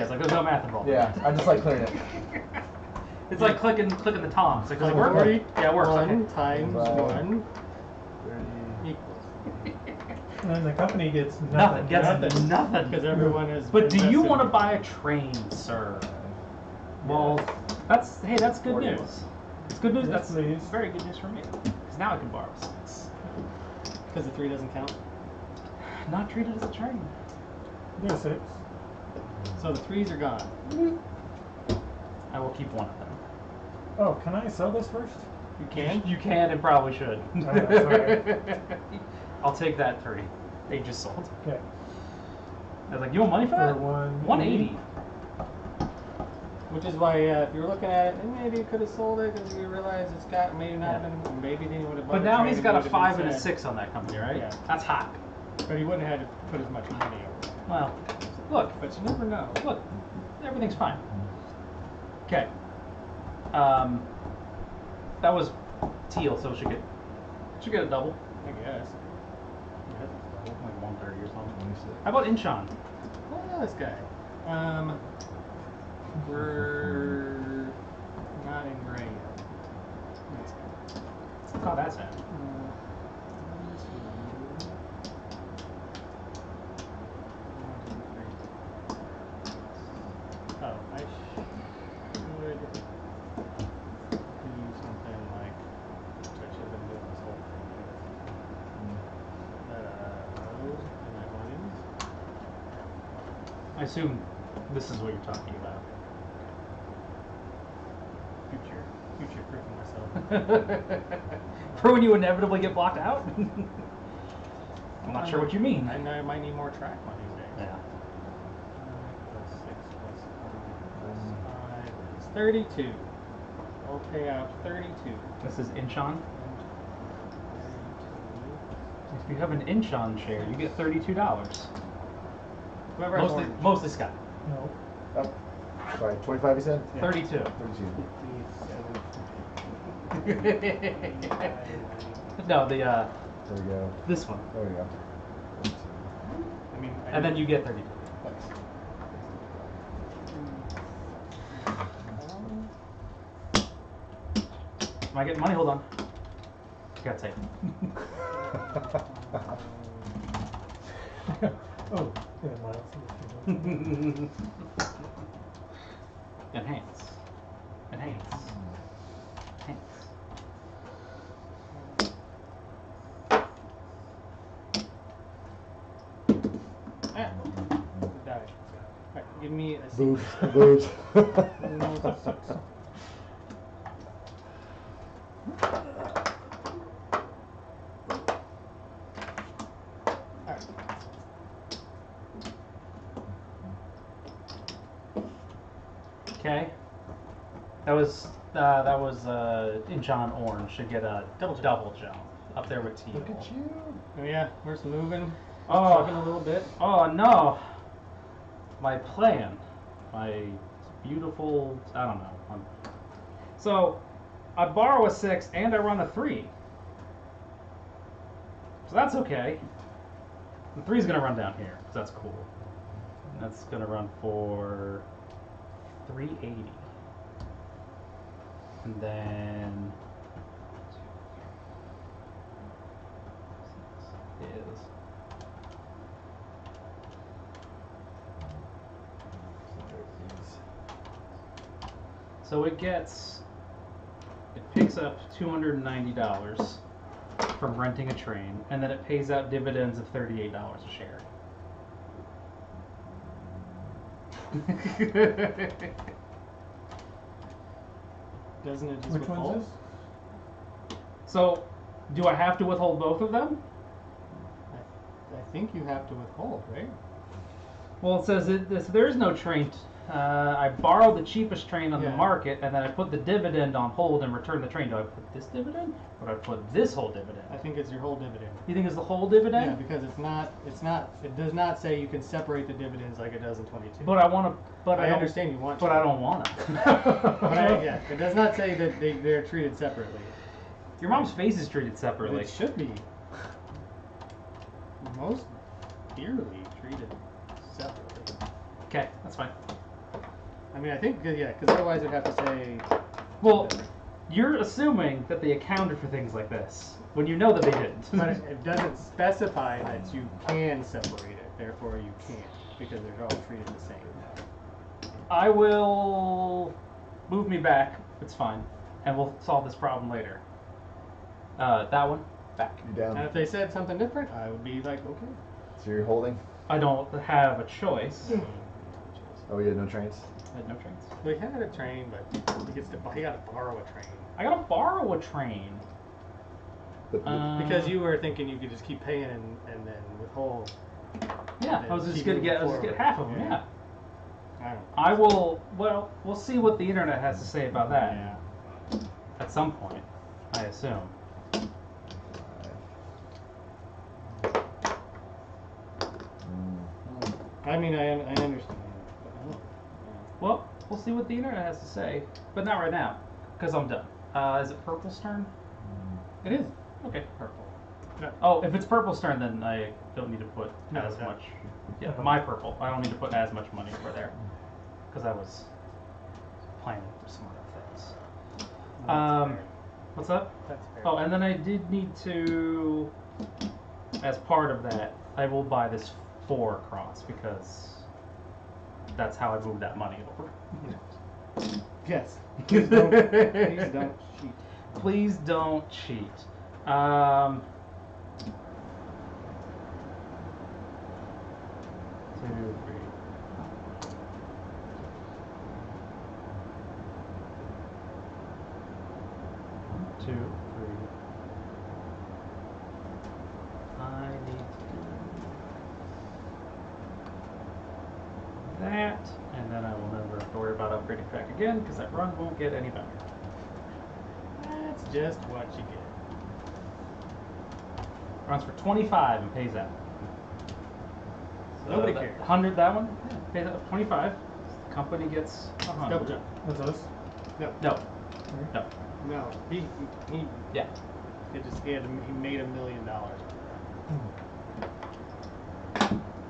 It's like there's no math involved. Yeah, I just like clearing it. It's like clicking the tongs. Like, does it Like work? 40 Yeah, it works. 1 Okay. times Right. 1 30. equals. And then the company gets Nothing. nothing. Gets Nothing. nothing. Because everyone has. But do you invested- want to buy a train, sir? Well, that's good 41. news. It's good news. Yes, That's please. very good news for me. Because now I can borrow 6. Because the 3 doesn't count. Not treated as a train. There's 6. So the 3s are gone. I will keep one of them. Oh, can I sell this first? You can? You can and probably should. Sorry. I'll take that 3 they just sold. Okay. I was like, you want money for that? For 180. Which is why, if you were looking at it, then maybe you could have sold it because you realize it's got maybe not Yeah. been, maybe then you would have bought But the now train he's and got a it would have 5 been and a sad. 6 on that company, right? Yeah. That's hot. But he wouldn't have had to put as much money over it. Well, look, But you never know. look, everything's fine. Okay. That was teal, so it should get a double, I guess. like 130 or something. 26. How about Incheon? Oh, this guy. We're not in gray yet. That's good. Oh, that's it. Oh, I should do something like, which I should have been doing this whole thing. I assume this is what you're talking about. Future proofing myself. For when you inevitably get blocked out? I'm not sure what you mean. I know I might need more track one these days. Yeah. 6 plus 5 is 32. I'll pay out 32. This is Inchon. If you have an Inchon share, you get $32. Whoever has Mostly, orange. mostly Scott. No. Oh, sorry, 25 you said? Yeah. 32. 32. No, the There we go. this one, There we go. 32. I mean, and then you get 32. Thanks. Am I getting money? Hold on. Got tape. Oh, yeah, Miles. Enhance. Enhance. Enhance. Ah, die. Alright, give me a six. Boobs. Boobs. Almost a 6. Alright. Okay. That was Inchon Orange should get a double jump up there with teal. Look at you. Oh yeah, we're just moving. Oh. Trucking a little bit. Oh no! My plan, my beautiful, I don't know. So, I borrow a 6 and I run a 3. So that's okay. The 3's gonna run down here, so that's cool. That's gonna run for 380. And then is so it picks up $290 from renting a train, and then it pays out dividends of $38 a share. Doesn't it just Which withhold? one's this? So, do I have to withhold both of them? I think you have to withhold, right? Well, it says there's no train. I borrowed the cheapest train on the Yeah. market, and then I put the dividend on hold and returned the train. Do I put this dividend, or do I put this whole dividend? I think it's your whole dividend. You think it's the whole dividend? Yeah, because it does not say you can separate the dividends like it does in 22. But I want to. But I I don't, understand you want But to. I don't want to. Yeah, it does not say that they're treated separately. Your mom's face is treated separately. It should be. Most dearly treated separately. Okay, that's fine. I mean, I think, yeah, because otherwise it'd have to say. Well, you're assuming that they accounted for things like this when you know that they didn't. But it doesn't specify that you can separate it, therefore you can't, because they're all treated the same. I will move me back. It's fine, and we'll solve this problem later. That one back. You down? And if they said something different, I would be like, okay. So you're holding? I don't have a choice. Oh, you had no trains? I had no trains. We had a train, but he got to borrow a train. I gotta borrow a train. But Because you were thinking you could just keep paying and then withhold. Yeah, and I was just keep gonna moving get forward. half of them. Yeah. I don't know. I will. Well, we'll see what the internet has to say about that Yeah. at some point. I assume. I mean, I understand. But I don't, Well, we'll see what the internet has to say, but not right now, because I'm done. Is it Purple's turn? It is. Okay, purple. No. Oh, if it's Purple's turn, then I don't need to put No, as that- much. Yeah, my purple. I don't need to put as much money for there, because I was planning for smarter things. That's fair. What's up? That's fair. Oh, and then I did need to, as part of that, I will buy this 4 across because that's how I moved that money over. Yes. Please don't cheat. Please don't cheat. 2, 3, upgrading track again because that run won't get any better. That's just what you get. Runs for 25 and pays out. So Nobody that cares. 100, that one? Yeah, pays out 25. The company gets 100. Double jump. That's us. No. No. No. No. He Yeah. he made $1 million.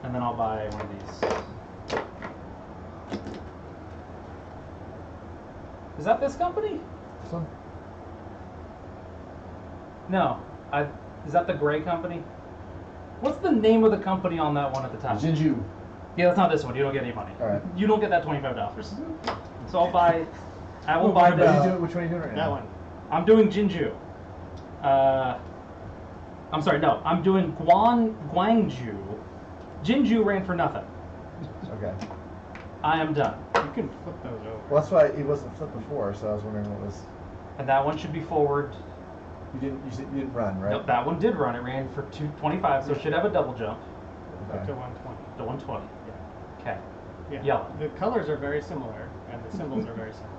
And then I'll buy one of these. Is that this company? This one? No. Is that the gray company? What's the name of the company on that one at the top? Jinju. Yeah, that's not this one. You don't get any money. All right. You don't get that $25. So I'll buy. I will Well, buy what What are you this. doing? Which one are you doing right That now? one. I'm doing Jinju. I'm sorry. No, I'm doing Guangzhou. Jinju ran for nothing. Okay. I am done. You can flip those over. Well, that's why it wasn't flipped before, so I was wondering what was. And that one should be forward. You didn't run, right? Nope, that one did run. It ran for 225, so it should have a double jump. Up Okay. to 120. The 120. Yeah. Okay. Yeah. Yellow. The colors are very similar, and the symbols are very similar.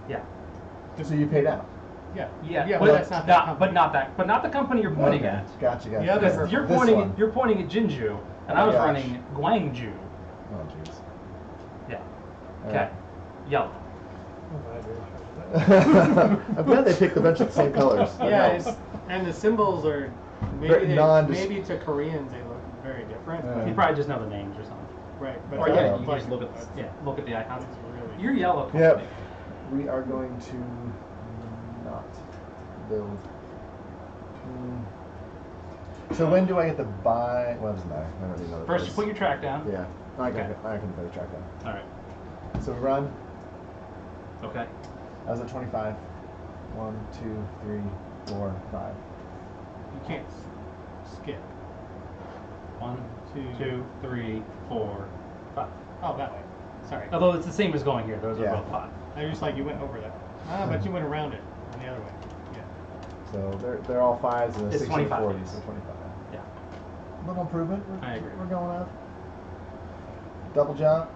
Yeah. So you paid out. Yeah. Yeah. Yeah, but but that's not that company. but not the company you're pointing Okay. at. Gotcha. The other Because This you're This pointing one. at Jinju, and I was Gosh. running Guangzhou. Oh jeez. Yeah. All Okay. right. Yellow. I'm glad they picked a bunch of the same colors. That Yeah, helps. and the symbols are Very nondescript. maybe to Koreans they look very different. Yeah. but- You probably just know the names or something. Right, but Or that yeah, looks you like just look at it's- look at the icons. It's really You're yellow. Yep. company. We are going to not build. So when do I get to buy? Well, it doesn't matter. I don't need another. First, you place. put your track down. Yeah. I can. Okay. I can put a track down. All right. So we run. Okay. I was at 25. 1, 2, 3, 4, 5. You can't skip. 1, Two. 2, 3, 4, 5. Oh, that way. Sorry. Although it's the same as going here. Those Yeah. are both 5. I just like you went over that. Ah, but you went around it on the other way. Yeah. So they're all 5s and a It's 6 and a 25 40, piece. so 25. Yeah. Little improvement. I agree. We're going up. Double jump.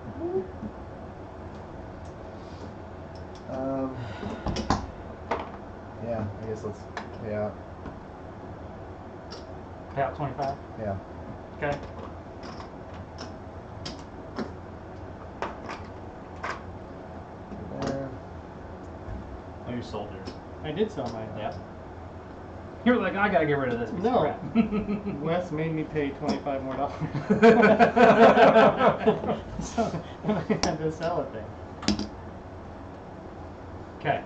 Yeah, I guess let's pay out. Pay out 25. Yeah. Okay. There. Oh, you sold yours. I did sell mine. Yeah. You're like, I gotta get rid of this piece of No. crap. Wes made me pay $25 more. So I had to sell it then. Okay.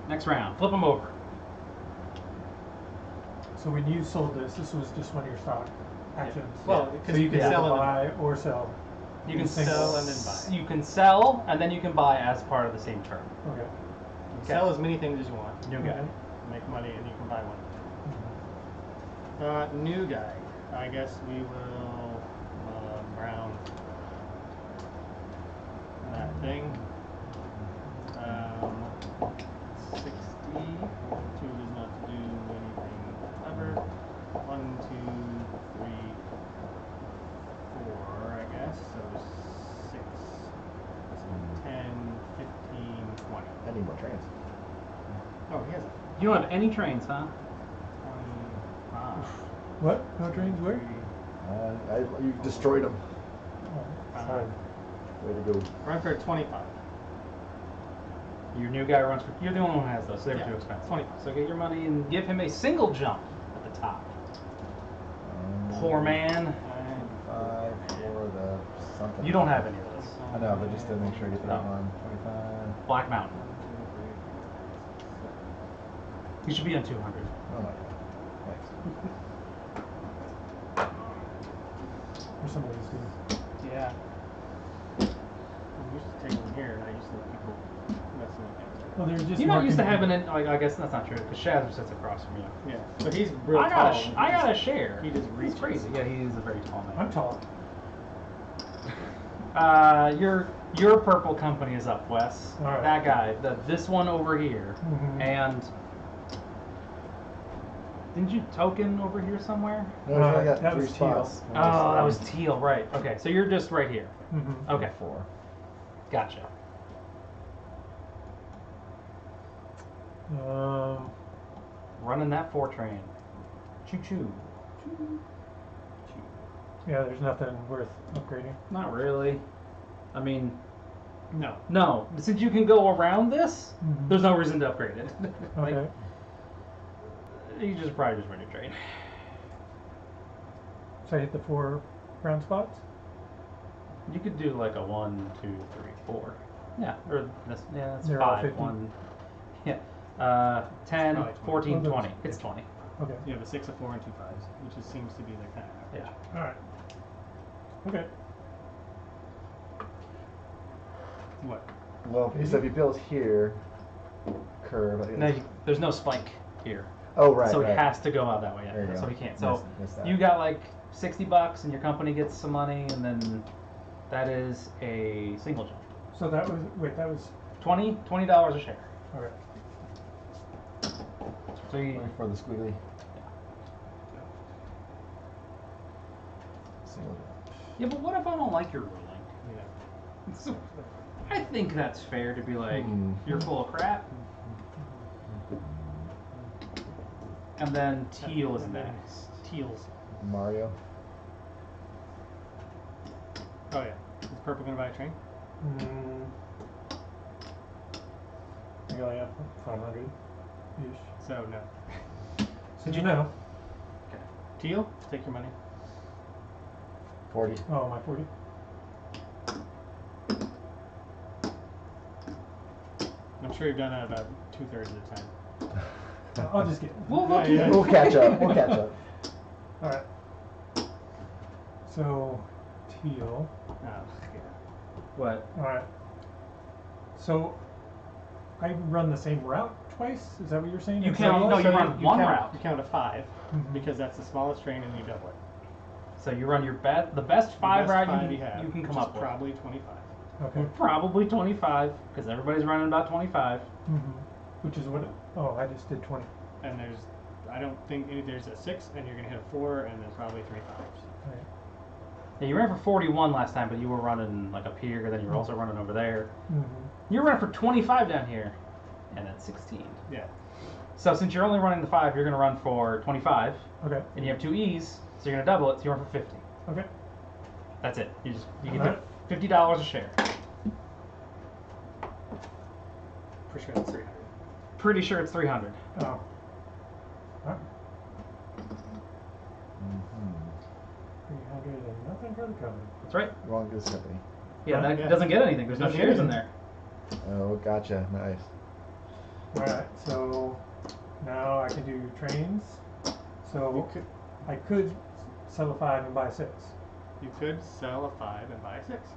Next round. Flip them over. So when you sold this was just one of your stock actions. Well, so because you you can can sell it. buy or sell. You can Single. Sell and then buy. You can sell, and then you can buy as part of the same term. Okay. Sell as many things as you want. New guy. Make money, and you can buy one. Mhm. New guy. I guess we will brown that thing. 60. 2 does not do anything clever. 1, 2, 3, 4, I guess. So 6, 10, 15, 20. I need more trains. Oh, he has a You don't have any trains, huh? 25. What? No trains? Where? You destroyed them. Oh, Uh, sorry. Way to go. Run for 25. Your new guy runs for. You're the only one who has those, so they're Yeah, too expensive. 25. So get your money and give him a single jump at the top. Poor man. 5 for the something. You don't have any of those. I know, but just to make sure I get the right No. one. 25. Black Mountain. You should be on 200. Oh my god. Thanks. Or some of these do. Yeah. We used to take them here, and I used to let people messing with them. Well, they're just. You're not used to marking- having it. Like, I guess that's not true because Shazzer sits across from you. Yeah, but he's real I tall. gotta share. He just He's reaches. crazy. Yeah, he is a very tall man. I'm tall. Your purple company is up, Wes. All right. That guy, this one over here, Mhm. and didn't you token over here somewhere? No, I got that 3 was teal. spots. Oh, that was teal, right? Okay, so you're just right here. Mm-hmm. Okay. 4. Gotcha. Running that 4 train. Choo choo. Yeah, there's nothing worth upgrading. Not really. I mean, No. no. Since you can go around this, Mhm. there's no reason to upgrade it. Like, Okay. you just probably just run your train. So I hit the 4 brown spots. You could do like a 1, 2, 3, 4. Yeah, or this. Yeah, that's They're all 5. 50. 1. Yeah. 10, probably 14, Well, 20. those- It's 20. Okay. You have a 6, a 4, and 2 5s, which is, seems to be the kind of average. Yeah. All right. Okay. What? Well, so if you build here, curve. No, there's no spike here. Oh, right. So right. it has to go out that way. There you Yeah. go. So we can't. So Missed that. you got like $60 and your company gets some money, and then that is a single jump. So that was that was $20 a share. okay. So you, Wait for the squiggly. Single jump. yeah, but what if I don't like your ruling? Yeah. So, I think that's fair to be like, Hmm. you're full of crap. And then teal is And then next. Teals. Mario. Oh yeah. Is purple gonna buy a train? I only have 500 ish. So no. So you know. Teal, take your money. 40. Oh, my 40. I'm sure you've done that about 2/3 of the time. I'll just get. We'll look Yeah, at We'll catch up. We'll catch up. All right. So teal. Oh, yeah. What? All right. So I run the same route twice. Is that what you're saying? You Instead count- of- no, you So run one count, route. You count a 5 Mhm. because that's the smallest train and you double it. So you run your the best 5 The best route 5 you, have, you can come which is up with. probably 25. Okay. Probably 25, because everybody's running about 25. Which is what? Oh, I just did 20. And I don't think there's a 6, and you're gonna hit a 4, and then probably 3 5s. All right. Yeah, you ran for 41 last time, but you were running like up here, and then you were also running over there. You were running for 25 down here, and then 16. Yeah. So since you're only running the 5, you're going to run for 25, Okay. and you have 2 E's, so you're going to double it, so you run for 50. Okay. That's it. You can Alright. put $50 a share. Pretty sure that's 300. Pretty sure it's 300. Oh. All right. 300 and nothing for the company. That's right. Wrong goods company. Yeah, that Yeah. doesn't get anything. There's no Doesn't shares get in there. Oh, gotcha. Nice. All right. So now I can do trains. So I could sell a 5 and buy a 6. You could sell a 5 and buy a 6.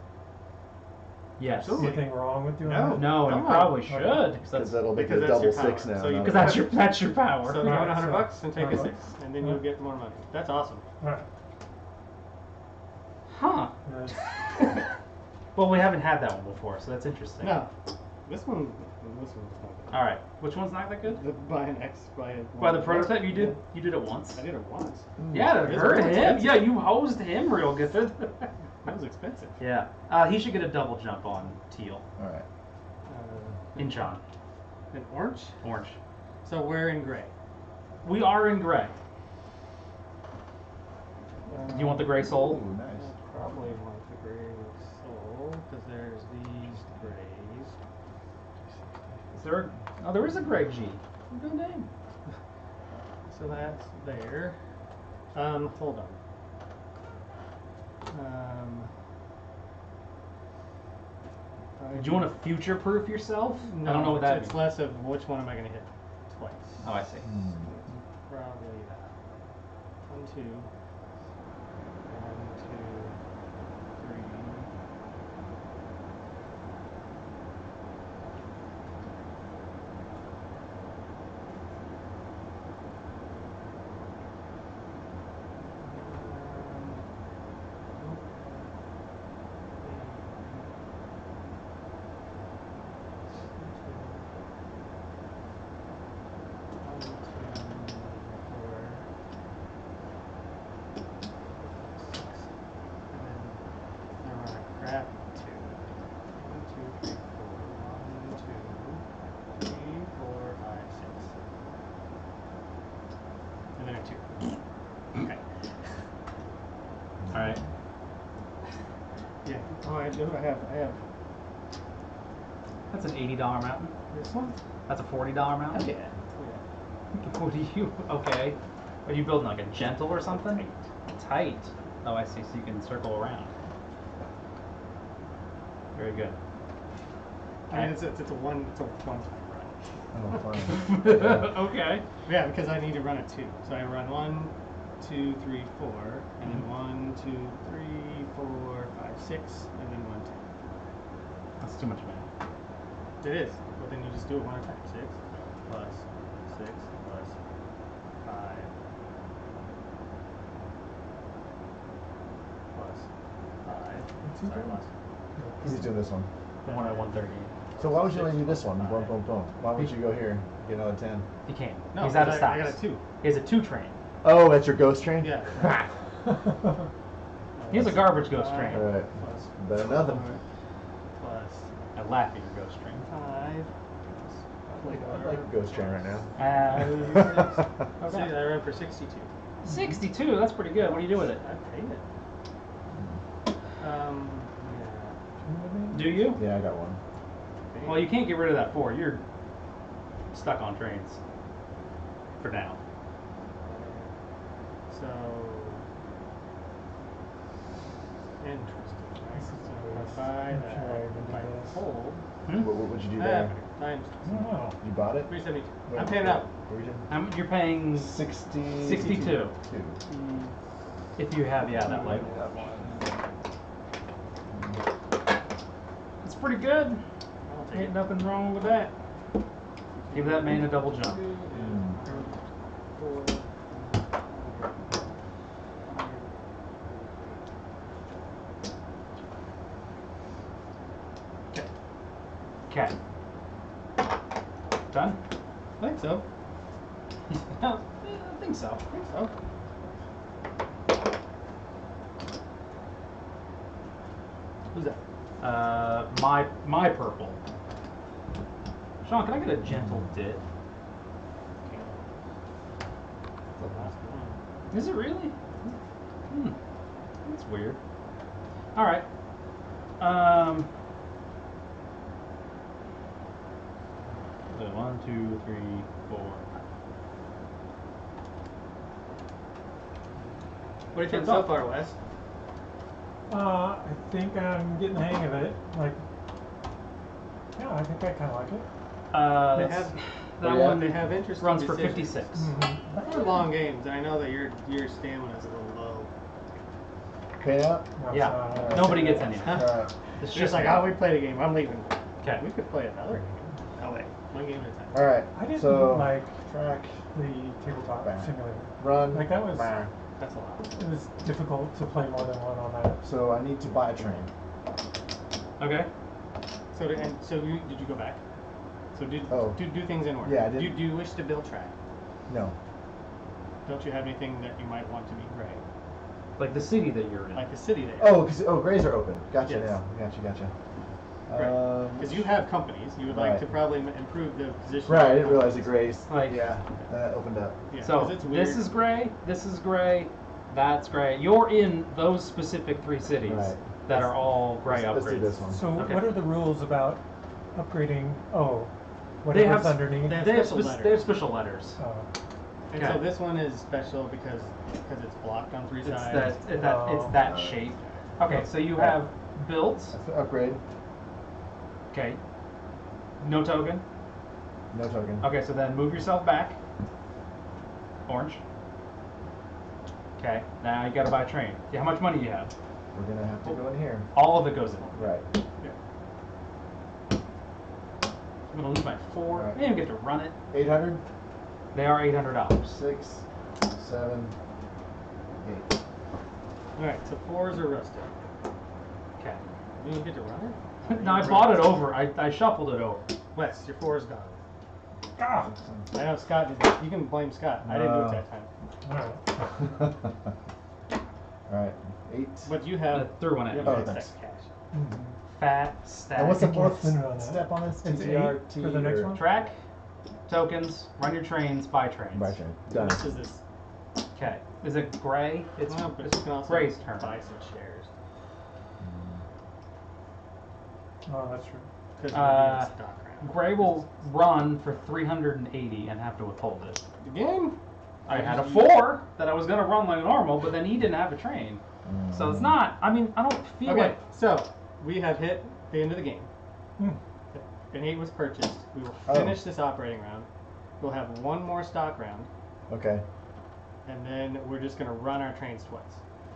Yes. Absolutely. Anything wrong with doing No. that? No, and you No. probably Okay. should. Because Because that'll make it because a that's double your power. 6 now. So you- not that's a- that's your power. So you Alright, own $100 so- bucks and take a alright. 6, and then you'll get more money. That's awesome. All right. Huh. Uh, Well, we haven't had that one before, so that's interesting. No, this one's not good. All right. Which one's not that good? Buy an X, buy a. By the prototype, you did it once. I did it once. Yeah, that It is hurt really him. expensive. Yeah, you hosed him real good. That was expensive. Yeah. He should get a double jump on teal. All right. Inch on. An orange. Orange. So we're in gray. We are in gray. Do you want the gray soul? Ooh, nice. Probably want the gray soul because there's these grays. Is there? There is a gray G. Good name. So that's there. Hold on. Do you want to future-proof yourself? No, I don't know what that it's means. less of which one am I going to hit twice. Oh, I see. Probably that. 1, 2. 1, 2, 3. 2. Okay. All right. Yeah. Oh, I do. I have That's an $80 mountain. this one. That's a $40 Oh mountain. yeah. What do you? Okay. Are you building like a gentle or something? Tight. Oh, I see. So you can circle around. Very good. I mean, it's a one time run. Oh, fine. Okay. Yeah, because I need to run it 2. So I run 1, 2, 3, 4, and then 1, 2, 3, 4, 5, 6, and then 1, 2. That's too much math. It is, but then you just do it one at a time. 6 plus 6 plus 5 plus 5. Sorry, I lost. He's doing this one. The one at 130. So why would you only do this one? Boom, boom, boom. Why would you go here? Get another 10. He can't. No, He's out of I got stops. a 2. He has a 2 train. Oh, that's your ghost train? Yeah. He has a garbage ghost train. Alright. Plus Better than nothing. 4 plus I laugh at your ghost train. 5. I'd like a ghost train right now. See, I ran for 62. 62. That's pretty good. What do you do with it? I paid it. Yeah. Do you? Yeah, I got one. Well, you can't get rid of that 4. You're stuck on trains for now. So interesting. Right? So if I buy that, if I hold, What would you do there? times Oh. You bought it? 372. I'm paying out. You're paying 60. 62. If you have, yeah, that label. It's pretty good. I'll take Ain't it. nothing wrong with that. Give that man a double jump. Okay. Done? I think so. Yeah, I think so. I think so. Who's that? My purple. Sean, can I get a gentle dit? The last one. Is it really? That's weird. All right. So 1, 2, 3, 4. What do you think so far, Wes? I think I'm getting the hang of it. Like, yeah, I think I kind of like it. They That's- have that yeah. one They have interesting runs for decisions. 56. They're long games, and I know that your stamina is a little low. Pay out? No, Yeah. it's not. Nobody gets any. Huh? Alright. It's just like, oh, we played a game. I'm leaving. Okay. We could play another game. Oh wait, one game at a time. Alright. I didn't So, like track, the tabletop Bang. simulator. run, Like, that was- bang. That's a lot. It was difficult to play more than one on that. So I need to buy a train. Okay. So did you go back? So do things in order. Yeah, I did. Do you wish to build track? No. Don't you have anything that you might want to be gray? Like the city that you're in. Like the city there. Grays are open. Gotcha Yes. now. Gotcha. Because you have companies, you would like right. to probably improve the position. Right, I of didn't realize the companies. grays. Like- Yeah, that opened up. Yeah, So 'cause it's weird. this is gray, that's gray. You're in those specific 3 cities Right. that are all gray Let's do upgrades. this one. So Okay. what are the rules about upgrading? Oh, They have whatever's underneath. they have They have, special they have letters. special letters. And Okay. so this one is special because it's blocked on 3 It's sides. it's that shape. Okay, so you have built. That's the upgrade. Okay. No token. No token. Okay, so then move yourself back. Orange. Okay, now you gotta buy a train. Yeah, how much money do you have? We're gonna have to go in here. All of it goes in. Right. I'm gonna lose my 4. Right. I didn't even get to run it. 800, They are $800. 6, 7, 8. Alright, so 4s are rusted. Okay. You didn't get to run it? No, I bought it over. I shuffled it over. Wes, your 4 is gone. Ah! I know Scott did that. You can blame Scott. I didn't do it that time. Alright. Alright, 8. But you have. Threw one at you you. have Oh, an thanks. excess cash. Fat stack. And what's the I can't fourth spin it on that. step on this? It's TTRT 8 for the next or- one? Track, tokens, run your trains, buy trains. Buy train. So Done. this is this. Okay. Is it gray? It's Well, but it's you can also Gray's turn. buy some shares. Oh, that's true. Because it would be in stock round. Gray will run for 380 and have to withhold it. Again? I had a 4 that I was gonna run like normal, but then he didn't have a train. So it's not. I mean, I don't feel Okay, like. so we have hit the end of the game. Hmm. An 8 was purchased. We will finish this operating round. We'll have one more stock round, Okay. and then we're just going to run our trains twice.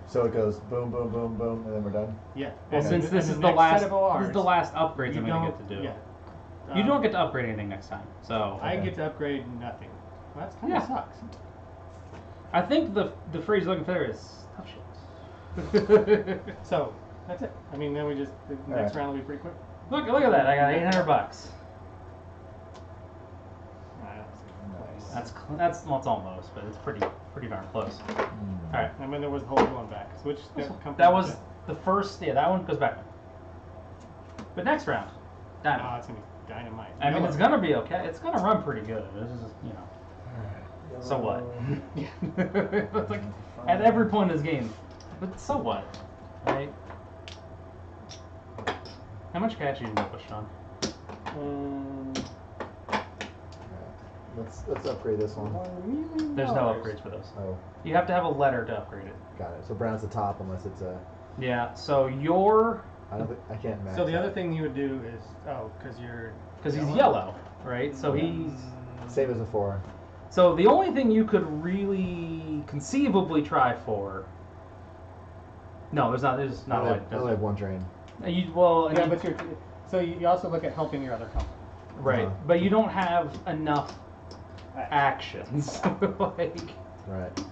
So it goes boom, boom, boom, boom, and then we're done. Yeah. Well, Okay. since And this the is the next last, set of ORs, this is the last upgrades you I'm gonna don't- get to do. Yeah. You don't get to upgrade anything next time. So I Okay. get to upgrade nothing. Well, that's kind Yeah. of sucks. I think the phrase you're looking for there is tough shit. So that's it. I mean, then we just the next Alright. round will be pretty quick. Look at that! I got $800. That's well, it's almost, but it's pretty darn close. All right. And then there was the whole going back. So which company That was the first. Yeah, that one goes back. But next round, Oh, dynamite. it's gonna be dynamite. I mean, Yellow. it's gonna be okay. It's gonna run pretty good. This is, you know. So what? It's like at every point in this game. But so what? Right? How much cash are you gonna push on? Let's upgrade this one. $1 million. There's no upgrades for those. Oh, You have to have a letter to upgrade it. got it. So brown's the top unless it's a. Yeah. So your I don't think I can't max. So the other out. thing you would do is because you're because he's yellow, right? So he's Same as a 4. so the only thing you could really conceivably try for. No, there's not. There's not. I Like, only have one train. You well. Yeah, you- but so you also look at helping your other company. right, Uh-huh. but you don't have enough actions. Like Right.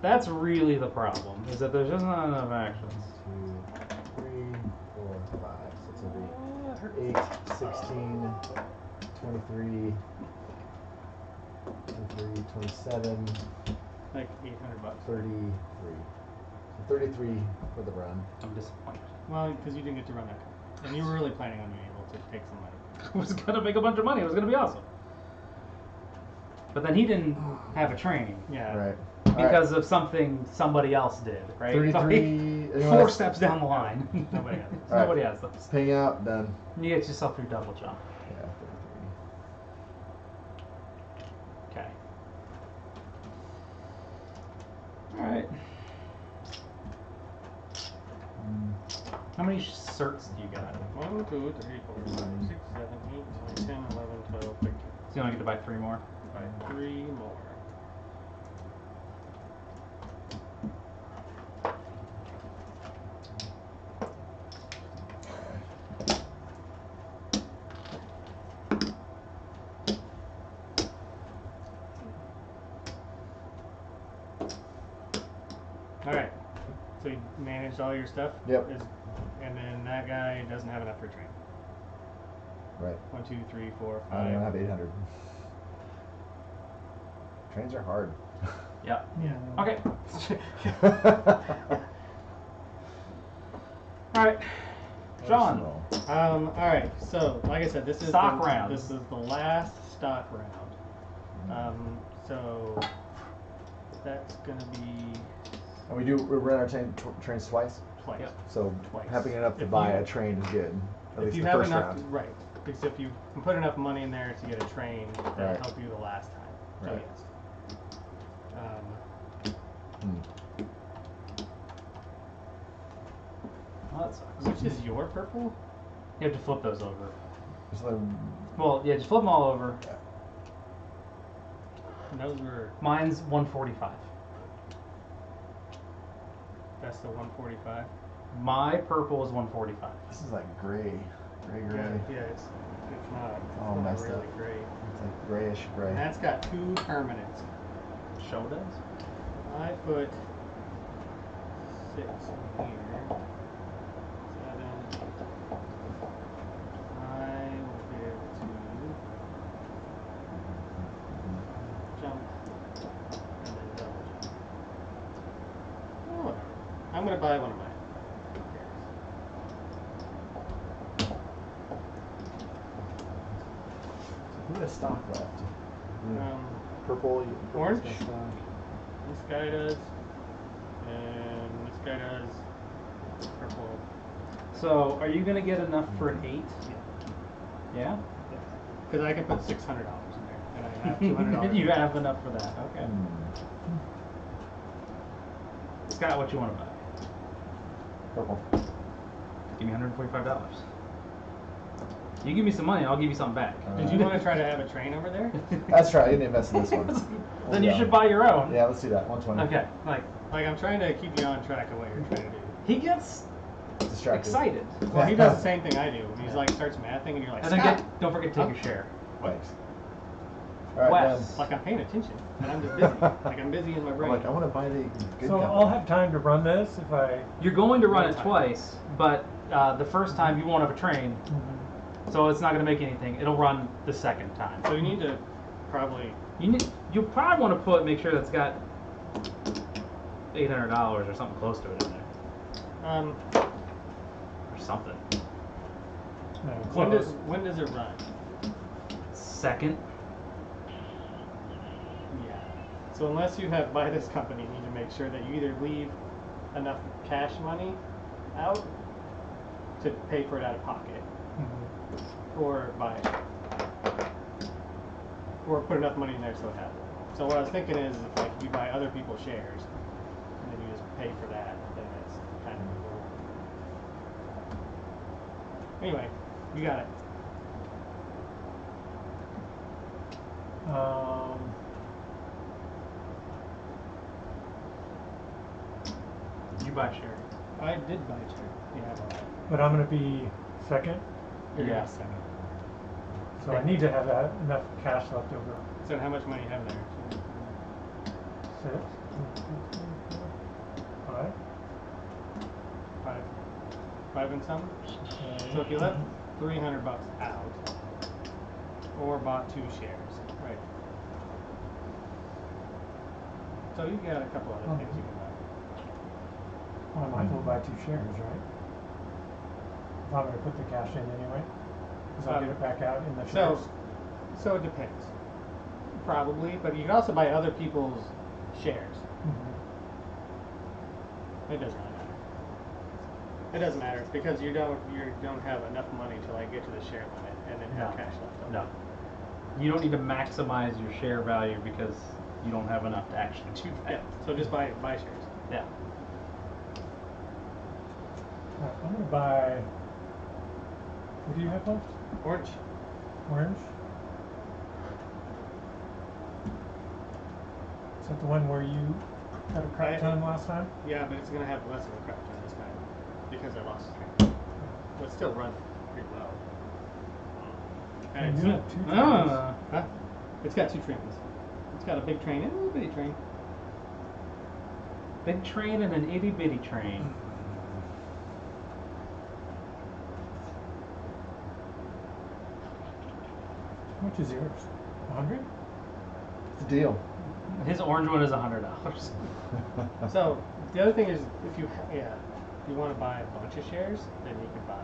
that's really the problem. Is that there's just not enough actions. 2, 3, 4, 5. So it's gonna be 8, 16, 23, 23, 27, Like $800. 33. So 33 for the run. I'm disappointed. Well, because you didn't get to run that company, and you were really planning on being able to take some money. I was gonna make a bunch of money. It was gonna be awesome. But then he didn't have a train Yeah. Right. because of something somebody else did, right? 33. Like, anyone 4 else? steps down the line. Nobody has. All right. Nobody has those. Paying out, done. You get yourself your double jump. Yeah, 33. Okay. All right. How many certs do you got? 1, 2, 3, 4, 5, 6, 7, 8, 9, 10, 11, 12, 13. So you only get to buy 3 more. Buy 3 more. All right. So you managed all your stuff. Yep. And then that guy doesn't have enough for a train. Right. 1, 2, 3, 4, I don't 5. have 800. Trains are hard. Yeah. Yeah. Okay. All right. John. Arsenal. All right. So, like I said, this is Stock the, round. This is the last stock round. So that's gonna be And we run our trains twice. twice. Yep. So Twice. having enough to If buy you- a train is good. At If least you the have first enough, round. right? Because if you can put enough money in there to get a train, that'll Right. help you the last time. So Right. yes. Hmm. Well, that sucks. Which is your purple? You have to flip those over. Just like, Well, yeah, just flip them all over. And those were. Mine's 145. That's the 145. My purple is 145. this is like gray. Gray. Yeah, it's not. all It's not messed really up. great. It's like grayish gray. And that's got 2 permanents. Show does. I put 6 in here. 7. I will be able to jump and then double jump. Oh, whatever. I'm gonna buy one of mine. Who has stock left? Um, Purple. Orange? this guy does, and this guy does purple. So, are you gonna get enough for an 8? Yeah. Because I can put $600 in there, and I have $200. You have enough for that. Okay. Hmm. Scott, what you want to buy? Purple. Give me $145. You give me some money, I'll give you something back. Did you want to try to have a train over there? That's right. I didn't invest in this one. Then you should buy your own. Yeah, let's do that. 120. Okay. Like I'm trying to keep you on track of what you're trying to do. he gets Distracted. excited, Well, he does the same thing I do. He's like starts mathing, and you're like, and then stop. don't forget to take your share. Thanks. All right, Wes. Like I'm paying attention, and I'm just busy. Like I'm busy in my then. brain. I'm like, I want to buy the good So company. I'll have time to run this if I. You're going to run it twice, but the first time you won't have a train, so it's not going to make anything. It'll run the second time. So you need to probably. You probably want to make sure that's got $800 or something close to it in there, or something. When does it run? Second. Yeah. So unless you have buy this company, you need to make sure that you either leave enough cash money out to pay for it out of pocket, or buy it, or put enough money in there so it happens. So what I was thinking is, if like you buy other people's shares, and then you just pay for that, then that's kind of a rule. Anyway, you got it. You buy share. I did buy a share. Yeah, I bought it. But I'm going to be second, You're Yeah. gonna second. so I need to have enough cash left over. So how much money you have there? 6, 5. Five and some. Okay. So if you left $300 out, or bought 2 shares, right? So you got a couple other things you can buy. Well, I might as well buy 2 shares, right? If I'm going to put the cash in anyway, because I'll get it back out in the shares. So it depends. Probably, but you can also buy other people's shares. It doesn't really matter. It doesn't matter because you don't have enough money to like get to the share limit and then have No. cash left over. No. You don't need to maximize your share value because you don't have enough to actually do that. Yeah. So just buy shares. Yeah. Alright, I'm going to buy. What do you have left? Orange. Orange? Is that the one where you had a crap ton last time? Yeah, but it's gonna have less of a crap ton this time because I lost strength. But it still runs pretty well. And You it's, have 2 trains. huh? It's got 2 trains. It's got a big train and a little bitty train. Big train and an itty bitty train. How much is yours? 100? It's a deal. His orange one is $100. So the other thing is, if you want to buy a bunch of shares, then you can buy.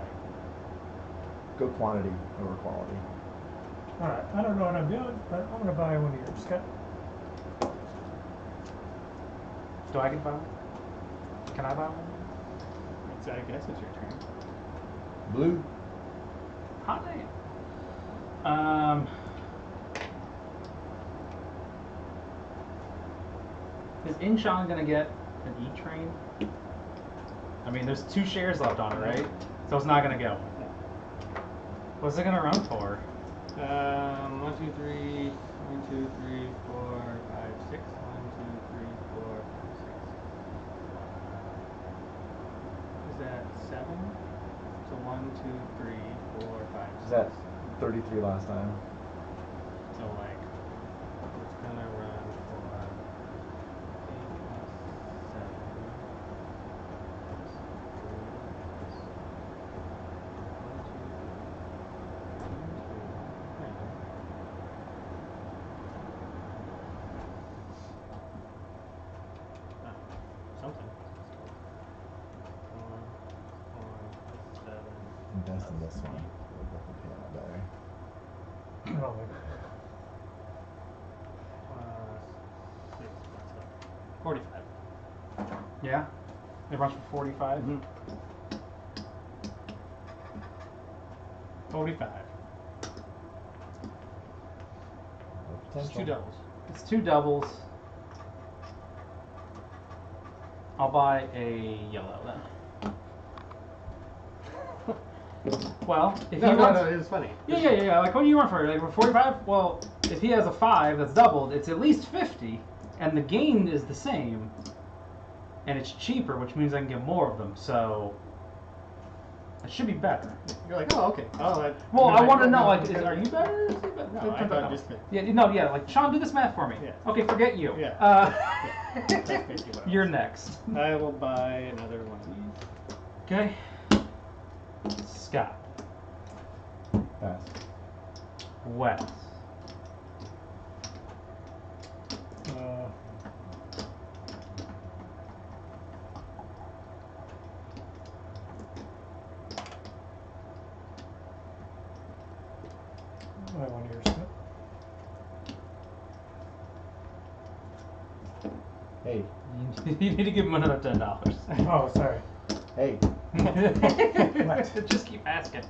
Go quantity over quality. Alright, I don't know what I'm doing, but I'm going to buy one of yours. Scott? Do I get buy one? Can I buy one? I guess it's your turn. Blue. Hot damn. Is Inshan gonna get an E train? I mean, there's 2 shares left on it, right? So it's not gonna get one. What's it gonna run for? 1, 2, 3, 1, 2, 3, 4, 5, 6. 1, 2, 3, 4, 5, 6. Is that 7? So 1, 2, 3, 4, 5, 6. Is that 33 last time? So like, it's gonna run for 8 plus 7. Something. 1, 7. Invest in this one. It'll definitely pay out better. I don't like Plus 6 plus 7. 45. Yeah. It runs for 45. Mm-hmm. 45. It's two doubles. It's 2 doubles. I'll buy a yellow then. Well, if he runs, No, it's funny. yeah. Like, what do you run for? Like, 45? Well, if he has a 5 that's doubled, it's at least 50, and the gain is the same, and it's cheaper, which means I can get more of them. So it should be better. You're like, oh, okay. Oh, Well, I want to know, no, like, okay. are you better? Is he better? No, I thought just Yeah, like, Sean, do this math for me. Yeah. Okay, forget you. Yeah. That's basically what I You're was. next. I will buy another one of these. Okay. Scott. Pass. Wes. I want your stuff. Hey. You need to give him another $10. Oh, sorry. Hey. Just keep asking.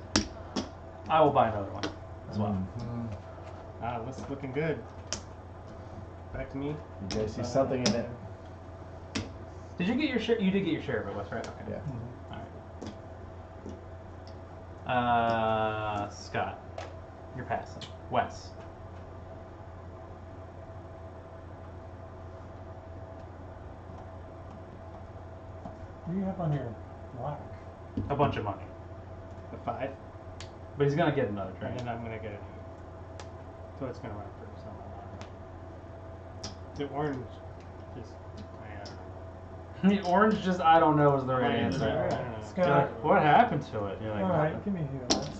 I will buy another one as well. Mhm. Ah, this is looking good. Back to me. You guys see something in it? Did you get your share? You did get your share of it, Wes, right? Okay. Yeah. Alright. Scott. You're passing. Wes. What do you have on your black? A bunch of money. A 5. But he's gonna get another train. And then I'm going to get an 8. So it's going to run for some amount. The orange just, I don't know. The orange just, I don't know, is the right Right, answer. right, You're right. Scott. like, what happened to it? You're like, Alright, give me the last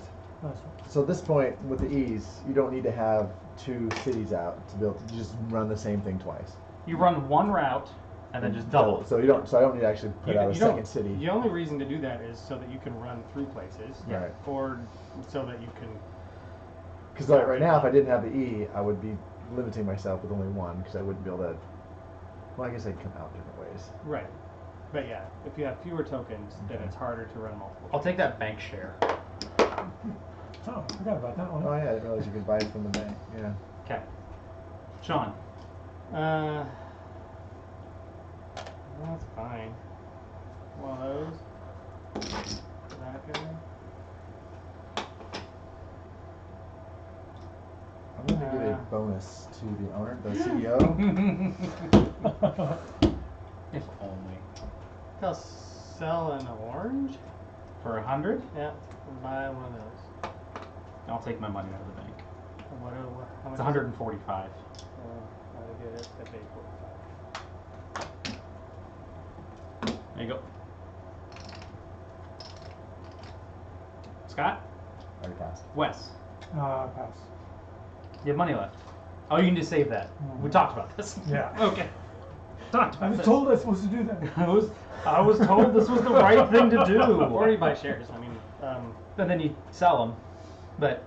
one. So at this point, with the ease, you don't need to have 2 cities out to be able to just run the same thing twice. you run one route and then just double it. So you don't. So I don't need to actually put out a don't- second city. The only reason to do that is so that you can run through places. Yeah. Right. Or so that you can. Because like right now, if I didn't have the E, I would be limiting myself with only 1 because I wouldn't be able to. Well, I guess I'd come out different ways. Right. But yeah, if you have fewer tokens, then it's harder to run multiple. I'll take that bank share. Oh, I forgot about that one. Oh yeah, I didn't realize you could buy it from the bank. Yeah. Okay. Sean. That's fine. One of those. Back in there. I'm going to give a bonus to the owner, the CEO. If only. I'll sell an orange. For 100, Yeah. And buy one of those. I'll take my money out of the bank. What? How much? It's 145. I get it. I paid 45. There you go. Scott? Already passed. Wes? Pass. You have money left. Oh, you can just save that. We talked about this. Yeah. Okay. Talked I about was this. told I was supposed to do that. I was told this was the right thing to do. Or you buy shares. I mean, And then you sell them. But,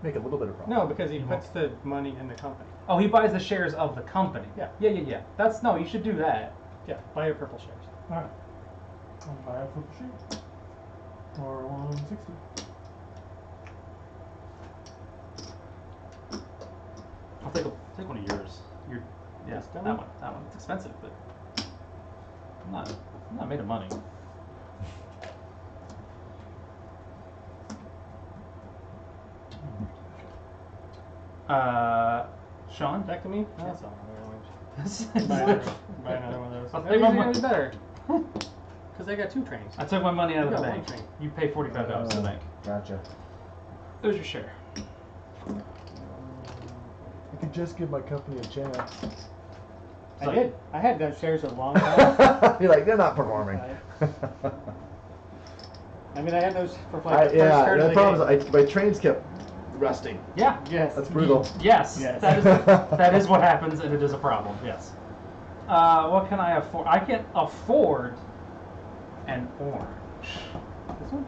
Make a little bit of profit. no, because he puts the money in the company. oh, he buys the shares of the company. Yeah. Yeah. That's, no, you should do that. Yeah, buy your purple shares. Alright. I'll buy a purple sheet. Or 160. I'll take one of yours. Yeah, This that one? one. That one. It's expensive, but I'm not made of money. Sean? Back to me? Yeah. That's all another orange. I Buy another one of those. I'll These take are my gonna be better. Because I got 2 trains. took my money out of You the got bank. one train. You pay $45 to the bank. Gotcha. There's your share. I could just give my company a chance. I did. I had those shares a long time. You're like, they're not performing. I mean, I had those for like the first Yeah, turn of the the problem game. is my trains kept rusting. Yeah. Yes. That's brutal. Yes. Yes. That is what happens, and it is a problem. Yes. What can I afford? I can afford an orange. This one?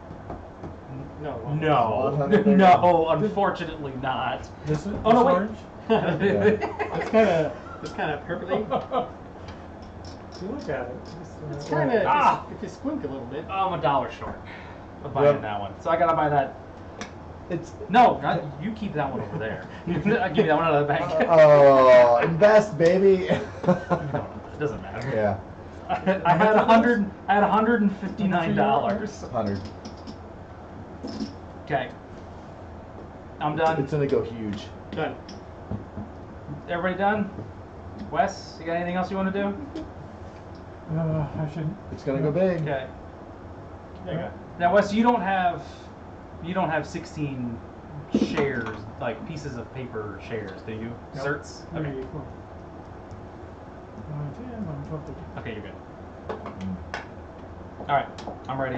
No. No, There you no, unfortunately not. This is Oh, no, wait. orange? It's kind of purpley. you look at it. It's kind of, Ah! if you squint a little bit. Oh, I'm $1 short of buying that one. So I gotta buy that. It's No, not, you keep that one over there. Give me that one out of the bank. oh, invest, baby. It doesn't matter. Yeah, I had $159. 100. Okay. I'm done. It's gonna go huge. Done. Everybody done? Wes, you got anything else you want to do? I should. It's gonna go big. Okay. There you go. Now, Wes, you don't have 16 shares, like pieces of paper shares, do you? Nope. Certs? Okay. 3, 4, 9, 10, 11, 12, 13. Okay, you're good. All right, I'm ready.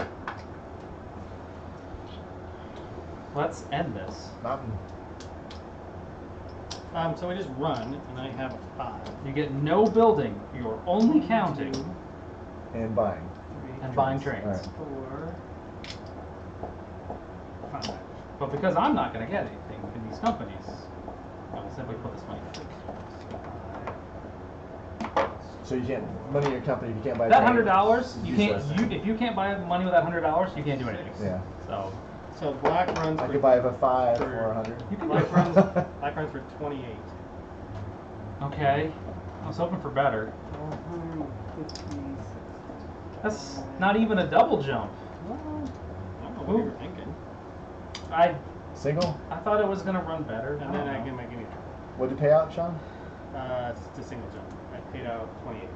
Let's end this. Mountain. So I just run, and I have a 5. You get no building. You're only counting And buying. and buying trains. All right. 4, 5. But because I'm not going to get anything in these companies, I'll simply put this money back. So you can't money in your company if you can't buy. That train, $100, you can't. useless. If you can't buy money with that $100, you can't do anything. Yeah. So So black runs I for could buy a 5 for- or 100. you can. black runs for 28. Okay. I was hoping for better. 156. That's not even a double jump. Well, I don't know what you were thinking. I Single? thought it was gonna run better. And then I don't give know. my gimme. What'd you pay out, Sean? It's a single jump. I paid out 28.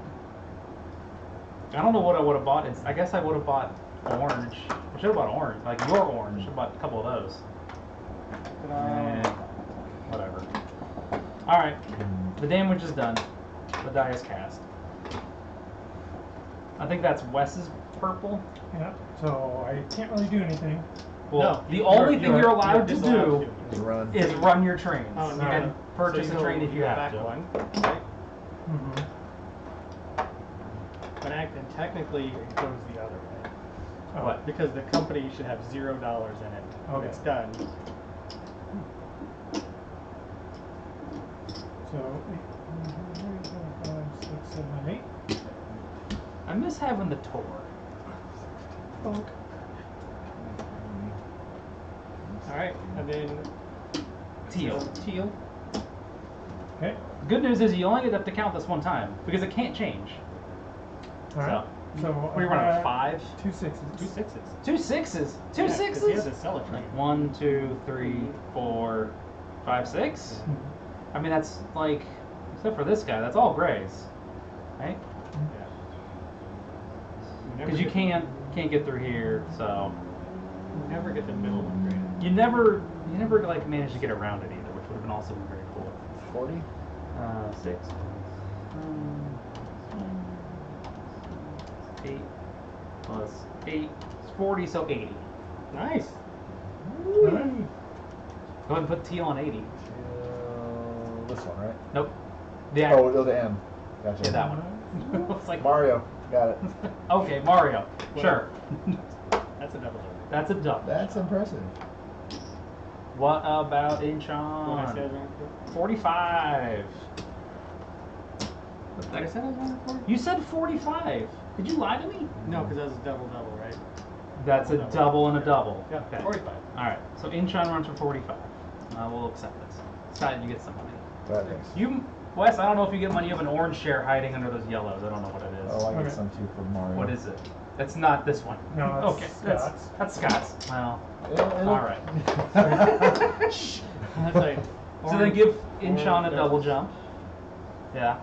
I don't know what I would have bought. I guess I would have bought orange. I should have bought orange, like your orange. I should have bought a couple of those. Whatever. All right. The damage is done. The die is cast. I think that's Wes's purple. Yeah. So I can't really do anything. Well, the only thing you're allowed to disallowed do Just run. is run your trains. Oh, You no. can purchase So a go- train if you go have back to. one, right? Mm-hmm. But technically it goes the other way. What? Because the company should have $0 in it when Okay. it's done. So 8, 5, 6, 7, 8. I miss having the tour. All right, and then Teal. Teal. Okay. Good news is you only have to count this one time because it can't change. All right. So What are you running? 5? 2 6s. 2 6s. 2 6s. 2 Yeah, 'cause He has sixes. to sell a train. 1, 2, 3, 4, 5, 6. Mhm. I mean that's like, except for this guy, that's all grays, right? Yeah. Because you can't get through here, so You never get the middle one graded. you never like manage to get around it either, which would have been also been very cool. 40? 6. 8 plus 8 is 40, so 80. Nice. All right. Go ahead and put Teal on 80. This one, right? Nope. Yeah. Oh, the M. Gotcha. Yeah, that one. It's like Mario. Got it. okay, Mario. Sure. That's a double jump. That's a double. That's impressive. What about What I Incheon? said I was running for? 45. What I said I was running for? You said 45. Did you lie to me? No, because that was a double, right? That's a double and a double. Yeah, Okay. 45. All right. So Incheon runs for 45. I will accept this. Scott, you get some money. Right, thanks. You, Wes, I don't know if you get money. You have an orange share hiding under those yellows. I don't know what it is. Oh, I Okay. get some too for Mario. What is it? It's not this one. No, okay. that's Scott's. That's Scott's. Well, Yeah, all right. Shh. That's like So then give Incheon a orange, double jump. Yeah.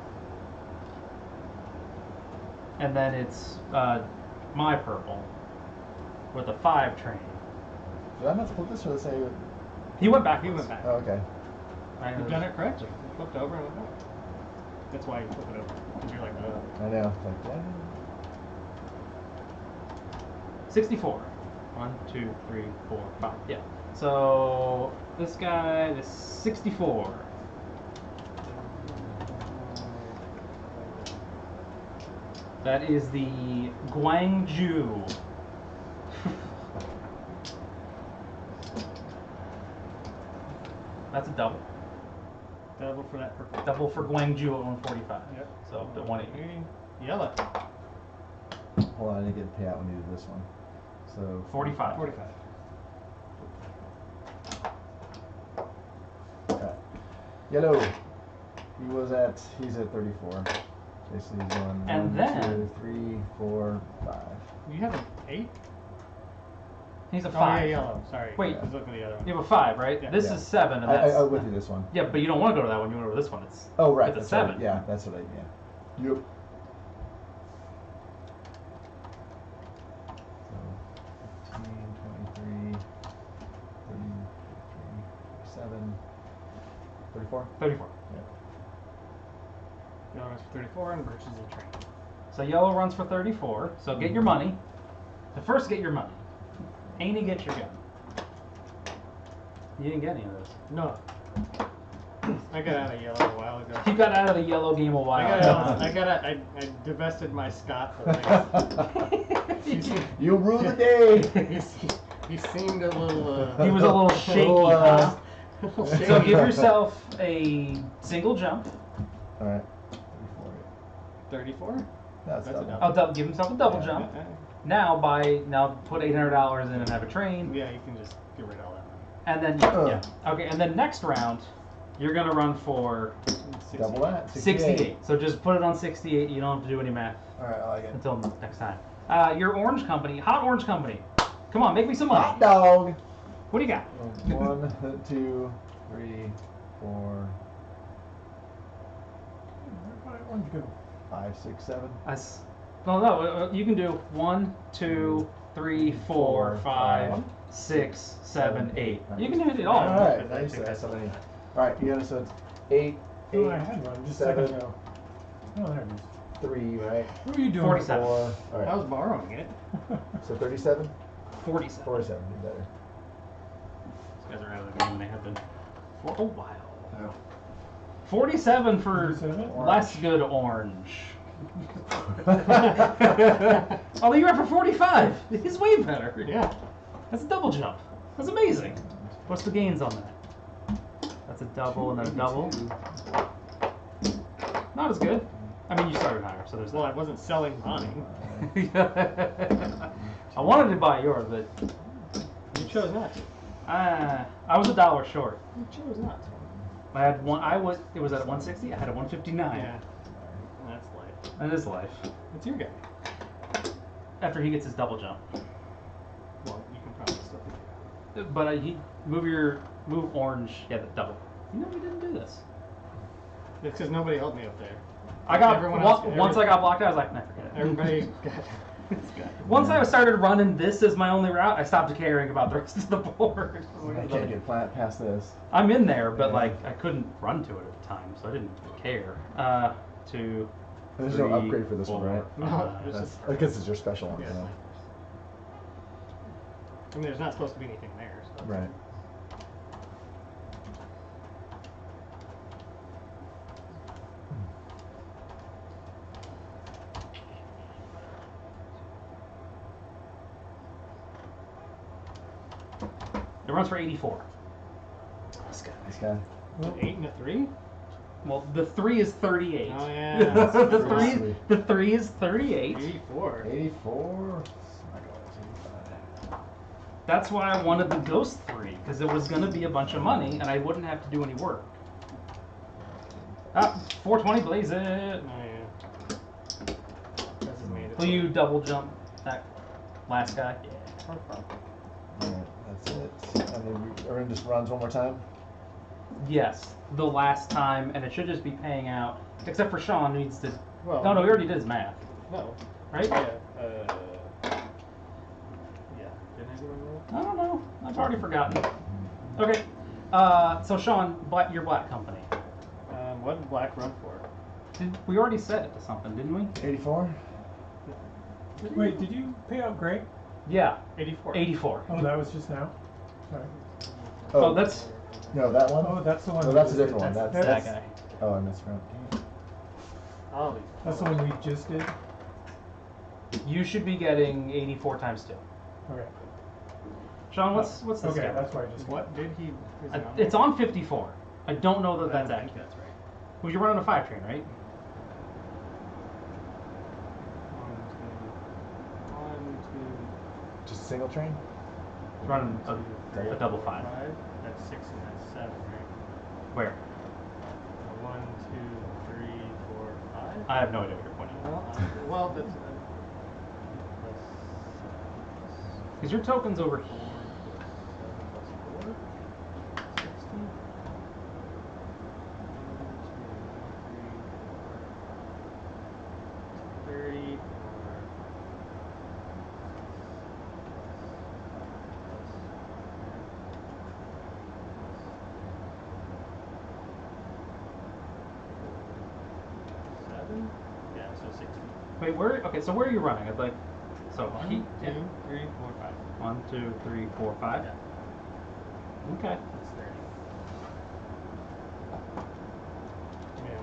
And then it's my purple with a 5 train. Did I not flip this or the same? He went back. He went back. Oh, okay. You've done it correctly. You flipped over and went back. That's why you flip it over. Because you're like, I know. It's like, dang. 64. 1, 2, 3, 4, 5. Yeah. So this guy is 64. That is the Guangzhou. That's a double. Double for that purple. Double for Guangzhou at 145. Yep. So up to 180. Yellow. Hold on, I didn't get the payout when you did this one. So 45. 45. Okay. Yellow. He's at 34. Okay, so he's going And 1, then- 2, 3, 4, 5. You have an 8? He's a Oh, 5. yeah, yellow. Sorry. Wait. I was looking at the other one. You have a 5, right? Yeah. This Yeah. is 7, and that's. I went through this one. Yeah, but you don't want to go to that one. You want to go to this one. It's. Oh, right. It's a that's 7. Right. Yeah, that's what I. Yeah. Yep. So 15, 23, 37, 34. 34. Yellow runs for 34 and purchases a train. So yellow runs for 34. So get your money. So first get your money. Haney, get your gun. You didn't get any of those. No. I got out of yellow a while ago. You got out of the yellow game a while I divested my Scott holdings. You rule the day. he seemed a little. He was a little shaky, huh? shaky. So give yourself a single jump. All right. 34? That's That's a double. Give himself a double jump. Now put $800 in and have a train. Yeah, you can just get rid of all that money. And then okay. And then next round, you're gonna run for 68. Double that. 68. So just put it on 68. You don't have to do any math All right, I like it. until next time. Your orange company, hot orange company. Come on, make me some Hot money. dog. What do you got? 1, 2, 3, 4, Where'd you go? 5, 6, 7. No. You can do 1, 2, 3, 4, 5, 6, 7, 8. You can do it all. All right. I Nice. think that's All something. right. You got it. So it's 8, Oh, I had one just a second 7, ago. Oh, there it is. 3, right? What are you doing? 47. 4. All I right. was borrowing it. So 37, 47. 47. Be better. These guys are out of the game and they have been for a while. Oh. 47 for 47? less good orange. Although you're up for 45. He's way better. Yeah. That's a double jump. That's amazing. What's the gains on that? That's a double and then a double. Not as good. I mean, you started higher, so there's Well, I that. wasn't selling mine. I wanted to buy yours, but You chose not to. I was $1 short. You chose not to. I had one. It was at 160. I had a 159. Yeah. That's life. That is life. It's your guy. After he gets his double jump. Well, you can probably still do it. But he move orange. Yeah, the double. You know we didn't do this. It's because nobody helped me up there. I got Everyone else- once I got blocked out. I was like, nah, forget it. Everybody got this guy. Once I started running this as my only route, I stopped caring about the rest of the board. I can't get past this. I'm in there, but Yeah. like I couldn't run to it at the time, so I didn't care. 2. There's 3, no upgrade for this one, 4, right? No, 5. there's That's, just- I guess it's your special one. Yeah. So. I mean, there's not supposed to be anything there. So. Right. It runs for 84. This guy. An 8 and a 3? Well, the 3 is 38. Oh, yeah. the 3 is 38. 84. 84. That's why I wanted the Ghost 3, because it was going to be a bunch of money, and I wouldn't have to do any work. 420, blaze it. Oh, yeah. This has made it. Will you double jump that last guy? Yeah. Alright, that's it. And then everyone just runs one more time. Yes, the last time, and it should just be paying out, except for Sean who needs to. Well, No, we already did his math, No. right? Yeah. Yeah. Didn't I do one roll? I don't know. I've already forgotten. Okay. So Sean, your black company. What did Black run for? We already set it to something, didn't we? 84. Wait, did you pay out Greg? Yeah, 84. 84. Oh, that was just now? Sorry. Oh, that's No, that one? Oh, that's the one. No, we that's a just different one. did. That's that guy. Oh, I missed around. Oh, That's the one we just did? You should be getting 84 times 2. Okay. Sean, what's this Okay, guy? that's why I just. what did he? Is it on It's on 54. I don't know that I that's don't think accurate. that's right. Well, you're running a 5 train, right? 1, 2, Just a single train? It's running a 3, double 4, 5. 5. That's 6 and that's 7, right? Where? 1, 2, 3, 4, 5. I have no idea what you're pointing at. Well, that's Because your token's over 4 here. plus 7 plus 4. 60. 1, 2, 3, 4. 30. Yeah, so 60. Wait, where? Okay, so where are you running? I'd like. So 1, he. 2, 3, 4, 5. 1, 2, 3, 4, 5. Yeah, Okay. that's 30. Yeah,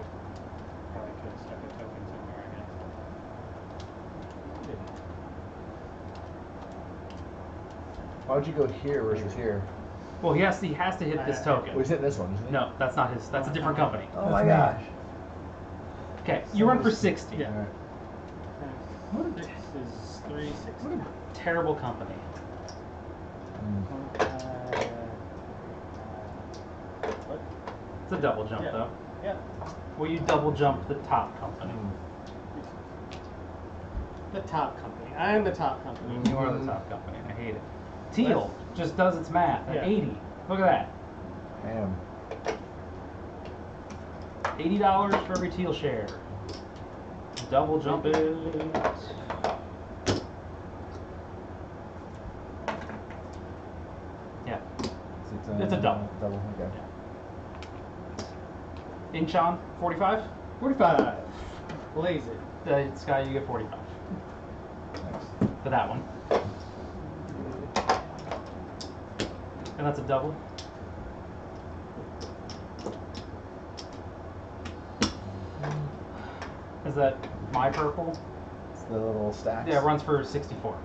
probably could have stuck a token somewhere, I guess. Didn't. Why'd you go here versus here? Well, he has to hit this token. Well, he's hitting this one, isn't he? No, that's not his. That's a different company. Oh my gosh. Okay, you run for 60. Yeah. Alright. What a 6 is 360. What a terrible company. What? It's a double jump, Yeah. though. Yeah. Well, you double jump the top company. The top company. I am the top company. You are the top company. I hate it. Teal just does its math at Yeah. 80. Look at that. Damn. $80 for every teal share. Double jump it. Yeah. It's a double. Double, okay. Incheon, 45. 45. Blaze it. Sky, you get 45 Nice. for that one. And that's a double. Is that my purple? It's the little stacks. Yeah, it runs for 64.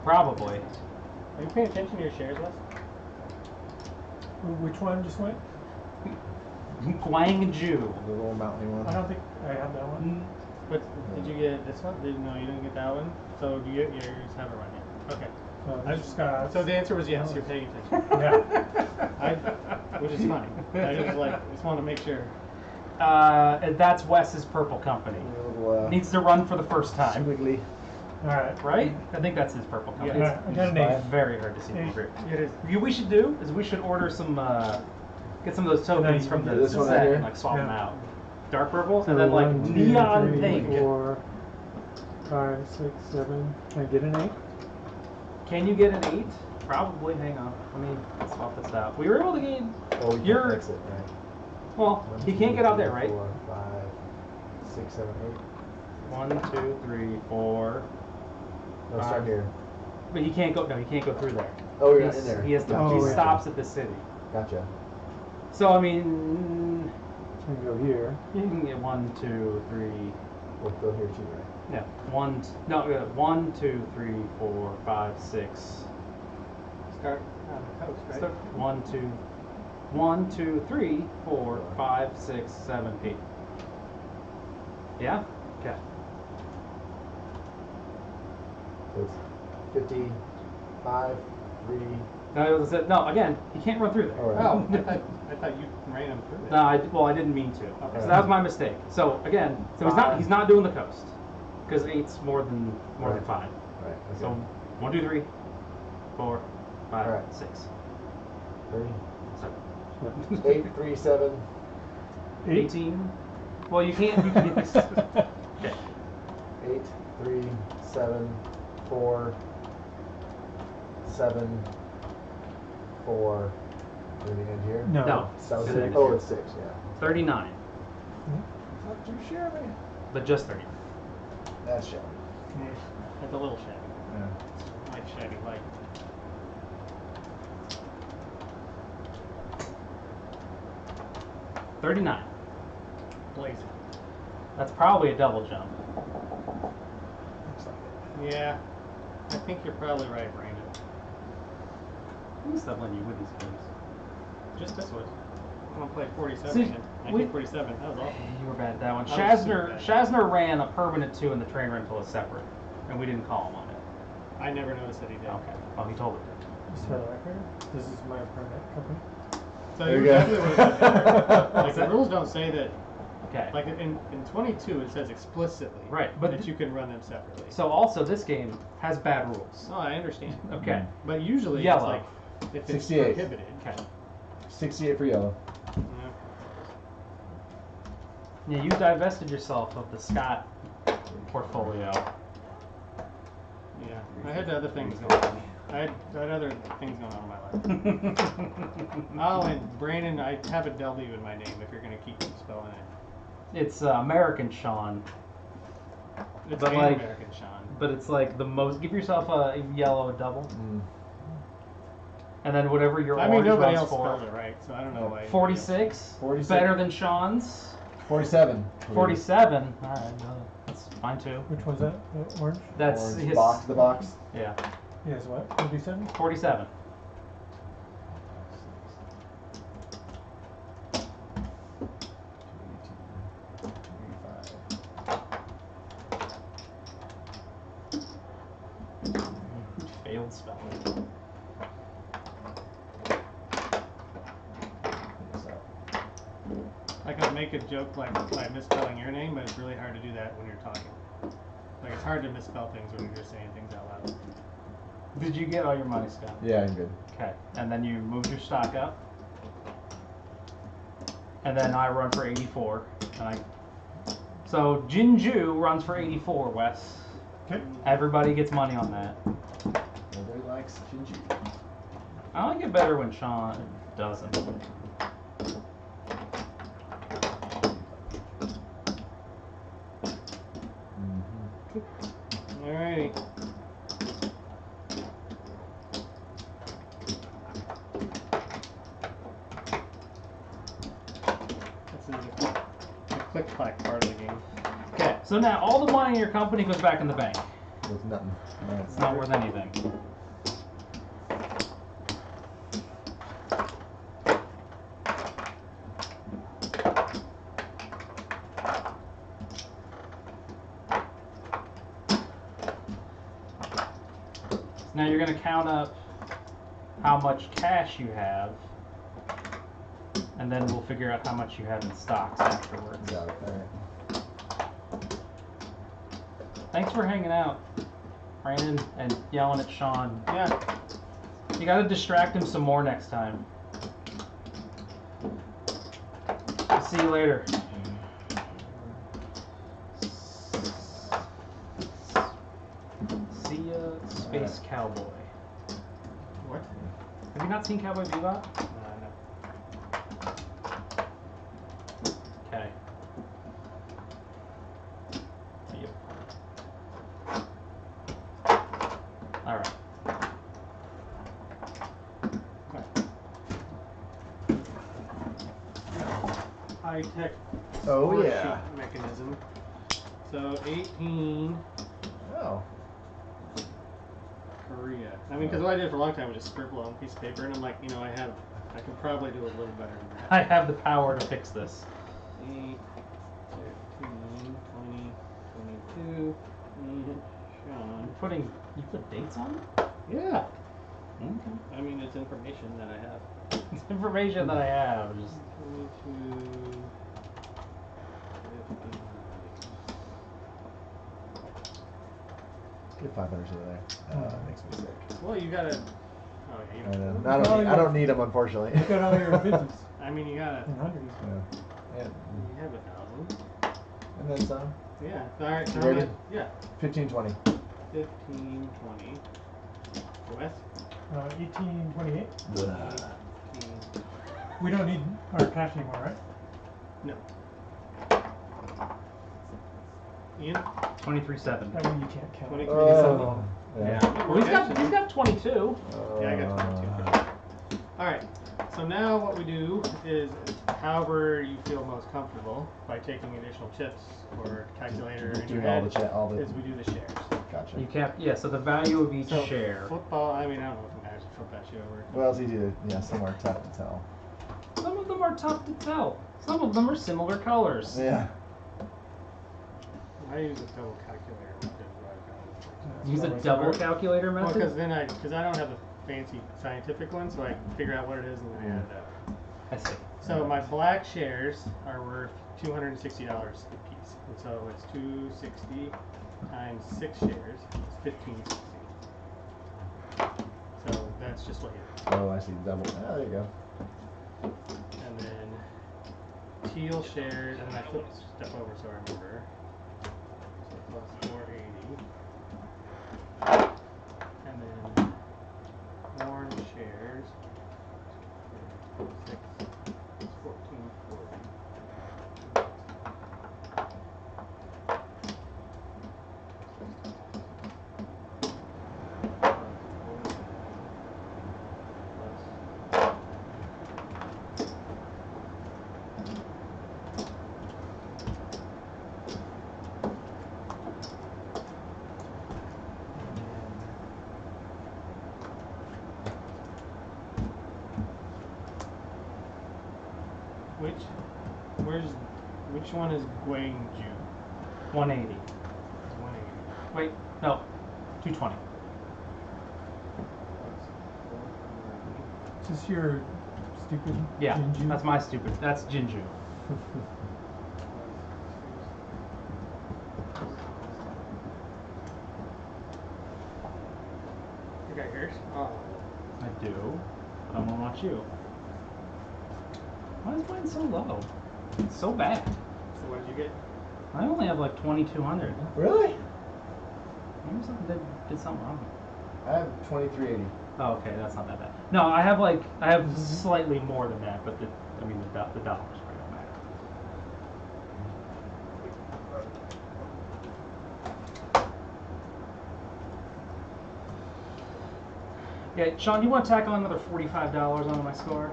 Probably. Are you paying attention to your shares list? Which one just went? Guangzhou. The little mountainy one. I don't think I have that one. But did you get this one? No, you didn't get that one. So do you yours haven't run yet? Okay. I just got. So the answer was yes. You're paying attention. Yeah. Which is fine. I just want to make sure. That's Wes's purple company. The little, Needs to run for the first time, squiggly. All right. right? I think that's his purple company. Yeah. I got an It's 8. very hard to see. Eight. It is. What we should do is we should order some, get some of those tokens And then from the this one set right here? and like swap them Yeah. out. Dark purple So and then like 1, 2, neon 3, pink. 4, 5, 6, 7. Can I get an 8? Can you get an 8? Probably. Hang on. Let me swap this out. We were able to gain. Oh, you You're- can exit, right? Well, he can't get out there, right? 4, 5, 6, 7, 8. 1, 2, 3, 4. No, start here. But he can't go. No, he can't go through there. Oh, you're not He's- in there. He has to. Gotcha. He Oh, yeah. stops at the city. Gotcha. So I mean, I can go here. you can get 1, 2, 3. We'll go here too, right? Yeah, 1. No, 1, 2, 3, 4, 5, 6. Start on the coast, right? So 1, 2, 1, 2, 3, 4, 5, 6, 7, 8. Yeah. Okay. So it's 55, 3. No, again, he can't run through there. All right. Oh, I thought you ran them through No, there. I didn't mean to. Okay. So that was my mistake. So again, so he's not doing the coast because 8's more than 5. Right. Okay. So 1, 2, 3, 4, 5, Alright. 6, 3, 7. 8, 3, 7. 18. Well, you can't. Okay. 8, 3, 7, 4, 7, 4. Near the end here? No. No. That was And it? then Oh, it's 6, yeah. 39, Not too shabby. but just 39. That's shabby. It's a little shabby. Yeah. Like shabby, like. $39. Blaze it. That's probably a double jump. Looks like it. Yeah. I think you're probably right, Brandon. Who's that letting you with these games? Just this one. I'm gonna play 47 See, again. 1947. That was awful. You were bad at that one. That was super bad. Shazner ran a permanent 2 and the train rental is separate, and we didn't call him on it. I never noticed that he did. Okay. Well, he told it. Just for the record, this is my permit company. So There you you go. definitely would have done better. Like the rules don't say that. Okay. Like in 22, it says explicitly Right, but that you can run them separately. So also, this game has bad rules. Oh, I understand. Okay. But usually Yellow. it's like if it's 68. prohibited. Okay. 68 for yellow. Yeah, you divested yourself of the Scott portfolio. Yeah, I had other things going on. I had other things going on in my life. Oh, and Brandon, I have a W in my name if you're going to keep spelling it. It's American Sean, It's But an like- American Sean. but it's like the most. Give yourself a yellow double, Mm. and then whatever your I mean, orange nobody runs else for. spelled it right, so I don't know why. 46. 46. Better than Sean's. 47. 47. All right, that's fine too. Which one's that? The orange? That's Orange his box. The box. Yeah, Yes, what? 47? 47. Failed spelling. I could make a joke like by misspelling your name, but it's really hard to do that when you're talking. Like it's hard to misspell things when you're just saying things out loud. Did you get all your money, Scott? Yeah, I'm good. Okay, and then you moved your stock up. And then I run for 84. So Jinju runs for 84, Wes. Okay. Everybody gets money on that. Nobody likes Gingy. I like it better when Sean doesn't. Alrighty. This is the click-clack part of the game. Okay, so now all the money in your company goes back in the bank. With nothing. Alright. It's not worth anything. Now you're going to count up how much cash you have, and then we'll figure out how much you have in stocks afterwards. Got it. Alright. Thanks for hanging out, Brandon, and yelling at Sean. Yeah. You gotta distract him some more next time. See you later. See ya, Space Cowboy. What? Have you not seen Cowboy Bebop? No. Okay. See ya. Alright. High-tech Oh, score yeah. sheet mechanism. So 18 Oh. Korea. I mean, because what I did for a long time was just scribble on a piece of paper, and I'm like, I could probably do a little better than that. I have the power to fix this. 8, 13, 20, 22, and Sean. You put dates on it? Yeah. Okay. I mean, it's information that I have. It's information that I have. Just 22, 15. Get 500 over there. That makes me sick. Well, you gotta. Oh, yeah, you I don't. know. I don't need them, unfortunately. Look at all your fifties I mean, you gotta. and hundreds. Yeah. You have 1,000. And then some. Yeah. Alright, so You ready? yeah. 15, 20. 15, 20. Wes? 1828. 15. We don't need our cash anymore, right? No. Ian? 23-7. That way you can't count. 20. Oh. Yeah. Well, he's got 22. Yeah, I got 22. Alright, so now what we do is, however you feel most comfortable, by taking additional chips or calculator in your Doing all head, all the. is we do the shares. Gotcha. You can't. Yeah. So the value of each So share. football, I mean, I don't know if it matters flip that shit over. Well, it's easy to, somewhere tough to tell. Some of them are tough to tell. Some of them are similar colors. Yeah. I use a double calculator method. Use a double calculator Well, method? because I don't have the fancy scientific one, so I figure out what it is and then add it up. I see. So my black shares are worth $260 a piece, and so it's 260 times 6 shares is 1560. So that's just what you do. Oh, I see. Double. Ah, there you go. And then teal shares, and then I flip step over so I remember. So plus 480. And then orange shares, 6 is 1440. Which one is Guangzhou? 180. It's 180. Wait, no. 220. Is this your stupid Yeah, Jinju? that's my stupid. That's Jinju. You got yours? Oh. I do, but I don't want you. Why is mine so low? It's so bad. So what did you get? I only have like 2,200. Really? Maybe something did something wrong. I have 2380. Oh, okay, that's not that bad. No, I have slightly more than that, but the dollars really don't matter. Yeah, Sean, you want to tack on another $45 onto my score?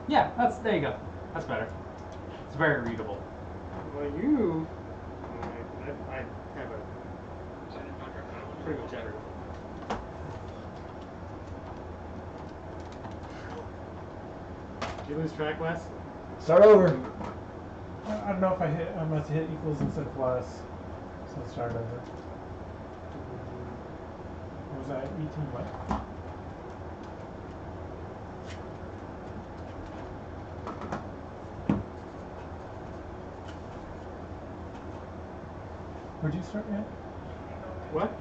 Yeah, there you go. That's better. It's very readable. Well, you. I have a pretty much everyone. Did you lose track, Wes? Start over. I don't know if I must hit equals instead of plus. So let's start over. What was that? 18 what? Where'd you start at? What?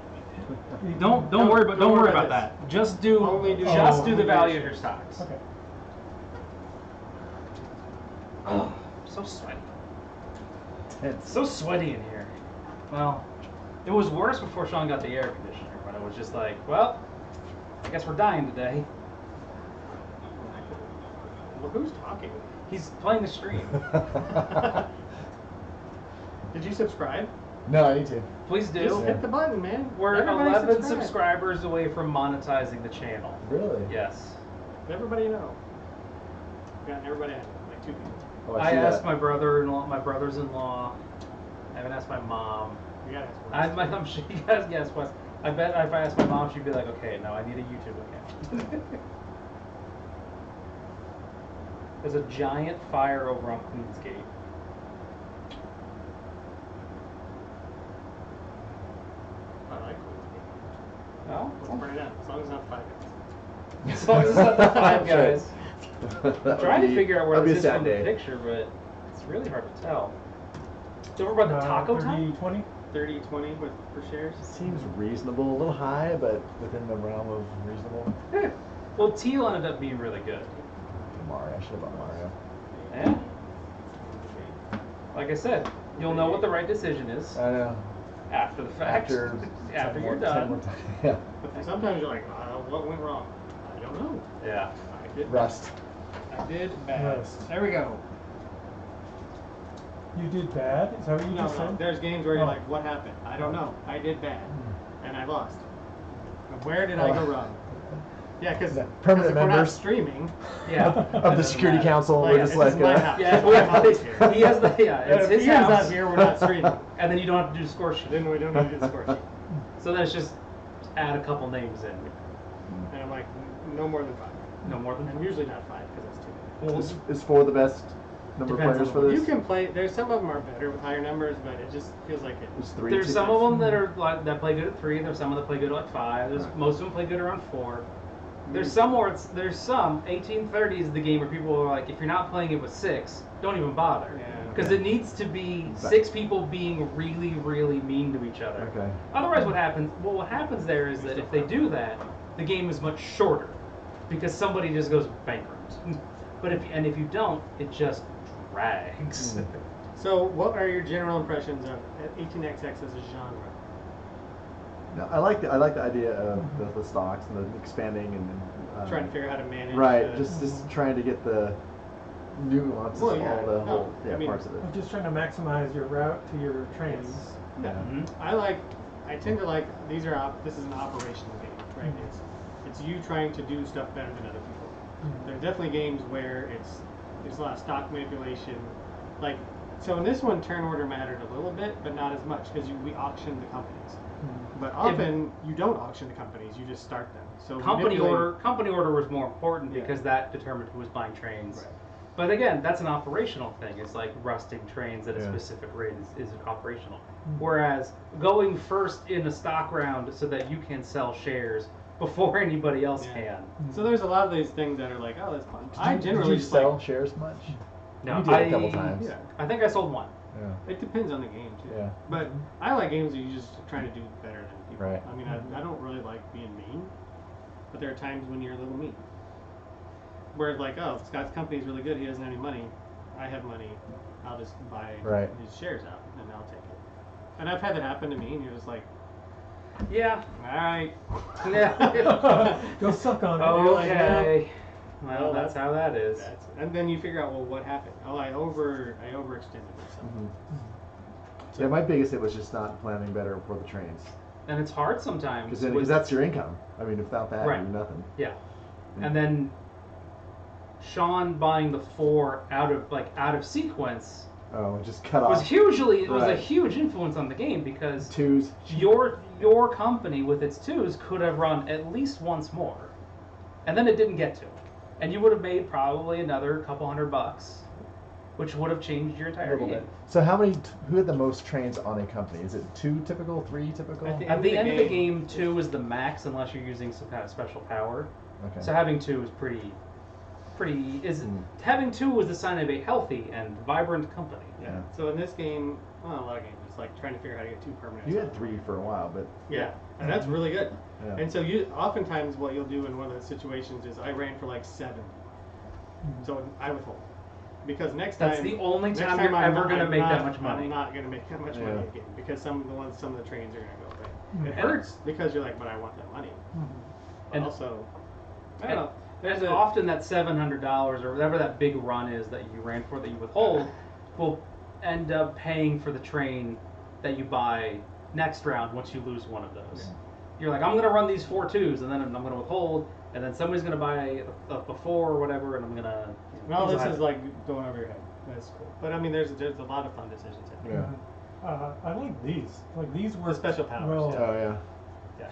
Don't worry about that. Just do Only do- the only value of shares. your stocks. Okay. Oh, so sweaty. Tense. So sweaty in here. Well, it was worse before Sean got the air conditioner, but it was just like, well, I guess we're dying today. Well, who's talking? He's playing the stream. Did you subscribe? No, I need to. Please do. Just hit the button, man. We're Everybody 11 subscribe. subscribers away from monetizing the channel. Really? Yes. Let everybody know. Got everybody in, like 2 people. Oh, I see asked that. my brother-in-law, my brothers-in-law. I haven't asked my mom. You gotta ask I Wes. my mom. She has yes, Wes. I bet if I asked my mom, she'd be like, "Okay, now I need a YouTube account." There's a giant fire over on Queen's Gate. I like it. No, Let's burn it down. As long as it's not 5 guys. as long as it's not the Five That's Guys. right. I'm trying to figure out where that'd be this a is sad from the day. picture, but it's really hard to tell. It's over by the taco 30, time. 20? 30, 20 for shares. Seems reasonable, a little high, but within the realm of reasonable. Well, teal ended up being really good. Mario, I should have bought Mario. Yeah. Like I said, you'll know what the right decision is I know. after the fact. After, After 10 you're more, 10 done. more times. Yeah. And sometimes you're like, what went wrong? I don't know. Yeah. I did Rust. I did bad. Rust. There we go. You did bad? Is that what you No, just no. said? There's games where you're Oh. like, what happened? I don't know. I did bad. And I lost. But where did I go wrong? Yeah, because Permanent if we're not members. streaming, Yeah. Of the Security Council, Well, we're yeah, just this like, is my house. Yeah, This is my house here. he has the it's If his Ian's house, not here, we're not streaming. and then you don't have to do the score sheet. Then we don't need to do the score sheet. So then it's just add a couple names in. And I'm like, no more than 5. No more than And usually not 5 because that's too many. is 4 the best number of Depends players on for the- this? You can play. There's some of them are better with higher numbers, but it just feels like it. There's 3. There's too. some of them that are like that play good at 3. There's some that play good at like 5. There's most of them play good around 4. There's some where there's some 1830 is the game where people are like, if you're not playing it with 6, don't even bother. Yeah. Because it needs to be 6 people being really, really mean to each other. Okay. Otherwise, what happens? Well, what happens there is that if they do that, the game is much shorter, because somebody just goes bankrupt. But if you don't, it just drags. So, what are your general impressions of 18xx as a genre? No, I like the idea of the stocks and the expanding and Trying to figure out how to manage. right, the- just trying to get the nuances Well, of yeah, all the no, whole I mean, parts of it. I'm just trying to maximize your route to your trains. Yeah. Mhm. I tend to like these are this is an operational game, right? It's you trying to do stuff better than other people. There are definitely games where there's a lot of stock manipulation, like so in this one turn order mattered a little bit, but not as much because we auctioned the companies. But often you don't auction the companies, you just start them. So Company order was more important Yeah. because that determined who was buying trains. Right. But again, that's an operational thing. It's like rusting trains at a Yeah. specific rate is operational. Whereas going first in a stock round so that you can sell shares before anybody else Yeah. can. So there's a lot of these things that are like, oh, that's fun. I Did generally you just sell like, shares much? No, You did a couple times. yeah. I think I sold one. Yeah. It depends on the game too. Yeah. But I like games that you just trying to do better than people. Right. I mean, I don't really like being mean, but there are times when you're a little mean. Where it's like, oh, Scott's company's really good. He doesn't have any money. I have money. I'll just buy Right. his shares out and I'll take it. And I've had that happen to me, and you're just like, Yeah. all right. Yeah. Go suck on it. Okay. Well, Well, that's how that is. And then you figure out, well, what happened? Oh, I overextended myself. Yeah, my biggest hit was just not planning better for the trains. And it's hard sometimes. Because with- that's your income. I mean, without that, Right. you're nothing. Yeah. And then Sean buying the 4 out of sequence Oh, just cut was off it was a Right. huge influence on the game because 2s. your company with its 2s could have run at least once more. And then it didn't get to. And you would have made probably another couple $100, which would have changed your entire Little game. bit. So how many? Who had the most trains on a company? Is it 2 typical, 3 typical? I think- At the end of the game, 2 is the max unless you're using some kind of special power. Okay. So having 2 is having 2 was the sign of a healthy and vibrant company. Yeah. So in this game, well, a lot of games, it's like trying to figure out how to get 2 permanent. You had 3 for a while, but Yeah, and that's really good. Yeah. And so oftentimes what you'll do in one of those situations is I ran for like 7, so I withhold because next That's time the only next time you're I'm ever not- going to I'm make that not- much money. I'm not going to make that much money Yeah. again because some of the trains are going to go away. It And- hurts because you're like, but I want that money. But And- also, I don't know. There's And often that $700 or whatever that big run is that you ran for that you withhold will end up paying for the train that you buy next round once you lose one of those. You're like, I'm going to run these 4 2s and then I'm going to withhold, and then somebody's going to buy a 4 or whatever, and I'm going to. all this is like going over your head. That's cool. But I mean, there's a lot of fun decisions. I think. yeah. I like these. Like these were The special powers, Well, yeah. Oh yeah. Yeah.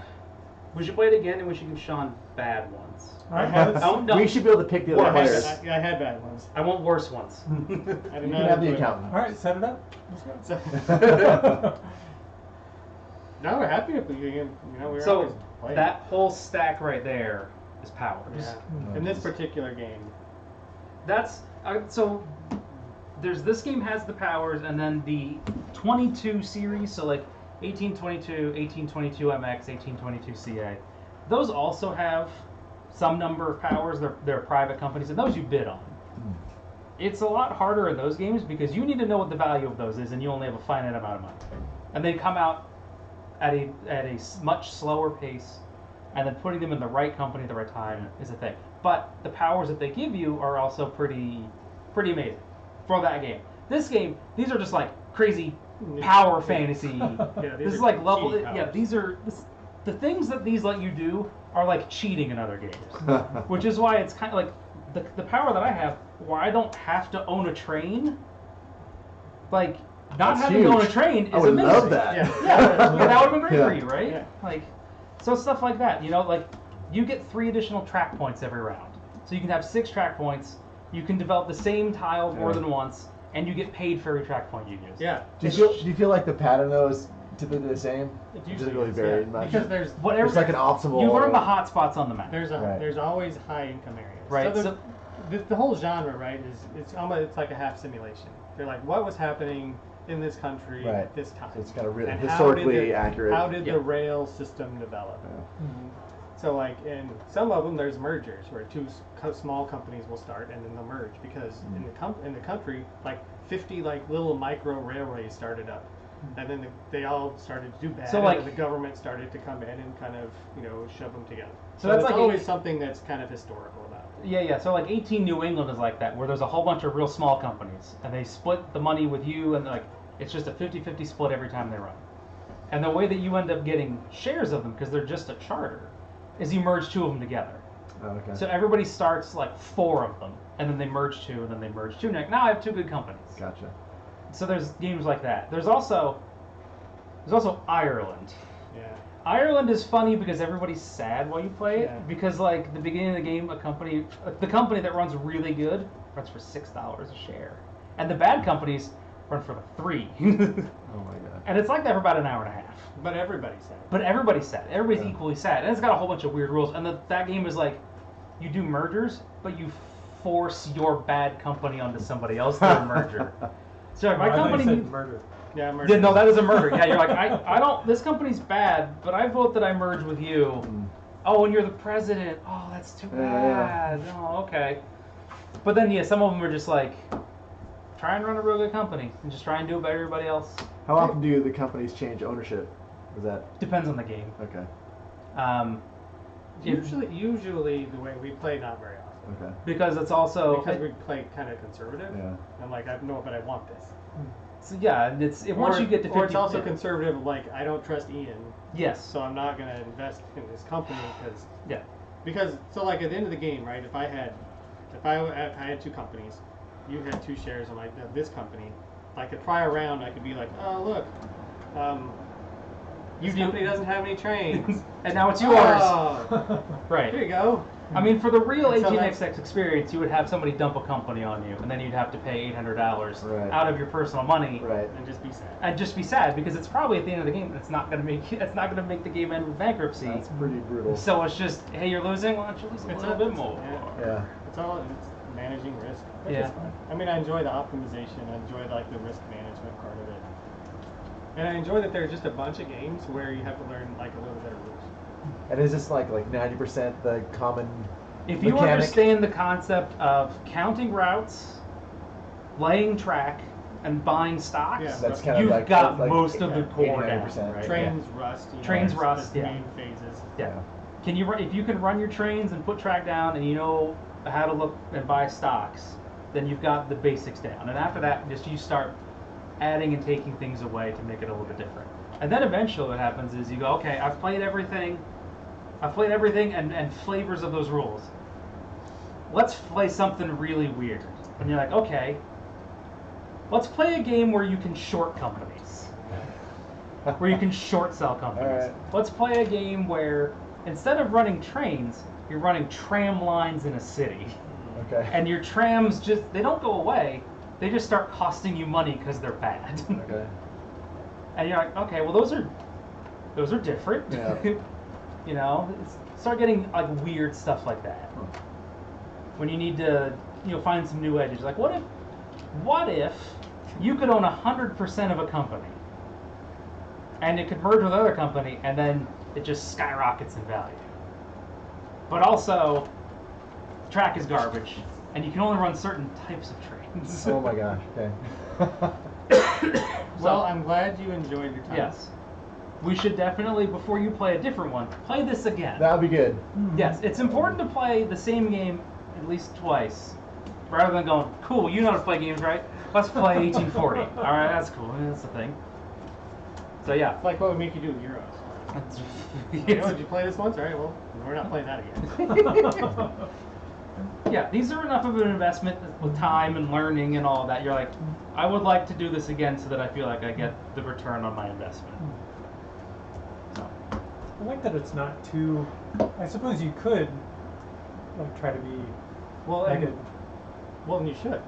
We should play it again, and we should give Sean bad ones. All right, let's- Oh, no. We should be able to pick the other Worse. players. I had bad ones. I want worse ones. I did You not can have the enjoy accountant. All right, set it up. Let's go. So, no, we're happy if we can. We're So always playing. that whole stack right there is powers. Yeah. In this particular game, That's so. There's this game has the powers, and then the 22 series. So like 1822, 1822 MX, 1822 CA. Those also have some number of powers. They're private companies, and those you bid on. It's a lot harder in those games because you need to know what the value of those is, and you only have a finite amount of money. And they come out at a much slower pace, and then putting them in the right company at the right time is a thing. But the powers that they give you are also pretty amazing for that game. This game, these are just like crazy power fantasy. yeah, This is like level. cheaty Yeah, powers. these are the things that these let you do are like cheating in other games, which is why it's kind of like the power that I have, where I don't have to own a train. Like not That's having to own a huge. train is I would amazing. love that. Yeah. Yeah, that would have been great Yeah. for you, right? Yeah. Like, so stuff like that. You know, like you get 3 additional track points every round, so you can have 6 track points. You can develop the same tile more Yeah. than once, and you get paid for every track point you use. Yeah. Do you feel like the pattern though is typically the same? It Does usually it really is, vary yeah. much? Because there's Whatever. It's like an optimal. You learn the hot spots on the map. Right. there's always high income areas. Right, So, so- the whole genre, right, is it's like a half simulation. They're like, what was happening in this country Right. at this time? So it's kind of really And how historically did the- accurate. How did Yeah. the rail system develop? Yeah. So like in some of them, there's mergers where two small companies will start and then they'll merge because in the country, like 50 like little micro railways started up, and then they all started to do bad. So, and like- then the government started to come in and kind of shove them together. So that's it's like always a- something that's kind of historical about it. Yeah. So like 18 New England is like that, where there's a whole bunch of real small companies, and they split the money with you, and like it's just a 50-50 split every time they run. And the way that you end up getting shares of them, because they're just a charter, is you merge 2 of them together. Oh, okay. So everybody starts like 4 of them, and then they merge 2, and then they merge 2. Now I have 2 good companies. Gotcha. So there's games like that. There's also Ireland. Yeah. Ireland is funny because everybody's sad while you play it. Yeah. Because like the beginning of the game, the company that runs really good runs for $6 a share, and the bad companies run for like 3. Oh my god. And it's like that for about an hour and a half. But everybody's sad. But everybody's sad. Everybody's Yeah. equally sad, and it's got a whole bunch of weird rules. And that game is like, you do mergers, but you force your bad company onto somebody else through a merger. So if my I thought you company said needs. murder. Yeah, Yeah, no, that is a murder. Yeah, you're like, I don't. This company's bad, but I vote that I merge with you. Mm. Oh, and you're the president. Oh, that's too Yeah. bad. Oh, okay. But then, yeah, some of them are just like, try and run a real good company and just try and do it better than everybody else. How often do the companies change ownership? Is that Depends on the game. okay? Usually the way we play, not very often. Okay. Because it's also Because we play kind of conservative. Yeah. I'm like, I know, but I want this. so, yeah, and once you get to 50, or it's also conservative. Like, I don't trust Ian, yes. so I'm not gonna invest in this company Yeah. because so like at the end of the game, right? If I had 2 companies, you had 2 shares in like this company. I could try a round. I could be like, oh look, this company doesn't have any trains. And now it's yours. Oh, Right. here you go. I mean, for the real And so 18xx experience, you would have somebody dump a company on you, and then you'd have to pay $800 Right. out of your personal money, Right. And just be sad. and just be sad because it's probably at the end of the game. It's not gonna make the game end with bankruptcy. That's pretty brutal. So it's just, hey, you're losing. Why don't you lose a little bit more? Yeah. It's managing risk. Which Yeah. is fun. I mean, I enjoy the optimization. I enjoy like the risk management part of it, and I enjoy that there's just a bunch of games where you have to learn like a little bit of rules. And is this like 90% the common If you mechanic? understand the concept of counting routes, laying track, and buying stocks, Yeah. That's kind of you've like got like most of the core down. 89%, Right? Trains rust. Trains it's rust, the yeah. main phases. Yeah. Can you if you can run your trains and put track down, and you know how to look and buy stocks, then you've got the basics down. And after that, just you start adding and taking things away to make it a little bit different. And then eventually, what happens is you go, okay, I've played everything and flavors of those rules. Let's play something really weird. And you're like, okay, let's play a game where you can short companies. Where you can short sell companies. Alright. Let's play a game where instead of running trains, you're running tram lines in a city. Okay. And your trams they don't go away, they just start costing you money because they're bad. Okay. And you're like, okay, well those are different. Yeah. You know, start getting like weird stuff like that. When you need to, find some new edges. Like, what if you could own 100% of a company, and it could merge with another company, and then it just skyrockets in value. But also, the track is garbage, and you can only run certain types of trains. Oh my gosh. Okay. Well, I'm glad you enjoyed your time. Yes. We should definitely, before you play a different one, play this again. That would be good. Yes, it's important to play the same game at least twice, rather than going, cool, you know how to play games, right? Let's play 1840. All right, that's cool. That's the thing. So yeah, It's like what would make you do Euros. You know, did you play this once? All right, well, we're not playing that again. Yeah, these are enough of an investment with time and learning and all that. You're like, I would like to do this again so that I feel like I get the return on my investment. So, I like that it's not too. I suppose you could like try to be Well, like and, well, and you should.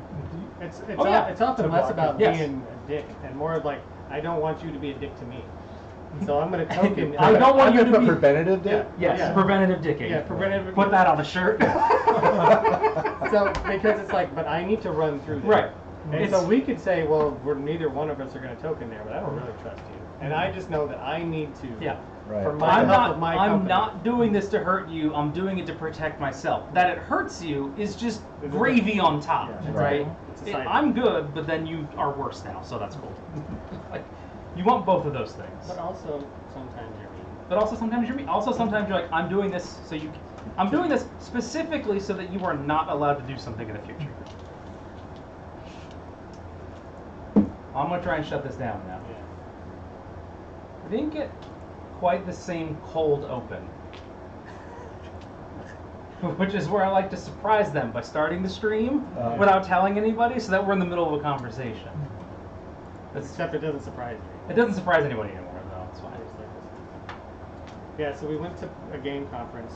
It's Oh, yeah. it's often To less block about it. Yes. being a dick and more of like, I don't want you to be a dick to me. So I'm going to token. I don't want I'm you gonna to put be- preventative dick. yes, Yeah. preventative dicking. Yeah, preventative. Put that on a shirt. So because it's like, but I need to run through this. Right. And It's- so we could say, well, we're neither one of us are going to token there, but I don't really trust you. And I just know that I need to. Yeah. Right. For my I'm health not. of my I'm company. not doing this to hurt you. I'm doing it to protect myself. That it hurts you is just It's a gravy on top, Yeah, it's right? It's a side I'm good, but then you are worse now, so that's cool. Like, you want both of those things. But also, sometimes you're mean. But also sometimes you're also sometimes you're like, I'm doing this so you. I'm doing this specifically so that you are not allowed to do something in the future. I'm gonna try and shut this down now. Yeah. I didn't get quite the same cold open. Which is where I like to surprise them by starting the stream without telling anybody so that we're in the middle of a conversation. Except it doesn't surprise me. It doesn't surprise anybody anymore, though. It's fine. Yeah, so we went to a game conference